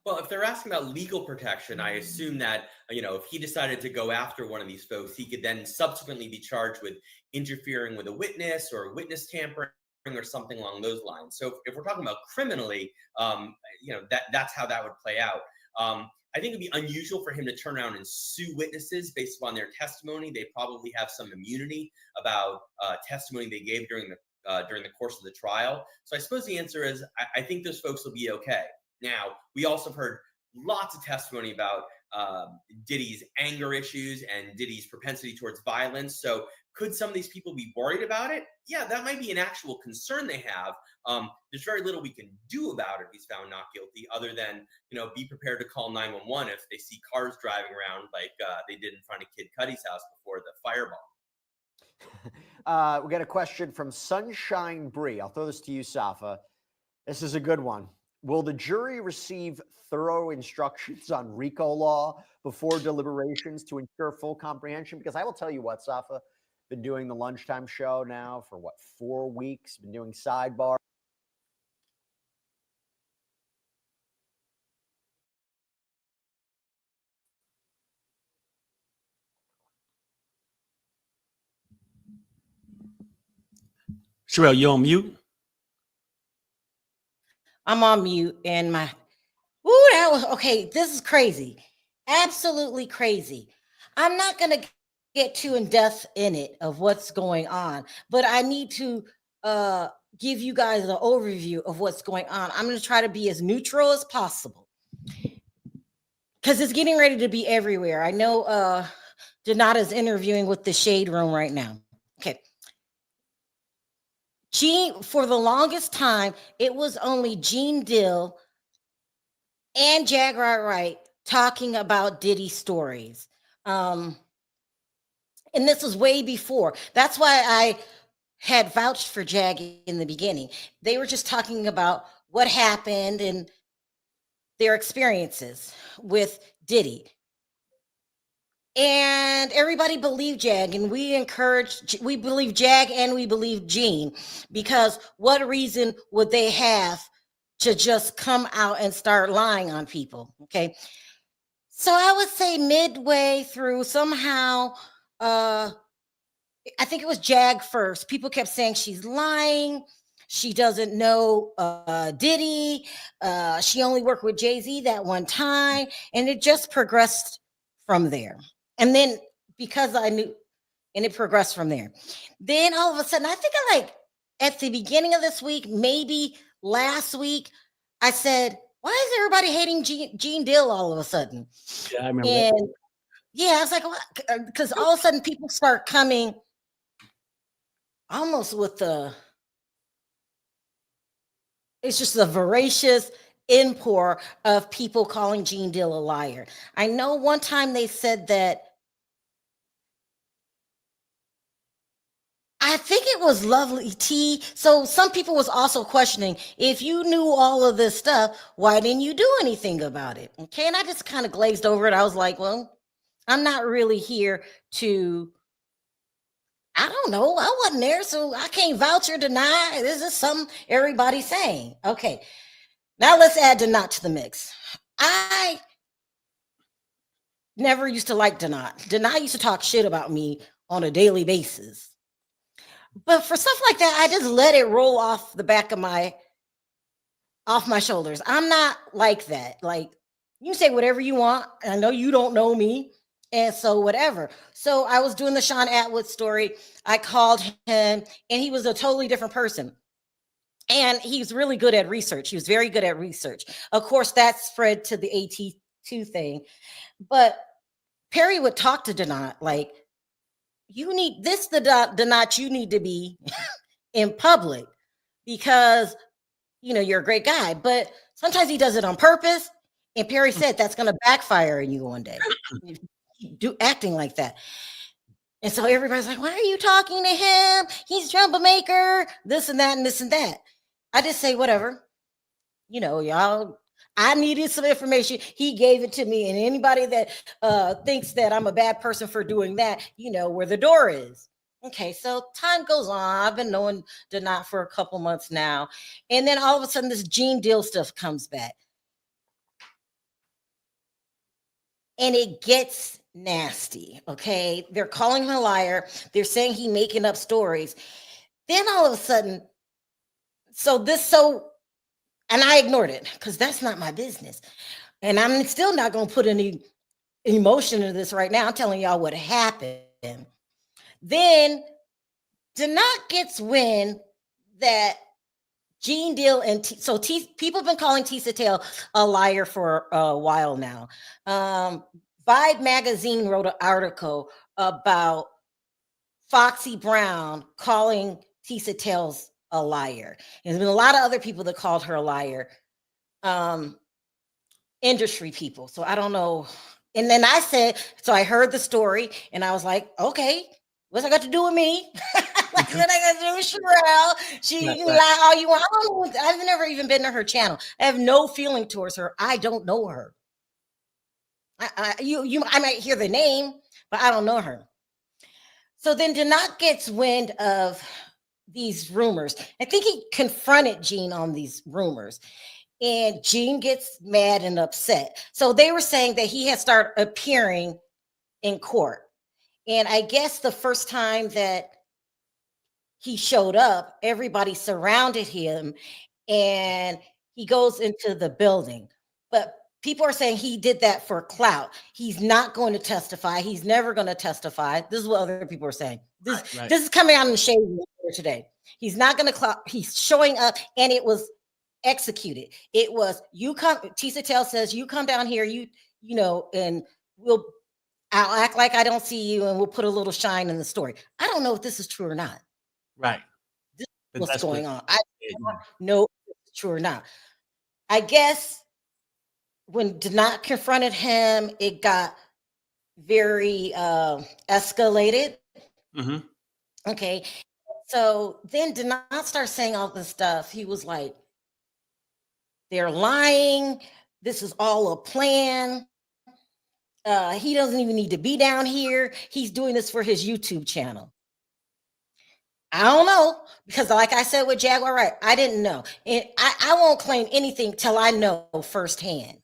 Well, if they're asking about legal protection, I assume that, if he decided to go after one of these folks, he could then subsequently be charged with interfering with a witness or witness tampering or something along those lines. So if we're talking about criminally, that's how that would play out. I think it'd be unusual for him to turn around and sue witnesses based upon their testimony. They probably have some immunity about testimony they gave during the course of the trial. So I suppose the answer is I think those folks will be okay. Now, we also have heard lots of testimony about Diddy's anger issues and Diddy's propensity towards violence. So could some of these people be worried about it? Yeah, that might be an actual concern they have. There's very little we can do about it if he's found not guilty, other than, be prepared to call 911 if they see cars driving around like they did in front of Kid Cudi's house before the fireball. We got a question from Sunshine Bree. I'll throw this to you, Safa. This is a good one. Will the jury receive thorough instructions on RICO law before deliberations to ensure full comprehension? Because I will tell you what, Safa, been doing the lunchtime show now for 4 weeks, been doing sidebar. Sharrell, you on mute? I'm on mute and that was okay. This is crazy. Absolutely crazy. I'm not going to get too in depth in it of what's going on, but I need to give you guys an overview of what's going on. I'm going to try to be as neutral as possible because it's getting ready to be everywhere. I know Janata's interviewing with the Shade Room right now. Okay. For the longest time, it was only Gene Dill and Jag Wright talking about Diddy stories. And this was way before. That's why I had vouched for Jag in the beginning. They were just talking about what happened and their experiences with Diddy. And everybody believed Jag, and we believe Jag and we believe Gene, because what reason would they have to just come out and start lying on people? Okay. So I would say midway through somehow, I think it was Jag first. People kept saying she's lying. She doesn't know Diddy. She only worked with Jay-Z that one time. And it just progressed from there. And then because I knew, and it progressed from there. Then all of a sudden, I think at the beginning of this week, maybe last week, I said, why is everybody hating Gene Dill all of a sudden? Yeah, I remember. And yeah, I was like, because all of a sudden people start coming almost with it's just a voracious import of people calling Gene Dill a liar. I know one time they said that I think it was Lovely T. So some people was also questioning, if you knew all of this stuff, why didn't you do anything about it? Okay, and I just kind of glazed over it. I was like, well, I'm not really here to, I don't know. I wasn't there, so I can't vouch or deny. This is something everybody's saying. Okay, now let's add Donat to the mix. I never used to like Donat. Donat used to talk shit about me on a daily basis. But for stuff like that, I just let it roll off the back of my shoulders. I'm not like that. Like, you say whatever you want. I know you don't know me. And so whatever. So I was doing the Sean Atwood story. I called him and he was a totally different person. And he's really good at research. He was very good at research. Of course, that spread to the AT2 thing. But Perry would talk to Donat like, you need this, the Donat, you need to be in public because you're a great guy. But sometimes he does it on purpose. And Perry said that's going to backfire on you one day. You do acting like that. And so everybody's like, why are you talking to him? He's a troublemaker, this and that, and this and that. I just say, whatever. Y'all, I needed some information. He gave it to me. And anybody that thinks that I'm a bad person for doing that, where the door is. Okay, so time goes on. I've been knowing Donat for a couple months now. And then all of a sudden, this Gene Deal stuff comes back. And it gets nasty, okay? They're calling him a liar. They're saying he's making up stories. Then all of a sudden, and I ignored it because that's not my business. And I'm still not going to put any emotion into this right now. I'm telling y'all what happened. Then Donat gets wind that Gene Deal and people have been calling Tisa Tail a liar for a while now. Vibe magazine wrote an article about Foxy Brown calling Tisa Tails a liar. And there's been a lot of other people that called her a liar, industry people. So I don't know. And then I said, so I heard the story and I was like, okay, what's that got to do with me? Like, what I got to do with Sharrell? She can lie all you want. I've never even been to her channel. I have no feeling towards her. I don't know her. I might hear the name, but I don't know her. So then Donat gets wind of these rumors. I think he confronted Gene on these rumors. And Gene gets mad and upset. So they were saying that he had started appearing in court. And I guess the first time that he showed up, everybody surrounded him and he goes into the building. But people are saying he did that for clout. He's not going to testify. He's never going to testify. This is what other people are saying. This is coming out in the shade today. He's not going to clout. He's showing up and it was executed. It was, you come, Tisa Tail says, you come down here, and I'll act like I don't see you and we'll put a little shine in the story. I don't know if this is true or not. Right. What's going on? I don't know if it's true or not. I guess when Donat confronted him, it got very escalated. Mm-hmm. Okay. So then Donat starts saying all this stuff. He was like, they're lying. This is all a plan. He doesn't even need to be down here. He's doing this for his YouTube channel. I don't know, because like I said with Jaguar, right? I didn't know. And I won't claim anything till I know firsthand.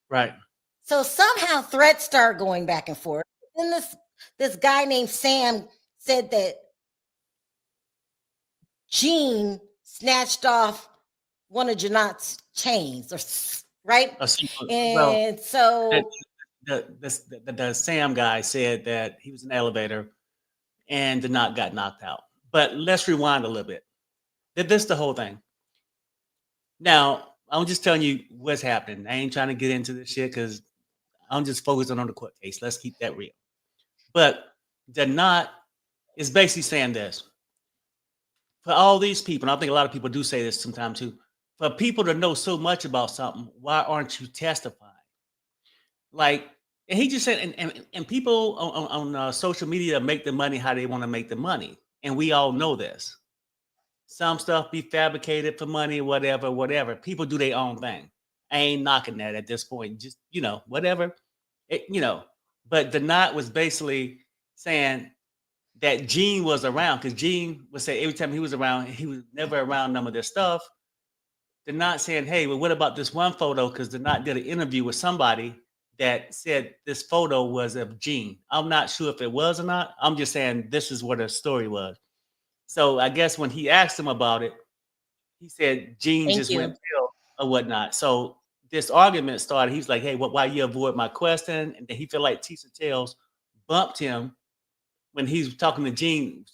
Right. So somehow threats start going back and forth. Then this guy named Sam said that Gene snatched off one of Janat's chains, right? And so the Sam guy said that he was in the elevator and Donat got knocked out. But let's rewind a little bit. This is the whole thing. Now, I'm just telling you what's happening. I ain't trying to get into this shit because I'm just focusing on the court case. Let's keep that real. But Donat is basically saying this. For all these people, and I think a lot of people do say this sometimes too, for people to know so much about something, why aren't you testifying? Like, and he just said, and people on social media make the money how they want to make the money. And we all know this. Some stuff be fabricated for money, whatever. People do their own thing. I ain't knocking that at this point. Just, whatever. But the knot was basically saying that Gene was around, because Gene would say every time he was around, he was never around none of this stuff. They're not saying, hey, well, what about this one photo? Because they're not did an interview with somebody that said this photo was of Gene. I'm not sure if it was or not. I'm just saying this is what the story was. So I guess when he asked him about it, he said Gene Thank just you. went pale or whatnot. So this argument started. He's like, hey, why you avoid my question? And then he felt like Tisha Tales bumped him when he's talking to Gene,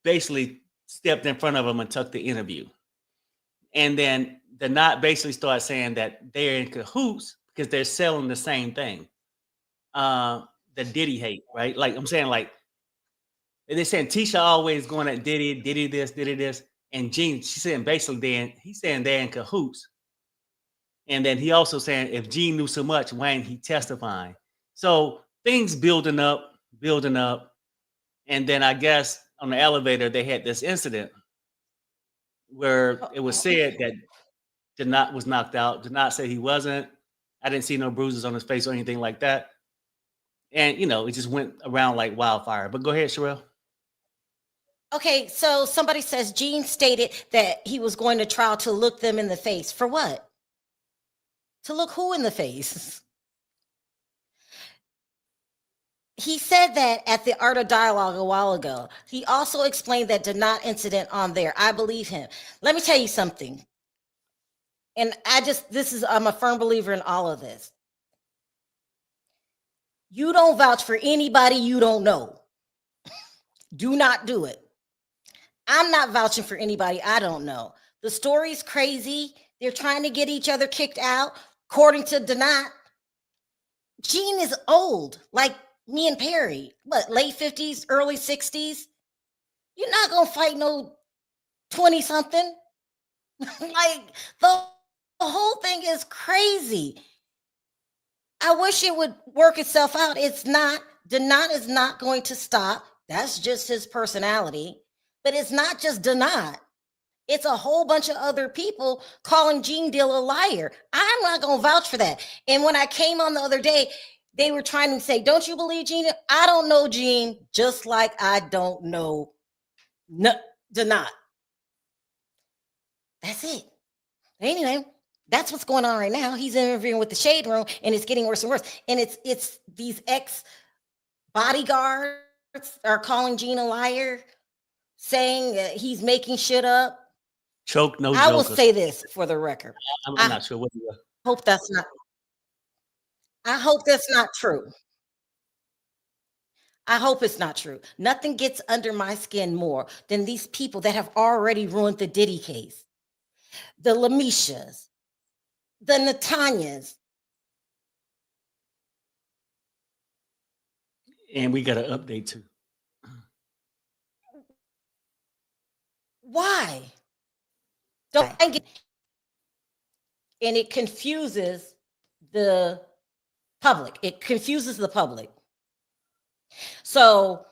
basically stepped in front of him and took the interview. And then the knot basically started saying that they're in cahoots because they're selling the same thing. The Diddy hate, right? Like I'm saying, like they're saying Tisha always going at Diddy this. And Gene, she's saying basically he's saying they're in cahoots. And then he also saying if Gene knew so much, why ain't he testifying? So things building up. And then I guess on the elevator, they had this incident where it was said that Denot was knocked out. Denot said he wasn't. I didn't see no bruises on his face or anything like that. And, it just went around like wildfire. But go ahead, Sharrell. Okay, so somebody says Gene stated that he was going to trial to look them in the face. For what? To look who in the face? He said that at the Art of Dialogue a while ago. He also explained that Denot incident on there. I believe him. Let me tell you something. And I'm a firm believer in all of this. You don't vouch for anybody you don't know. Do not do it. I'm not vouching for anybody I don't know. The story's crazy. They're trying to get each other kicked out. According to Denot, Gene is old, like me and Perry. What, late 50s, early 60s? You're not going to fight no 20-something. Like, the whole thing is crazy. I wish it would work itself out. It's not. Denot is not going to stop. That's just his personality. But it's not just Denot. It's a whole bunch of other people calling Gene Deal a liar. I'm not going to vouch for that. And when I came on the other day, they were trying to say, don't you believe Gene? I don't know Gene, just like I don't know Denot. That's it. Anyway, that's what's going on right now. He's interviewing with the Shade Room, and it's getting worse and worse. And it's these ex-bodyguards are calling Gene a liar, saying that he's making shit up. Choke, no I will jokers. say this for the record. I'm not sure what you are. I hope that's not true. I hope it's not true. Nothing gets under my skin more than these people that have already ruined the Diddy case. The Lamishas, the Natanyas. And we got an update too. Why? And it confuses the public. It confuses the public. So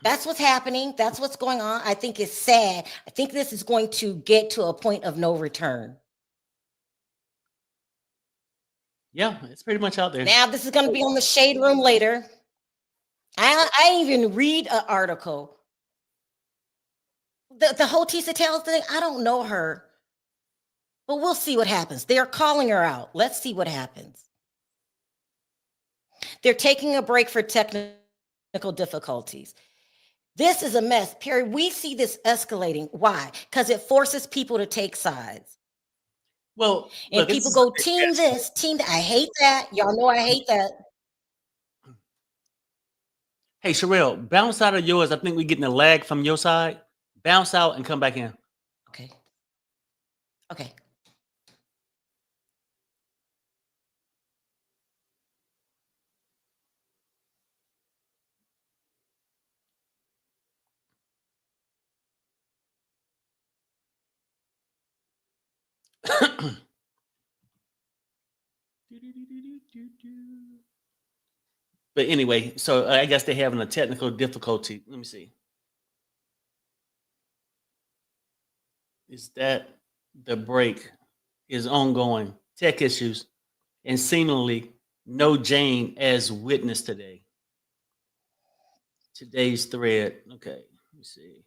that's what's happening. That's what's going on. I think it's sad. I think this is going to get to a point of no return. Yeah, it's pretty much out there. Now, this is going to be on the Shade Room later. I didn't even read an article. The whole Tisha Tales thing, I don't know her. But we'll see what happens. They're calling her out. Let's see what happens. They're taking a break for technical difficulties. This is a mess. Perry, we see this escalating. Why? Because it forces people to take sides. Well, and look, people go, team this, team that. I hate that. Y'all know I hate that. Hey, Sharrell, bounce out of yours. I think we're getting a lag from your side. Bounce out and come back in. Okay. Okay. But anyway, so I guess they're having a technical difficulty. Let me see. is that the break is ongoing, tech issues, and seemingly no Jane as witness today. Today's thread. Okay, let me see.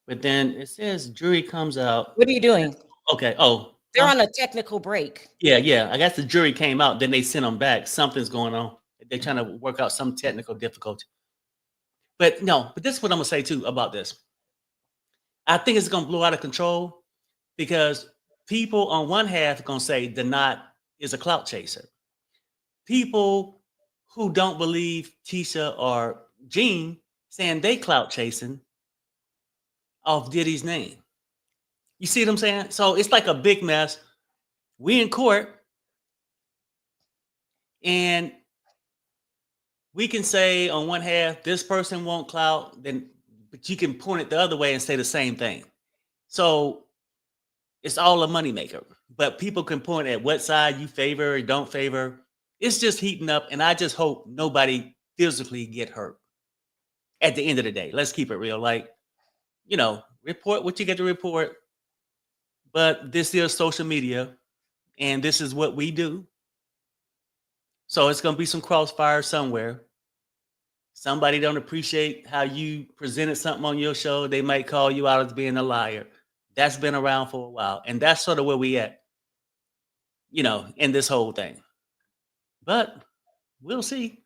But then it says jury comes out. What are you doing? Okay. Oh, They're on a technical break. yeah. I guess the jury came out. Then they sent them back. Something's going on. They're trying to work out some technical difficulty. But no. But this is what I'm gonna say too about this. I think it's gonna blow out of control because people on one half are gonna say the knot is a clout chaser. People who don't believe Tisha or Jean saying they clout chasing off Diddy's name. You see what I'm saying? So it's like a big mess. We in court, and we can say on one half this person won't clout, then but you can point it the other way and say the same thing. So it's all a moneymaker. But people can point at what side you favor or don't favor. It's just heating up, and I just hope nobody physically get hurt. At the end of the day, let's keep it real. Like, report what you get to report. But this is social media, and this is what we do. So it's going to be some crossfire somewhere. Somebody don't appreciate how you presented something on your show. They might call you out as being a liar. That's been around for a while. And that's sort of where we at, in this whole thing. But we'll see.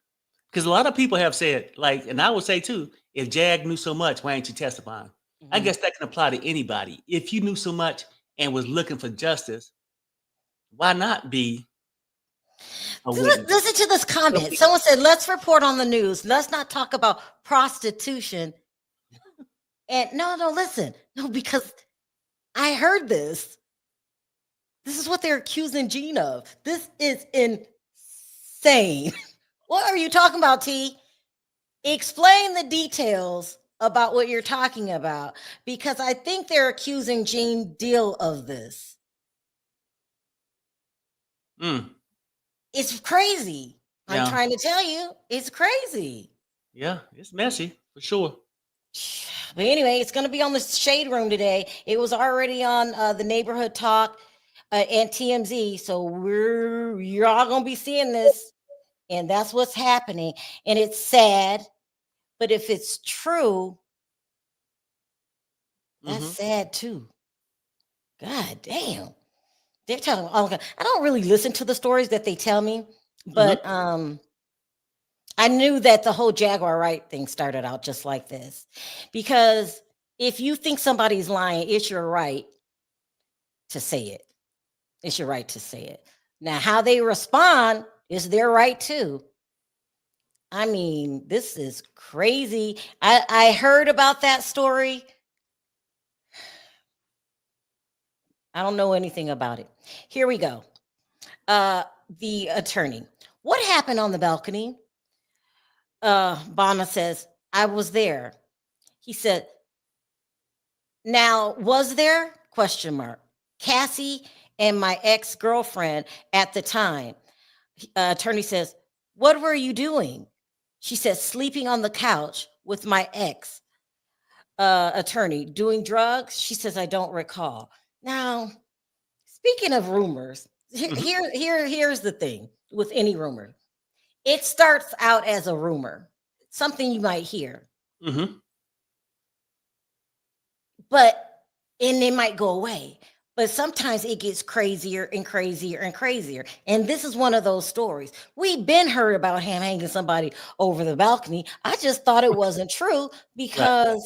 Because a lot of people have said, and I would say too, if Jag knew so much, why ain't you testifying? Mm-hmm. I guess that can apply to anybody. If you knew so much and was looking for justice, why not be a witness? Listen to this comment. Someone said, let's report on the news. Let's not talk about prostitution. And no, listen. No, because I heard this. This is what they're accusing Jean of. This is insane. What are you talking about, T? Explain the details about what you're talking about, because I think they're accusing Jean Deal of this. It's crazy. Yeah. I'm trying to tell you, it's crazy. Yeah, it's messy for sure. But anyway, it's going to be on the Shade Room today. It was already on the Neighborhood Talk and TMZ. So you're all going to be seeing this. And that's what's happening. And it's sad. But if it's true, that's sad too. God damn. They're telling me, oh, I don't really listen to the stories that they tell me. But I knew that the whole Jaguar Wright thing started out just like this. Because if you think somebody's lying, it's your right to say it. It's your right to say it. Now, how they respond is their right too. I mean, this is crazy. I heard about that story. I don't know anything about it. Here we go. The attorney. What happened on the balcony? Bama says, I was there. He said, now, was there? Question mark. Cassie and my ex-girlfriend at the time. Attorney says, what were you doing? She says, sleeping on the couch with my ex. Attorney, doing drugs? She says, I don't recall. Now, speaking of rumors, here's the thing with any rumor. It starts out as a rumor, something you might hear. And it might go away. But sometimes it gets crazier and crazier and crazier. And this is one of those stories. We've been heard about him hanging somebody over the balcony. I just thought it wasn't true because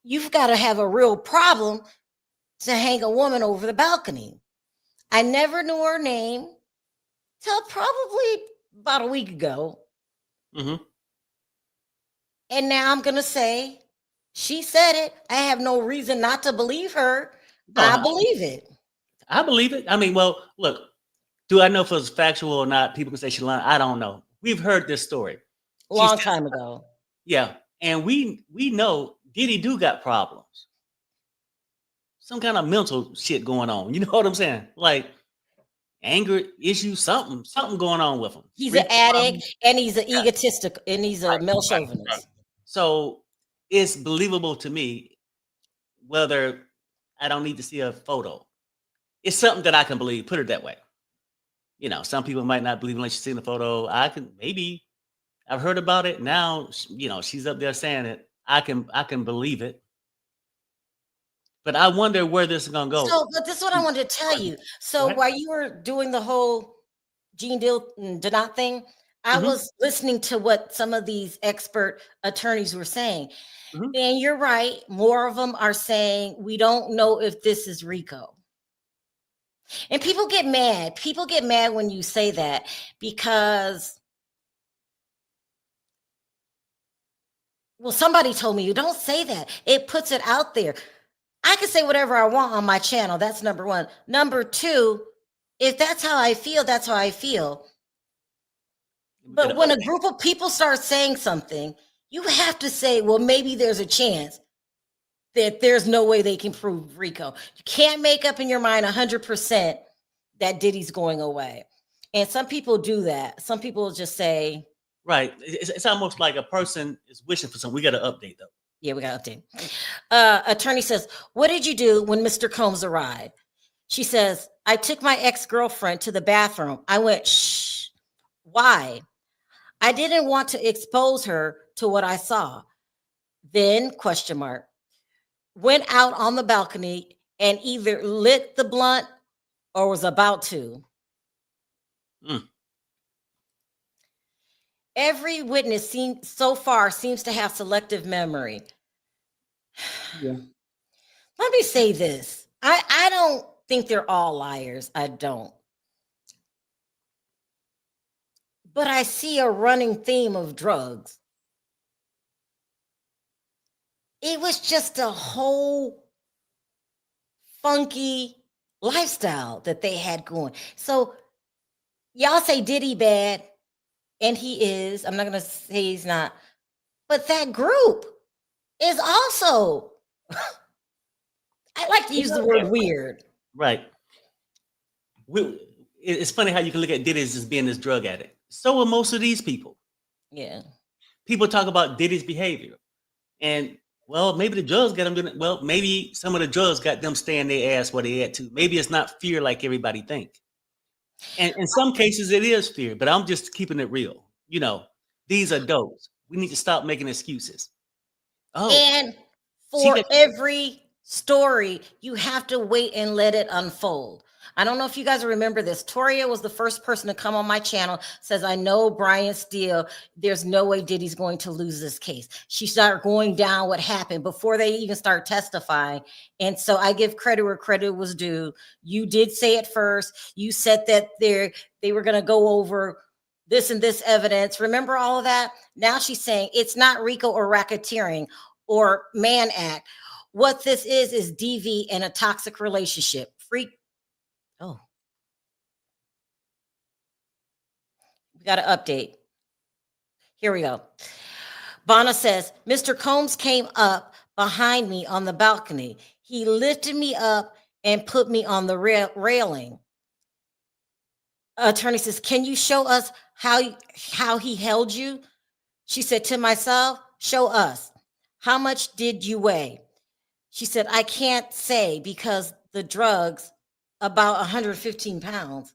you've got to have a real problem to hang a woman over the balcony. I never knew her name till probably about a week ago. And now I'm going to say, she said it. I have no reason not to believe her. I believe it. I believe it. I mean, well, look, do I know if it's factual or not? People can say she's lying. I don't know. We've heard this story. Long time ago. Yeah. And we know Diddy do got problems. Some kind of mental shit going on. You know what I'm saying? Like anger issues, something going on with him. He's an addict and he's an egotistic and he's a male chauvinist. So it's believable to me, whether I don't need to see a photo. It's something that I can believe. Put it that way. You know, some people might not believe unless you see the photo. I can maybe I've heard about it now. You know, she's up there saying it. I can believe it. But I wonder where this is gonna go. So, but this is what I wanted to tell you. So ahead. while you were doing the whole Gene Donat thing, I Mhm. was listening to what some of these expert attorneys were saying. Mhm. And you're right. More of them are saying, we don't know if this is RICO. And people get mad. People get mad when you say that because, well, somebody told me, you don't say that. It puts it out there. I can say whatever I want on my channel. That's number one. Number two, if that's how I feel, that's how I feel. We But gotta when a update. group of people start saying something, you have to say, well, maybe there's a chance that there's no way they can prove RICO. You can't make up in your mind 100% that Diddy's going away. And some people do that. Some people just say, Right. It's almost like a person is wishing for something. We got to update though. yeah, we got to update. Attorney says, what did you do when Mr. Combs arrived? She says, I took my ex-girlfriend to the bathroom. I went, shh. Why? I didn't want to expose her to what I saw. Then, question mark, went out on the balcony and either lit the blunt or was about to. Mm. Every witness so far seems to have selective memory. Yeah. Let me say this. I don't think they're all liars. I don't. But I see a running theme of drugs. It was just a whole funky lifestyle that they had going. So y'all say Diddy bad, and he is. I'm not going to say he's not. But that group is also, I like to use the word weird. Right. It's funny how you can look at Diddy as being this drug addict. So are most of these people. Yeah. People talk about Diddy's behavior. And well, maybe the drugs got them doing it. Well, maybe some of the drugs got them staying their ass where they at too. Maybe it's not fear like everybody think. And in some cases it is fear, but I'm just keeping it real. You know, these are those. We need to stop making excuses. Oh, And see for that every story, you have to wait and let it unfold. I don't know if you guys remember this. Toria was the first person to come on my channel, says, I know Brian Steele, there's no way Diddy's going to lose this case. She started going down what happened before they even start testifying. And so I give credit where credit was due. You did say it first. You said that they were going to go over this and this evidence. Remember all of that? Now she's saying it's not RICO or racketeering or Mann Act. What this is DV and a toxic relationship. Oh, we got to update. Here we go. Bonna says, Mr. Combs came up behind me on the balcony. He lifted me up and put me on the railing. Attorney says, can you show us how he held you? She said, to myself, show us. How much did you weigh? She said, I can't say because the drugs, about 115 pounds.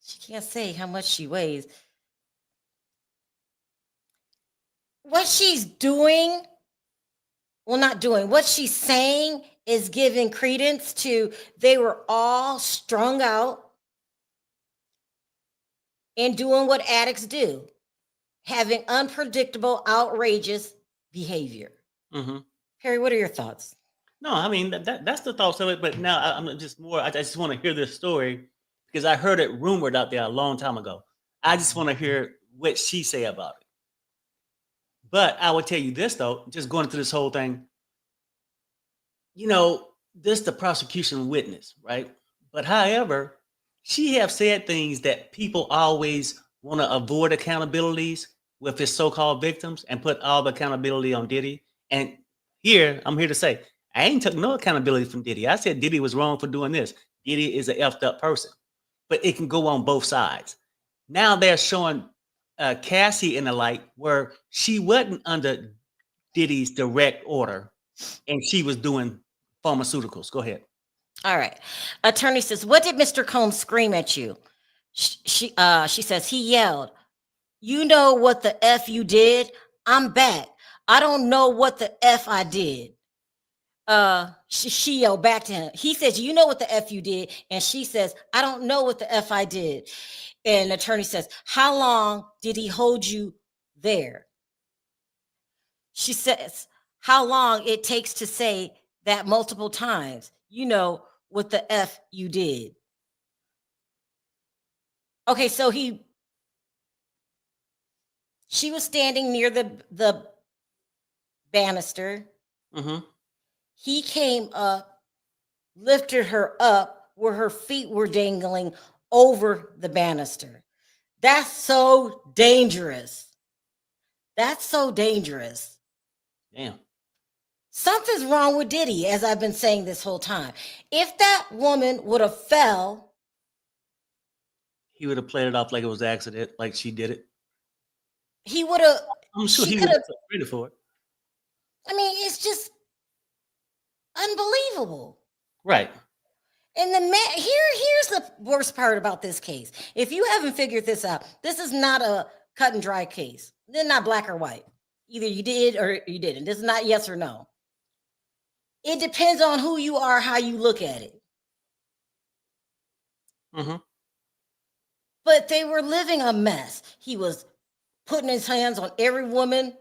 She can't say how much she weighs. What she's doing, well, not doing, what she's saying is giving credence to they were all strung out and doing what addicts do, having unpredictable, outrageous behavior. Mm-hmm. Harry, what are your thoughts? No, I mean that's the thoughts of it. But now I'm just more. I just want to hear this story because I heard it rumored out there a long time ago. I just want to hear what she say about it. But I will tell you this though, just going through this whole thing. You know, this the prosecution witness, right? But however, she have said things that people always want to avoid accountabilities with his so-called victims and put all the accountability on Diddy. And here, I'm here to say, I ain't took no accountability from Diddy. I said Diddy was wrong for doing this. Diddy is an effed up person. But it can go on both sides. Now they're showing Cassie in the light where she wasn't under Diddy's direct order and she was doing pharmaceuticals. Go ahead. All right. Attorney says, what did Mr. Combs scream at you? She says, he yelled, you know what the F you did? I'm back. I don't know what the F I did. She yelled back to him. He says, you know what the F you did? And she says, I don't know what the F I did. And the attorney says, how long did he hold you there? She says, how long it takes to say that multiple times. You know what the F you did. Okay, so she was standing near the banister. Mm-hmm. He came up, lifted her up where her feet were dangling over the banister. That's so dangerous. That's so dangerous. Damn. Something's wrong with Diddy, as I've been saying this whole time. If that woman would have fell, He would have played it off like it was an accident, like she did it. he would have. I'm sure She he could would have. have credit for it. I mean, it's just unbelievable. Right. And the man here's the worst part about this case. If you haven't figured this out, this is not a cut and dry case. They're not black or white. Either you did or you didn't. This is not yes or no. It depends on who you are, how you look at it. Mm-hmm. But they were living a mess. He was putting his hands on every woman.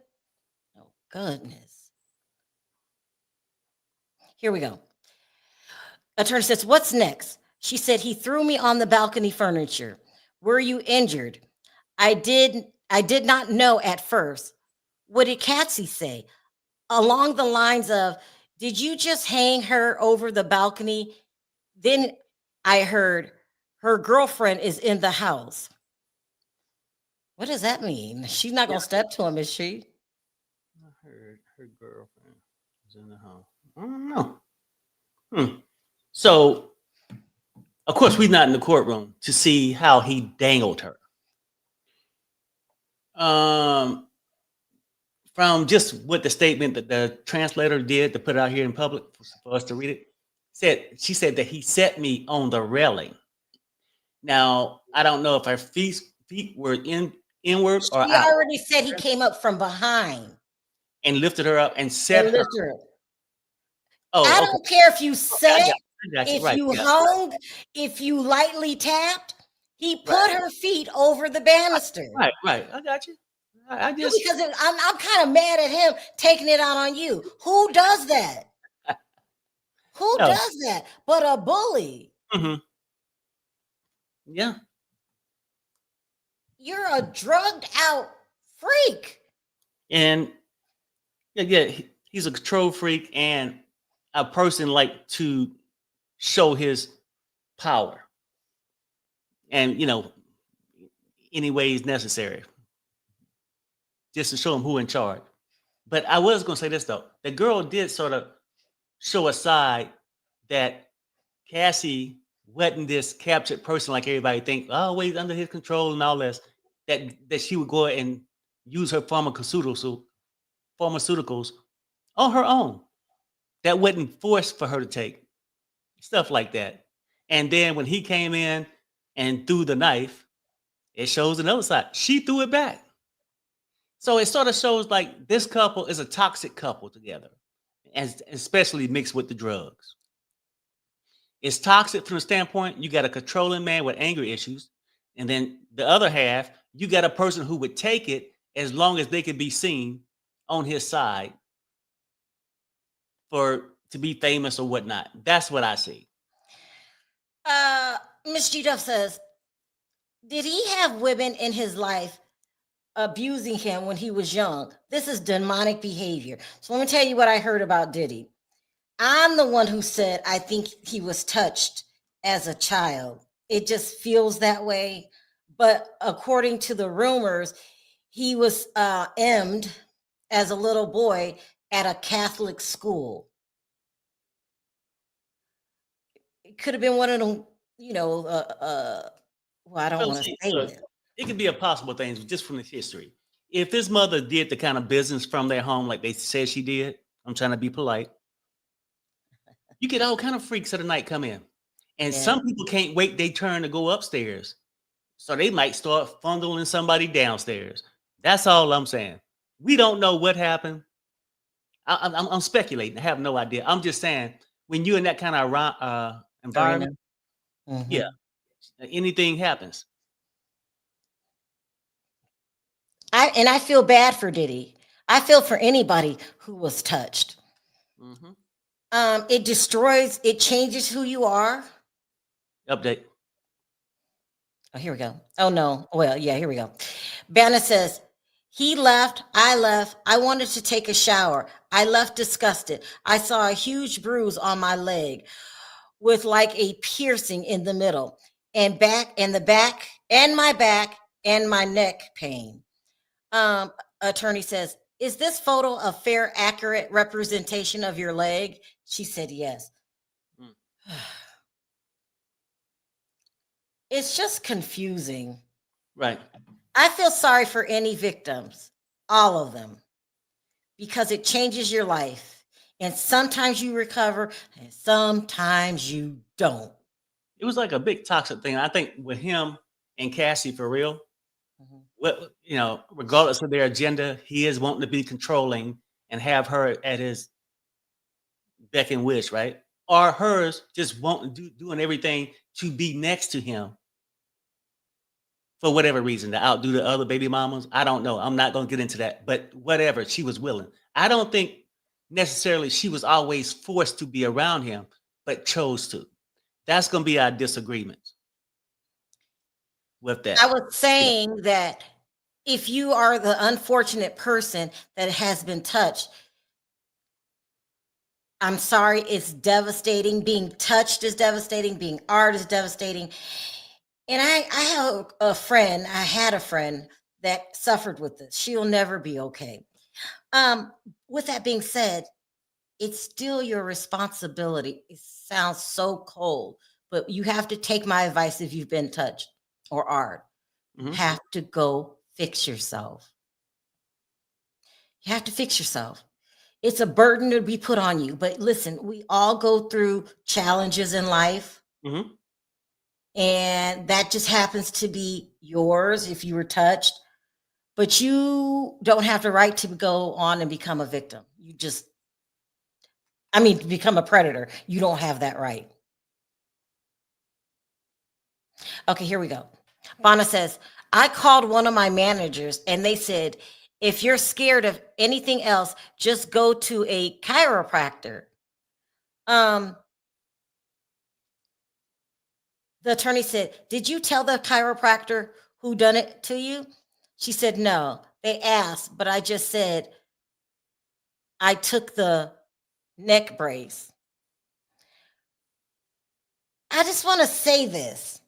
Oh, goodness. Here we go. Attorney says, what's next? She said, he threw me on the balcony furniture. Were you injured? I did not know at first. What did Cassie say? Along the lines of, did you just hang her over the balcony? Then I heard her girlfriend is in the house. What does that mean? She's not going to step to him, is she? I heard her girlfriend was in the house. I don't know. So, of course, we're not in the courtroom to see how he dangled her. From just what the statement that the translator did to put it out here in public for us to read it, she said that he set me on the railing. Now, I don't know if her feet were inward or She out, already said he came up from behind and lifted her up and set and her. lifted her. Oh, I okay. don't care if you I set, got you. if Right, you yeah. hung, if you lightly tapped. He put her feet over the banister. Right. I got you. I No, just because I'm kind of mad at him taking it out on you. Who does that? Who No. does that but a bully? Mm-hmm. Yeah. You're a drugged out freak. And yeah, he's a control freak and a person like to show his power. And any ways necessary. Just to show him who in charge. But I was gonna say this though. The girl did sort of show a side that Cassie wasn't this captured person like everybody think, always under his control and all this. That she would go and use her pharmaceuticals on her own. That wasn't forced for her to take. Stuff like that. And then when he came in and threw the knife, it shows another side. She threw it back. So it sort of shows like this couple is a toxic couple together, and especially mixed with the drugs. It's toxic from the standpoint you got a controlling man with anger issues, and then the other half, you got a person who would take it as long as they could be seen on his side to be famous or whatnot. That's what I see. Miss G Duff says, did he have women in his life abusing him when he was young? This is demonic behavior. So let me tell you what I heard about Diddy. I'm the one who said I think he was touched as a child. It just feels that way. But according to the rumors, he was emmed as a little boy at a Catholic school. It could have been one of them, well, I don't want to say it. it could be a possible thing just from the history. If this mother did the kind of business from their home like they said she did, I'm trying to be polite. You get all kind of freaks of the night come in. And Yeah. some people can't wait their turn to go upstairs. So they might start fondling somebody downstairs. That's all I'm saying. We don't know what happened. I'm speculating. I have no idea. I'm just saying when you're in that kind of environment, Mhm. yeah, anything happens. I feel bad for Diddy. I feel for anybody who was touched. Mm-hmm. It destroys, it changes who you are. Update. Oh, here we go. Oh no. Well, yeah, here we go. Banna says, he left, I wanted to take a shower. I left disgusted. I saw a huge bruise on my leg with like a piercing in the middle and back and the back and my neck pain. Attorney says, is this photo a fair, accurate representation of your leg? She said, yes. Mm. It's just confusing. Right. I feel sorry for any victims, all of them, because it changes your life. And sometimes you recover and sometimes you don't. It was like a big toxic thing. I think with him and Cassie, for real, what, regardless of their agenda, he is wanting to be controlling and have her at his beck and wish, right? Or hers just doing everything to be next to him for whatever reason, to outdo the other baby mamas. I don't know. I'm not going to get into that, but whatever, she was willing. I don't think necessarily she was always forced to be around him, but chose to. That's going to be our disagreement with that. I was saying that if you are the unfortunate person that has been touched, I'm sorry, it's devastating. Being touched is devastating. Being art is devastating. And I have a friend, I had a friend that suffered with this. She'll never be okay. With that being said, it's still your responsibility. It sounds so cold, but you have to take my advice if you've been touched or art. You have to go fix yourself. You have to fix yourself. It's a burden to be put on you. But listen, we all go through challenges in life. Mm-hmm. And that just happens to be yours if you were touched. But you don't have the right to go on and become a victim. Become a predator. You don't have that right. Okay, here we go. Bonna says, I called one of my managers and they said, if you're scared of anything else, just go to a chiropractor. The attorney said, did you tell the chiropractor who done it to you? She said, no. They asked, but I just said, I took the neck brace. I just want to say this.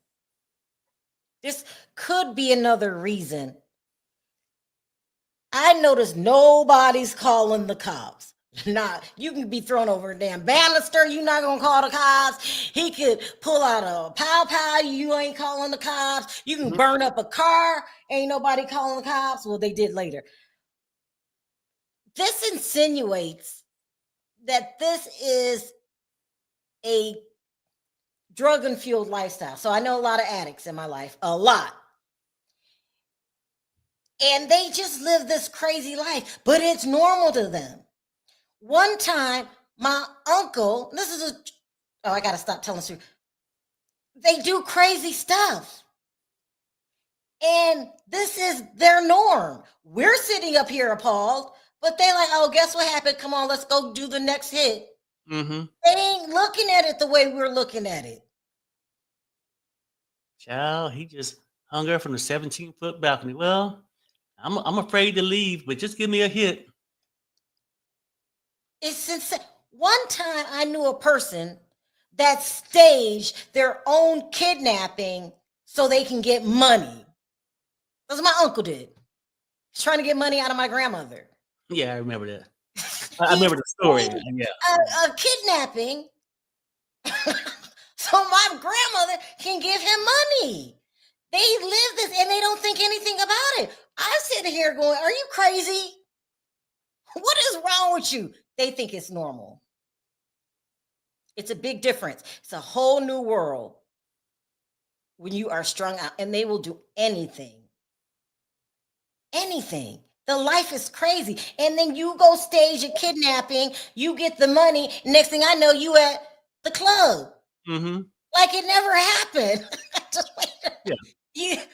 This could be another reason. I noticed nobody's calling the cops. Nah, you can be thrown over a damn banister. You're not going to call the cops. He could pull out a pow. You ain't calling the cops. You can burn up a car. Ain't nobody calling the cops. Well, they did later. This insinuates that this is a drug and fueled lifestyle. So I know a lot of addicts in my life, a lot. And they just live this crazy life, but it's normal to them. One time, my uncle, I got to stop telling the story. They do crazy stuff. And this is their norm. We're sitting up here appalled, but they like, oh, guess what happened? Come on, let's go do the next hit. Mm-hmm. They ain't looking at it the way we're looking at it. Child, he just hung her from the 17-foot balcony. Well, I'm afraid to leave, but just give me a hit. It's insane. One time I knew a person that staged their own kidnapping so they can get money. That's what my uncle did. He's trying to get money out of my grandmother. Yeah, I remember that. I remember the story. Yeah. A kidnapping so my grandmother can give him money. They live this and they don't think anything about it. I'm sitting here going, are you crazy? What is wrong with you? They think it's normal. It's a big difference. It's a whole new world when you are strung out, and they will do anything. Anything. The life is crazy. And then you go stage a kidnapping, you get the money. Next thing I know, you at the club. Mm-hmm. Like it never happened. Just wait. Yeah. You, man,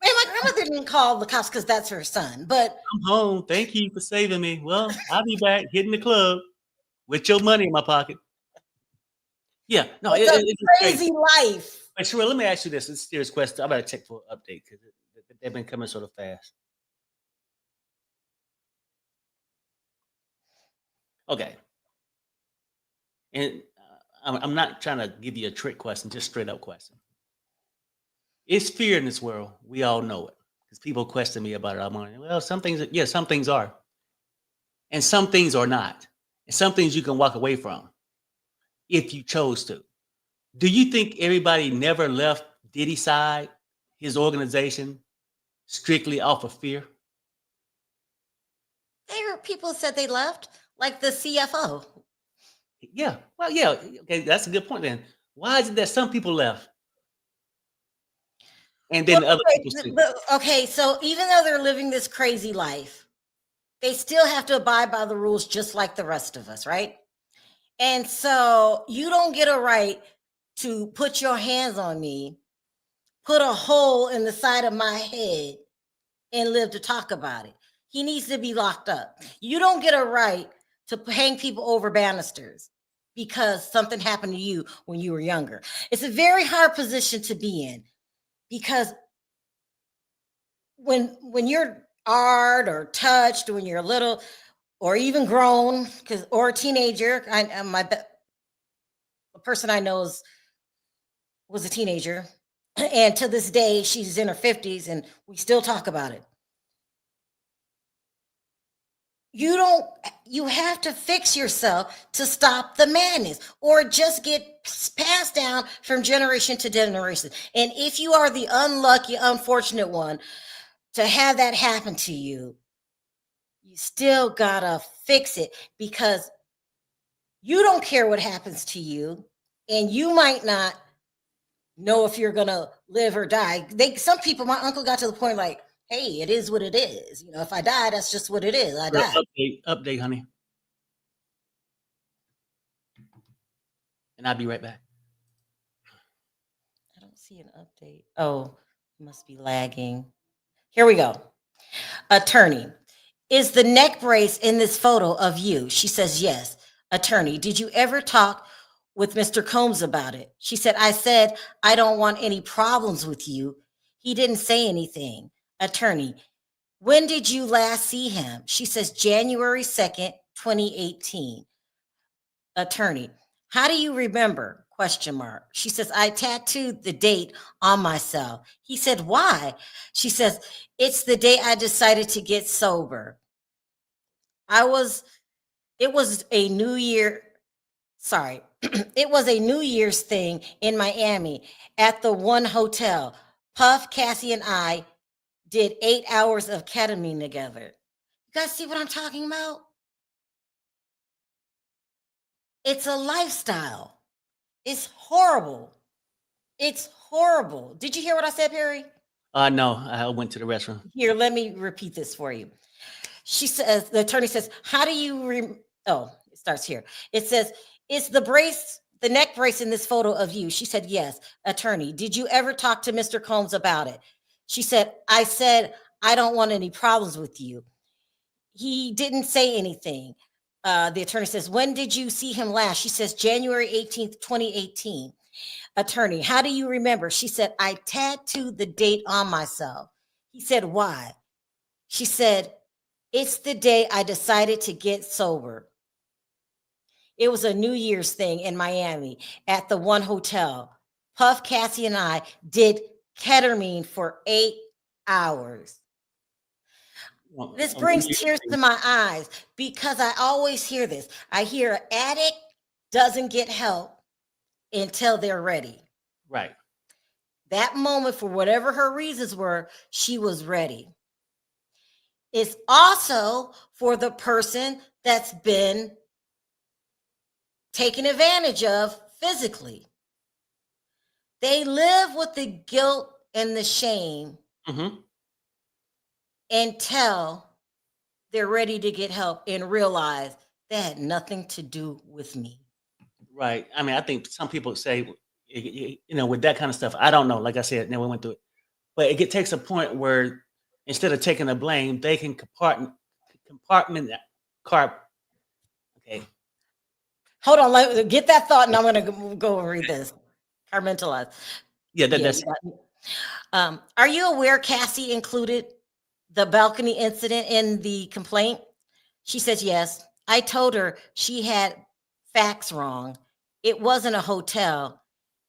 my grandmother didn't call the cops because that's her son. But I'm home. Thank you for saving me. Well, I'll be back hitting the club with your money in my pocket. Yeah, no, it's a it's crazy life. But Sharrell, let me ask you this. It's a serious question. I better check for an update because they've been coming sort of fast. Okay. And I'm not trying to give you a trick question, just straight up question. It's fear in this world. We all know it because people question me about it. I'm like, well, some things, yeah, some things are. And some things are not. And some things you can walk away from if you chose to. Do you think everybody never left Diddy's side, his organization, strictly off of fear? There were people said they left, like the CFO. Yeah. Well, yeah. Okay, that's a good point then. Why is it that some people left? And then other people stayed? Okay, so even though they're living this crazy life, they still have to abide by the rules just like the rest of us, right? And so you don't get a right to put your hands on me, put a hole in the side of my head, and live to talk about it. He needs to be locked up. You don't get a right to hang people over banisters because something happened to you when you were younger. It's a very hard position to be in because when you're hard or touched when you're little or even grown or a teenager, the person I know was a teenager, and to this day she's in her 50s and we still talk about it. You have to fix yourself to stop the madness or just get passed down from generation to generation. And if you are the unlucky, unfortunate one to have that happen to you, you still gotta fix it because you don't care what happens to you and you might not know if you're gonna live or die. Some people, my uncle got to the point like, hey, it is what it is. You know, if I die, that's just what it is. I died. Update, honey. And I'll be right back. I don't see an update. Oh, it must be lagging. Here we go. Attorney, is the neck brace in this photo of you? She says, yes. Attorney, did you ever talk with Mr. Combs about it? She said, I said, I don't want any problems with you. He didn't say anything. Attorney, when did you last see him? She says, January 2nd, 2018. Attorney, how do you remember? Question mark. She says, I tattooed the date on myself. He said, why? She says, it's the day I decided to get sober. It was a New Year. Sorry. It was a New Year's thing in Miami at the one hotel. Puff, Cassie, and I did 8 hours of ketamine together. You guys see what I'm talking about? It's a lifestyle. It's horrible. It's horrible. Did you hear what I said, Perry? No, I went to the restroom. Here, let me repeat this for you. She says, the attorney says, how do you, it starts here. It says, is the neck brace in this photo of you? She said, yes. Attorney, did you ever talk to Mr. Combs about it? She said, I don't want any problems with you. He didn't say anything. The attorney says, when did you see him last? She says, January 18th, 2018. Attorney, how do you remember? She said, I tattooed the date on myself. He said, why? She said, it's the day I decided to get sober. It was a New Year's thing in Miami at the one hotel. Puff, Cassie, and I did ketamine for 8 hours. This brings tears to my eyes because I always hear this. I hear an addict doesn't get help until they're ready. Right. that moment, for whatever her reasons were, she was ready. It's also for the person that's been taken advantage of physically. They live with the guilt and the shame until they're ready to get help and realize that had nothing to do with me. Right. I mean, I think some people say, with that kind of stuff, I don't know. Like I said, we went through it. But it takes a point where instead of taking the blame, they can okay. Hold on, get that thought, and I'm going to go and read this. Compartmentalize. Yeah, that's. Are you aware Cassie included the balcony incident in the complaint? She says yes. I told her she had facts wrong. It wasn't a hotel.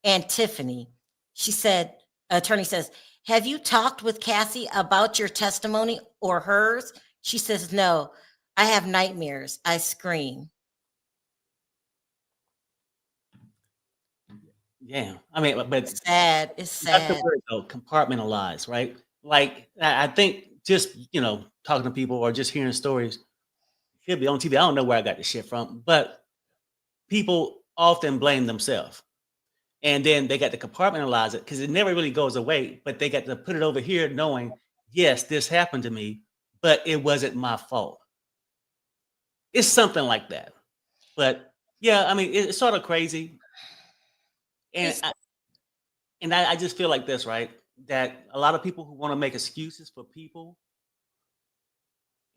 And Tiffany, she said, attorney says, have you talked with Cassie about your testimony or hers? She says, no, I have nightmares. I scream. Yeah, I mean, but It's sad. It's sad. That's the word, though, compartmentalize, right? Like, I think just, talking to people or just hearing stories, could be on TV. I don't know where I got this shit from, but people often blame themselves. And then they got to compartmentalize it because it never really goes away, but they got to put it over here knowing, yes, this happened to me, but it wasn't my fault. It's something like that. But yeah, I mean, it's sort of crazy. And I just feel like this, right? That a lot of people who want to make excuses for people,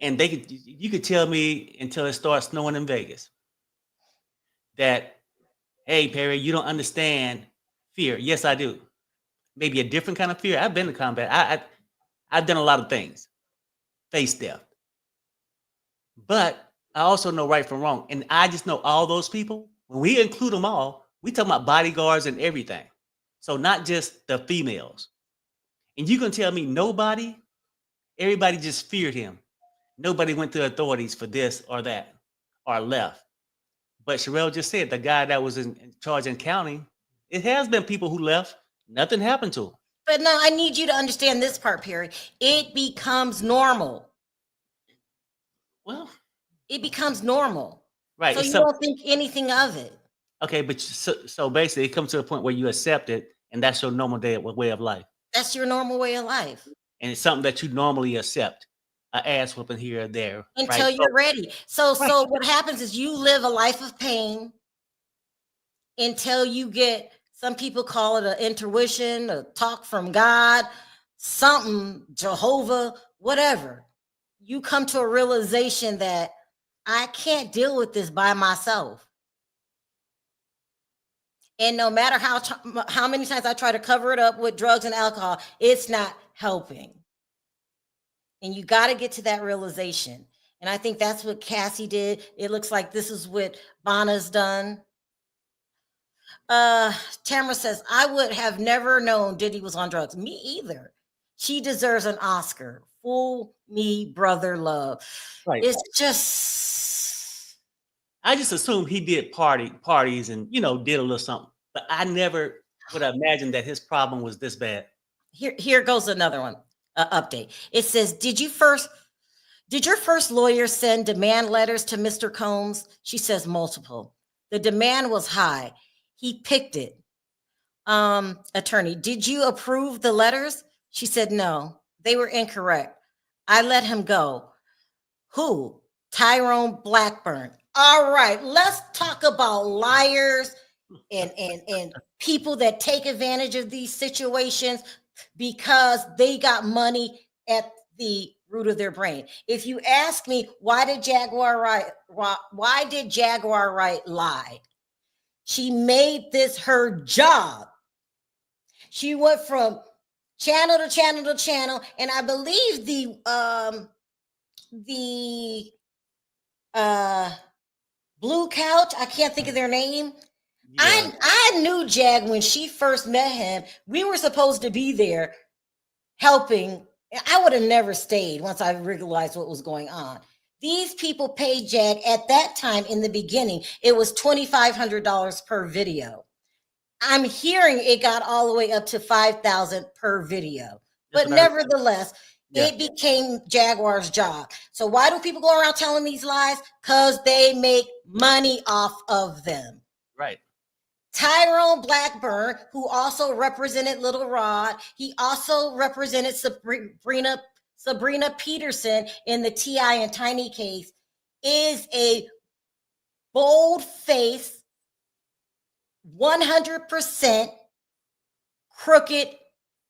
and you could tell me until it starts snowing in Vegas that, hey, Perry, you don't understand fear. Yes, I do. Maybe a different kind of fear. I've been to combat. I've done a lot of things, face theft. But I also know right from wrong. And I just know all those people, when we include them all, we talk about bodyguards and everything. So not just the females. And you can tell me everybody just feared him. Nobody went to authorities for this or that or left. But Sharrell just said the guy that was in charge in county, it has been people who left. Nothing happened to him. But no, I need you to understand this part, Perry. It becomes normal. Well, it becomes normal. Right. So you don't think anything of it. Okay, but so basically it comes to a point where you accept it and that's your normal way of life. That's your normal way of life. And it's something that you normally accept. An ass whooping here or there. Until you're ready. So what happens is you live a life of pain until you get, some people call it an intuition, a talk from God, something, Jehovah, whatever. You come to a realization that I can't deal with this by myself. And no matter how many times I try to cover it up with drugs and alcohol, it's not helping. And you got to get to that realization. And I think that's what Cassie did. It looks like this is what Bonna's done. Tamara says, I would have never known Diddy was on drugs. Me either. She deserves an Oscar. Fool me, brother love. Right. It's just, I just assumed he did parties and, did a little something. But I never would have imagined that his problem was this bad. Here goes another one. Update. It says, did your first lawyer send demand letters to Mr. Combs? She says multiple. The demand was high. He picked it. Attorney, did you approve the letters? She said no, they were incorrect. I let him go. Who? Tyrone Blackburn. All right, let's talk about liars and people that take advantage of these situations because they got money at the root of their brain. If you ask me, why did Jaguar Wright lie? She made this her job. She went from channel to channel to channel, and I believe the Blue Couch, I can't think of their name. Yeah. I knew Jag when she first met him. We were supposed to be there helping. I would have never stayed once I realized what was going on. These people paid Jag at that time in the beginning. It was $2,500 per video. I'm hearing it got all the way up to 5,000 per video. That's But what I heard. nevertheless, Yeah. it became Jaguar's job. So why do people go around telling these lies? Because they make money off of them. Right. Tyrone Blackburn, who also represented Little Rod, he also represented Sabrina Peterson in the T.I. and Tiny case, is a bold-faced, 100% crooked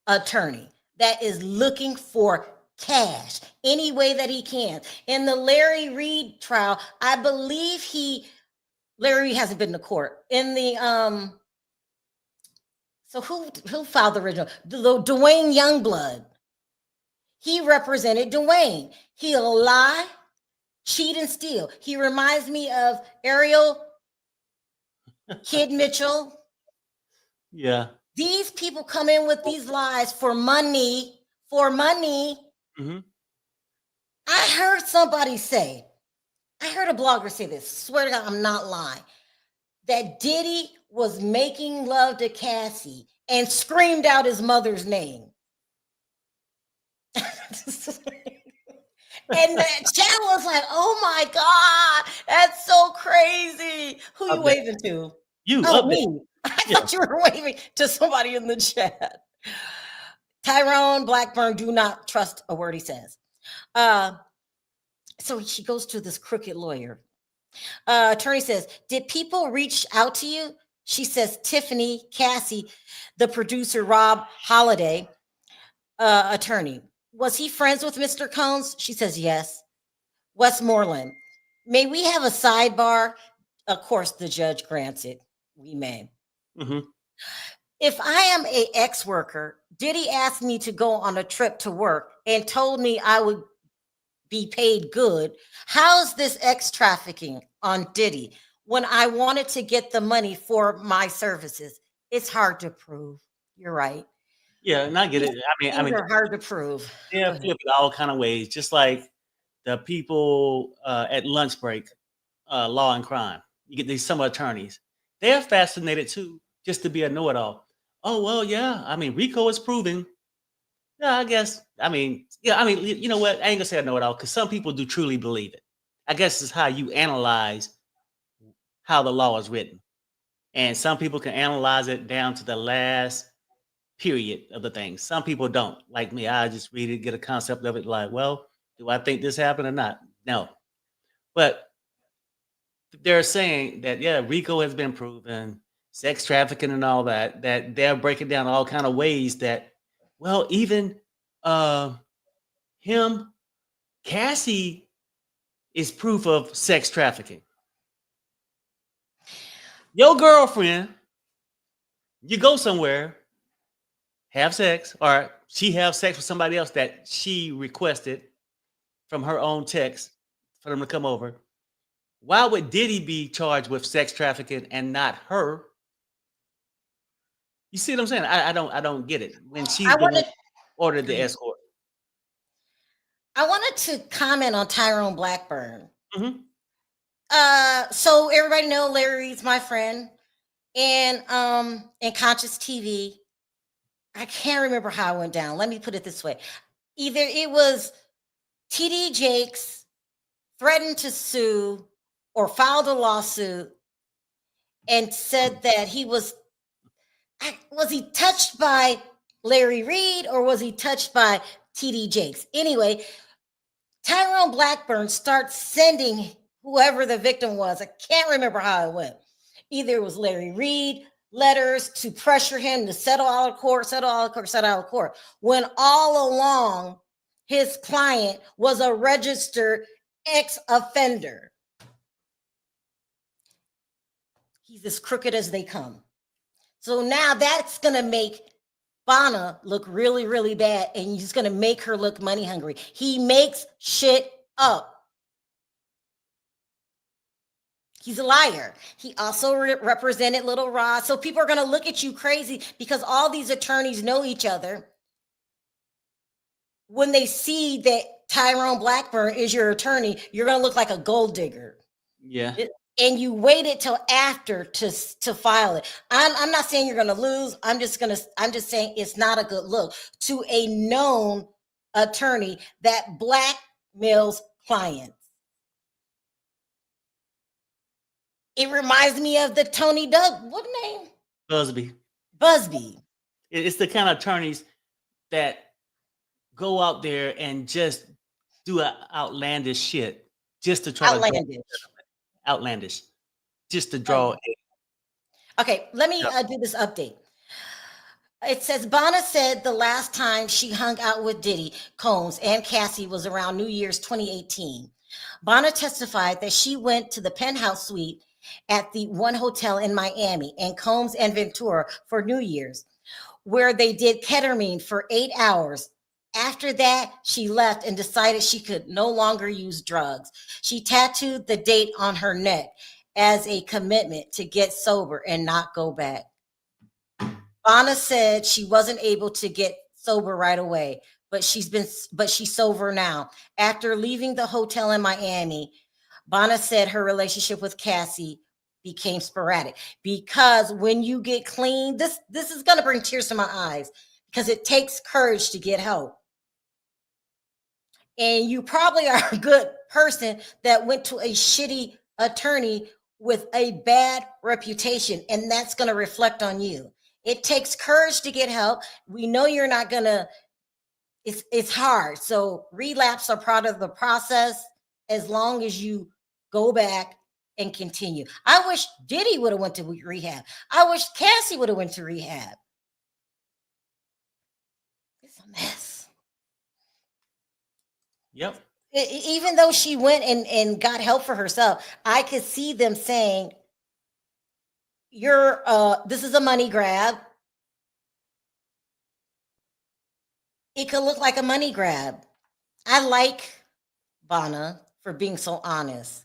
attorney that is looking for cash any way that he can. In the Larry Reed trial, I believe Larry hasn't been to court. In the so who filed the original? Dwayne Youngblood. He represented Dwayne. He'll lie, cheat, and steal. He reminds me of Ariel Kid Mitchell. Yeah. These people come in with these lies for money. Mm-hmm. I heard somebody say, I heard a blogger say this, swear to God, I'm not lying, that Diddy was making love to Cassie and screamed out his mother's name. And the chat was like, oh my God, that's so crazy. Who you waving to? You, oh, me. I thought you were waving to somebody in the chat. Tyrone Blackburn, do not trust a word he says. So she goes to this crooked lawyer. Attorney says, did people reach out to you? She says, Tiffany, Cassie, the producer, Rob Holiday, attorney. Was he friends with Mr. Combs? She says, yes. Westmoreland, may we have a sidebar? Of course, the judge grants it. We may. Mm-hmm. If I am an ex-worker, Diddy asked me to go on a trip to work and told me I would be paid good. How's this ex-trafficking on Diddy when I wanted to get the money for my services? It's hard to prove. You're right. Yeah, and I get it. I mean, they're hard to prove. Yeah, flip it all kind of ways. Just like the people at lunch break, law and crime. You get these summer attorneys. They're fascinated too, just to be a know-it-all. Oh well, yeah. I mean, RICO is proving. Yeah, I guess. I mean, yeah. I mean, you know what? I ain't gonna say I know it all because some people do truly believe it. I guess it's how you analyze how the law is written, and some people can analyze it down to the last period of the thing. Some people don't. Like me, I just read it, get a concept of it. Like, well, do I think this happened or not? No, but they're saying that yeah, RICO has been proven, sex trafficking and all that. That they're breaking down all kind of ways that, well, even him, Cassie, is proof of sex trafficking. Your girlfriend, you go somewhere, have sex, or she have sex with somebody else that she requested from her own text for them to come over. Why would Diddy be charged with sex trafficking and not her? You see what I'm saying? I don't get it. When she ordered the escort. I wanted to comment on Tyrone Blackburn. Mm-hmm. So everybody know Larry's my friend, and in Conscious TV, I can't remember how it went down. Let me put it this way: either it was TD Jakes threatened to sue or filed a lawsuit and said that he was he touched by Larry Reed or was he touched by TD Jakes? Anyway, Tyrone Blackburn starts sending whoever the victim was. I can't remember how it went. Either it was Larry Reed, letters to pressure him to settle out of court, when all along his client was a registered ex-offender. He's as crooked as they come. So now that's going to make Bonna look really, really bad, and he's going to make her look money hungry. He makes shit up. He's a liar. He also represented Little Rod. So people are going to look at you crazy because all these attorneys know each other. When they see that Tyrone Blackburn is your attorney, you're going to look like a gold digger. Yeah. and you waited till after to file it. I'm not saying you're going to lose. I'm just saying it's not a good look to a known attorney that blackmails clients. It reminds me of the Tony Doug, what name? Busby. It's the kind of attorneys that go out there and just do outlandish shit just to try outlandish, just to draw. Okay, let me do this update. It says Bonna said the last time she hung out with Diddy, Combs, and Cassie was around New Year's 2018. Bonna testified that she went to the penthouse suite at the one hotel in Miami and Combs and Ventura for New Year's, where they did ketamine for 8 hours. After that, she left and decided she could no longer use drugs. She tattooed the date on her neck as a commitment to get sober and not go back. Bonna said she wasn't able to get sober right away, but she's sober now. After leaving the hotel in Miami, Bonna said her relationship with Cassie became sporadic because when you get clean, this is going to bring tears to my eyes because it takes courage to get help. And you probably are a good person that went to a shitty attorney with a bad reputation, and that's going to reflect on you. It takes courage to get help. We know you're not going to, it's hard. So relapse are part of the process as long as you go back and continue. I wish Diddy would have went to rehab. I wish Cassie would have went to rehab. It's a mess. Yep. Even though she went and got help for herself, I could see them saying, this is a money grab. It could look like a money grab. I like Bonna for being so honest.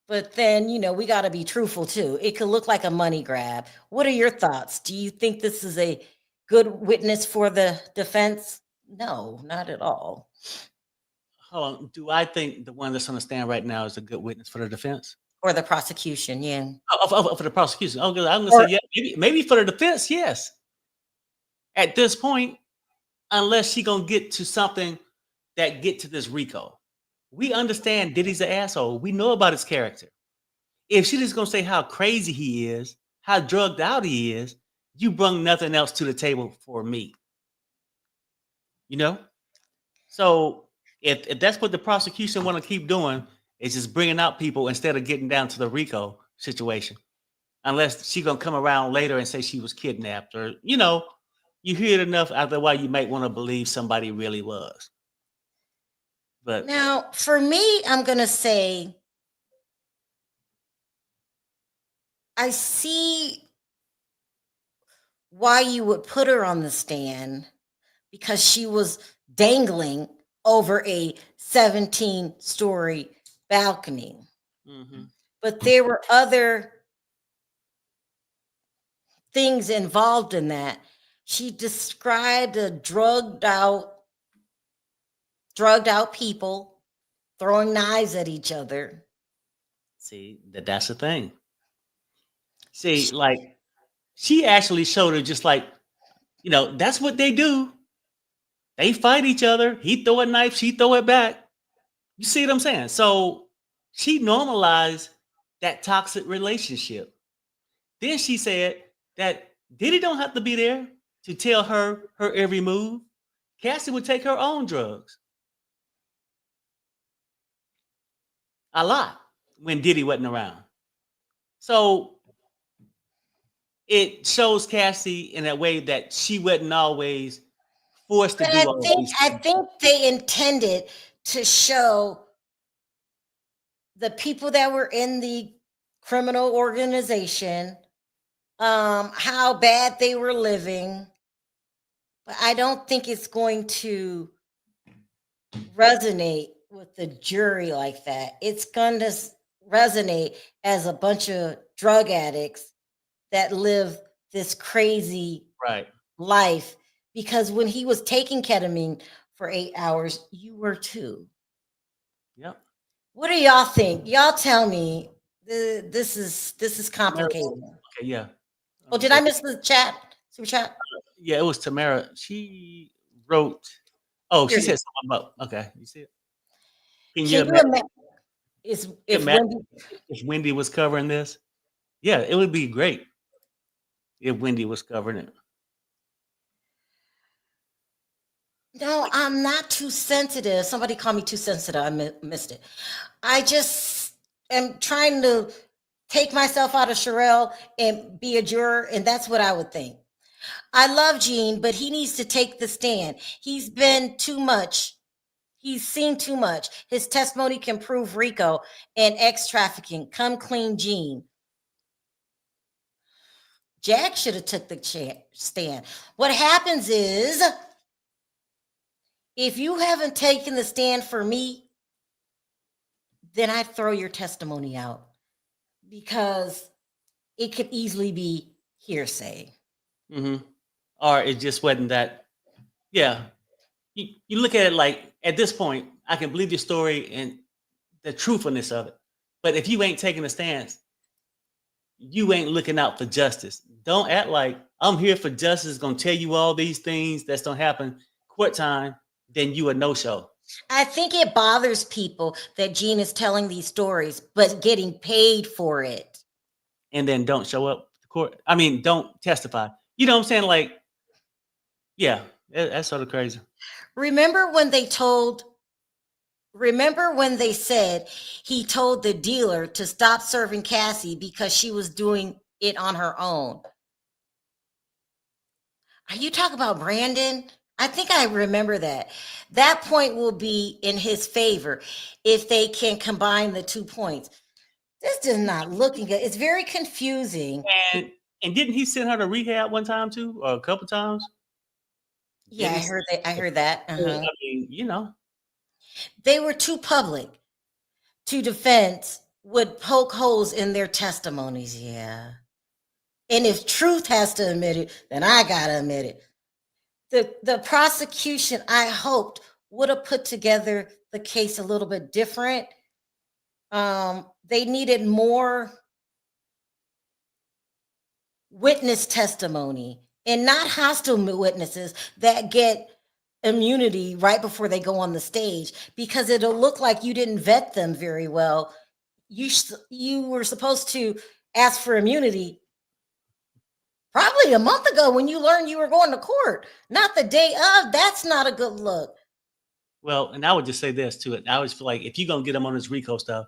But then, we got to be truthful too. It could look like a money grab. What are your thoughts? Do you think this is a good witness for the defense? No, not at all. Hold on. Do I think the one that's on the stand right now is a good witness for the defense? Or the prosecution, yeah. For the prosecution. I'm going to say, yeah, maybe for the defense, yes. At this point, unless she going to get to something that get to this RICO. We understand Diddy's an asshole. We know about his character. If she just going to say how crazy he is, how drugged out he is, you bring nothing else to the table for me. So if that's what the prosecution want to keep doing, is just bringing out people instead of getting down to the RICO situation. Unless she going to come around later and say she was kidnapped or, you hear it enough after a while, you might want to believe somebody really was. But now, for me, I'm going to say, I see why you would put her on the stand because she was dangling over a 17-story balcony. Mm-hmm. But there were other things involved in that. She described a drugged out people throwing knives at each other. See, that's the thing. See, like, she actually showed her just like, that's what they do. They fight each other. He throw a knife, she throw it back. You see what I'm saying? So she normalized that toxic relationship. Then she said that Diddy don't have to be there to tell her every move. Cassie would take her own drugs. A lot when Diddy wasn't around. So it shows Cassie in a way that she wasn't always forced to do all these things. I think they intended to show the people that were in the criminal organization, how bad they were living. But I don't think it's going to resonate with the jury like that. It's going to resonate as a bunch of drug addicts that live this crazy life. Because when he was taking ketamine for 8 hours, you were too. Yep. What do y'all think? Y'all tell me, This is Tamara, complicated. okay, yeah. Oh, did I miss the chat? Super chat? Yeah, it was Tamara. She wrote. Oh, Here she it said is. something about. Okay, you see it? Can you Can you imagine, imagine is if imagine Wendy if Wendy was covering this? Yeah, it would be great if Wendy was covering it. No, I'm not too sensitive. Somebody called me too sensitive. I missed it. I just am trying to take myself out of Sharrell and be a juror, and that's what I would think. I love Gene, but he needs to take the stand. He's been too much. He's seen too much. His testimony can prove RICO and ex trafficking. Come clean, Gene. Jack should have took the stand. What happens is, if you haven't taken the stand for me, then I throw your testimony out because it could easily be hearsay. Mm-hmm. Or it just wasn't that. Yeah, you look at it like at this point, I can believe your story and the truthfulness of it. But if you ain't taking a stance, you ain't looking out for justice. Don't act like I'm here for justice, gonna tell you all these things that's gonna happen. Court time, then you a no-show. I think it bothers people that Gene is telling these stories, but getting paid for it. And then don't show up to court. I mean, don't testify. You know what I'm saying? Like, yeah, that's sort of crazy. Remember when they said he told the dealer to stop serving Cassie because she was doing it on her own? Are you talking about Brandon? I think I remember that. That point will be in his favor if they can combine the 2 points. This is not looking good. It's very confusing. And didn't he send her to rehab one time too, or a couple times? Yeah, I heard that. I heard that. I mean, you know, They were too public to defense would poke holes in their testimonies. Yeah. And if truth has to admit it, then I gotta admit it. The prosecution, I hoped, would have put together the case a little bit different. They needed more witness testimony and not hostile witnesses that get immunity right before they go on the stage, because it'll look like you didn't vet them very well. You were supposed to ask for immunity probably a month ago when you learned you were going to court, not the day of. That's not a good look. well, and I would just say this to it. I always feel like if you're gonna get them on this RICO stuff,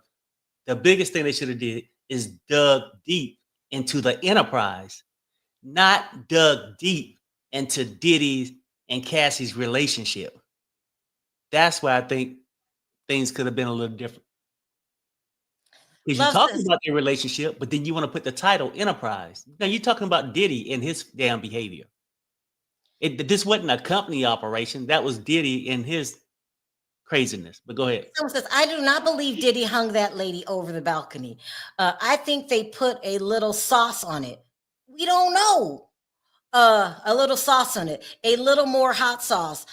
the biggest thing they should have did is dug deep into the enterprise, not dug deep into Diddy's and Cassie's relationship. That's why I think things could have been a little different. Because you're Love talking this. about their relationship, but then you want to put the title enterprise. Now you're talking about Diddy and his damn behavior. This wasn't a company operation. That was Diddy and his craziness. But go ahead. Someone says, I do not believe Diddy hung that lady over the balcony. I think they put a little sauce on it. We don't know. A little sauce on it, a little more hot sauce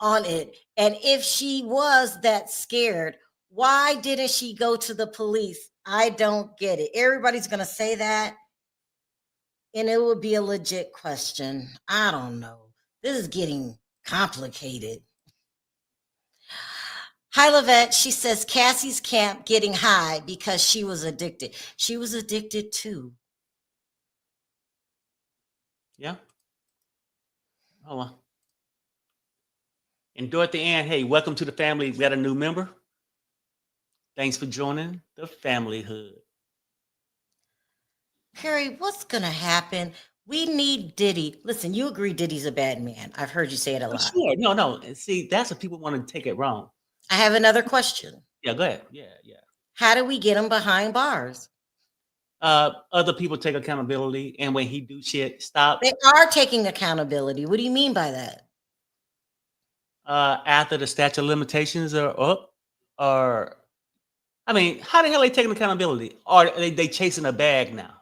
on it. And if she was that scared, why didn't she go to the police? I don't get it. Everybody's going to say that, and it would be a legit question. I don't know. This is getting complicated. Hi, Lavette. She says Cassie's camp getting high because she was addicted. She was addicted too. Yeah. Hold on. And Dorothy Ann, hey, welcome to the family. We got a new member. Thanks for joining the family hood. Perry, what's going to happen? We need Diddy. Listen, you agree Diddy's a bad man. I've heard you say it a lot. Sure. No. See, that's what people want to take it wrong. I have another question. Yeah, go ahead. Yeah. How do we get him behind bars? Other people take accountability, and when he do shit, stop. They are taking accountability. What do you mean by that? After the statute of limitations are up, or I mean, how the hell are they taking accountability? Or are they chasing a bag now?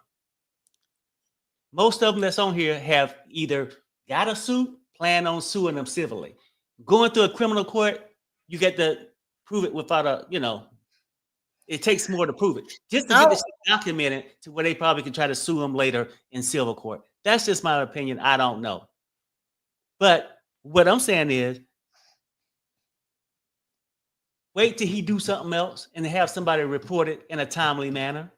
Most of them that's on here have either got a suit, plan on suing them civilly. Going through a criminal court, you get to prove it without a, It takes more to prove it. Just to get this documented to where they probably can try to sue him later in civil court. That's just my opinion. I don't know. But what I'm saying is, wait till he do something else and have somebody report it in a timely manner.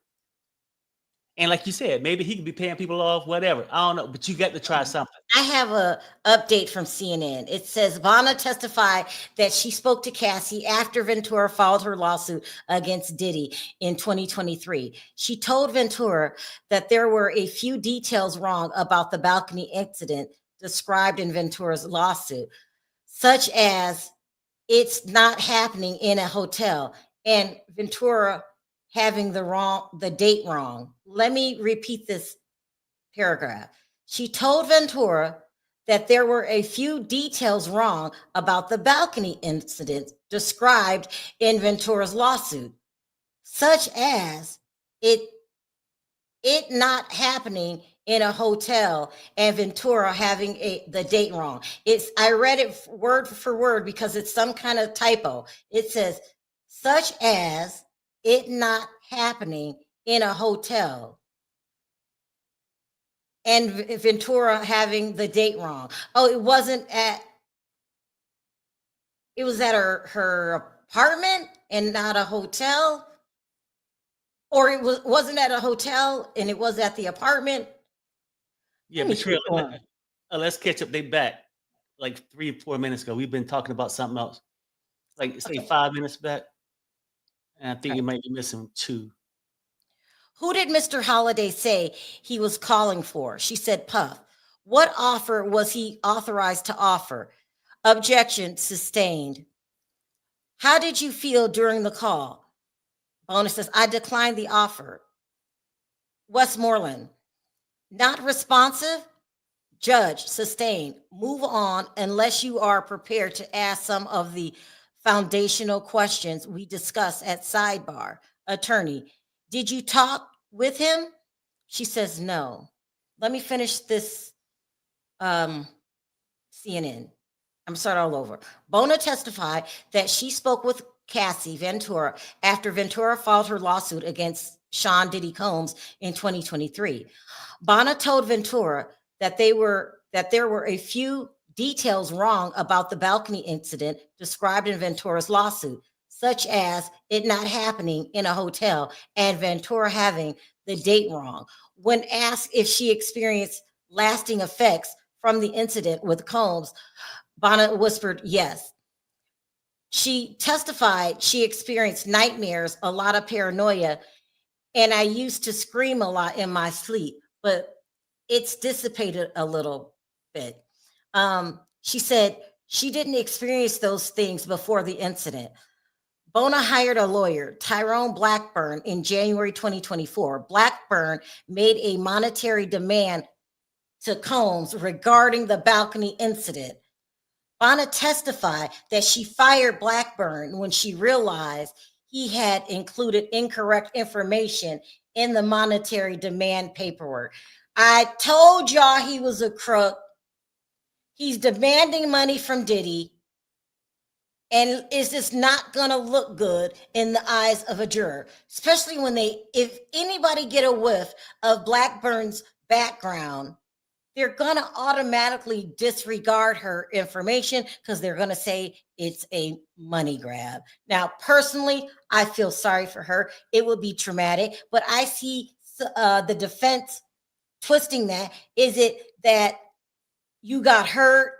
And like you said, maybe he could be paying people off, whatever. I don't know, but you got to try something. I have a update from CNN. It says Vanna testified that she spoke to Cassie after Ventura filed her lawsuit against Diddy in 2023. She told Ventura that there were a few details wrong about the balcony incident described in Ventura's lawsuit, such as it's not happening in a hotel and Ventura having the date wrong. Let me repeat this paragraph. She told Ventura that there were a few details wrong about the balcony incident described in Ventura's lawsuit, such as it not happening in a hotel and Ventura having the date wrong. I read it word for word because it's some kind of typo. It says, such as it not happening in a hotel and Ventura having the date wrong. Oh, it was at her apartment and not a hotel? Or it wasn't at a hotel and it was at the apartment? Yeah, but let's catch up. They back like 3 or 4 minutes ago. We've been talking about something else. Like say 5 minutes back. And I think you might be missing 2. Who did Mr. Holliday say he was calling for? She said, Puff. What offer was he authorized to offer? Objection sustained. How did you feel during the call? Bona says, I declined the offer. Westmoreland, not responsive. Judge, sustained. Move on unless you are prepared to ask some of the foundational questions we discussed at sidebar. Attorney, did you talk with him? She says, no. Let me finish this CNN. I'm starting all over. Bona testified that she spoke with Cassie Ventura after Ventura filed her lawsuit against Sean Diddy Combs in 2023. Bona told Ventura that there were a few details wrong about the balcony incident described in Ventura's lawsuit, such as it not happening in a hotel and Ventura having the date wrong. When asked if she experienced lasting effects from the incident with Combs, Bona whispered yes. She testified she experienced nightmares, a lot of paranoia, and I used to scream a lot in my sleep, but it's dissipated a little bit. She said she didn't experience those things before the incident. Bona hired a lawyer, Tyrone Blackburn, in January 2024. Blackburn made a monetary demand to Combs regarding the balcony incident. Bona testified that she fired Blackburn when she realized he had included incorrect information in the monetary demand paperwork. I told y'all he was a crook. He's demanding money from Diddy. And it's just not going to look good in the eyes of a juror, especially if anybody get a whiff of Blackburn's background, they're going to automatically disregard her information because they're going to say it's a money grab. Now, personally, I feel sorry for her. It would be traumatic, but I see the defense twisting that. Is it that you got hurt?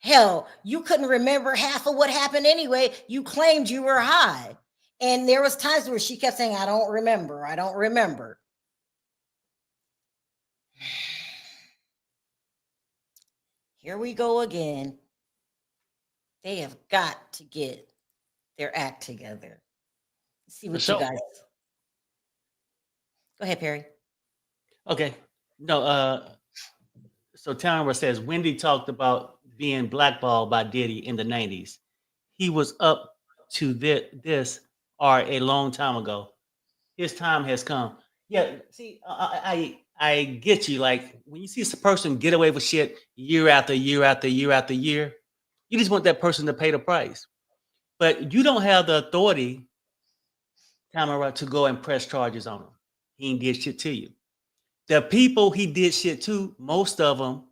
Hell, you couldn't remember half of what happened anyway. You claimed you were high. And there was times where she kept saying, I don't remember. I don't remember. Here we go again. They have got to get their act together. See what you guys. Go ahead, Perry. Okay. No, so Tower says Wendy talked about being blackballed by Diddy in the 90s. He was up to this or a long time ago. His time has come. Yeah, see, I get you. Like when you see a person get away with shit year after year after year after year, you just want that person to pay the price. But you don't have the authority camera to go and press charges on him. He ain't did shit to you. The people he did shit to, most of them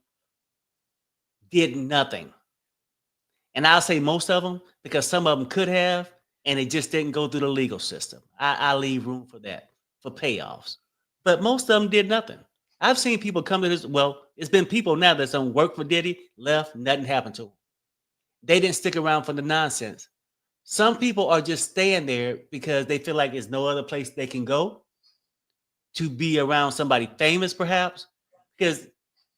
did nothing. And I'll say most of them because some of them could have, and it just didn't go through the legal system. I leave room for that, for payoffs. But most of them did nothing. I've seen people come to this. Well, it's been people now that's done work for Diddy, left, nothing happened to them. They didn't stick around for the nonsense. Some people are just staying there because they feel like there's no other place they can go to be around somebody famous, perhaps. Because,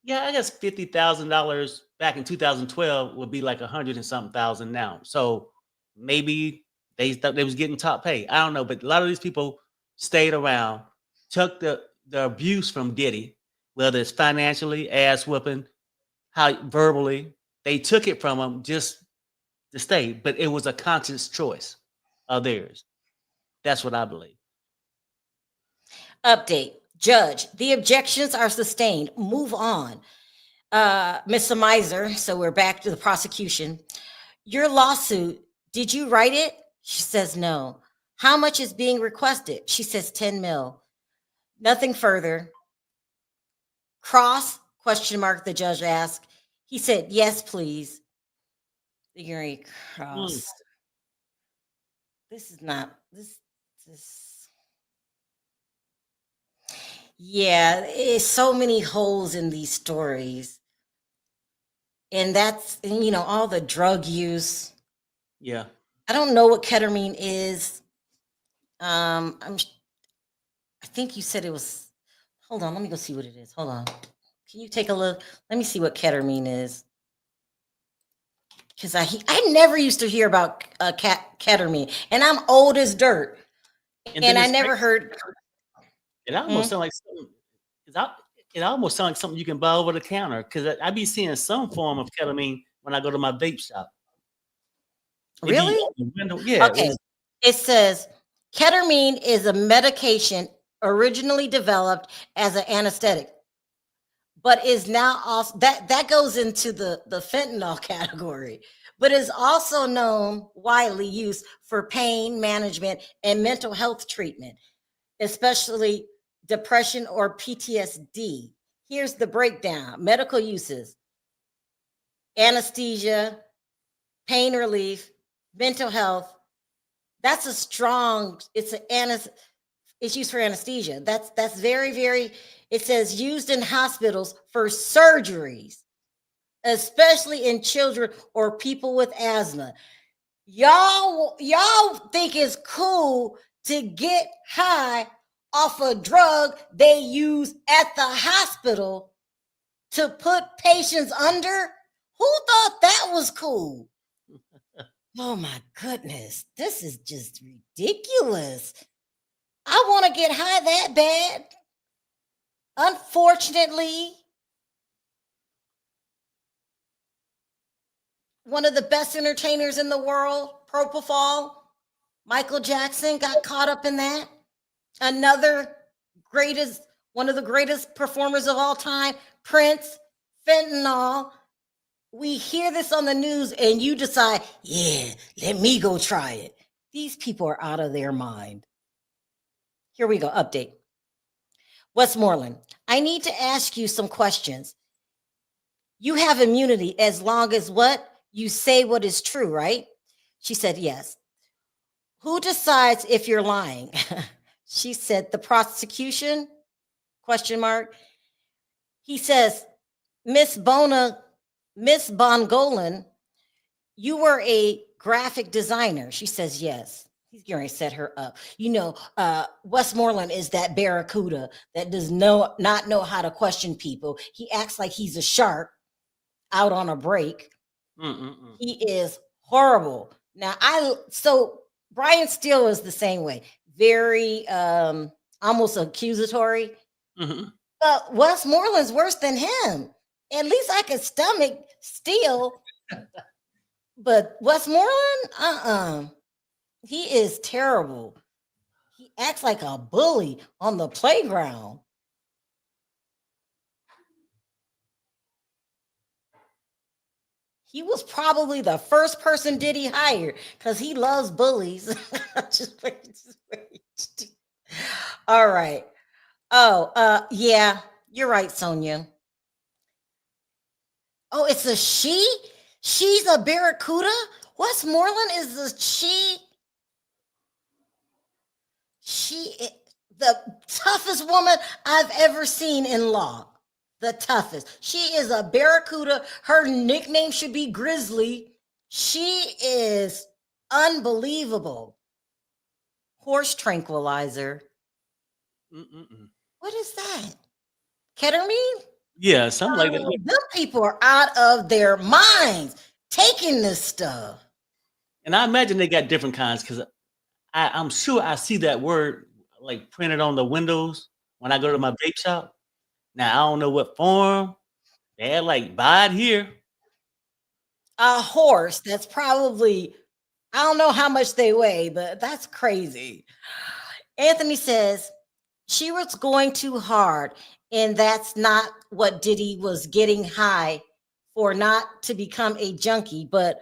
yeah, I guess $50,000 back in 2012 would be like 100 and something thousand now. So maybe they thought they was getting top pay. I don't know, but a lot of these people stayed around, took the abuse from Diddy, whether it's financially, ass whooping, how verbally, they took it from him just to stay. But it was a conscious choice of theirs. That's what I believe. Update. Judge, the objections are sustained. Move on. Ms. Miser, so we're back to the prosecution. Your lawsuit, did you write it? She says no. How much is being requested? She says 10 mil. Nothing further. Cross, question mark, the judge asked. He said, yes, please. Figuring cross. This is not, this. Yeah, it's so many holes in these stories. And that's, you know, all the drug use. Yeah. I don't know what ketamine is. I think you said it was, hold on, let me go see what it is. Hold on. Can you take a look? Let me see what ketamine is. Because I never used to hear about ketamine, and I'm old as dirt. And I never heard. It almost sounds like something. It almost sounds like something you can buy over the counter because I be seeing some form of ketamine when I go to my vape shop. Really? Yeah. Okay. It says ketamine is a medication originally developed as an anesthetic, but is now also that goes into the fentanyl category, but is also known widely used for pain management and mental health treatment, especially depression or PTSD. Here's the breakdown. Medical uses: anesthesia, pain relief, mental health. That's a strong, it's used for anesthesia. That's very, very, it says used in hospitals for surgeries, especially in children or people with asthma. Y'all think it's cool to get high off a drug they use at the hospital to put patients under? Who thought that was cool? Oh my goodness, this is just ridiculous. I want to get high that bad. Unfortunately, one of the best entertainers in the world, Propofol, Michael Jackson, got caught up in that. Another one of the greatest performers of all time, Prince, fentanyl. We hear this on the news and you decide, yeah, let me go try it. These people are out of their mind. Here we go, update. Westmoreland, I need to ask you some questions. You have immunity as long as what? You say what is true, right? She said, yes. Who decides if you're lying? She said, the prosecution, question mark. He says, Miss Bongolan, you were a graphic designer. She says, yes. He's going to set her up. You know, Westmoreland is that barracuda that does not know how to question people. He acts like he's a shark out on a break. He is horrible. Now, so Brian Steele is the same way. Very almost accusatory. But Westmoreland's worse than him. At least I could stomach Steele. But Westmoreland, he is terrible. He acts like a bully on the playground. He was probably the first person Diddy hired because he loves bullies. Just wait. All right. Oh, yeah, you're right, Sonia. Oh, it's a she? She's a barracuda? Westmoreland is a she? The toughest woman I've ever seen in law. The toughest. She is a barracuda. Her nickname should be Grizzly. She is unbelievable. Horse tranquilizer. Mm-mm-mm. What is that? Ketamine? Yeah, something like that. Oh, them people are out of their minds taking this stuff. And I imagine they got different kinds because I'm sure I see that word like printed on the windows when I go to my vape shop. Now I don't know what form. They're like, buy it here. A horse that's probably, I don't know how much they weigh, but that's crazy. Anthony says she was going too hard, and that's not what Diddy was getting high for, not to become a junkie, but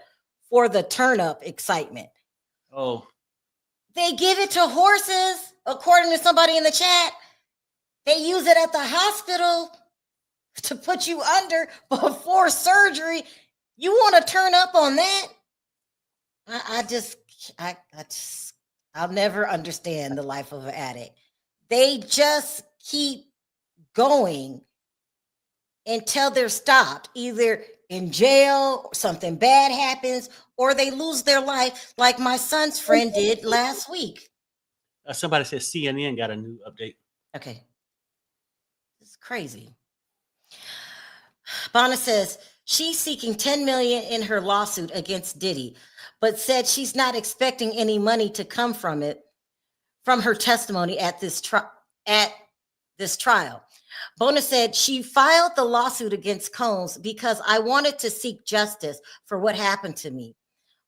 for the turn up excitement. Oh, They give it to horses, according to somebody in the chat. They use it at the hospital to put you under before surgery. You want to turn up on that? I'll never understand the life of an addict. They just keep going until they're stopped, either in jail, something bad happens, or they lose their life, like my son's friend did last week. somebody said CNN got a new update. Okay. It's crazy. Bonna says she's seeking $10 million in her lawsuit against Diddy, but said she's not expecting any money to come from it, from her testimony at this trial. Bona said she filed the lawsuit against Combs because I wanted to seek justice for what happened to me.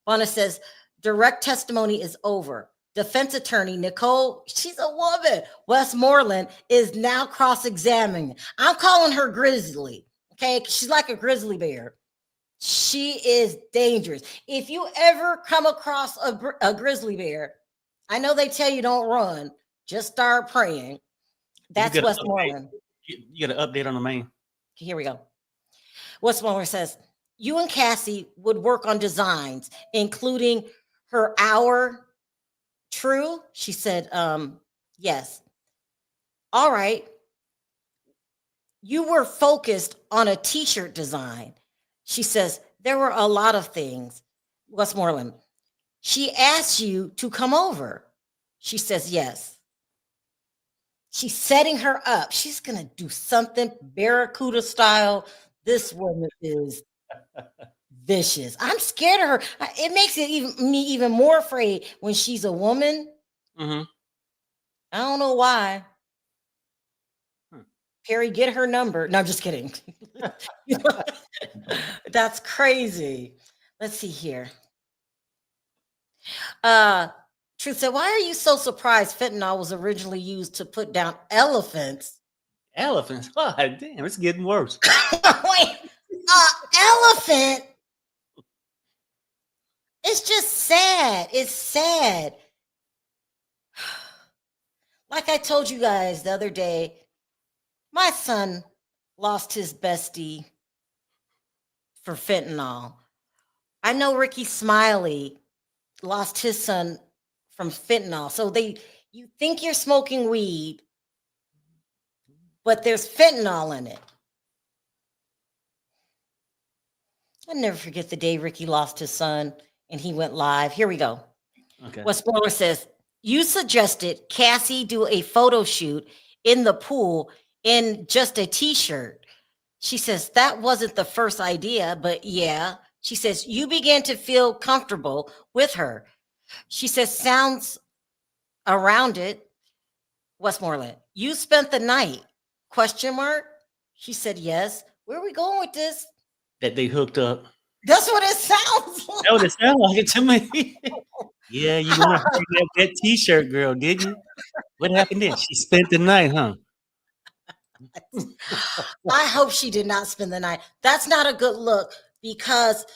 Bona says direct testimony is over. Defense attorney Nicole, she's a woman, Westmoreland, is now cross-examining. I'm calling her Grizzly, okay? She's like a grizzly bear. She is dangerous. If you ever come across a grizzly bear, I know they tell you don't run, just start praying. That's Westmoreland. You got an update on the main. Here we go. Westmoreland says, you and Cassie would work on designs, including her hour. True? She said, yes. All right. You were focused on a t-shirt design. She says, there were a lot of things. Westmoreland, she asked you to come over. She says, yes. She's setting her up. She's going to do something Barracuda style. This woman is vicious. I'm scared of her. It makes me even more afraid when she's a woman. Mm-hmm. I don't know why. Perry, get her number. No, I'm just kidding. That's crazy. Let's see here. Truth said, why are you so surprised fentanyl was originally used to put down elephants? Elephants? Oh, damn, it's getting worse. Wait, elephant? It's just sad. It's sad. Like I told you guys the other day, my son lost his bestie for fentanyl. I know Ricky Smiley lost his son from fentanyl. So you think you're smoking weed, but there's fentanyl in it. I'll never forget the day Ricky lost his son and he went live. Here we go. Okay. Westmoreland says, you suggested Cassie do a photo shoot in the pool in just a t-shirt. She says, that wasn't the first idea, but yeah. She says, you began to feel comfortable with her. She says, sounds around it. Westmoreland, you spent the night, ? She said, yes. Where are we going with this? That they hooked up. That's what it sounds like. That what it sounds like it to me. Yeah, you want to that t-shirt girl, did you? What happened then? She spent the night, huh? I hope she did not spend the night. That's not a good look, because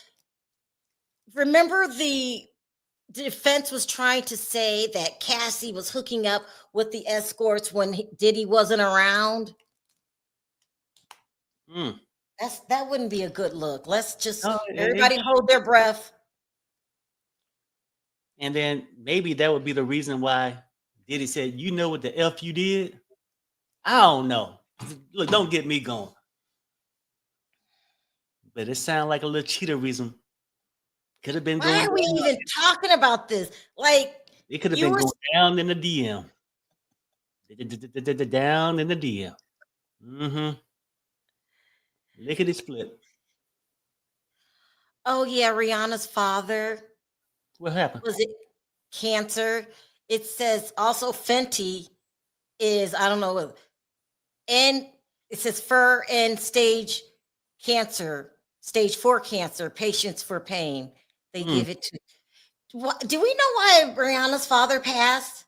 remember the defense was trying to say that Cassie was hooking up with the escorts when Diddy wasn't around. Mm. That wouldn't be a good look. Let's just No, everybody hold their breath. and then maybe that would be the reason why Diddy said, "You know what the f you did." I don't know. Look, don't get me going. But it sounds like a little cheaterism. Could have been Why going are we down. even talking about this? Like It could have you been were going down in the DM. Down in the DM. Mm-hmm. Lickety split. oh yeah, Rihanna's father What happened? was it cancer? It says also Fenty is I don't know and it says fur and stage cancer, stage 4 cancer, patients for pain. They Hmm. give it to what do we know why Rihanna's father passed?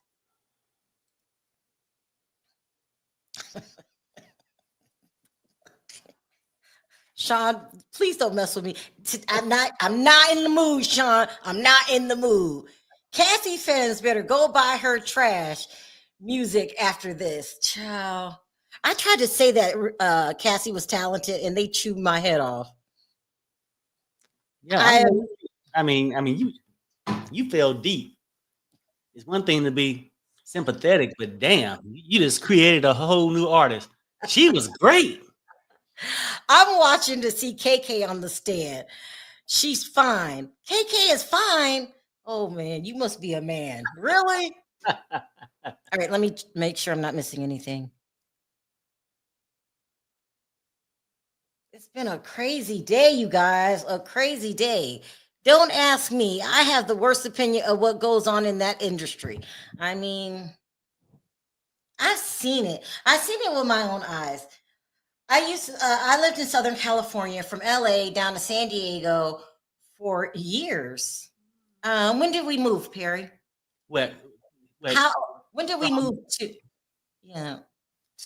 Sean, please don't mess with me. I'm not in the mood, Sean. I'm not in the mood. Cassie fans better go buy her trash music after this. Ciao. I tried to say that Cassie was talented and they chewed my head off. Yeah, I I mean, you fell deep. It's one thing to be sympathetic, but damn, you just created a whole new artist. She was great. I'm watching to see KK on the stand. She's fine. KK is fine. Oh man, you must be a man. Really? All right, let me make sure I'm not missing anything. It's been a crazy day, you guys. A crazy day. Don't ask me. I have the worst opinion of what goes on in that industry. I mean, I've seen it. I've seen it with my own eyes. I lived in Southern California from LA down to San Diego for years. When did we move, Perry? What? How? When did we From move to? Yeah,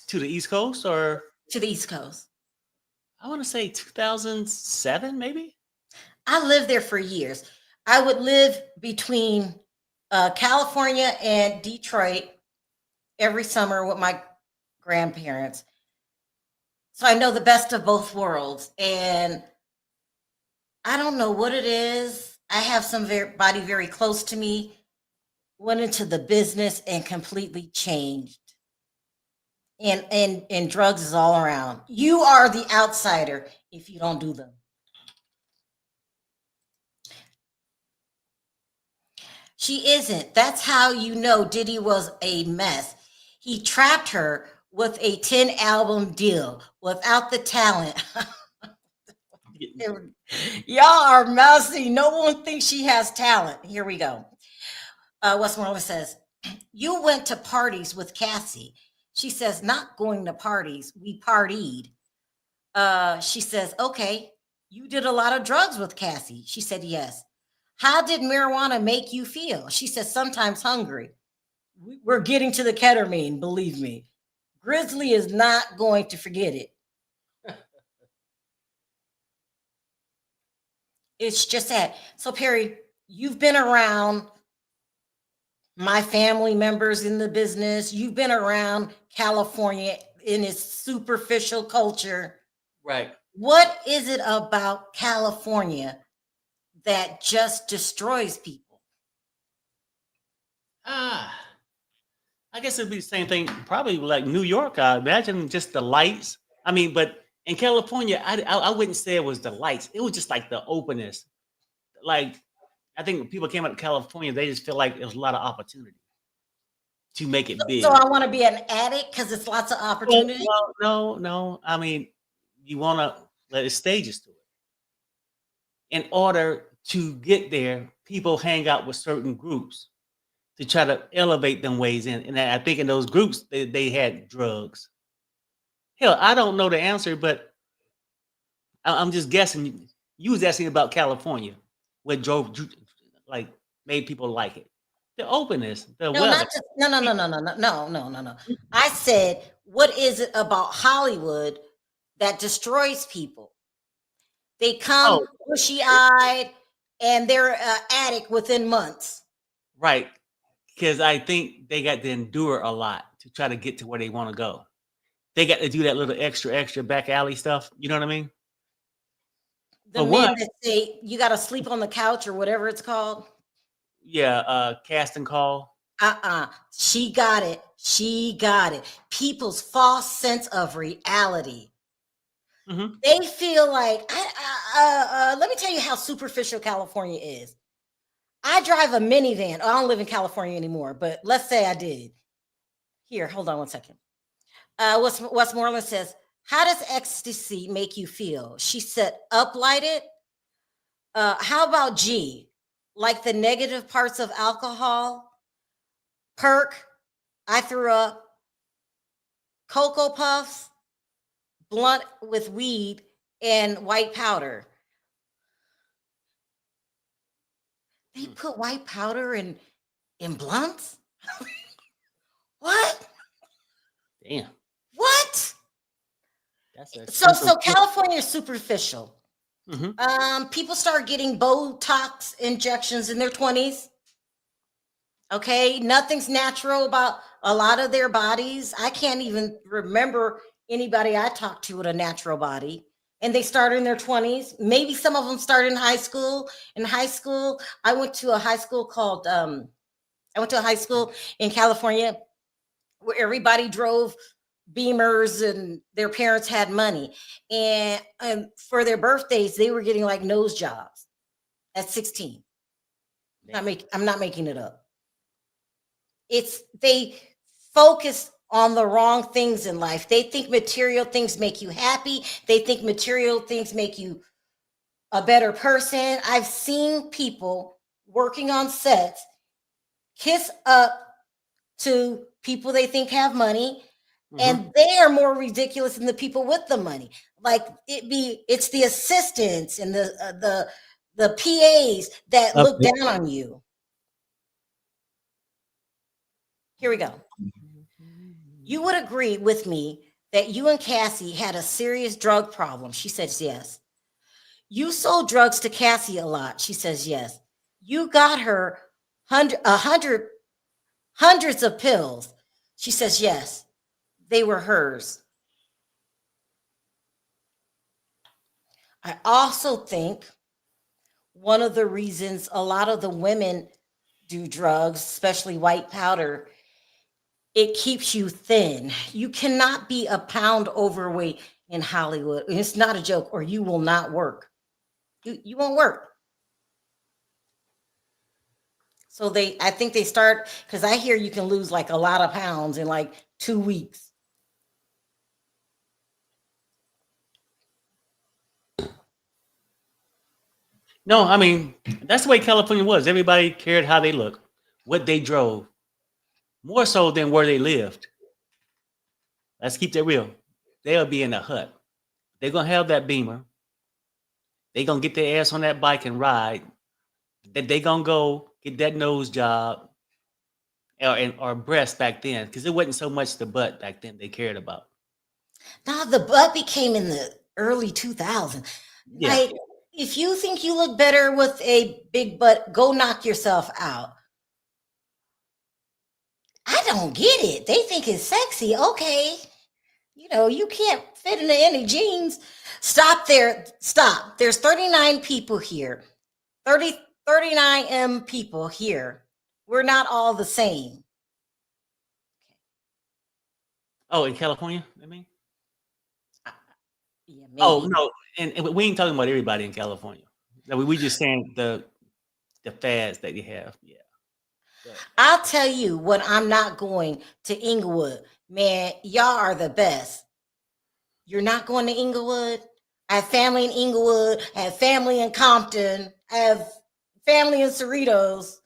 to the East Coast, or to the East Coast. I want to say 2007, maybe. I lived there for years. I would live between California and Detroit every summer with my grandparents. So I know the best of both worlds. And I don't know what it is. I have somebody very close to me went into the business and completely changed. And drugs is all around. You are the outsider if you don't do them. She isn't. That's how you know Diddy was a mess. He trapped her with a 10 album deal without the talent. Y'all are messy. No one thinks she has talent. Here we go. Westmoreland says, you went to parties with Cassie. She says, not going to parties. We partied. She says, okay, you did a lot of drugs with Cassie. She said, yes. How did marijuana make you feel? She says, sometimes hungry. We're getting to the ketamine, believe me. Grizzly is not going to forget it. It's just that. So, Perry, you've been around my family members in the business. You've been around California in its superficial culture. Right. What is it about California that just destroys people? I guess it'd be the same thing, probably like New York. I imagine just the lights. I mean, but in California, I wouldn't say it was the lights. It was just like the openness. Like I think when people came out of California, they just feel like there was a lot of opportunity to make it big. So I want to be an addict because it's lots of opportunity. No. I mean, you want to let stages to it. In order to get there, people hang out with certain groups to try to elevate them ways in. And I think in those groups, they had drugs. Hell, I don't know the answer, but I'm just guessing. You was asking about California, what like made people like it. The openness, the No, weather. not just no. I said, what is it about Hollywood that destroys people? They come bushy-eyed and they're addict within months. Right. Because I think they got to endure a lot to try to get to where they want to go. They got to do that little extra back alley stuff. You know what I mean? The For one, men that say you got to sleep on the couch or whatever it's called. yeah, cast and call. She got it. She got it. People's false sense of reality. Mm-hmm. They feel like, let me tell you how superficial California is. I drive a minivan. I don't live in California anymore, but let's say I did. Here, hold on one second. Westmoreland says, how does ecstasy make you feel? She said, uplighted. How about G? Like the negative parts of alcohol? Perk, I threw up. Cocoa Puffs, blunt with weed, and white powder. They put white powder in blunts? What? Damn. What? That's a So California is superficial. Mm-hmm. People start getting Botox injections in their 20s. Okay, nothing's natural about a lot of their bodies. I can't even remember anybody I talked to with a natural body. And they start in their 20s. Maybe some of them start in high school. In high school, I went to a high school in California where everybody drove Beamers and their parents had money. And for their birthdays, they were getting like nose jobs at 16. I'm not making it up. They focus on the wrong things in life. They think material things make you happy. They think material things make you a better person. I've seen people working on sets kiss up to people they think have money, and they are more ridiculous than the people with the money. Like it's the assistants and the PAs that look down on you. Here we go. You would agree with me that you and Cassie had a serious drug problem. She says yes. You sold drugs to Cassie a lot. She says yes. You got her hundreds of pills. She says yes. They were hers. I also think one of the reasons a lot of the women do drugs, especially white powder, it keeps you thin. You cannot be a pound overweight in Hollywood. It's not a joke, or you will not work. You won't work. So I think they start, because I hear you can lose like a lot of pounds in like 2 weeks. No, I mean, that's the way California was. Everybody cared how they look, what they drove, more so than where they lived. Let's keep that real. They'll be in a hut. They're going to have that Beamer. They're going to get their ass on that bike and ride. Then they're going to go get that nose job or breast back then, because it wasn't so much the butt back then they cared about. Now the butt became in the early 2000s. Yeah. Like, if you think you look better with a big butt, go knock yourself out. I don't get it. They think it's sexy. Okay. You can't fit into any jeans. Stop there. Stop. There's 39 people here. 39 people here. We're not all the same. Oh, in California, I mean? Yeah, maybe. Oh, no. And we ain't talking about everybody in California. No, we just saying the fads that you have. Yeah. I'll tell you when I'm not going to Inglewood. Man, y'all are the best. You're not going to Inglewood? I have family in Inglewood. I have family in Compton. I have family in Cerritos,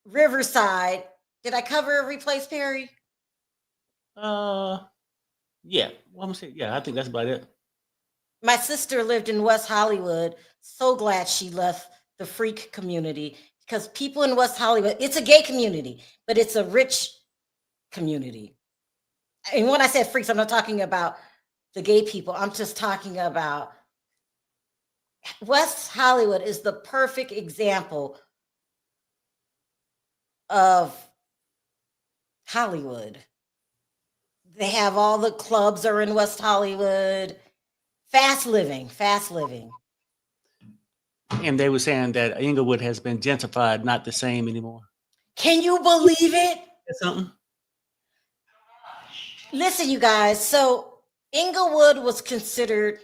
Riverside. Did I cover every place, Perry? Yeah. Well, I'm saying, yeah, I think that's about it. My sister lived in West Hollywood. So glad she left the freak community, because people in West Hollywood, it's a gay community, but it's a rich community. And when I said freaks, I'm not talking about the gay people. I'm just talking about West Hollywood is the perfect example of Hollywood. They have all the clubs are in West Hollywood. Fast living, fast living. And they were saying that Inglewood has been gentrified, not the same anymore. Can you believe it? That's something. Listen, you guys. So Inglewood was considered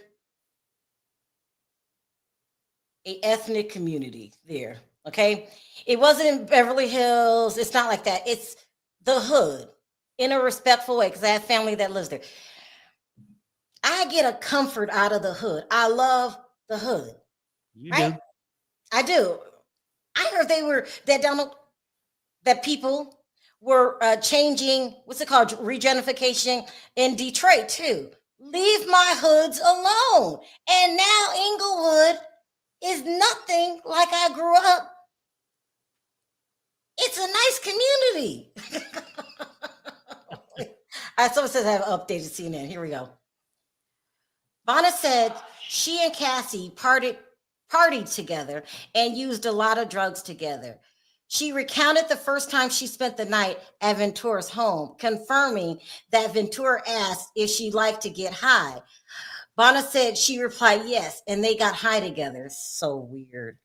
a ethnic community there. Okay. It wasn't in Beverly Hills. It's not like that. It's the hood in a respectful way because I have family that lives there. I get a comfort out of the hood. I love the hood. You right? do. I do. I heard that people were changing, what's it called, regentrification in Detroit too. Leave my hoods alone. And now Inglewood is nothing like I grew up. It's a nice community. Someone says I have updated CNN. Here we go. Vanna said she and Cassie partied together and used a lot of drugs together. She recounted the first time she spent the night at Ventura's home, confirming that Ventura asked if she'd like to get high. Vanna said she replied yes, and they got high together. So weird.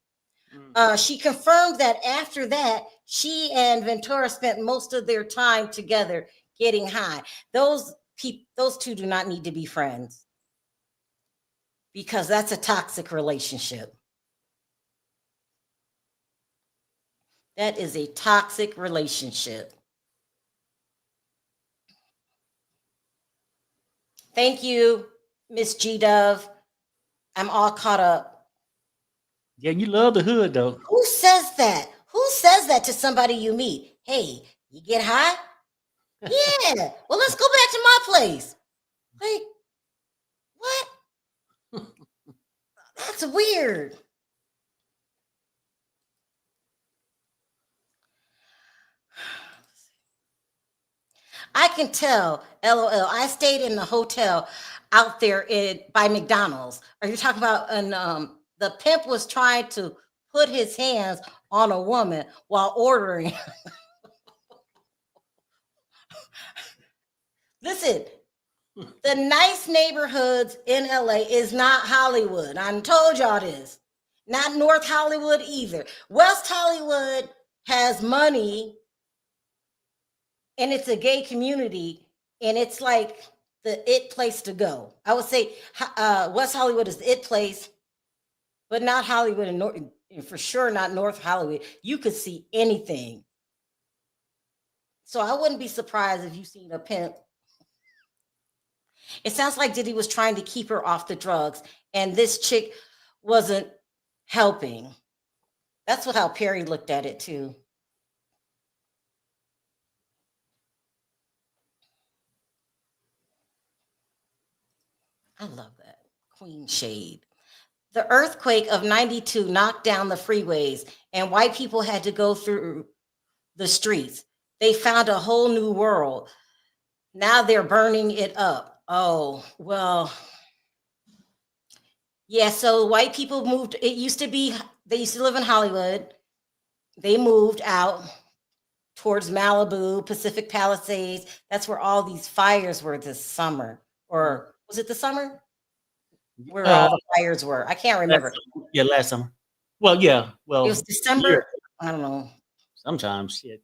She confirmed that after that, she and Ventura spent most of their time together getting high. Those two do not need to be friends because that's a toxic relationship. That is a toxic relationship. Thank you, Miss G Dove. I'm all caught up. Yeah, you love the hood though. Who says that? Who says that to somebody you meet? Hey, you get high? Yeah. Well, let's go back to my place. Like, what? That's weird. I can tell, LOL. I stayed in the hotel out there by McDonald's. Are you talking about the pimp was trying to put his hands on a woman while ordering? Listen, the nice neighborhoods in LA is not Hollywood. I told y'all this. Not North Hollywood either. West Hollywood has money and it's a gay community and it's like the it place to go. I would say West Hollywood is the it place, but not Hollywood and for sure not North Hollywood. You could see anything. So I wouldn't be surprised if you seen a pimp. It sounds like Diddy was trying to keep her off the drugs and this chick wasn't helping. That's how Perry looked at it too. I love that. Queen Shade. The earthquake of 92 knocked down the freeways and white people had to go through the streets. They found a whole new world. Now they're burning it up. Oh, well. Yeah, so white people moved. They used to live in Hollywood. They moved out towards Malibu, Pacific Palisades. That's where all these fires were this summer. Or was it the summer? Where all the fires were. I can't remember. Last summer. Well, yeah. Well, it was December. Yeah. I don't know. Sometimes, shit.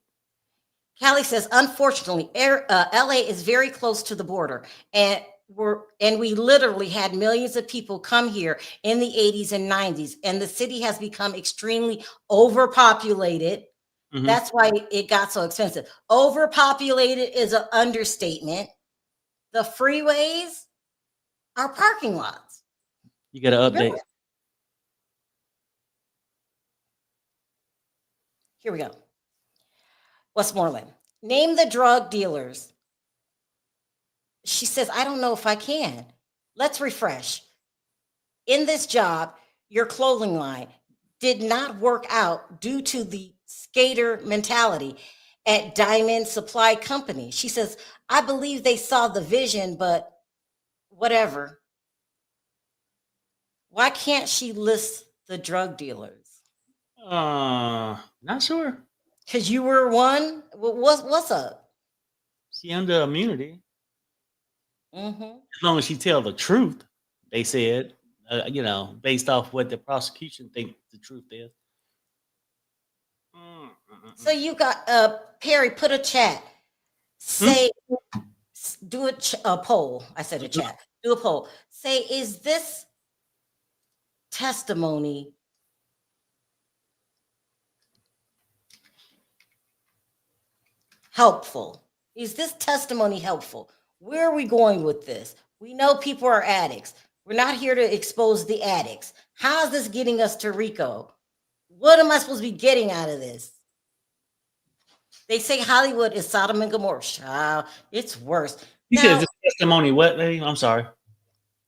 Callie says, unfortunately, LA is very close to the border, and we literally had millions of people come here in the 80s and 90s, and the city has become extremely overpopulated. Mm-hmm. That's why it got so expensive. Overpopulated is an understatement. The freeways are parking lots. You got to update. Here we go. Westmoreland, name the drug dealers. She says, I don't know if I can. Let's refresh. In this job, your clothing line did not work out due to the skater mentality at Diamond Supply Company. She says, I believe they saw the vision, but whatever. Why can't she list the drug dealers? Not sure. Because you were one? What's up? She under immunity Mm-hmm. as long as she tell the truth. They said, based off what the prosecution think the truth is. So you got Perry, put a chat. Say do a poll. I said a chat. Do a poll. Say, is this testimony helpful? Is this testimony helpful? Where are we going with this? We know people are addicts. We're not here to expose the addicts. How is this getting us to Rico? What am I supposed to be getting out of this? They say Hollywood is Sodom and Gomorrah. Child, it's worse. He Now, says this testimony what, lady? I'm sorry.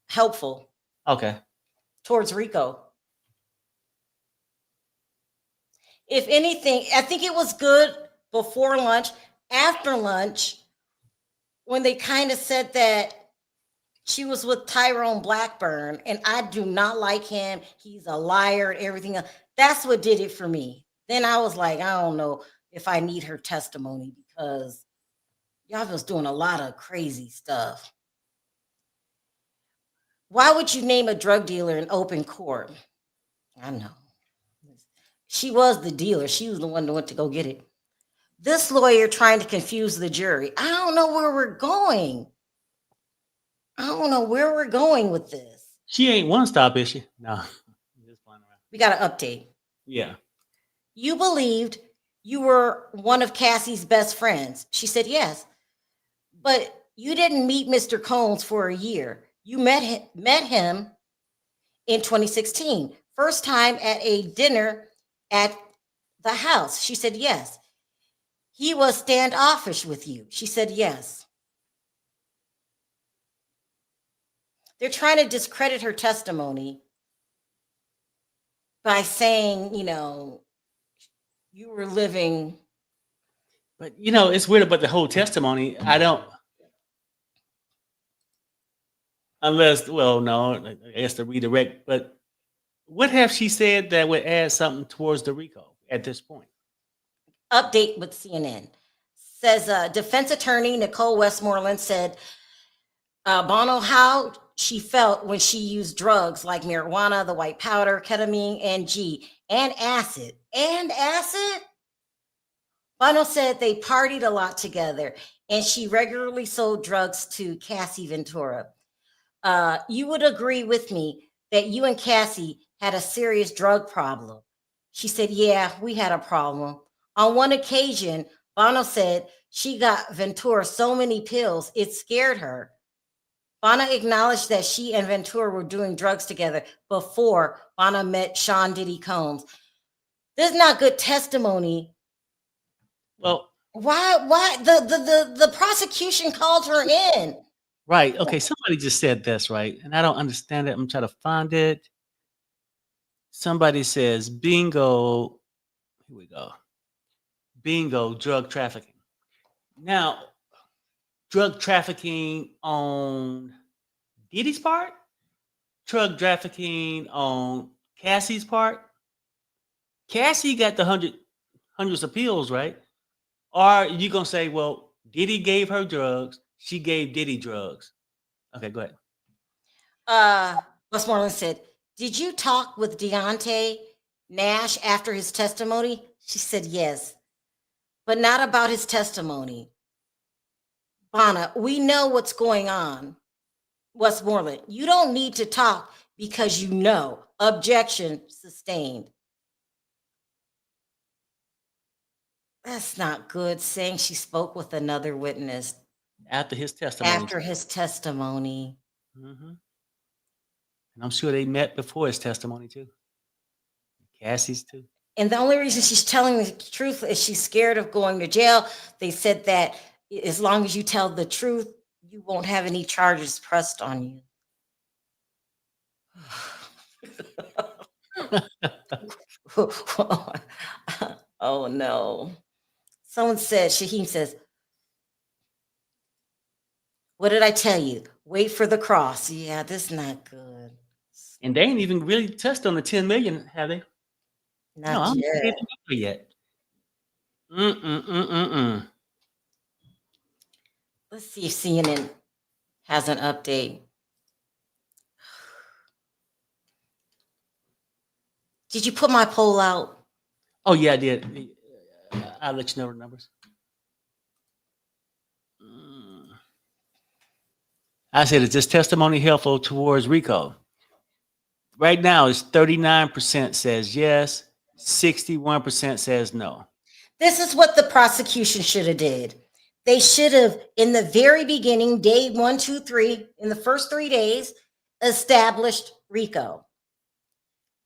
helpful Okay. towards Rico. If anything, I think it was good before lunch. After lunch, when they kind of said that she was with Tyrone Blackburn, and I do not like him. He's a liar and everything else. That's what did it for me. Then I was like, I don't know if I need her testimony because y'all was doing a lot of crazy stuff. Why would you name a drug dealer in open court? I know. She was the dealer. She was the one that went to go get it. This lawyer trying to confuse the jury. I don't know where we're going. I don't know where we're going with this. She ain't one stop, is she? No. Just playing around. We got an update. Yeah. You believed you were one of Cassie's best friends. She said yes. But you didn't meet Mr. Combs for a year. You met him in 2016. First time at a dinner at the house. She said yes. He was standoffish with you. She said yes. They're trying to discredit her testimony by saying, you were living. But it's weird about the whole testimony. I don't, unless, well, no, I guess to redirect. But what have she said that would add something towards the RICO at this point? Update with CNN says defense attorney Nicole Westmoreland said Bono how she felt when she used drugs like marijuana, the white powder, ketamine, and acid. Bono said they partied a lot together and she regularly sold drugs to Cassie Ventura. You would agree with me that you and Cassie had a serious drug problem. She said, yeah, we had a problem. On one occasion, Bono said she got Ventura so many pills, it scared her. Bono acknowledged that she and Ventura were doing drugs together before Bono met Sean Diddy Combs. This is not good testimony. Well, why the prosecution called her in? Right. Okay. Somebody just said this, right? And I don't understand it. I'm trying to find it. Somebody says, bingo. Here we go. Bingo, drug trafficking. Now, drug trafficking on Diddy's part? Drug trafficking on Cassie's part? Cassie got the hundreds of pills, right? Or are you going to say, well, Diddy gave her drugs, she gave Diddy drugs? Okay, go ahead. Westmoreland said, did you talk with Deontay Nash after his testimony? She said, yes, but not about his testimony. Bono, we know what's going on. Westmoreland, you don't need to talk because you know. Objection sustained. That's not good, saying she spoke with another witness. After his testimony. After his testimony. Mm-hmm. And I'm sure they met before his testimony too. Cassie's too. And the only reason she's telling the truth is she's scared of going to jail. They said that as long as you tell the truth, you won't have any charges pressed on you. Oh no. Someone said, Shaheem says, what did I tell you? Wait for the cross. Yeah, this is not good. And they ain't even really touched on the 10 million, have they? Not yet. Yet. Mm-mm-mm-mm-mm. Let's see if CNN has an update. Did you put my poll out? Oh, yeah, I did. I'll let you know the numbers. I said, is this testimony helpful towards RICO? Right now, it's 39% says yes, 61% says no. This is what the prosecution should have did. They should have, in the very beginning, day 1, 2, 3, in the first 3 days, established RICO.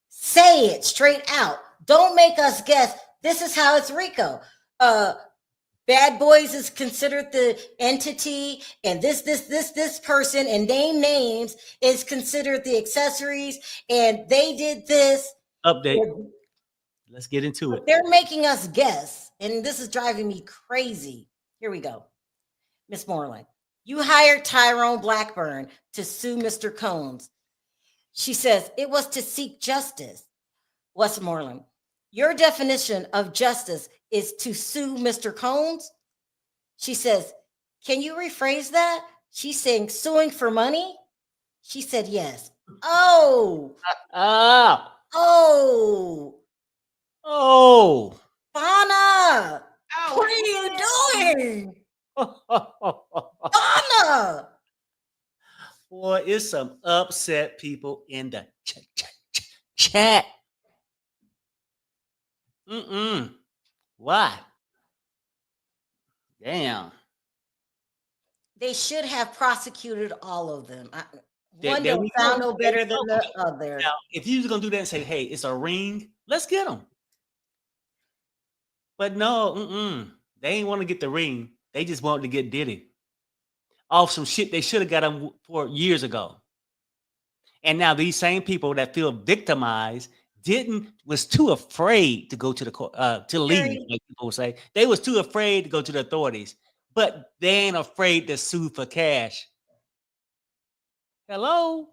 Say it straight out. Don't make us guess. This is how it's RICO. Bad Boys is considered the entity, and this person, and name names is considered the accessories, and they did this. Update. Let's get into it. They're making us guess, and this is driving me crazy. Here we go. Miss Moreland, you hired Tyrone Blackburn to sue Mr. Combs. She says it was to seek justice. Westmoreland, your definition of justice is to sue Mr. Combs? She says, can you rephrase that? She's saying suing for money? She said yes. Oh, Oh, oh, oh. Fauna, Oh, what are you doing? Fauna. Boy, it's some upset people in the chat. Why? Damn. They should have prosecuted all of them. One There don't we sound go. no There we better than go. the other. Now, if you was gonna do that and say, "Hey, it's a ring," let's get them. But no, they ain't want to get the ring. They just wanted to get Diddy off some shit they should have got him for years ago. And now these same people that feel victimized was too afraid to go to the court to leave. Like people would say, they was too afraid to go to the authorities, but they ain't afraid to sue for cash. Hello.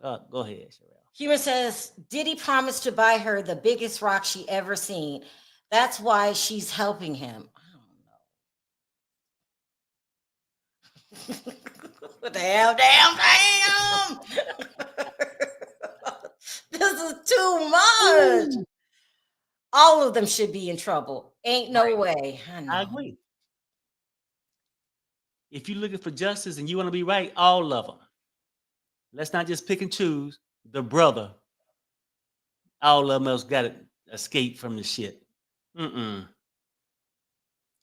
Go ahead, Sharrell. Human says, Diddy promised to buy her the biggest rock she ever seen. That's why she's helping him. I don't know. What the hell? Damn. This is too much. Ooh. All of them should be in trouble. Ain't no way. I agree. If you're looking for justice and you want to be right, all of them. Let's not just pick and choose the brother. All of them else got to escape from the shit.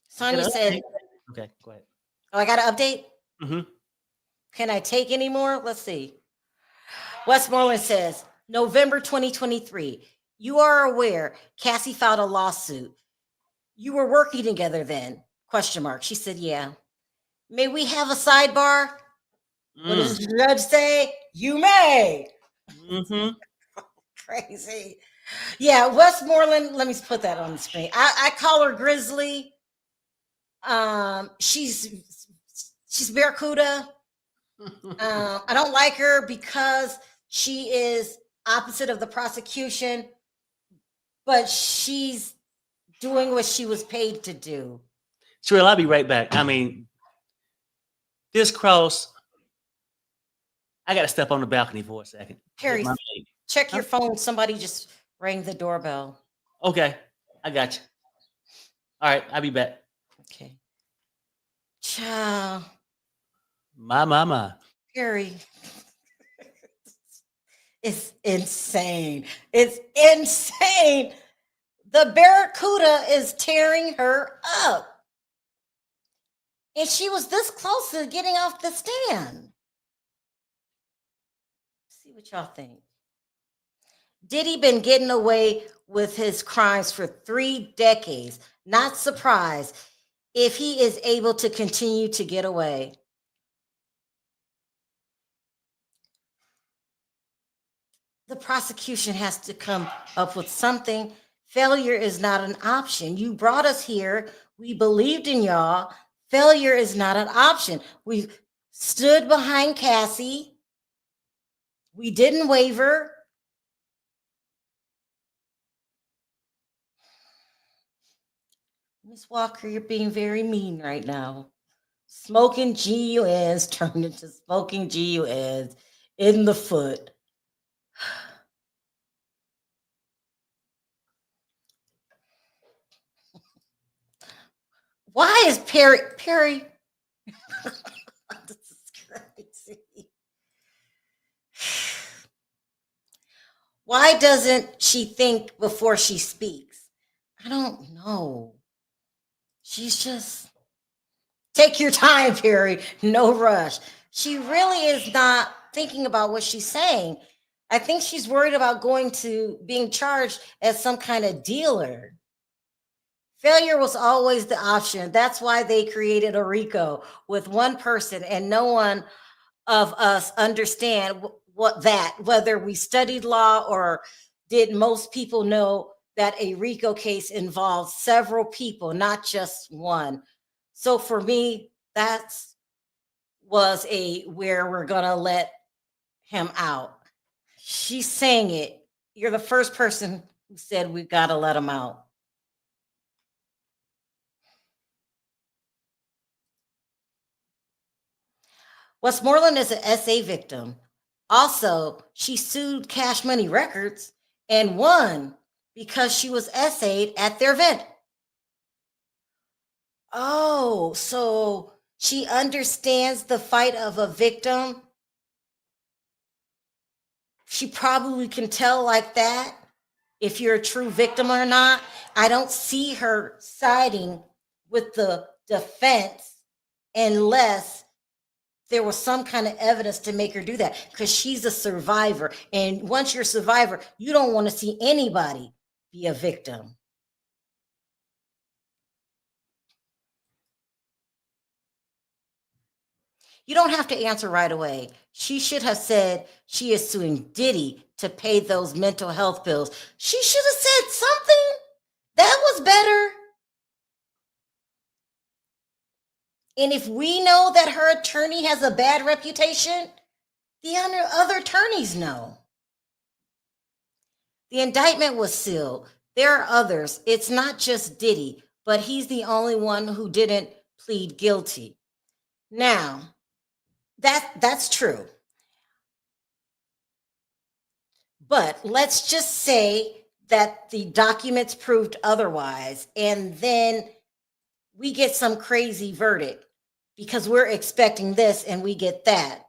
Sonia said, okay, go ahead. Oh, I got to update? Can I take any more? Let's see. Westmoreland says, November 2023. You are aware Cassie filed a lawsuit. You were working together then? Question mark. She said, yeah. May we have a sidebar? What does the judge say? You may. Crazy. Yeah, Westmoreland, let me put that on the screen. I call her Grizzly. She's Barracuda. I don't like her because she is opposite of the prosecution, but she's doing what she was paid to do. Sharrell, I'll be right back. I mean, this cross, I got to step on the balcony for a second. Harry, check your phone. Somebody just rang the doorbell. Okay, I got you. All right, I'll be back. Okay. Ciao. My. Harry. It's insane. It's insane. The Barracuda is tearing her up. And she was this close to getting off the stand. See what y'all think. Diddy been getting away with his crimes for 3 decades. Not surprised if he is able to continue to get away. The prosecution has to come up with something. Failure is not an option. You brought us here. We believed in y'all. Failure is not an option. We stood behind Cassie. We didn't waver. Miss Walker, you're being very mean right now. Smoking GUNs turned into smoking GUNs in the foot. Why is Perry? This is crazy. Why doesn't she think before she speaks? I don't know. She's just take your time, Perry. No rush. She really is not thinking about what she's saying. I think she's worried about going to being charged as some kind of dealer. Failure was always the option. That's why they created a RICO with one person, and no one of us understand what that, whether we studied law or did most people know that a RICO case involves several people, not just one. So for me, that's was a where we're gonna let him out. She's saying it. You're the first person who said we gotta let him out. Westmoreland is an SA victim. Also, she sued Cash Money Records and won because she was essayed at their event. Oh, so she understands the fight of a victim. She probably can tell like that if you're a true victim or not. I don't see her siding with the defense unless there was some kind of evidence to make her do that, because she's a survivor. And once you're a survivor, you don't want to see anybody be a victim. You don't have to answer right away. She should have said she is suing Diddy to pay those mental health bills. She should have said something. That was better. And if we know that her attorney has a bad reputation, the other attorneys know. The indictment was sealed. There are others. It's not just Diddy, but he's the only one who didn't plead guilty. Now, that's true. But let's just say that the documents proved otherwise, and then we get some crazy verdict because we're expecting this and we get that.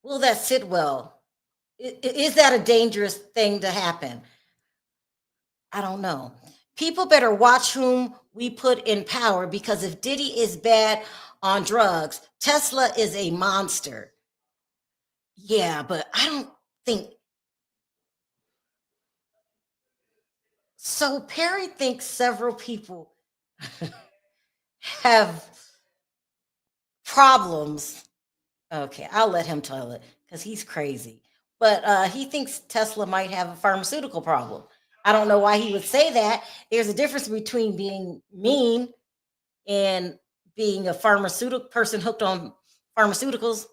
Will that sit well? Is that a dangerous thing to happen? I don't know. People better watch whom we put in power, because if Diddy is bad on drugs, Tesla is a monster. Yeah, but I don't think so. Perry thinks several people have problems. Okay, I'll let him tell it because he's crazy. But he thinks Tesla might have a pharmaceutical problem. I don't know why he would say that. There's a difference between being mean and being a pharmaceutical person hooked on pharmaceuticals.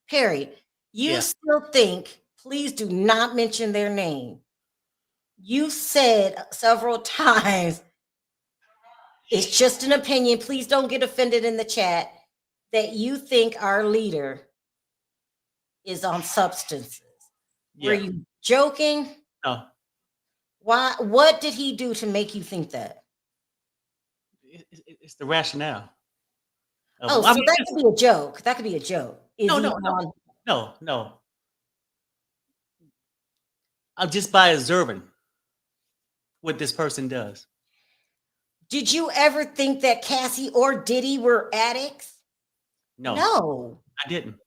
Perry, you Yeah. still think, please do not mention their name. You said several times, it's just an opinion. Please don't get offended in the chat, that you think our leader is on substances. Were Yeah. you joking? No. Why? What did he do to make you think that? It's the rationale. Oh, so that could be a joke. That could be a joke. Is he on? No. I'm just by observing what this person does. Did you ever think that Cassie or Diddy were addicts? No, No. I didn't.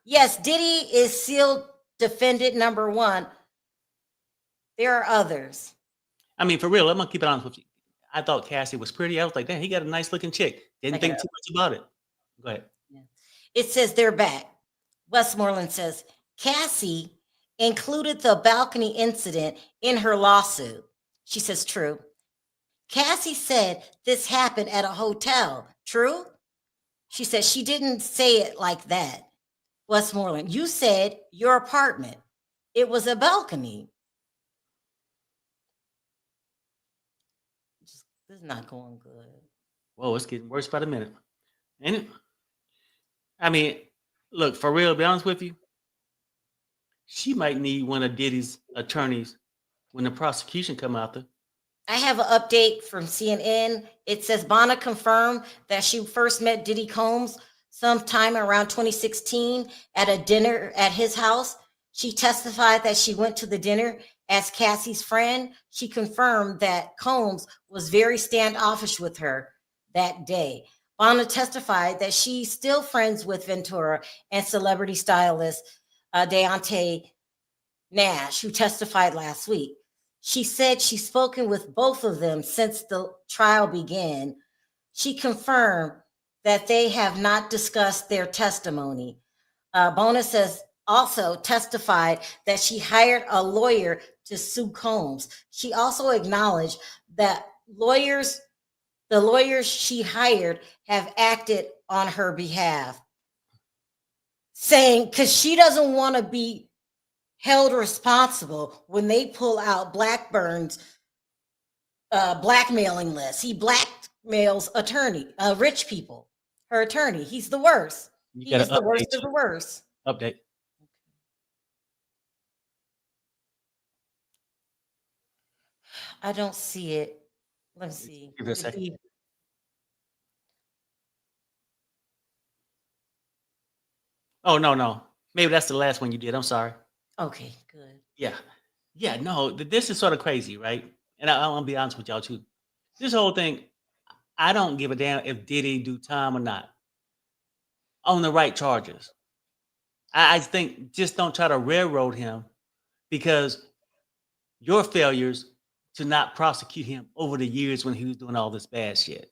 Yes, Diddy is sealed defendant number one. There are others. I mean, for real, I'm gonna keep it honest with you. I thought Cassie was pretty. I was like, damn, he got a nice looking chick. Didn't Check it think out. too much about it. Go ahead. It says they're back. Westmoreland says Cassie included the balcony incident in her lawsuit. She says true. Cassie said this happened at a hotel. True? She said she didn't say it like that. Westmoreland, you said your apartment. It was a balcony. This is not going good. Whoa, it's getting worse by the minute. Ain't it? I mean, look, for real, to be honest with you, she might need one of Diddy's attorneys when the prosecution come after. I have an update from CNN. It says Bonna confirmed that she first met Diddy Combs sometime around 2016 at a dinner at his house. She testified that she went to the dinner as Cassie's friend. She confirmed that Combs was very standoffish with her that day. Bonna testified that she's still friends with Ventura and celebrity stylist Deontay Nash, who testified last week. She said she's spoken with both of them since the trial began. She confirmed that they have not discussed their testimony. Bona says also testified that she hired a lawyer to sue Combs. She also acknowledged that the lawyers she hired have acted on her behalf, saying because she doesn't want to be held responsible when they pull out Blackburn's blackmailing list. He blackmails rich people. Her attorney. He's the worst. You He got is to the worst update. of the worst. Update. I don't see it. Let me see. Give it a second. Oh, no. Maybe that's the last one you did. I'm sorry. Okay, good. Yeah, no, this is sort of crazy, right? And I'm gonna be honest with y'all too. This whole thing, I don't give a damn if Diddy do time or not on the right charges. I think just don't try to railroad him because your failures to not prosecute him over the years when he was doing all this bad shit.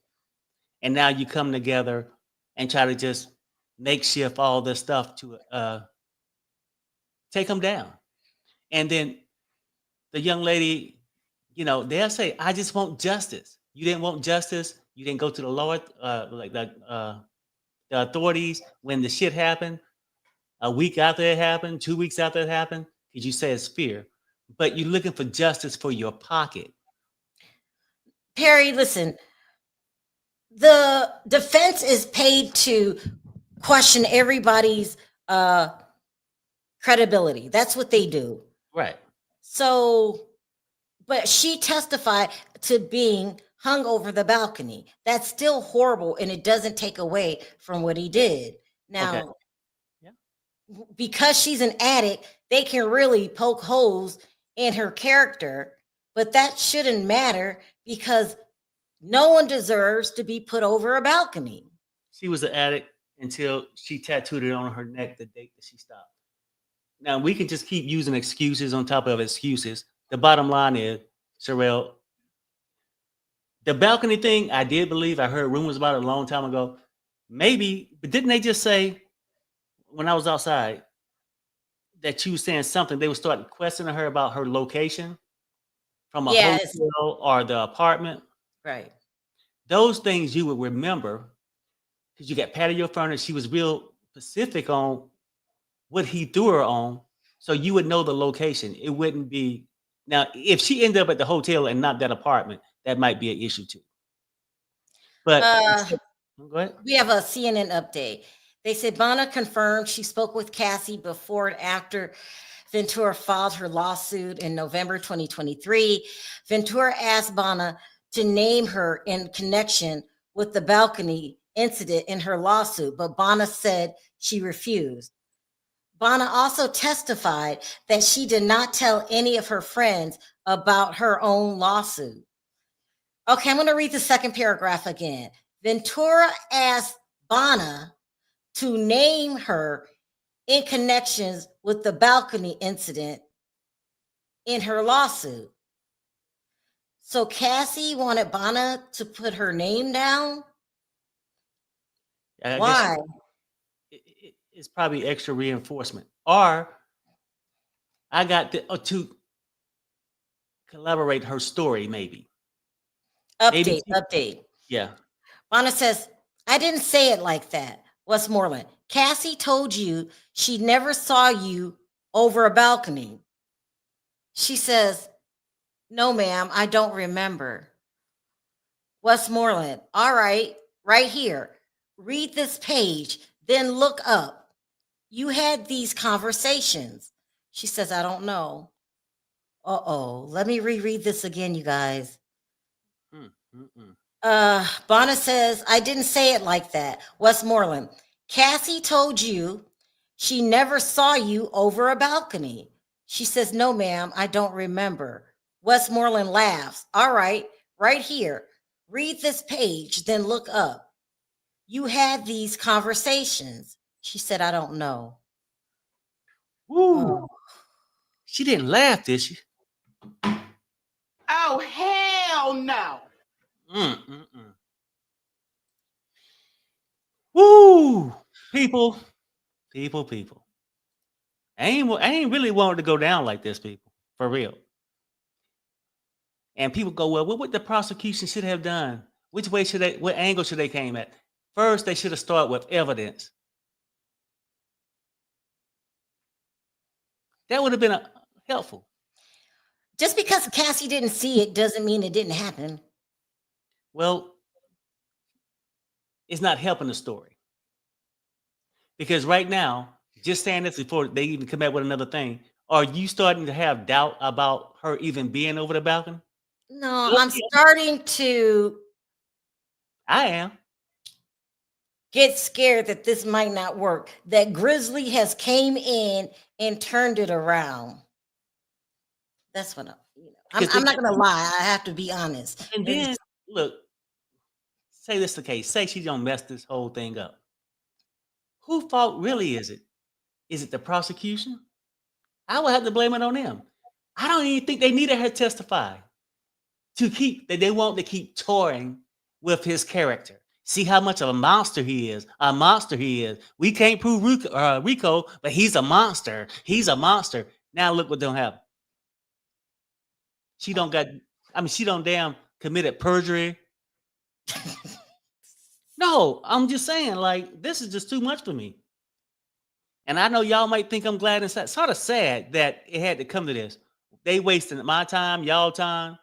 And now you come together and try to just makeshift all this stuff to take him down. And then the young lady, they'll say, I just want justice. You didn't want justice. You didn't go to the law, the authorities when the shit happened. A week after it happened, 2 weeks after it happened, because you say it's fear. But you're looking for justice for your pocket. Perry, listen. The defense is paid to question everybody's credibility. That's what they do. Right. So, but she testified to being hung over the balcony. That's still horrible, and it doesn't take away from what he did. Now, Okay. Yeah. because she's an addict, they can really poke holes in her character, but that shouldn't matter because no one deserves to be put over a balcony. She was an addict until she tattooed it on her neck the date that she stopped. Now, we can just keep using excuses on top of excuses. The bottom line is, Sharrell, the balcony thing, I did believe, I heard rumors about it a long time ago. Maybe, but didn't they just say, when I was outside, that you was saying something, they would start questioning her about her location from a Yes. hotel or the apartment? Right. Those things you would remember because you got patio furniture. She was real specific on what he threw her on, so you would know the location. It wouldn't be now if she ended up at the hotel and not that apartment, that might be an issue too. But go ahead. We have a CNN update. They said Bona confirmed she spoke with Cassie before and after Ventura filed her lawsuit in November 2023. Ventura asked Bona to name her in connection with the balcony incident in her lawsuit, but Bona said she refused. Bona also testified that she did not tell any of her friends about her own lawsuit. Okay, I'm going to read the second paragraph again. Ventura asked Bona to name her in connections with the balcony incident in her lawsuit. So Cassie wanted Bona to put her name down? I guess Why? it's probably extra reinforcement. Or I got to collaborate her story, maybe. Update. Yeah. Bona says, I didn't say it like that. Westmoreland, Cassie told you she never saw you over a balcony. She says, no, ma'am, I don't remember. Westmoreland, all right, right here. Read this page, then look up. You had these conversations. She says, I don't know. Uh-oh, let me reread this again, you guys. Bonna says, I didn't say it like that. Westmoreland, Cassie told you she never saw you over a balcony. She says, no, ma'am, I don't remember. Westmoreland laughs. All right, right here. Read this page, then look up. You had these conversations. She said, I don't know. Woo. She didn't laugh, did she? Oh, hell no. Woo. People. I ain't really wanted to go down like this, people. For real. And people go, well, what would the prosecution should have done? What angle should they came at? First, they should have started with evidence. That would have been helpful. Just because Cassie didn't see it doesn't mean it didn't happen. Well, it's not helping the story. Because right now, just saying this before they even come out with another thing, are you starting to have doubt about her even being over the balcony? No, I'm starting to. I am. Get scared that this might not work. That Grizzly has came in and turned it around. That's what I'm not gonna lie. I have to be honest. And then look, say this the case. Say she's gonna mess this whole thing up. Whose fault really is it? Is it the prosecution? I would have to blame it on them. I don't even think they needed her to testify. They want to keep toying with his character. See how much of a monster he is. A monster he is. We can't prove Rico, but he's a monster. He's a monster. Now look what don't happen. She don't damn committed perjury. No, I'm just saying, like, this is just too much for me. And I know y'all might think I'm glad and sad. Sort of sad that it had to come to this. They wasting my time, y'all time.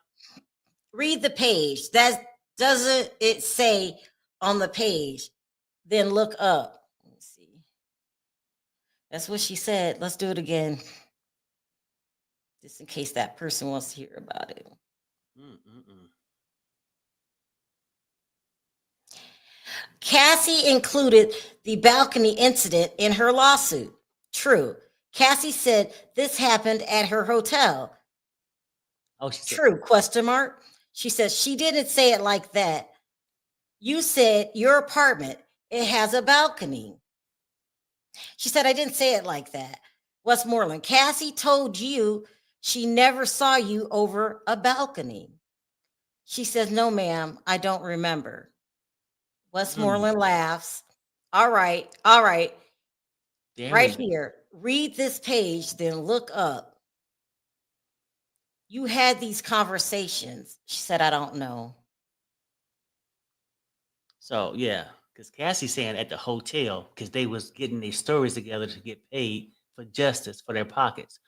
Read the page. That doesn't it say on the page? Then look up. Let me see. That's what she said. Let's do it again. Just in case that person wants to hear about it. Cassie included the balcony incident in her lawsuit. True. Cassie said this happened at her hotel. Oh, she said, true, question mark. She says she didn't say it like that. You said your apartment, it has a balcony. She said, I didn't say it like that. Westmoreland, Cassie told you she never saw you over a balcony. She says, no, ma'am, I don't remember. Westmoreland laughs. All right. There Right we go. here. Read this page, then look up. You had these conversations. She said, I don't know. So yeah, because Cassie's saying at the hotel, because they was getting their stories together to get paid for justice for their pockets.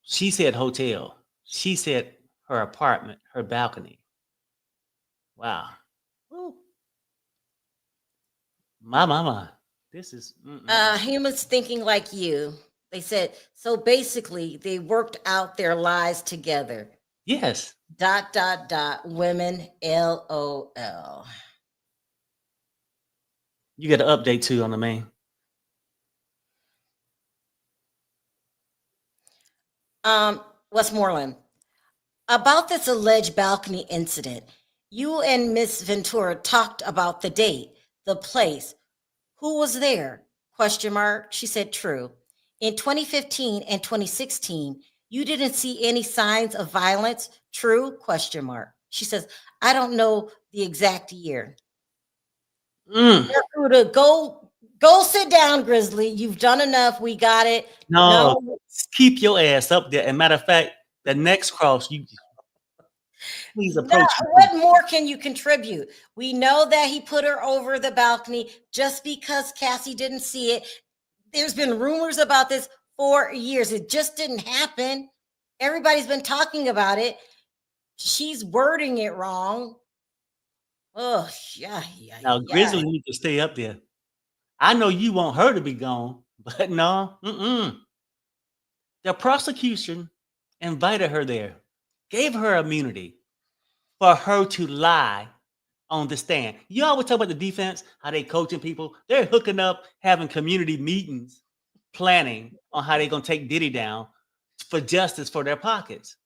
She said hotel. She said her apartment, her balcony. Wow. Woo. My. This is Humans thinking like you. They said, so basically they worked out their lies together. yes. ... Women, LOL. You got an update too on the main. Westmoreland, about this alleged balcony incident, you and Miss Ventura talked about the date, the place, who was there? Question mark. She said, true. In 2015 and 2016, you didn't see any signs of violence. True? Question mark. She says, I don't know the exact year. Go sit down, Grizzly. You've done enough. We got it. No, keep your ass up there. And matter of fact, the next cross, you please approach. What more can you contribute? We know that he put her over the balcony just because Cassie didn't see it. There's been rumors about this for years. It just didn't happen. Everybody's been talking about it. She's wording it wrong. Oh, yeah, yeah, Now, yeah. Grizzly needs to stay up there. I know you want her to be gone, but no. Mm-mm. The prosecution invited her there, gave her immunity for her to lie on the stand. You always talk about the defense, how they coaching people. They're hooking up, having community meetings, planning on how they're going to take Diddy down for justice for their pockets.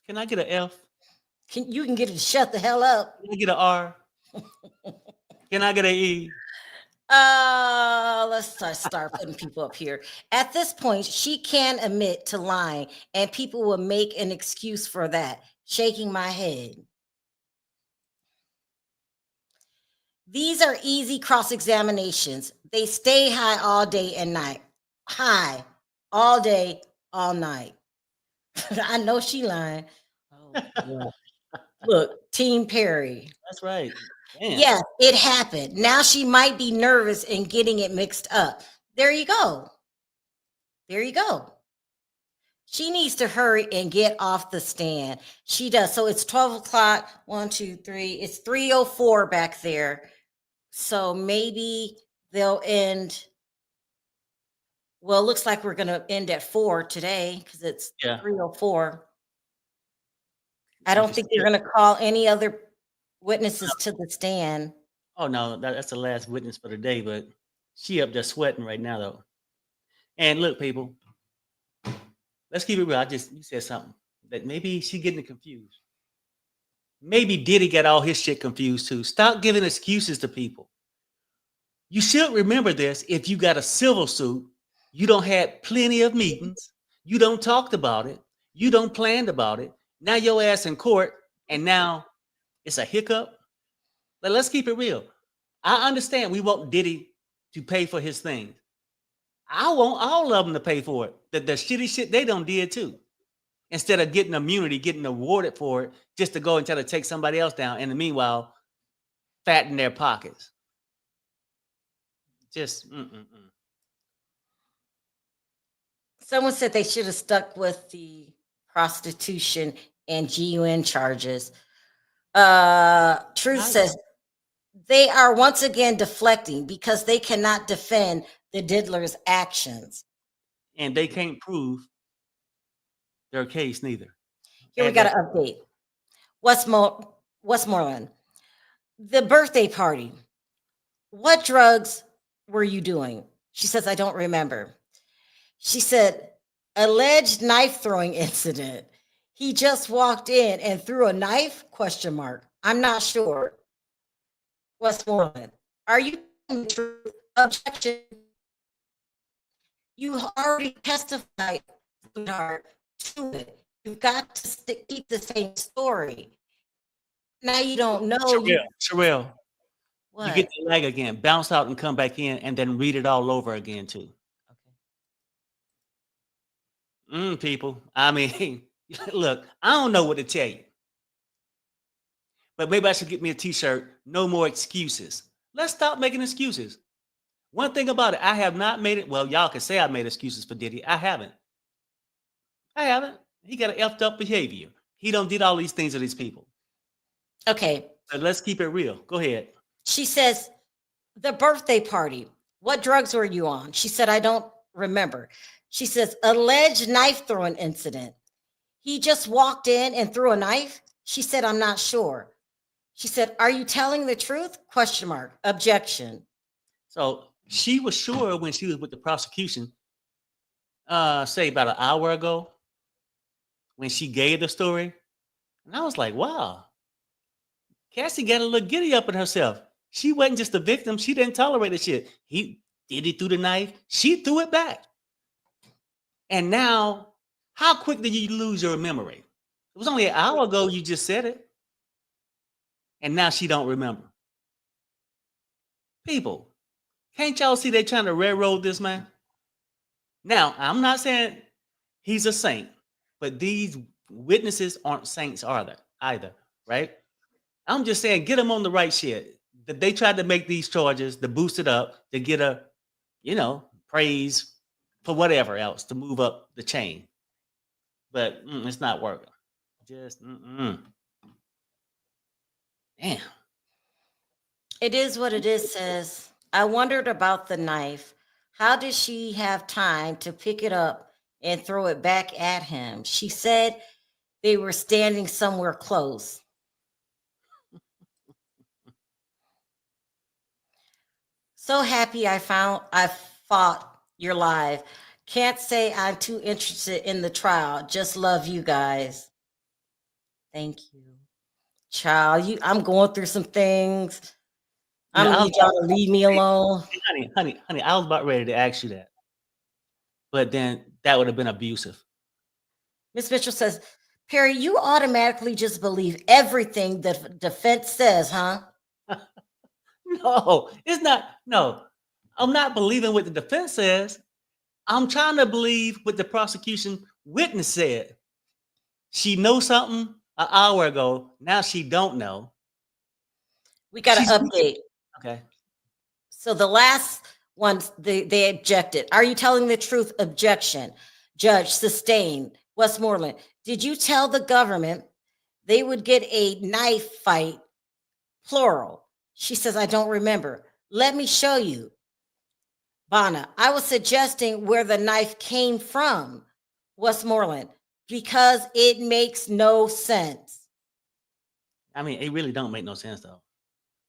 Can I get an F? You can get it to shut the hell up. Can I get an R? Can I get an E? Let's start putting people up here. At this point, she can admit to lying, and people will make an excuse for that. Shaking my head. These are easy cross examinations. They stay high all day and night. High all day, all night. I know she lying. Oh, yeah. Look, Team Perry. That's right. Damn. Yes, it happened. Now she might be nervous and getting it mixed up. There you go. There you go. She needs to hurry and get off the stand. She does. So it's 12 o'clock. 1, 2, 3. It's 3:04 back there. So maybe they'll end. Well, it looks like we're going to end at 4 today because it's 3:04. I don't think they're going to call any other witnesses to the stand. Oh no, that's the last witness for the day, but she up there sweating right now though. And look, people, let's keep it real. You said something that maybe she getting confused. Maybe Diddy got all his shit confused too. Stop giving excuses to people. You should remember this. If you got a civil suit, you don't have plenty of meetings. You don't talked about it. You don't planned about it. Now your ass in court, and now it's a hiccup. But let's keep it real. I understand we want Diddy to pay for his things. I want all of them to pay for it. The shitty shit they done did too. Instead of getting immunity, getting awarded for it, just to go and try to take somebody else down. And in the meanwhile, fatten their pockets. Just Someone said they should have stuck with the prostitution and GUN charges. Truth says they are once again deflecting because they cannot defend the diddler's actions. And they can't prove their case neither. Here we got an update. Westmoreland, the birthday party. What drugs were you doing? She says, I don't remember. She said, alleged knife throwing incident. He just walked in and threw a knife? ? I'm not sure. Westmoreland, are you telling the truth? Objection. You already testified, sweetheart, to it. You've got to keep the same story. Now you don't know. Sharrell, What? you get the lag again, bounce out and come back in, and then read it all over again too. Okay. People, I mean, look, I don't know what to tell you, but maybe I should get me a T-shirt. No more excuses. Let's stop making excuses. One thing about it, I have not made it. Well, y'all can say I made excuses for Diddy. I haven't. He got an effed up behavior. He don't did all these things to these people. Okay. But let's keep it real. Go ahead. She says, the birthday party. What drugs were you on? She said, I don't remember. She says, alleged knife throwing incident. He just walked in and threw a knife? She said, I'm not sure. She said, are you telling the truth? ? Objection. So she was sure when she was with the prosecution, say about an hour ago, when she gave the story. And I was like, wow, Cassie got a little giddy up in herself. She wasn't just a victim. She didn't tolerate the shit. He threw the knife. She threw it back. And now, how quick did you lose your memory? It was only an hour ago you just said it. And now she don't remember. People, can't y'all see they trying to railroad this man? Now, I'm not saying he's a saint, but these witnesses aren't saints either, right? I'm just saying, get them on the right shit. That they tried to make these charges to boost it up to get a, praise for whatever else to move up the chain. But it's not working. Just Damn. It is what it is, says. I wondered about the knife. How did she have time to pick it up and throw it back at him? She said they were standing somewhere close. So happy I fought your live. Can't say I'm too interested in the trial. Just love you guys. Thank you. Child, I'm going through some things. You know, I need y'all to leave me alone. honey, I was about ready to ask you that. But then that would have been abusive. Miss Mitchell says, Perry, you automatically just believe everything the defense says, huh? No, it's not. No, I'm not believing what the defense says. I'm trying to believe what the prosecution witness said. She knows something an hour ago. Now she don't know. We got She's an update. okay. So the last ones, they objected. Are you telling the truth? Objection. Judge, sustained. Westmoreland, did you tell the government they would get a knife fight, plural? She says, I don't remember. Let me show you. Bana, I was suggesting where the knife came from. Westmoreland, because it makes no sense. I mean, it really don't make no sense though.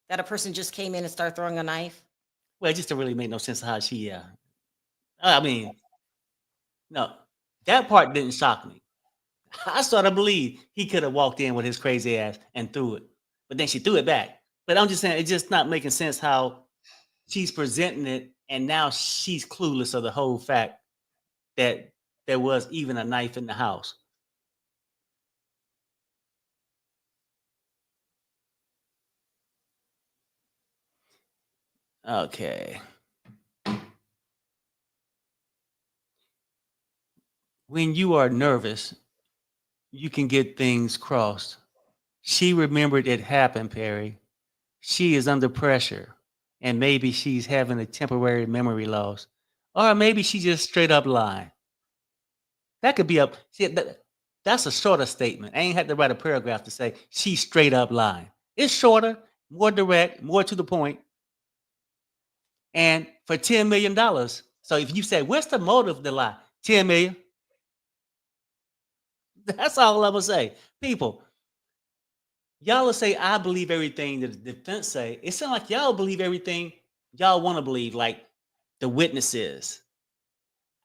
That a person just came in and started throwing a knife? Well, it just don't really make no sense how she. I mean, no, that part didn't shock me. I sort of believe he could have walked in with his crazy ass and threw it, but then she threw it back. But I'm just saying, it's just not making sense how she's presenting it, and now she's clueless of the whole fact that there was even a knife in the house. Okay. When you are nervous, you can get things crossed. She remembered it happened, Perry. She is under pressure, and maybe she's having a temporary memory loss, or maybe she just straight up lying. That could be up. See, that's a shorter statement. I ain't had to write a paragraph to say she's straight up lying. It's shorter, more direct, more to the point, and for $10 million. So if you say, what's the motive to lie? 10 million. That's all I'm gonna say. People, y'all will say, I believe everything that the defense say. It sounds like y'all believe everything y'all want to believe, like the witnesses.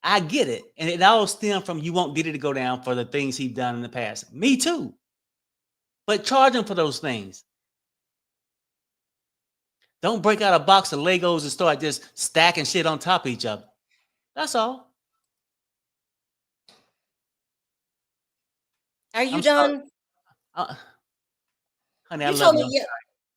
I get it. And it all stems from you want Diddy to go down for the things he's done in the past. Me too. But charge him for those things. Don't break out a box of Legos and start just stacking shit on top of each other. That's all. Are you I'm sorry. done? Honey, I You love told you. me,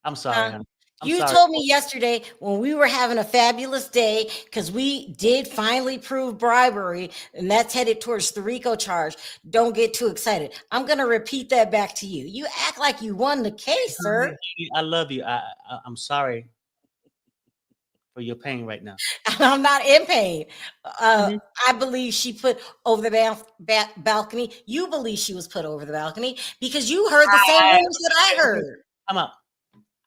I'm sorry, honey. I'm you sorry. told me yesterday when we were having a fabulous day because we did finally prove bribery, and that's headed towards the RICO charge. Don't get too excited. I'm going to repeat that back to you. You act like you won the case, sir. I love you. I'm sorry for your pain right now. I'm not in pain. Mhm. I believe she put over the balcony. You believe she was put over the balcony because you heard the same rumors that I heard. I'm up.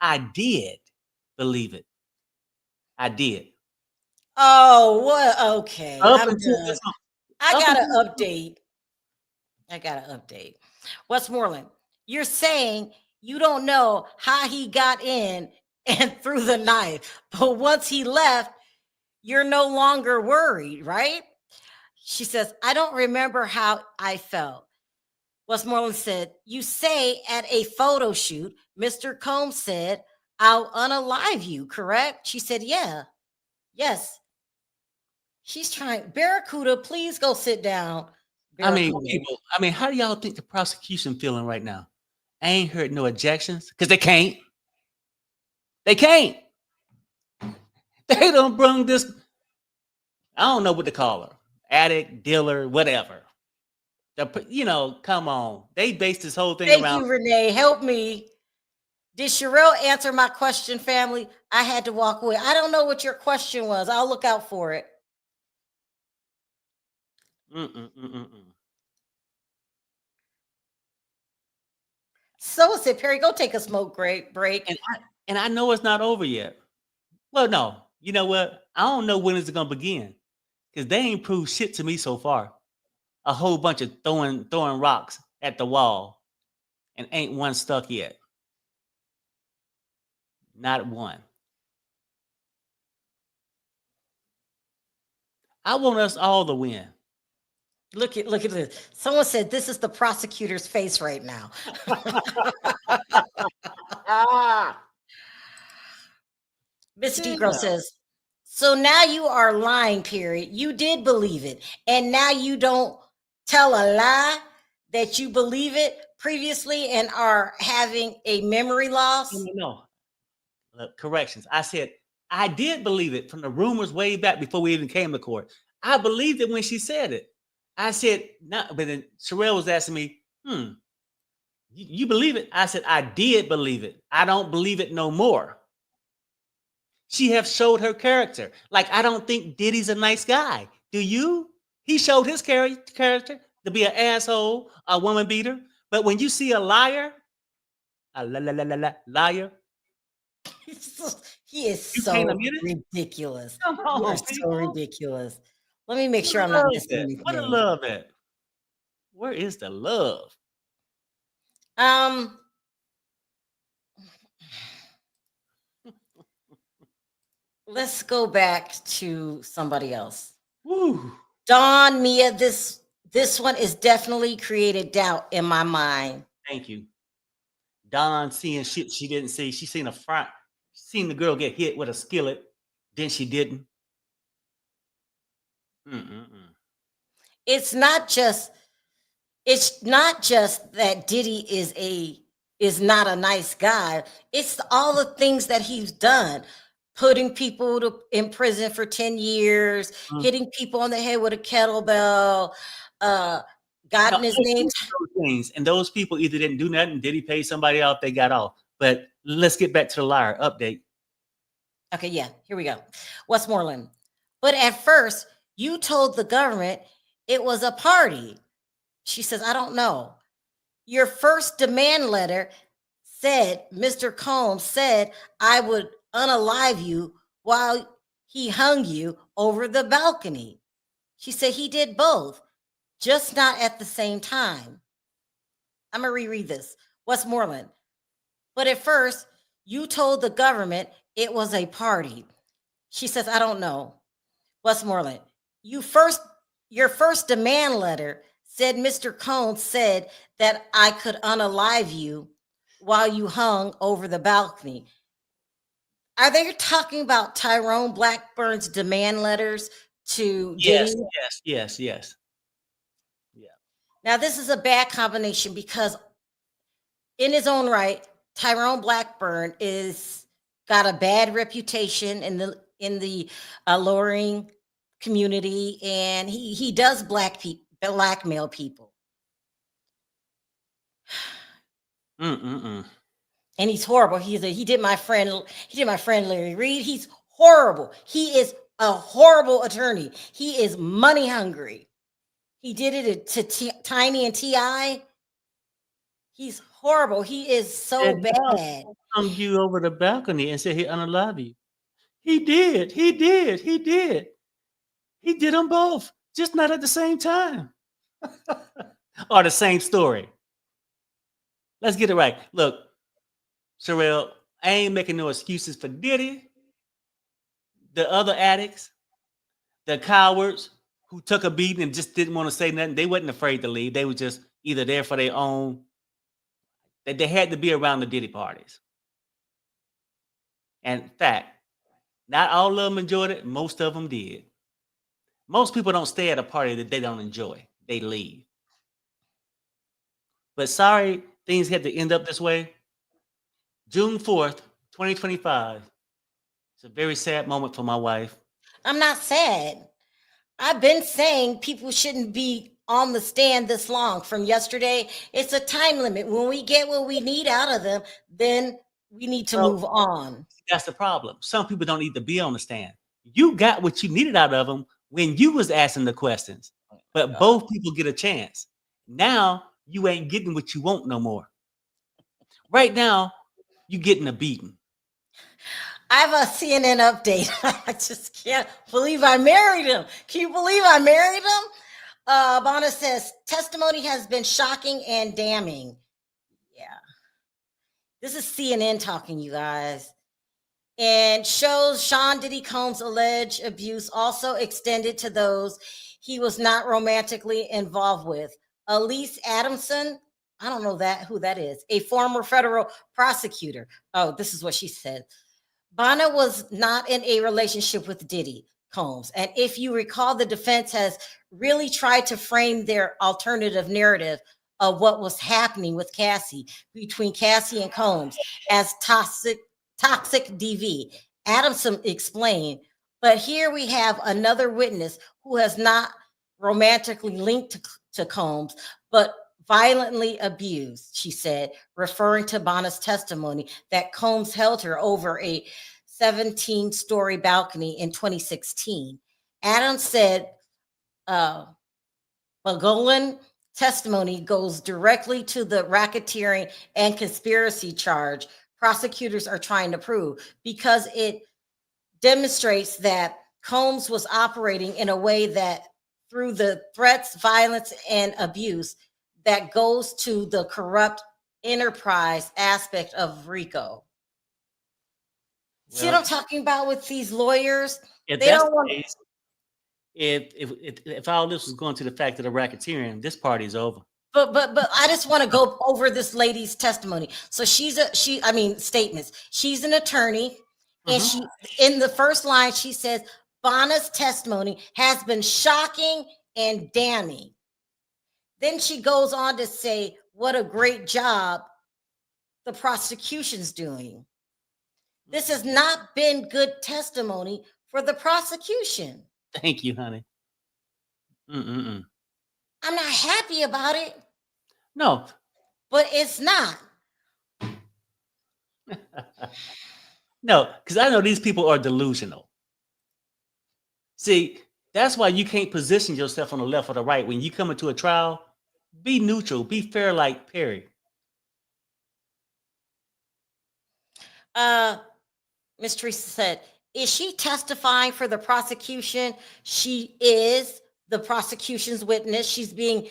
I did believe it. I did. Oh, what? Okay, Up I'm until done. this moment. I Up got until an update. Westmoreland, you're saying you don't know how he got in and threw the knife, but once he left, you're no longer worried, right? She says, I don't remember how I felt. Westmoreland said, you say at a photo shoot, Mr. Combs said, I'll unalive you, correct? She said, yeah, yes. She's trying. Barracuda, please go sit down. I mean, Barracuda. people, how do y'all think the prosecution feeling right now? I ain't heard no objections because they can't. They can't. They don't bring this. I don't know what to call her. Addict, dealer, whatever. Come on. They based this whole thing Thank around. you, Renee. Help me. Did Sharrell answer my question, family? I had to walk away. I don't know what your question was. I'll look out for it. So said Perry, go take a smoke break. And I know it's not over yet. Well, no. You know what? I don't know when it's gonna begin. Because they ain't proved shit to me so far. A whole bunch of throwing rocks at the wall. And ain't one stuck yet. Not one. I want us all to win. Look at this. Someone said this is the prosecutor's face right now. Miss Degro says, so now you are lying, period. You did believe it. And now you don't tell a lie that you believe it previously and are having a memory loss. No. Corrections. I said, I did believe it from the rumors way back before we even came to court. I believed it when she said it. I said, no, but then Sharrell was asking me, you believe it? I said, I did believe it. I don't believe it no more. She have showed her character. Like, I don't think Diddy's a nice guy. Do you? He showed his character to be an asshole, a woman beater. But when you see a liar, liar, he is you so can't admit it? ridiculous. Come You on, are so people. ridiculous. Let me make sure I'm not missing anything. What a love at? Where is the love? Let's go back to somebody else. Woo. Dawn, Mia, this one is definitely created doubt in my mind. Thank you. Dawn seeing shit she didn't see. She seen seen the girl get hit with a skillet, then she didn't. It's not just that Diddy is not a nice guy. It's all the things that he's done. Putting people in prison for 10 years, hitting people on the head with a kettlebell, gotten his name. Things. And those people either didn't do nothing, Diddy paid somebody off, they got off. But let's get back to the liar update. Okay, yeah, here we go. Westmoreland. But at first, you told the government it was a party. She says, I don't know. Your first demand letter said, Mr. Combs said, I would unalive you while he hung you over the balcony. She said he did both, just not at the same time. I'm going to reread this. Westmoreland. But at first, you told the government it was a party. She says, I don't know. Westmoreland. Your first demand letter said Mr. Combs said that I could unalive you while you hung over the balcony. Are they talking about Tyrone Blackburn's demand letters to Yes, Diddy? yes. Yeah. Now, this is a bad combination because in his own right, Tyrone Blackburn got a bad reputation in the lowering community, and he does blackmail people. And he's horrible. He did my friend Larry Reed. He's horrible. He is a horrible attorney. He is money hungry. He did it to Tiny and T.I. He's horrible. He is so bad. Hung you over the balcony and said he unalive you. He did. He did them both, just not at the same time. Or the same story. Let's get it right. Look, Sharrell, I ain't making no excuses for Diddy, the other addicts, the cowards who took a beating and just didn't want to say nothing. They wasn't afraid to leave. They were just either there for their own. They had to be around the Diddy parties. And in fact, not all of them enjoyed it. Most of them did. Most people don't stay at a party that they don't enjoy. They leave. But sorry, things had to end up this way. June 4th, 2025. It's a very sad moment for my wife. I'm not sad. I've been saying people shouldn't be on the stand this long from yesterday. It's a time limit. When we get what we need out of them, then we need to move on. That's the problem. Some people don't need to be on the stand. You got what you needed out of them when you was asking the questions. But both people get a chance. Now you ain't getting what you want no more. Right now, you getting a beating. I have a CNN update. I just can't believe I married him. Can you believe I married him? Bonna says testimony has been shocking and damning. Yeah. This is CNN talking, you guys. And shows Sean Diddy Combs' alleged abuse also extended to those he was not romantically involved with. Elise Adamson, I don't know who that is, a former federal prosecutor. Oh, this is what she said. Bonna was not in a relationship with Diddy Combs. And if you recall, the defense has really tried to frame their alternative narrative of what was happening with Cassie, between Cassie and Combs, as toxic DV. Adamson explained, but here we have another witness who has not romantically linked to Combs, but violently abused, she said, referring to Bonna's testimony that Combs held her over a 17-story balcony in 2016. Adams said Bogolan testimony goes directly to the racketeering and conspiracy charge prosecutors are trying to prove because it demonstrates that Combs was operating in a way that through the threats, violence, and abuse that goes to the corrupt enterprise aspect of RICO. See what I'm talking about with these lawyers? If They that's don't the want. case, if all this was going to the fact of the racketeering, this party's over. But I just want to go over this lady's testimony. So statements. She's an attorney, and she in the first line she says Bonna's testimony has been shocking and damning. Then she goes on to say what a great job the prosecution's doing. This has not been good testimony for the prosecution. Thank you, honey. I'm not happy about it. No. But it's not. No, because I know these people are delusional. See, that's why you can't position yourself on the left or the right. When you come into a trial, be neutral, be fair like Perry. Ms. Teresa said, is she testifying for the prosecution? She is the prosecution's witness. She's being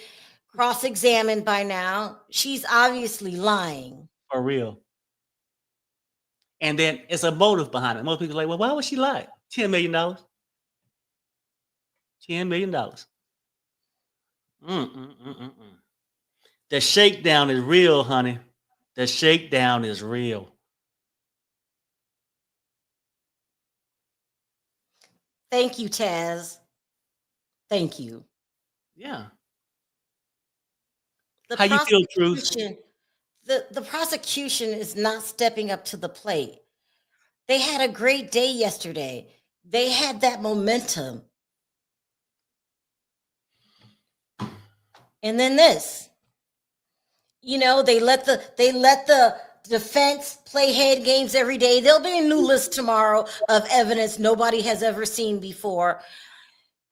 cross-examined by now. She's obviously lying. For real. And then it's a motive behind it. Most people are like, well, why would she lie? $10 million. $10 million. The shakedown is real, honey. The shakedown is real. Thank you, Taz. Thank you. Yeah. How you feel, Truth? The prosecution is not stepping up to the plate. They had a great day yesterday. They had that momentum. And then this. You know, they let the defense play head games every day. There'll be a new list tomorrow of evidence nobody has ever seen before.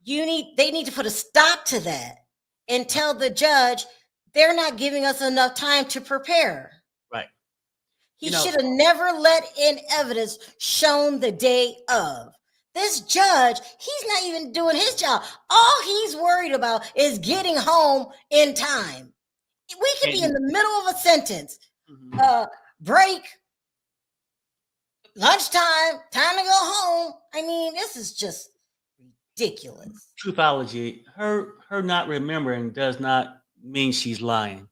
They need to put a stop to that and tell the judge they're not giving us enough time to prepare. Right. He should have never let in evidence shown the day of. This judge, he's not even doing his job. All he's worried about is getting home in time. We could be in the middle of a sentence, break, lunchtime, time to go home. I mean, this is just ridiculous. Truthology, her not remembering does not mean she's lying.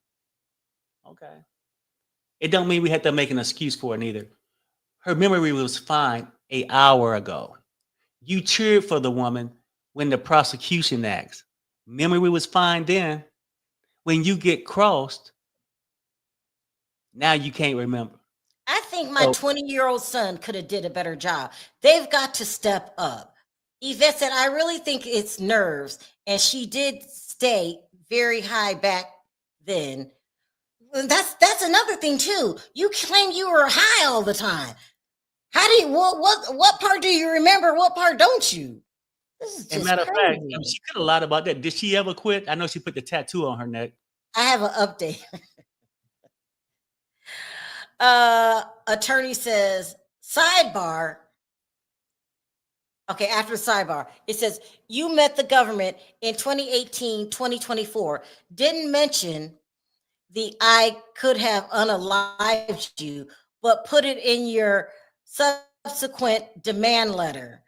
Okay. It don't mean we have to make an excuse for it either. Her memory was fine an hour ago. You cheered for the woman when the prosecution asked. Memory was fine then. When you get crossed, now you can't remember. I think my 20-year-old son could have did a better job. They've got to step up. Yvette said, I really think it's nerves. And she did stay very high back then. That's another thing too. You claim you were high all the time. How do you what part do you remember? What part don't you? This is just matter of fact, crazy. she could have lied about that. Did she ever quit? I know she put the tattoo on her neck. I have an update. Attorney says, sidebar. Okay, after sidebar, it says, you met the government in 2018, 2024. Didn't mention the I could have unalived you, but put it in your subsequent demand letter.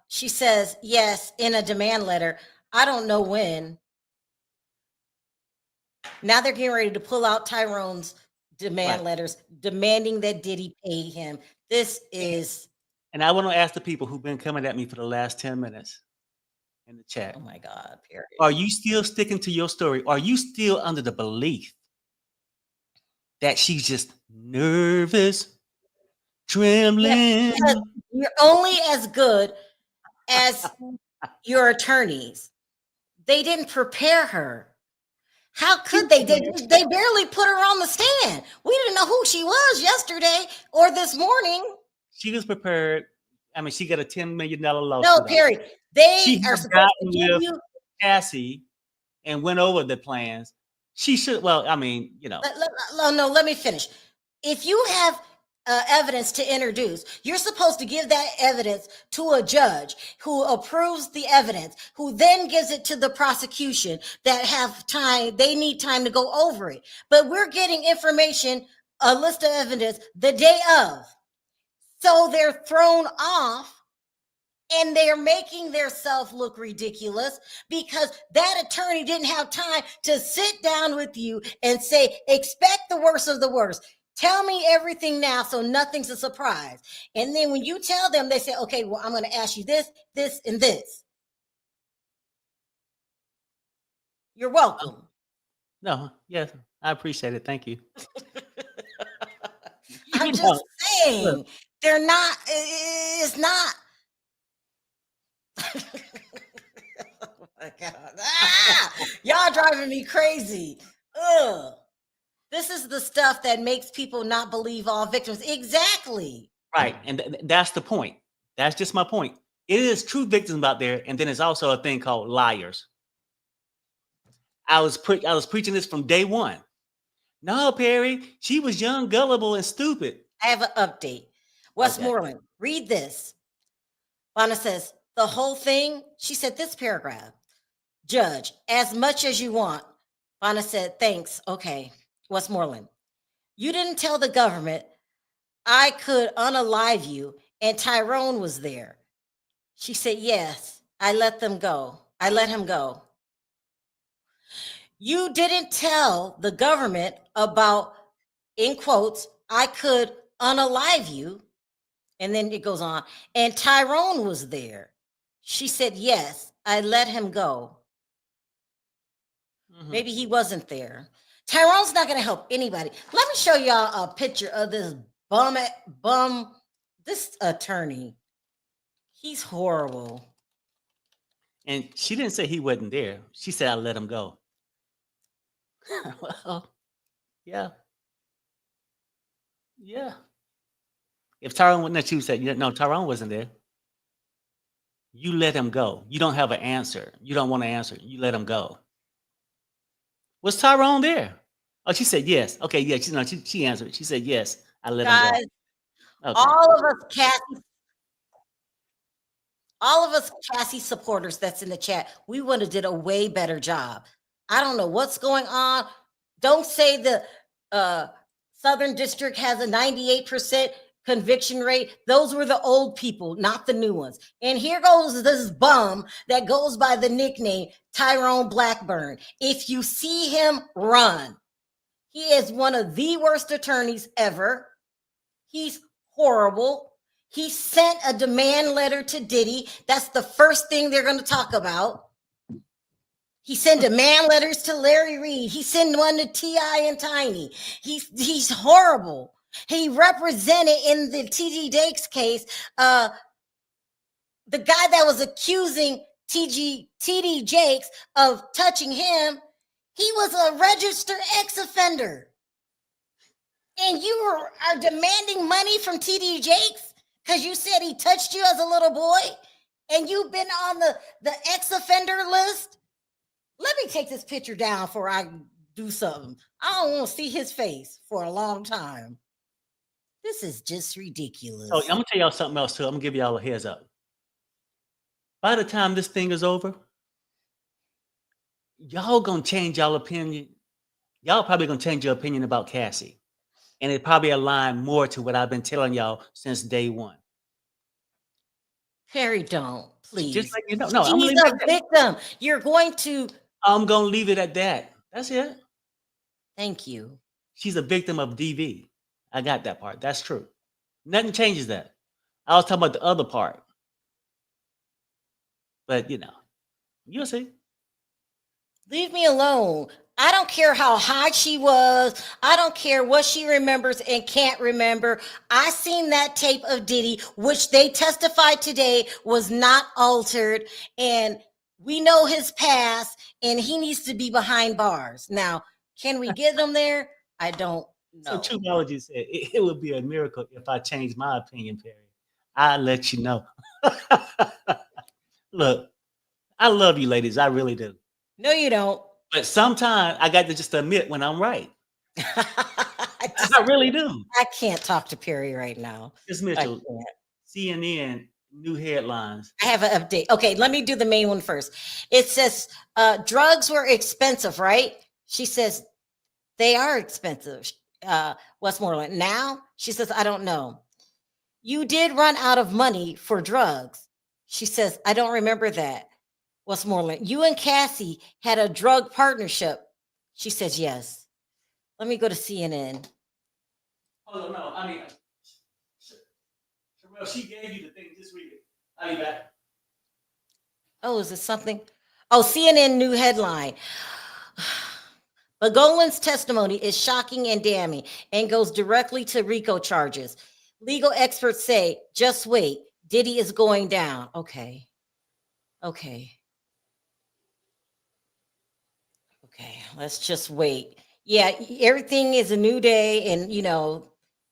She says, yes, in a demand letter. I don't know when. Now they're getting ready to pull out Tyrone's demand letters, demanding that Diddy pay him. This is... And I want to ask the people who've been coming at me for the last 10 minutes in the chat. Oh my God, period. Are you still sticking to your story? Are you still under the belief that she's just nervous, trembling? Yeah, you're only as good as your attorneys. They didn't prepare her. How could they? They barely put her on the stand. We didn't know who she was yesterday or this morning. She was prepared. I mean, she got a $10 million lawsuit. No, Perry. They are supposed to give you Cassie and went over the plans. She should. Well, I mean, you know. No, let me finish. If you have evidence to introduce, you're supposed to give that evidence to a judge who approves the evidence, who then gives it to the prosecution that have time. They need time to go over it. But we're getting information, a list of evidence the day of. So they're thrown off and they're making themselves look ridiculous because that attorney didn't have time to sit down with you and say, expect the worst of the worst. Tell me everything now so nothing's a surprise. And then when you tell them, they say, okay, well, I'm going to ask you this, this, and this. You're welcome. No, yes, I appreciate it. Thank you. I'm just saying, they're not, it's not. Oh my God. Y'all driving me crazy. Ugh. This is the stuff that makes people not believe all victims. Exactly. Right. And that's the point. That's just my point. It is true victims out there. And then there's also a thing called liars. I was preaching this from day one. No, Perry, she was young, gullible, and stupid. I have an update. Westmoreland, read this. Lana says, the whole thing, she said this paragraph. Judge, as much as you want. Lana said, thanks. Okay. Westmoreland, you didn't tell the government I could unalive you and Tyrone was there. She said, yes, I let them go. I let him go. You didn't tell the government about, in quotes, I could unalive you. And then it goes on. And Tyrone was there. She said, yes, I let him go. Mm-hmm. Maybe he wasn't there. Tyrone's not going to help anybody. Let me show y'all a picture of this this attorney. He's horrible. And she didn't say he wasn't there. She said, I let him go. Well, yeah. Yeah. If Tyrone wasn't there, she would say, no, Tyrone wasn't there. You let him go. You don't have an answer. You don't want to answer. You let him go. Was Tyrone there? Oh, she said yes. Okay, yeah. She answered. She said yes. I let him go. Okay. All of us Cassie supporters that's in the chat, we would have did a way better job. I don't know what's going on. Don't say the Southern District has a 98% conviction rate. Those were the old people, not the new ones. And here goes this bum that goes by the nickname Tyrone Blackburn. If you see him, run. He is one of the worst attorneys ever. He's horrible. He sent a demand letter to Diddy. That's the first thing they're going to talk about. He sent demand letters to Larry Reed. He sent one to T.I. and Tiny. He's horrible. He represented in the T.D. Jakes case, the guy that was accusing T.D. Jakes of touching him. He was a registered ex-offender. And you are demanding money from T.D. Jakes because you said he touched you as a little boy and you've been on the ex-offender list? Let me take this picture down before I do something. I don't want to see his face for a long time. This is just ridiculous. So I'm gonna tell y'all something else too. I'm gonna give y'all a heads up. By the time this thing is over, y'all gonna change y'all opinion. Y'all probably gonna change your opinion about Cassie, and it probably align more to what I've been telling y'all since day one. Perry, don't please. Just like you know, no, She's a victim. You're going to. I'm gonna leave it at that. That's it. Thank you. She's a victim of DV. I got that part. That's true. Nothing changes that. I was talking about the other part. But you'll see. Leave me alone. I don't care how high she was. I don't care what she remembers and can't remember. I seen that tape of Diddy, which they testified today was not altered. And we know his past, and he needs to be behind bars. Now, can we get him there? I don't know. So True Melody said, it would be a miracle if I changed my opinion, Perry. I'll let you know. Look, I love you ladies. I really do. No, you don't. But sometimes I got to just admit when I'm right. I really do. I can't talk to Perry right now. Ms. Mitchell, CNN, new headlines. I have an update. Okay, let me do the main one first. It says drugs were expensive, right? She says they are expensive. Westmoreland. Now, she says, I don't know. You did run out of money for drugs. She says, I don't remember that. Westmoreland, you and Cassie had a drug partnership. She says, yes. Let me go to CNN. Oh, no. I mean, Sharrell, she gave you the thing. Just read it. I'll be back. Oh, is it something? Oh, CNN new headline. Bogolin's testimony is shocking and damning and goes directly to RICO charges. Legal experts say, just wait, Diddy is going down. Okay. Okay, let's just wait. Yeah, everything is a new day, and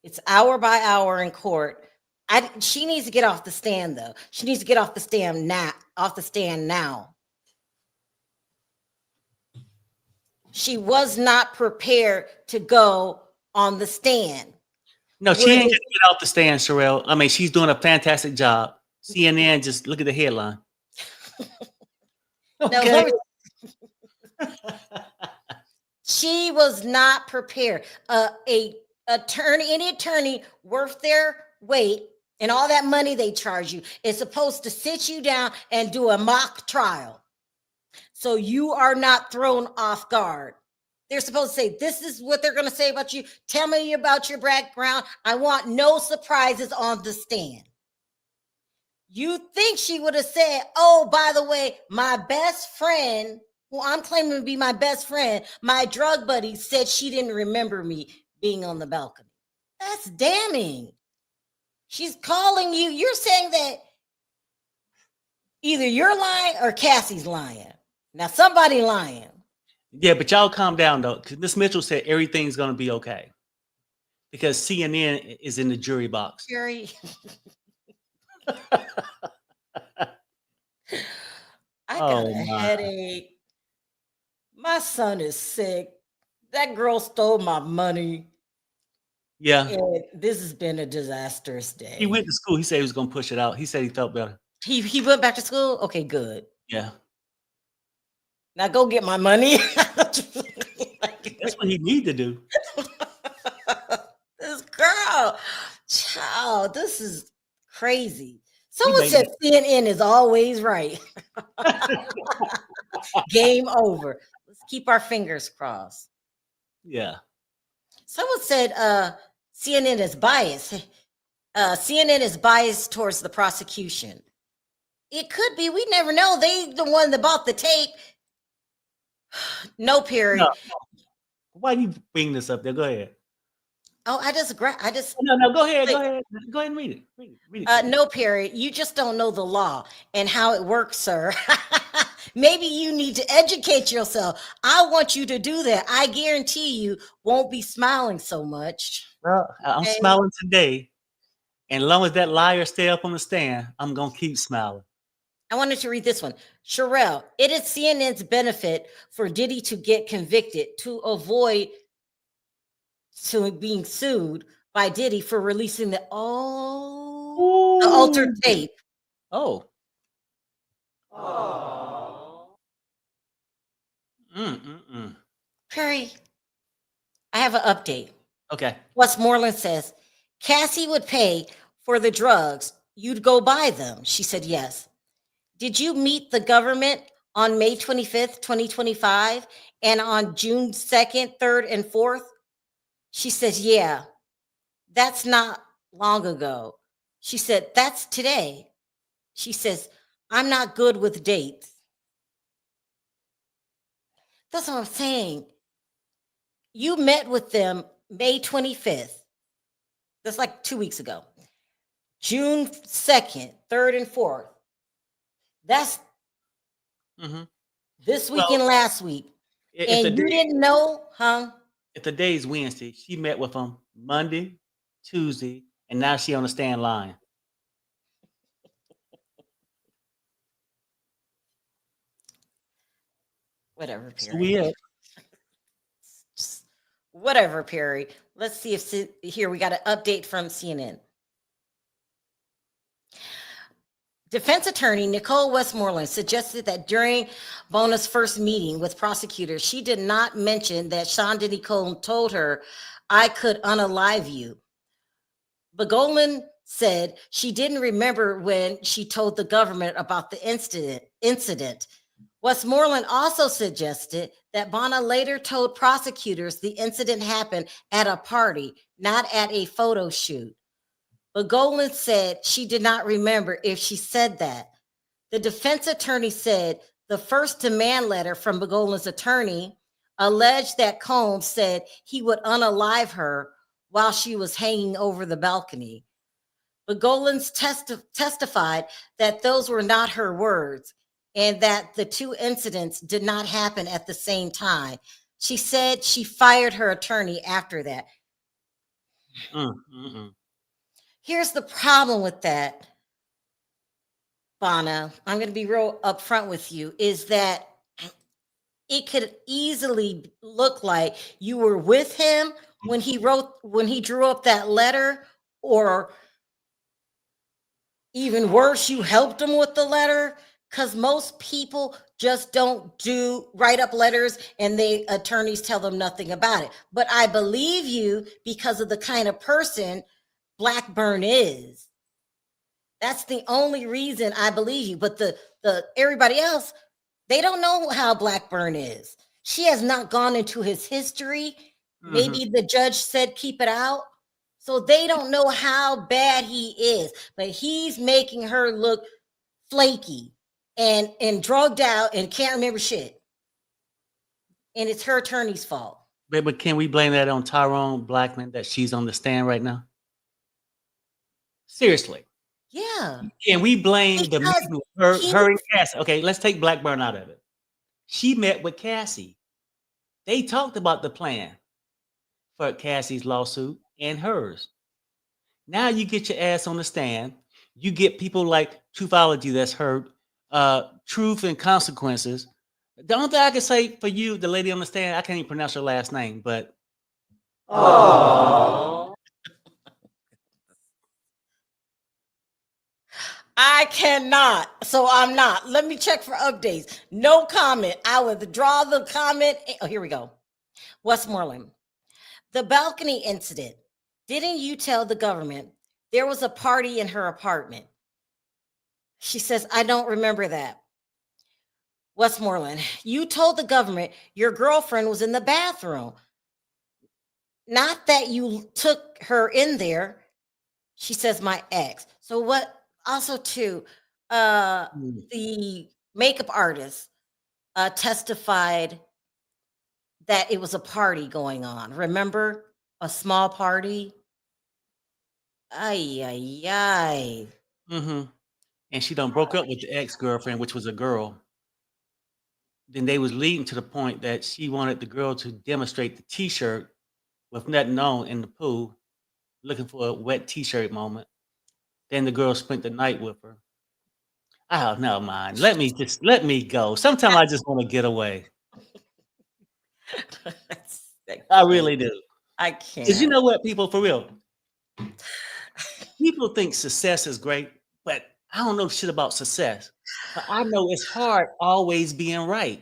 it's hour by hour in court. She needs to get off the stand, though. She needs to get off the stand now. She was not prepared to go on the stand. No, she ain't gonna get off the stand, Sharrell. I mean, she's doing a fantastic job. CNN, just look at the headline. Okay. She was not prepared. Any attorney worth their weight and all that money they charge you is supposed to sit you down and do a mock trial. So you are not thrown off guard. They're supposed to say, this is what they're going to say about you. Tell me about your background. I want no surprises on the stand. You think she would have said, oh, by the way, my best friend, who I'm claiming to be my best friend, my drug buddy, said she didn't remember me being on the balcony. That's damning. She's calling you. You're saying that either you're lying or Cassie's lying. Now, somebody lying. Yeah, but y'all calm down, though, because Ms. Mitchell said everything's going to be okay because CNN is in the jury box. Jury. I got a headache. My son is sick. That girl stole my money. Yeah. And this has been a disastrous day. He went to school. He said he was going to push it out. He said he felt better. He went back to school? Okay, good. Yeah. Now go get my money. That's what he need to do. This girl, child, this is crazy. Someone said CNN is always right. Game over. Let's keep our fingers crossed. Yeah. Someone said CNN is biased. CNN is biased towards the prosecution. It could be. We never know. They the one that bought the tape. No, Perry. No. Why do you bring this up there? Go ahead. Oh, I just no. Go ahead. Go ahead and read it. Read it. No, Perry. You just don't know the law and how it works, sir. Maybe you need to educate yourself. I want you to do that. I guarantee you won't be smiling so much. Well, I'm smiling today, and as long as that liar stay up on the stand, I'm gonna keep smiling. I wanted to read this one. Sharrell, it is CNN's benefit for Diddy to get convicted to avoid being sued by Diddy for releasing the altered Ooh. tape. Oh. Oh. Perry, I have an update. Okay. Westmoreland says, Cassie would pay for the drugs. You'd go buy them. She said, yes. Did you meet the government on May 25th, 2025, and on June 2nd, 3rd, and 4th? She says, yeah, that's not long ago. She said, that's today. She says, I'm not good with dates. That's what I'm saying. You met with them May 25th. That's like 2 weeks ago. June 2nd, 3rd, and 4th. That's this week and last week. And you didn't know, huh? If the day is Wednesday, she met with him Monday, Tuesday, and now she on the stand line. Whatever, So Perry. we at. Whatever, Perry. Let's see if here we got an update from CNN. Defense attorney Nicole Westmoreland suggested that during Bona's first meeting with prosecutors, she did not mention that Sean Diddy Combs told her, I could unalive you. Bogolan said she didn't remember when she told the government about the incident. Westmoreland also suggested that Bona later told prosecutors the incident happened at a party, not at a photo shoot. Bogolan said she did not remember if she said that. The defense attorney said the first demand letter from Bogolan's attorney alleged that Combs said he would unalive her while she was hanging over the balcony. Bogolan testified that those were not her words and that the two incidents did not happen at the same time. She said she fired her attorney after that. Here's the problem with that, Bona. I'm going to be real upfront with you, is that it could easily look like you were with him when he drew up that letter, or even worse, you helped him with the letter, because most people just don't write up letters and the attorneys tell them nothing about it. But I believe you because of the kind of person Blackburn is. That's the only reason I believe you. But the everybody else, they don't know how Blackburn is. She has not gone into his history. Maybe the judge said keep it out. So they don't know how bad he is. But he's making her look flaky and drugged out and can't remember shit. And it's her attorney's fault. But can we blame that on Tyrone Blackman that she's on the stand right now? Seriously. Yeah. Can we blame her and Cassie? Okay, let's take Blackburn out of it. She met with Cassie. They talked about the plan for Cassie's lawsuit and hers. Now you get your ass on the stand. You get people like Truthology that's heard, Truth and Consequences. The only thing I can say for you, the lady on the stand, I can't even pronounce her last name, but I cannot, so I'm not. Let me check for updates. No comment. I withdraw the comment. Oh, here we go. Westmoreland. The balcony incident. Didn't you tell the government there was a party in her apartment? She says, I don't remember that. Westmoreland, you told the government your girlfriend was in the bathroom. Not that you took her in there. She says, my ex. So what? Also, too, the makeup artist testified that it was a party going on. Remember? A small party? Ay, ay, ay. And she done broke up with the ex-girlfriend, which was a girl. Then they was leading to the point that she wanted the girl to demonstrate the T-shirt with nothing on in the pool, looking for a wet T-shirt moment. Then the girl spent the night with her. Oh no, man. Let me go. Sometimes I just want to get away. I really do. I Because you can't. know what, people, for real, people think success is great, but I don't know shit about success. But I know it's hard always being right.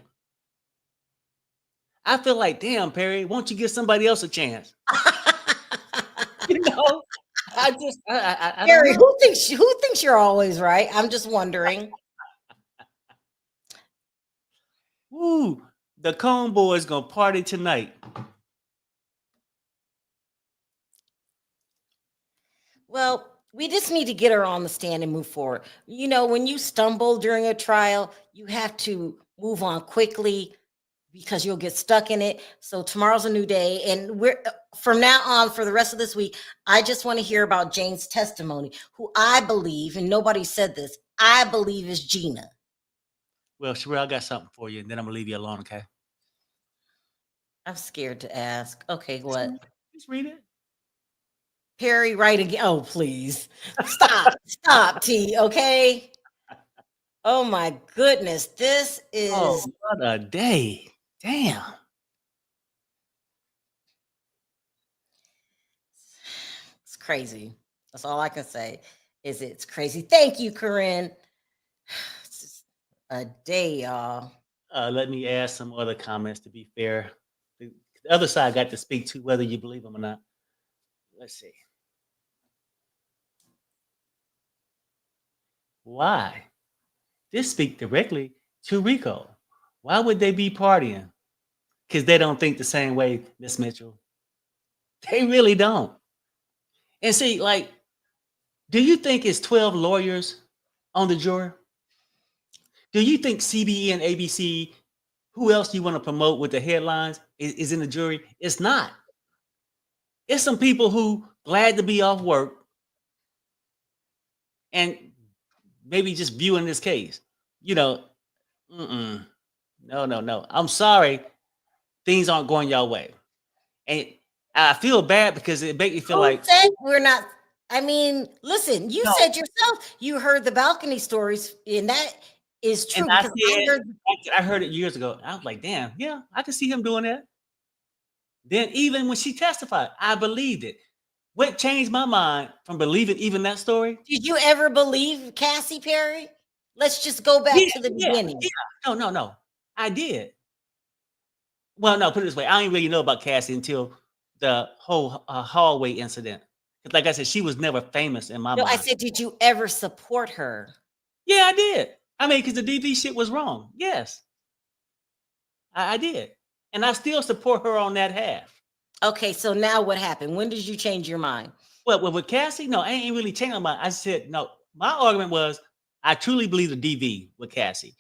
I feel like, damn, Perry, won't you give somebody else a chance? You know, I don't Gary, know. who thinks you're always right? I'm just wondering. Woo, the Cone Boys gonna party tonight. Well, we just need to get her on the stand and move forward. You know, when you stumble during a trial, you have to move on quickly because you'll get stuck in it. So tomorrow's a new day. And we're from now on for the rest of this week, I just want to hear about Jane's testimony, who I believe, and nobody said this, I believe is Gina. Well, Sharrell, I got something for you, and then I'm gonna leave you alone, okay? I'm scared to ask. Okay, what? Just read it. Perry, right again. Oh, please. Stop, T, okay? Oh my goodness. This Oh, is what a day. Damn. it's crazy. That's all I can say is it's crazy. Thank you, Corinne. It's just a day, y'all. Let me add some other comments to be fair. The other side got to speak to whether you believe them or not. Let's see. Why? This speak directly to Rico. Why would they be partying? Because they don't think the same way, Miss Mitchell. They really don't. And see, like, do you think it's 12 lawyers on the jury? Do you think CBE and ABC, who else you want to promote with the headlines, is in the jury? It's not. It's some people who glad to be off work and maybe just viewing this case. You know, no. I'm sorry, things aren't going your way, and I feel bad because it makes me feel Who like said we're not? I mean, listen, you no. said yourself you heard the balcony stories, and that is And true I because I said heard I heard it years ago. I was like, damn, yeah, I can see him doing that. Then even when she testified, I believed it. What changed my mind from believing even that story? did you ever believe Cassie Perry? Let's just go back Yeah, to the yeah, beginning. yeah. No. I did. Well, no, put it this way. I didn't really know about Cassie until the whole hallway incident. 'Cause like I said, she was never famous in my No, I mind. said, did you ever support her? Yeah, I did. I mean, because the DV shit was wrong. Yes, I did. And I still support her on that half. Okay, so now what happened? When did you change your mind? Well, with Cassie, no, I ain't really changed my mind. I said, no, my argument was I truly believe the DV with Cassie.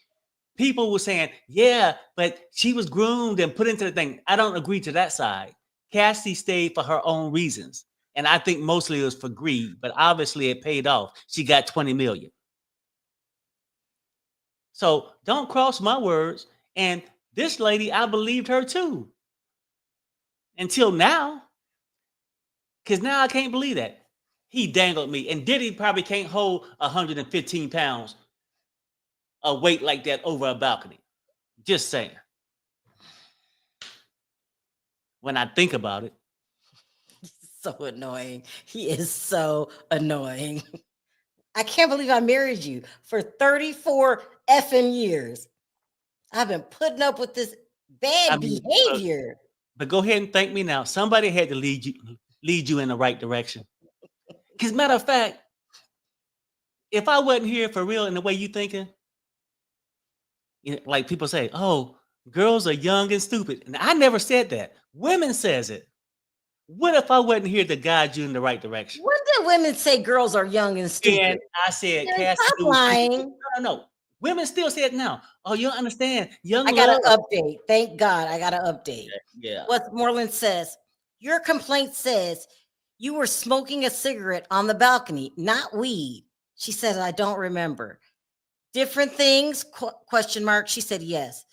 People were saying, yeah, but she was groomed and put into the thing. I don't agree to that side. Cassie stayed for her own reasons. And I think mostly it was for greed, but obviously it paid off. She got 20 million. So don't cross my words. And this lady, I believed her too. Until now. Because now I can't believe that. He dangled me. And Diddy probably can't hold 115 pounds of weight like that over a balcony. Just saying. When I think about it. So annoying. He is so annoying. I can't believe I married you for 34 effing years. I've been putting up with this I bad mean, look, behavior. but go ahead and thank me now. Somebody had to lead you in the right direction. Because matter of fact, if I wasn't here for real in the way you thinking, you know, like people say, oh, girls are young and stupid. And I never said that. Women says it. What if I wasn't here to guide you in the right direction? When did women say girls are young and stupid? And I said, Gary, Cassie, stop it was lying. no. Women still say it now. Oh, you don't understand. Young I got love. an update. Thank God I got an update. Yeah. Westmoreland says, your complaint says you were smoking a cigarette on the balcony, not weed. She said, I don't remember. Different things? Question mark. She said, yes.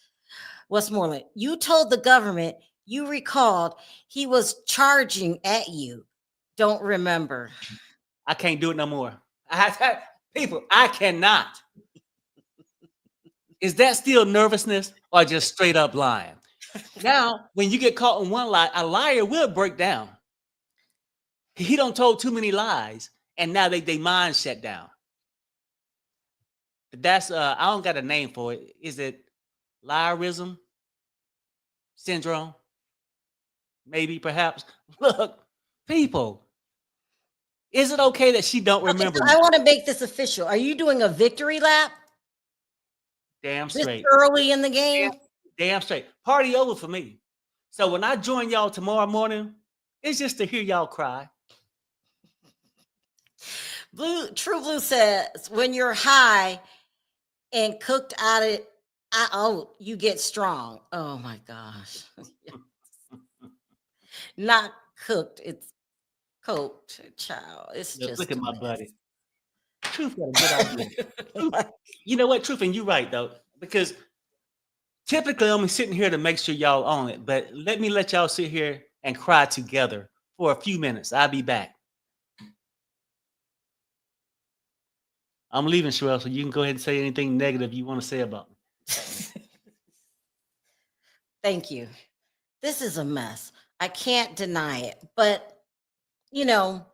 Westmoreland, you told the government you recalled he was charging at you. Don't remember. I can't do it no more. People, I cannot. Is that still nervousness or just straight up lying? Now, when you get caught in one lie, a liar will break down. He don't told too many lies, and now they mind shut down. That's I don't got a name for it. Is it liarism syndrome? Maybe, perhaps. Look, people, is it okay that she don't Okay, remember? so I want to make this official. Are you doing a victory lap Damn this straight. early in the game? Damn straight. Party over for me. So when I join y'all tomorrow morning, it's just to hear y'all cry. True Blue says when you're high and cooked out, you get strong. Oh my gosh. Not cooked, it's cooked, child. It's Look, just look at a my mess. buddy. Truth got a good idea. You know what, Truth, and you're right though, because typically I'm sitting here to make sure y'all own it, but let y'all sit here and cry together for a few minutes. I'll be back. I'm leaving, Sharrell, so you can go ahead and say anything negative you want to say about me. Thank you. This is a mess. I can't deny it. But, you know,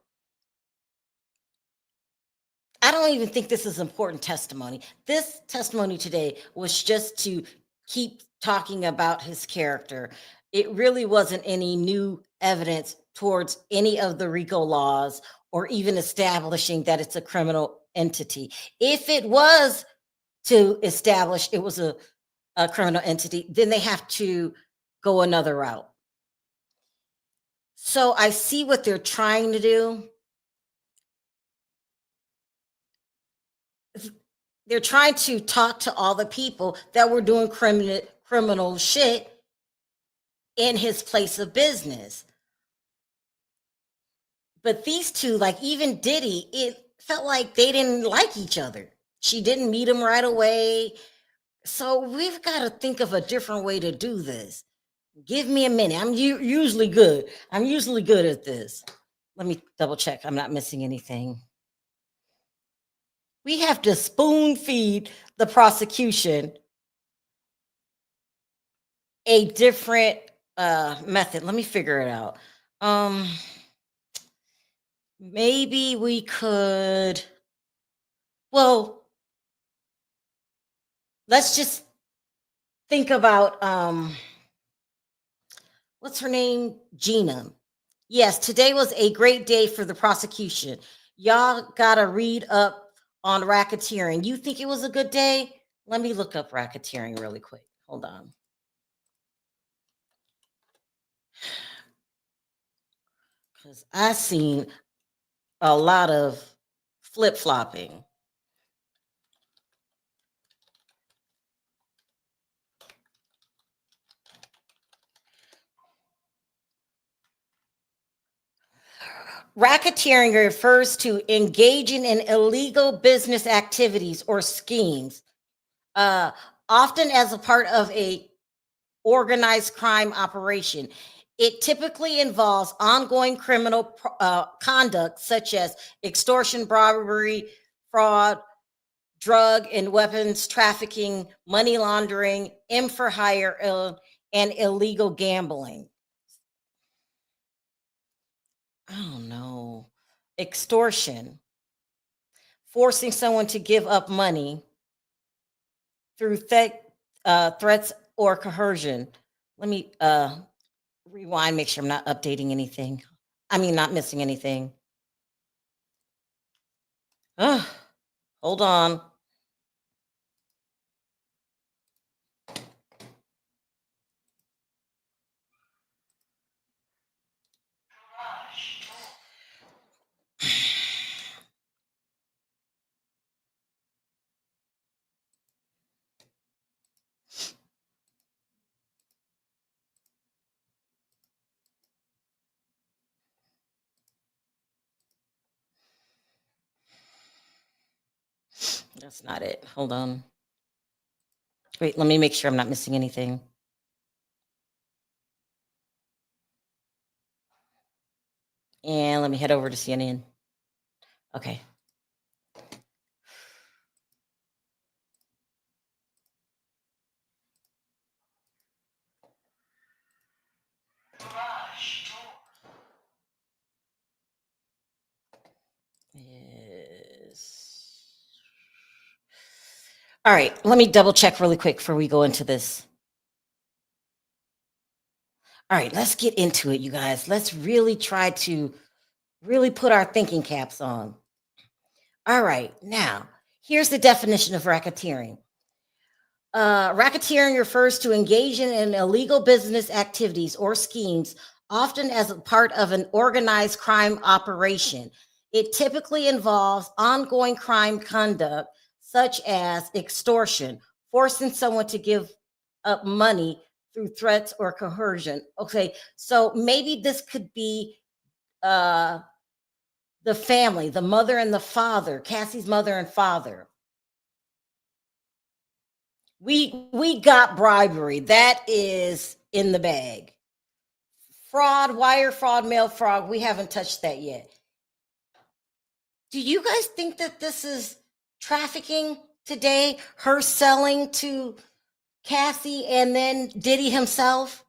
I don't even think this is important testimony. This testimony today was just to keep talking about his character. It really wasn't any new evidence towards any of the RICO laws or even establishing that it's a criminal entity. If it was to establish it was a criminal entity, then they have to go another route. So I see what they're trying to do. They're trying to talk to all the people that were doing criminal shit in his place of business. But these two, like even Diddy, it felt like they didn't like each other. She didn't meet him right away. So we've got to think of a different way to do this. Give me a minute. I'm usually good. I'm usually good at this. Let me double check. I'm not missing anything. We have to spoon feed the prosecution a different method. Let me figure it out. Maybe we could, well, let's just think about what's her name? Gina. Yes, today was a great day for the prosecution. Y'all gotta read up on racketeering. You think it was a good day? Let me look up racketeering really quick. Hold on. Because I seen a lot of flip-flopping. Racketeering refers to engaging in illegal business activities or schemes, often as a part of a organized crime operation. It typically involves ongoing criminal conduct such as extortion, robbery, fraud, drug and weapons trafficking, money laundering, for hire, and illegal gambling. I don't know. Extortion, forcing someone to give up money through threats or coercion. Let me rewind, make sure I'm not updating anything. I mean, not missing anything. Hold on. That's not it. Hold on. Wait, let me make sure I'm not missing anything. And let me head over to CNN. Okay. All right, let me double check really quick before we go into this. All right, let's get into it, you guys. Let's really try to really put our thinking caps on. All right, now, here's the definition of racketeering. Racketeering refers to engaging in illegal business activities or schemes, often as a part of an organized crime operation. It typically involves ongoing crime conduct, such as extortion, forcing someone to give up money through threats or coercion. Okay, so maybe this could be the family, the mother and the father, Cassie's mother and father. We got bribery. That is in the bag. Fraud, wire fraud, mail fraud, we haven't touched that yet. Do you guys think that this is trafficking today? Her selling to Cassie and then Diddy himself?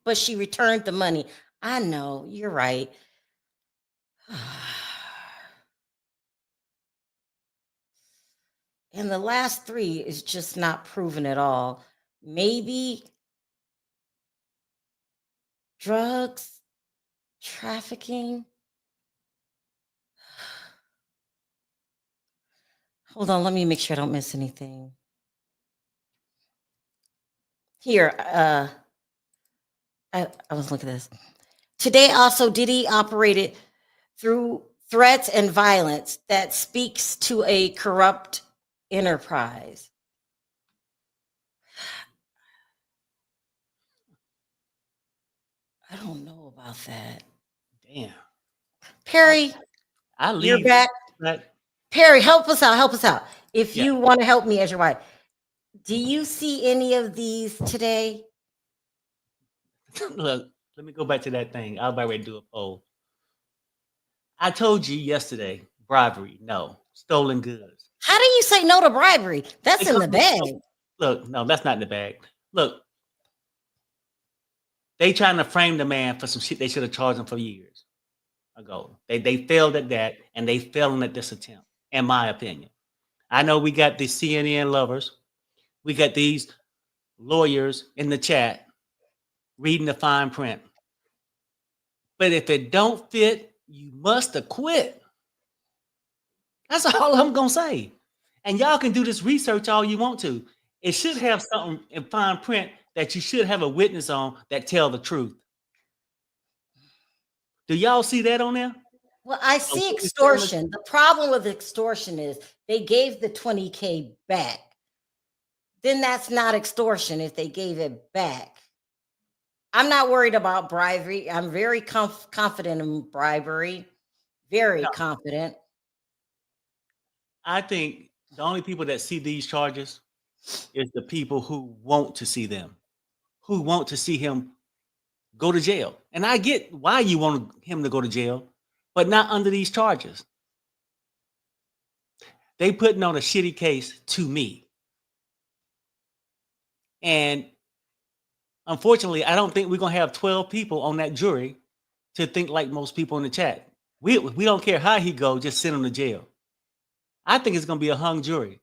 But she returned the money. I know, you're right. And the last three is just not proven at all. Maybe drugs, trafficking. Hold on, let me make sure I don't miss anything. Here, I was looking at this. Today also, Diddy operated through threats and violence that speaks to a corrupt enterprise. I don't know about that. Damn. Perry, I you're leave back. that. Perry, help us out. Help us out. If Yeah. you want to help me as your wife, do you see any of these today? Look, let me go back to that thing. I was about ready to do a poll. I told you yesterday, bribery, no. Stolen goods. How do you say no to bribery? That's in the bag. Look, no, that's not in the bag. Look, they trying to frame the man for some shit they should have charged him for years ago. They failed at that, and they failed at this attempt, in my opinion. I know we got the CNN lovers. We got these lawyers in the chat reading the fine print. But if it don't fit, you must acquit. That's all I'm gonna say. And y'all can do this research all you want to. It should have something in fine print that you should have a witness on that tell the truth. Do y'all see that on there? Well, I see extortion. The problem with extortion is they gave the 20K back. Then that's not extortion if they gave it back. I'm not worried about bribery. I'm very confident in bribery. Very confident. I think the only people that see these charges is the people who want to see them, who want to see him go to jail. And I get why you want him to go to jail, but not under these charges. They putting on a shitty case to me. And unfortunately, I don't think we're going to have 12 people on that jury to think like most people in the chat. We don't care how he go, just send him to jail. I think it's going to be a hung jury.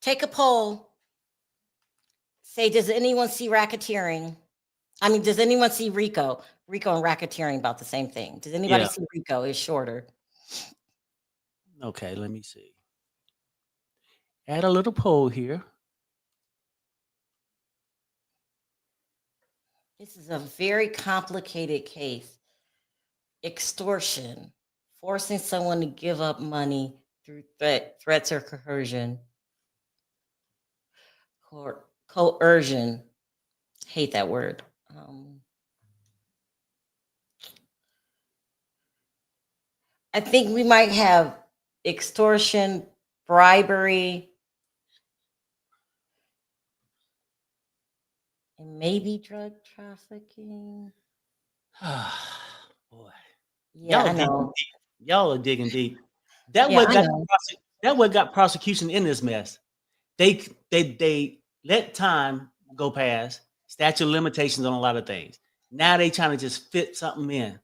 Take a poll. Say, does anyone see racketeering? I mean, does anyone see RICO? RICO and racketeering about the same thing. Does anybody see RICO is shorter? Okay, let me see. Add a little poll here. This is a very complicated case. Extortion, forcing someone to give up money through threats or coercion. Coercion. Hate that word. I think we might have extortion, bribery, and maybe drug trafficking. Boy. Yeah, I know. Y'all are digging deep. That Yeah, what got prosecution in this mess. They let time go past, statute of limitations on a lot of things. Now they trying to just fit something in.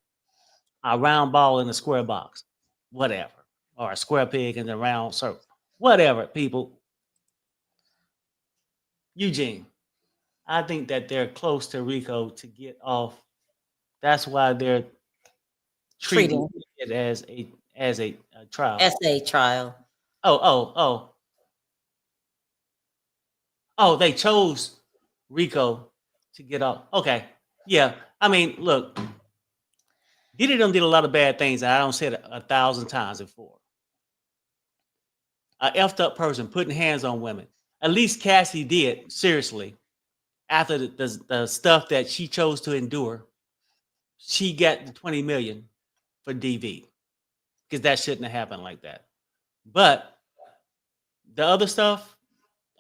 a round ball in a square box, whatever, or a square peg in a round circle, whatever, people. Eugene, I think that they're close to Rico to get off. That's why they're treating Treating it as a trial. essay trial. Oh, oh, oh, oh, they chose Rico to get off. Okay. Yeah. I mean, look, Diddy done did a lot of bad things, and I don't say it 1,000 times before. A effed up person putting hands on women. At least Cassie did, seriously. After the stuff that she chose to endure, she got the 20 million for DV. Because that shouldn't have happened like that. But the other stuff,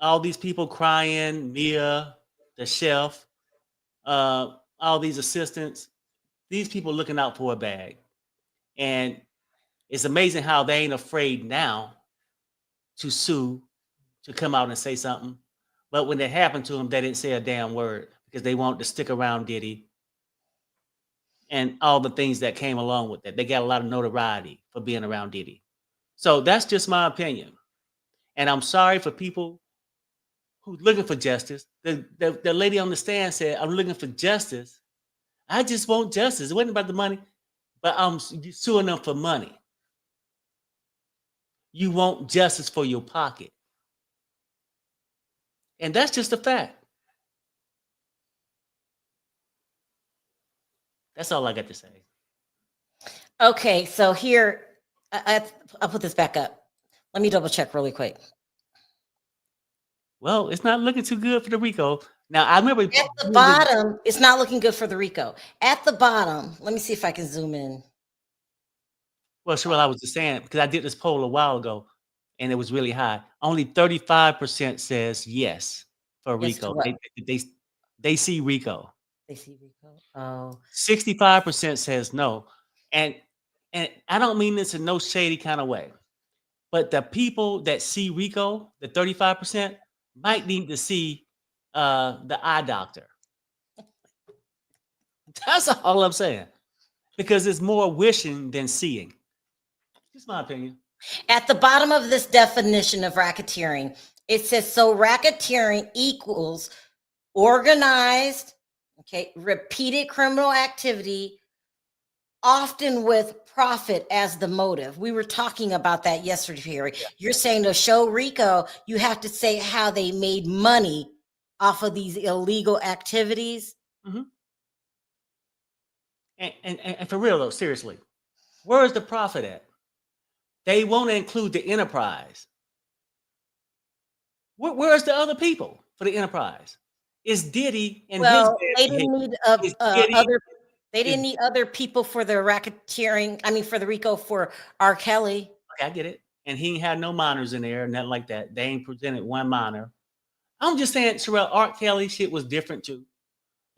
all these people crying, Mia, the chef, all these assistants, these people looking out for a bag. And it's amazing how they ain't afraid now to sue, to come out and say something. But when it happened to them, they didn't say a damn word because they wanted to stick around Diddy and all the things that came along with that. They got a lot of notoriety for being around Diddy. So that's just my opinion. And I'm sorry for people who's looking for justice. The lady on the stand said, I'm looking for justice. I just want justice. It wasn't about the money, but I'm suing them for money. You want justice for your pocket. And that's just a fact. That's all I got to say. Okay, so here, I'll put this back up. Let me double check really quick. Well, it's not looking too good for the Rico. Now, I remember At the bottom, it's not looking good for the Rico. At the bottom, let me see if I can zoom in. Well, Sharrell, I was just saying, because I did this poll a while ago, and it was really high. Only 35% says yes for Yes, Rico. correct. They see Rico. They see Rico. Oh, 65% says no. And I don't mean this in no shady kind of way, but the people that see Rico, the 35%, might need to see the eye doctor. That's all I'm saying. Because it's more wishing than seeing. Just my opinion. at the bottom of this definition of racketeering, it says so racketeering equals organized, okay, repeated criminal activity, often with profit as the motive. We were talking about that yesterday, Perry. You're saying to show Rico, you have to say how they made money off of these illegal activities. Mm-hmm. And for real though, seriously, where is the profit at? They won't include the enterprise. Where's the other people for the enterprise? It's Diddy and Well, his they didn't need Diddy, they didn't need other people for the racketeering. I mean, for the Rico for R. Kelly. Okay, I get it. And he ain't had no minors in there, nothing like that. They ain't presented one minor. I'm just saying, Sharrell, R. Kelly shit was different too.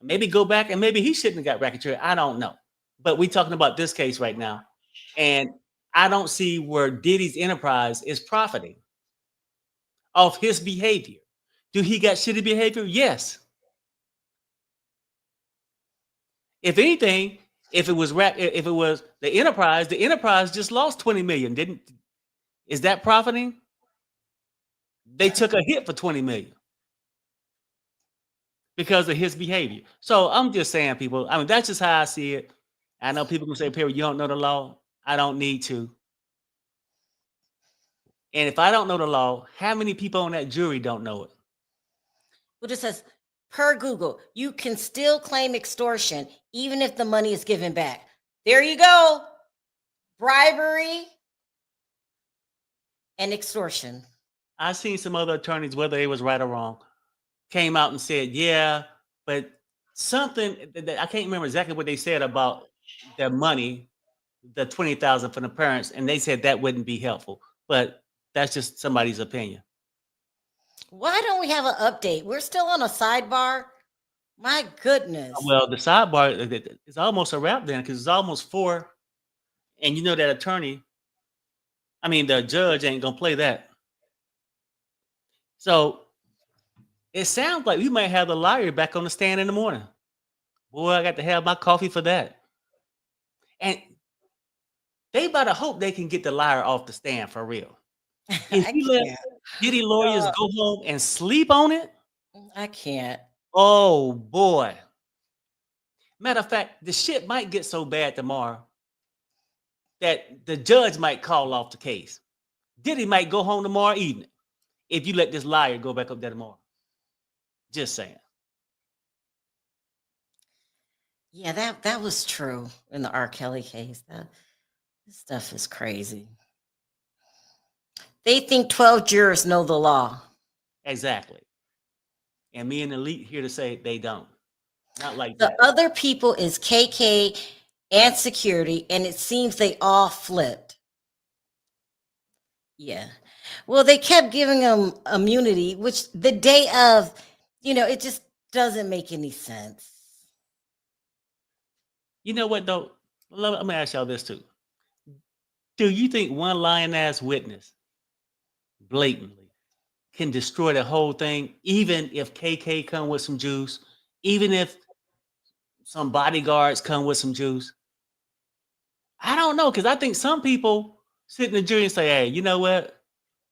Maybe go back and maybe he shouldn't have got racketeering. I don't know. But we talking about this case right now. And I don't see where Diddy's enterprise is profiting off his behavior. Do he got shitty behavior? Yes. If anything, if it was the enterprise just lost 20 million. Is that profiting? They took a hit for 20 million because of his behavior. So I'm just saying, people, I mean, that's just how I see it. I know people can say, Perry, you don't know the law. I don't need to. And if I don't know the law, how many people on that jury don't know it? Well, it says, per Google, you can still claim extortion even if the money is given back. There you go. Bribery and extortion. I've seen some other attorneys, whether they was right or wrong, came out and said, yeah, but something that I can't remember exactly what they said about their money, the 20,000 from the parents, and they said that wouldn't be helpful. But that's just somebody's opinion. Why don't we have an update? We're still on a sidebar. My goodness. Well, the sidebar is almost a wrap then because it's almost 4. And you know that attorney, the judge ain't going to play that. So it sounds like we might have the lawyer back on the stand in the morning. Boy, I got to have my coffee for that. And they better hope they can get the liar off the stand for real. If I you let can't. Diddy lawyers go home and sleep on it, I can't. oh boy. Matter of fact, the shit might get so bad tomorrow that the judge might call off the case. Diddy might go home tomorrow evening if you let this liar go back up there tomorrow. Just saying. Yeah, that was true in the R. Kelly case. This stuff is crazy. They think 12 jurors know the law. Exactly. And me and Elite here to say they don't. Not like The that. other people is KK and security, and it seems they all flipped. Yeah. Well, they kept giving them immunity, which the day of, it just doesn't make any sense. You know what though? Let me ask y'all this too. Do you think one lying ass witness blatantly can destroy the whole thing, even if KK come with some juice, even if some bodyguards come with some juice? I don't know, because I think some people sit in the jury and say, hey, you know what?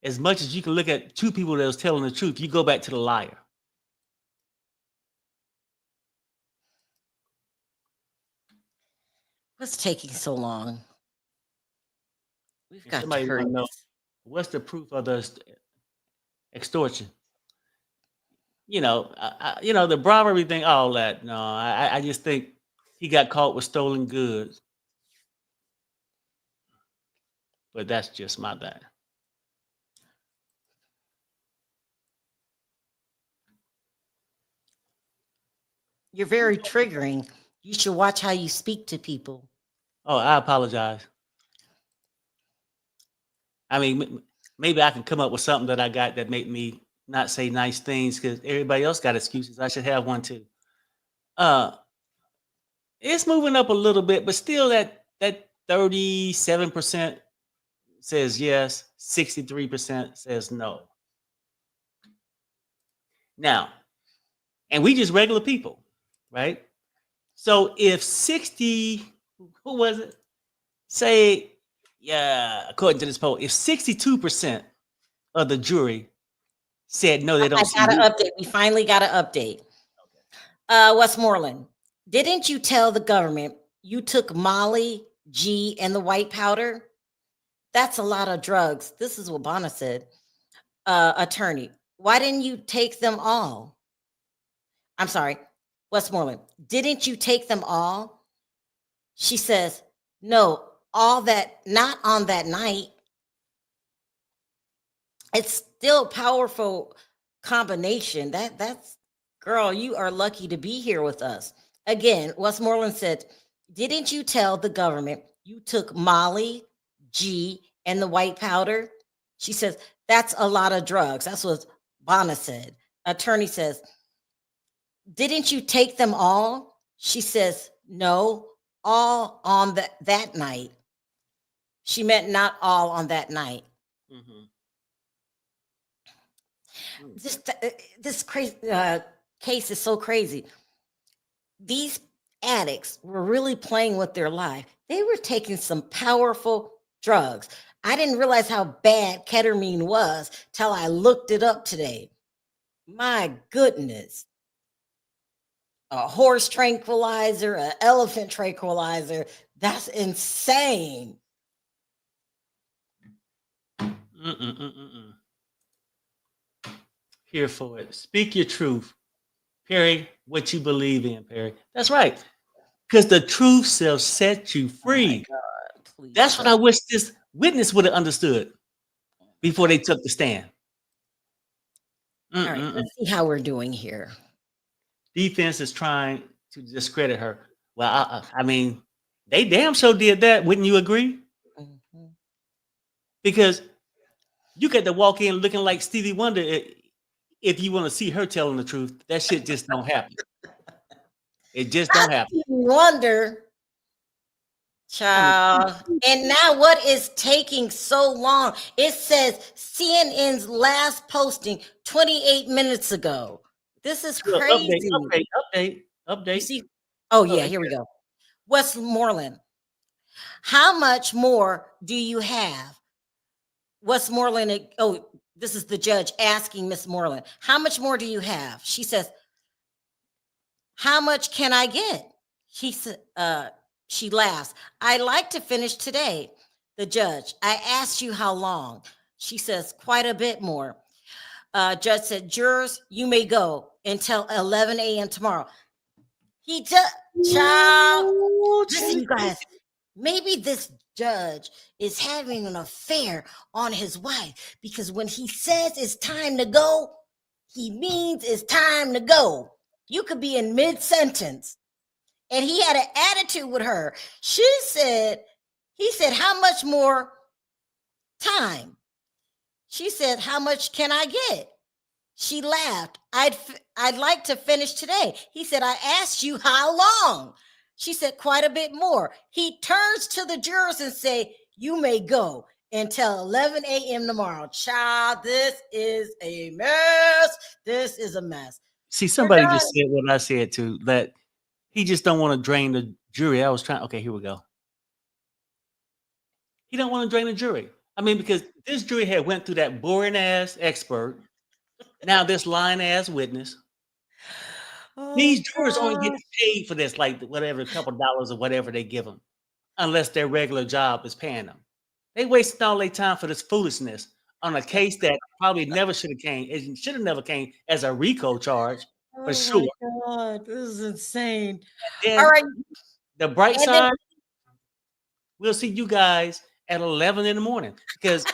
As much as you can look at two people that was telling the truth, you go back to the liar. What's taking so long? We've And got to somebody hurry want to know, this. what's the proof of the extortion? The bribery thing, all that. No, I just think he got caught with stolen goods. But that's just my thing. You're very triggering. You should watch how you speak to people. Oh, I apologize. I mean, maybe I can come up with something that I got that make me not say nice things because everybody else got excuses. I should have one too. It's moving up a little bit, but still that 37% says yes, 63% says no. Now, and we just regular people, right? So if 60, who was it? Say, yeah, according to this poll, if 62% of the jury said no, they don't I see got an reason. update. We finally got an update. Westmoreland, didn't you tell the government you took Molly, G, and the white powder? That's a lot of drugs. This is what Bonner said. Attorney, why didn't you take them all? I'm sorry, Westmoreland, didn't you take them all? She says, no, all that, not on that night. It's still a powerful combination. That's girl, you are lucky to be here with us. Again, Westmoreland said, didn't you tell the government you took Molly, G, and the white powder? She says, that's a lot of drugs. That's what Bonner said. Attorney says, didn't you take them all? She says, no, all on that night. She meant not all on that night. Mm-hmm. This crazy case is so crazy. These addicts were really playing with their life. They were taking some powerful drugs. I didn't realize how bad ketamine was till I looked it up today. My goodness. A horse tranquilizer, an elephant tranquilizer. That's insane. Here for it. Speak your truth. Perry, what you believe in, Perry. That's right. Because the truth shall set you free. Oh my God, please. That's what I wish this witness would have understood before they took the stand. All right, let's see how we're doing here. Defense is trying to discredit her. Well, I mean, they damn sure did that. Wouldn't you agree? Mm-hmm. Because you get to walk in looking like Stevie Wonder if you want to see her telling the truth. That shit just don't happen. It just don't happen. Wonder, child. And now what is taking so long? It says CNN's last posting 28 minutes ago. This is Look, crazy. update. You see? Oh, yeah, here we go. Westmoreland. How much more do you have? Westmoreland, oh, this is the judge asking Miss Moreland, how much more do you have? She says, how much can I get? She laughs. I like to finish today. The judge, I asked you how long. She says, quite a bit more. Judge said, jurors, you may go until 11 a.m. tomorrow. He took, child. Listen, you guys, maybe this judge is having an affair on his wife, because when he says it's time to go, he means it's time to go. You could be in mid-sentence. And he had an attitude with her. He said, how much more time? She said, how much can I get? She laughed. I'd like to finish today. He said, I asked you how long? She said, quite a bit more. He turns to the jurors and say, you may go until 11 a.m. tomorrow. Child, this is a mess. This is a mess. See, somebody just said what I said too, that he just don't want to drain the jury. I was trying. Okay, here we go. He don't want to drain the jury. I mean, because this jury had went through that boring ass expert. Now this lying ass witness. These jurors only get paid for this, like whatever, a couple dollars or whatever they give them, unless their regular job is paying them. They wasted all their time for this foolishness on a case that probably never should have came. It should have never came as a RICO charge, for sure. God, this is insane. Then, all right. The bright side, we'll see you guys at 11 in the morning, because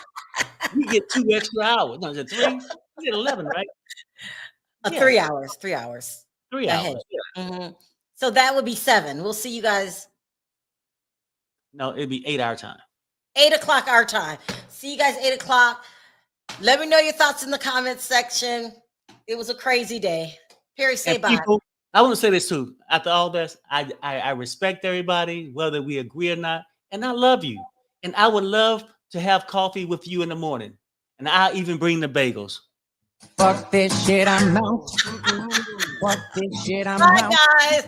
we get 2 extra hours. No, is it 3? We get 11, right? 3 hours. 3 hours. 3 hours. Yeah. Mm-hmm. So that would be 7. We'll see you guys. No, it'd be 8 our time. 8 o'clock our time. See you guys 8 o'clock. Let me know your thoughts in the comments section. It was a crazy day. Perry, say bye. People, I want to say this too. After all this, I respect everybody, whether we agree or not, and I love you. And I would love to have coffee with you in the morning. And I'll even bring the bagels. Fuck this shit, I'm out. Fuck this shit, I'm Bye, out. guys.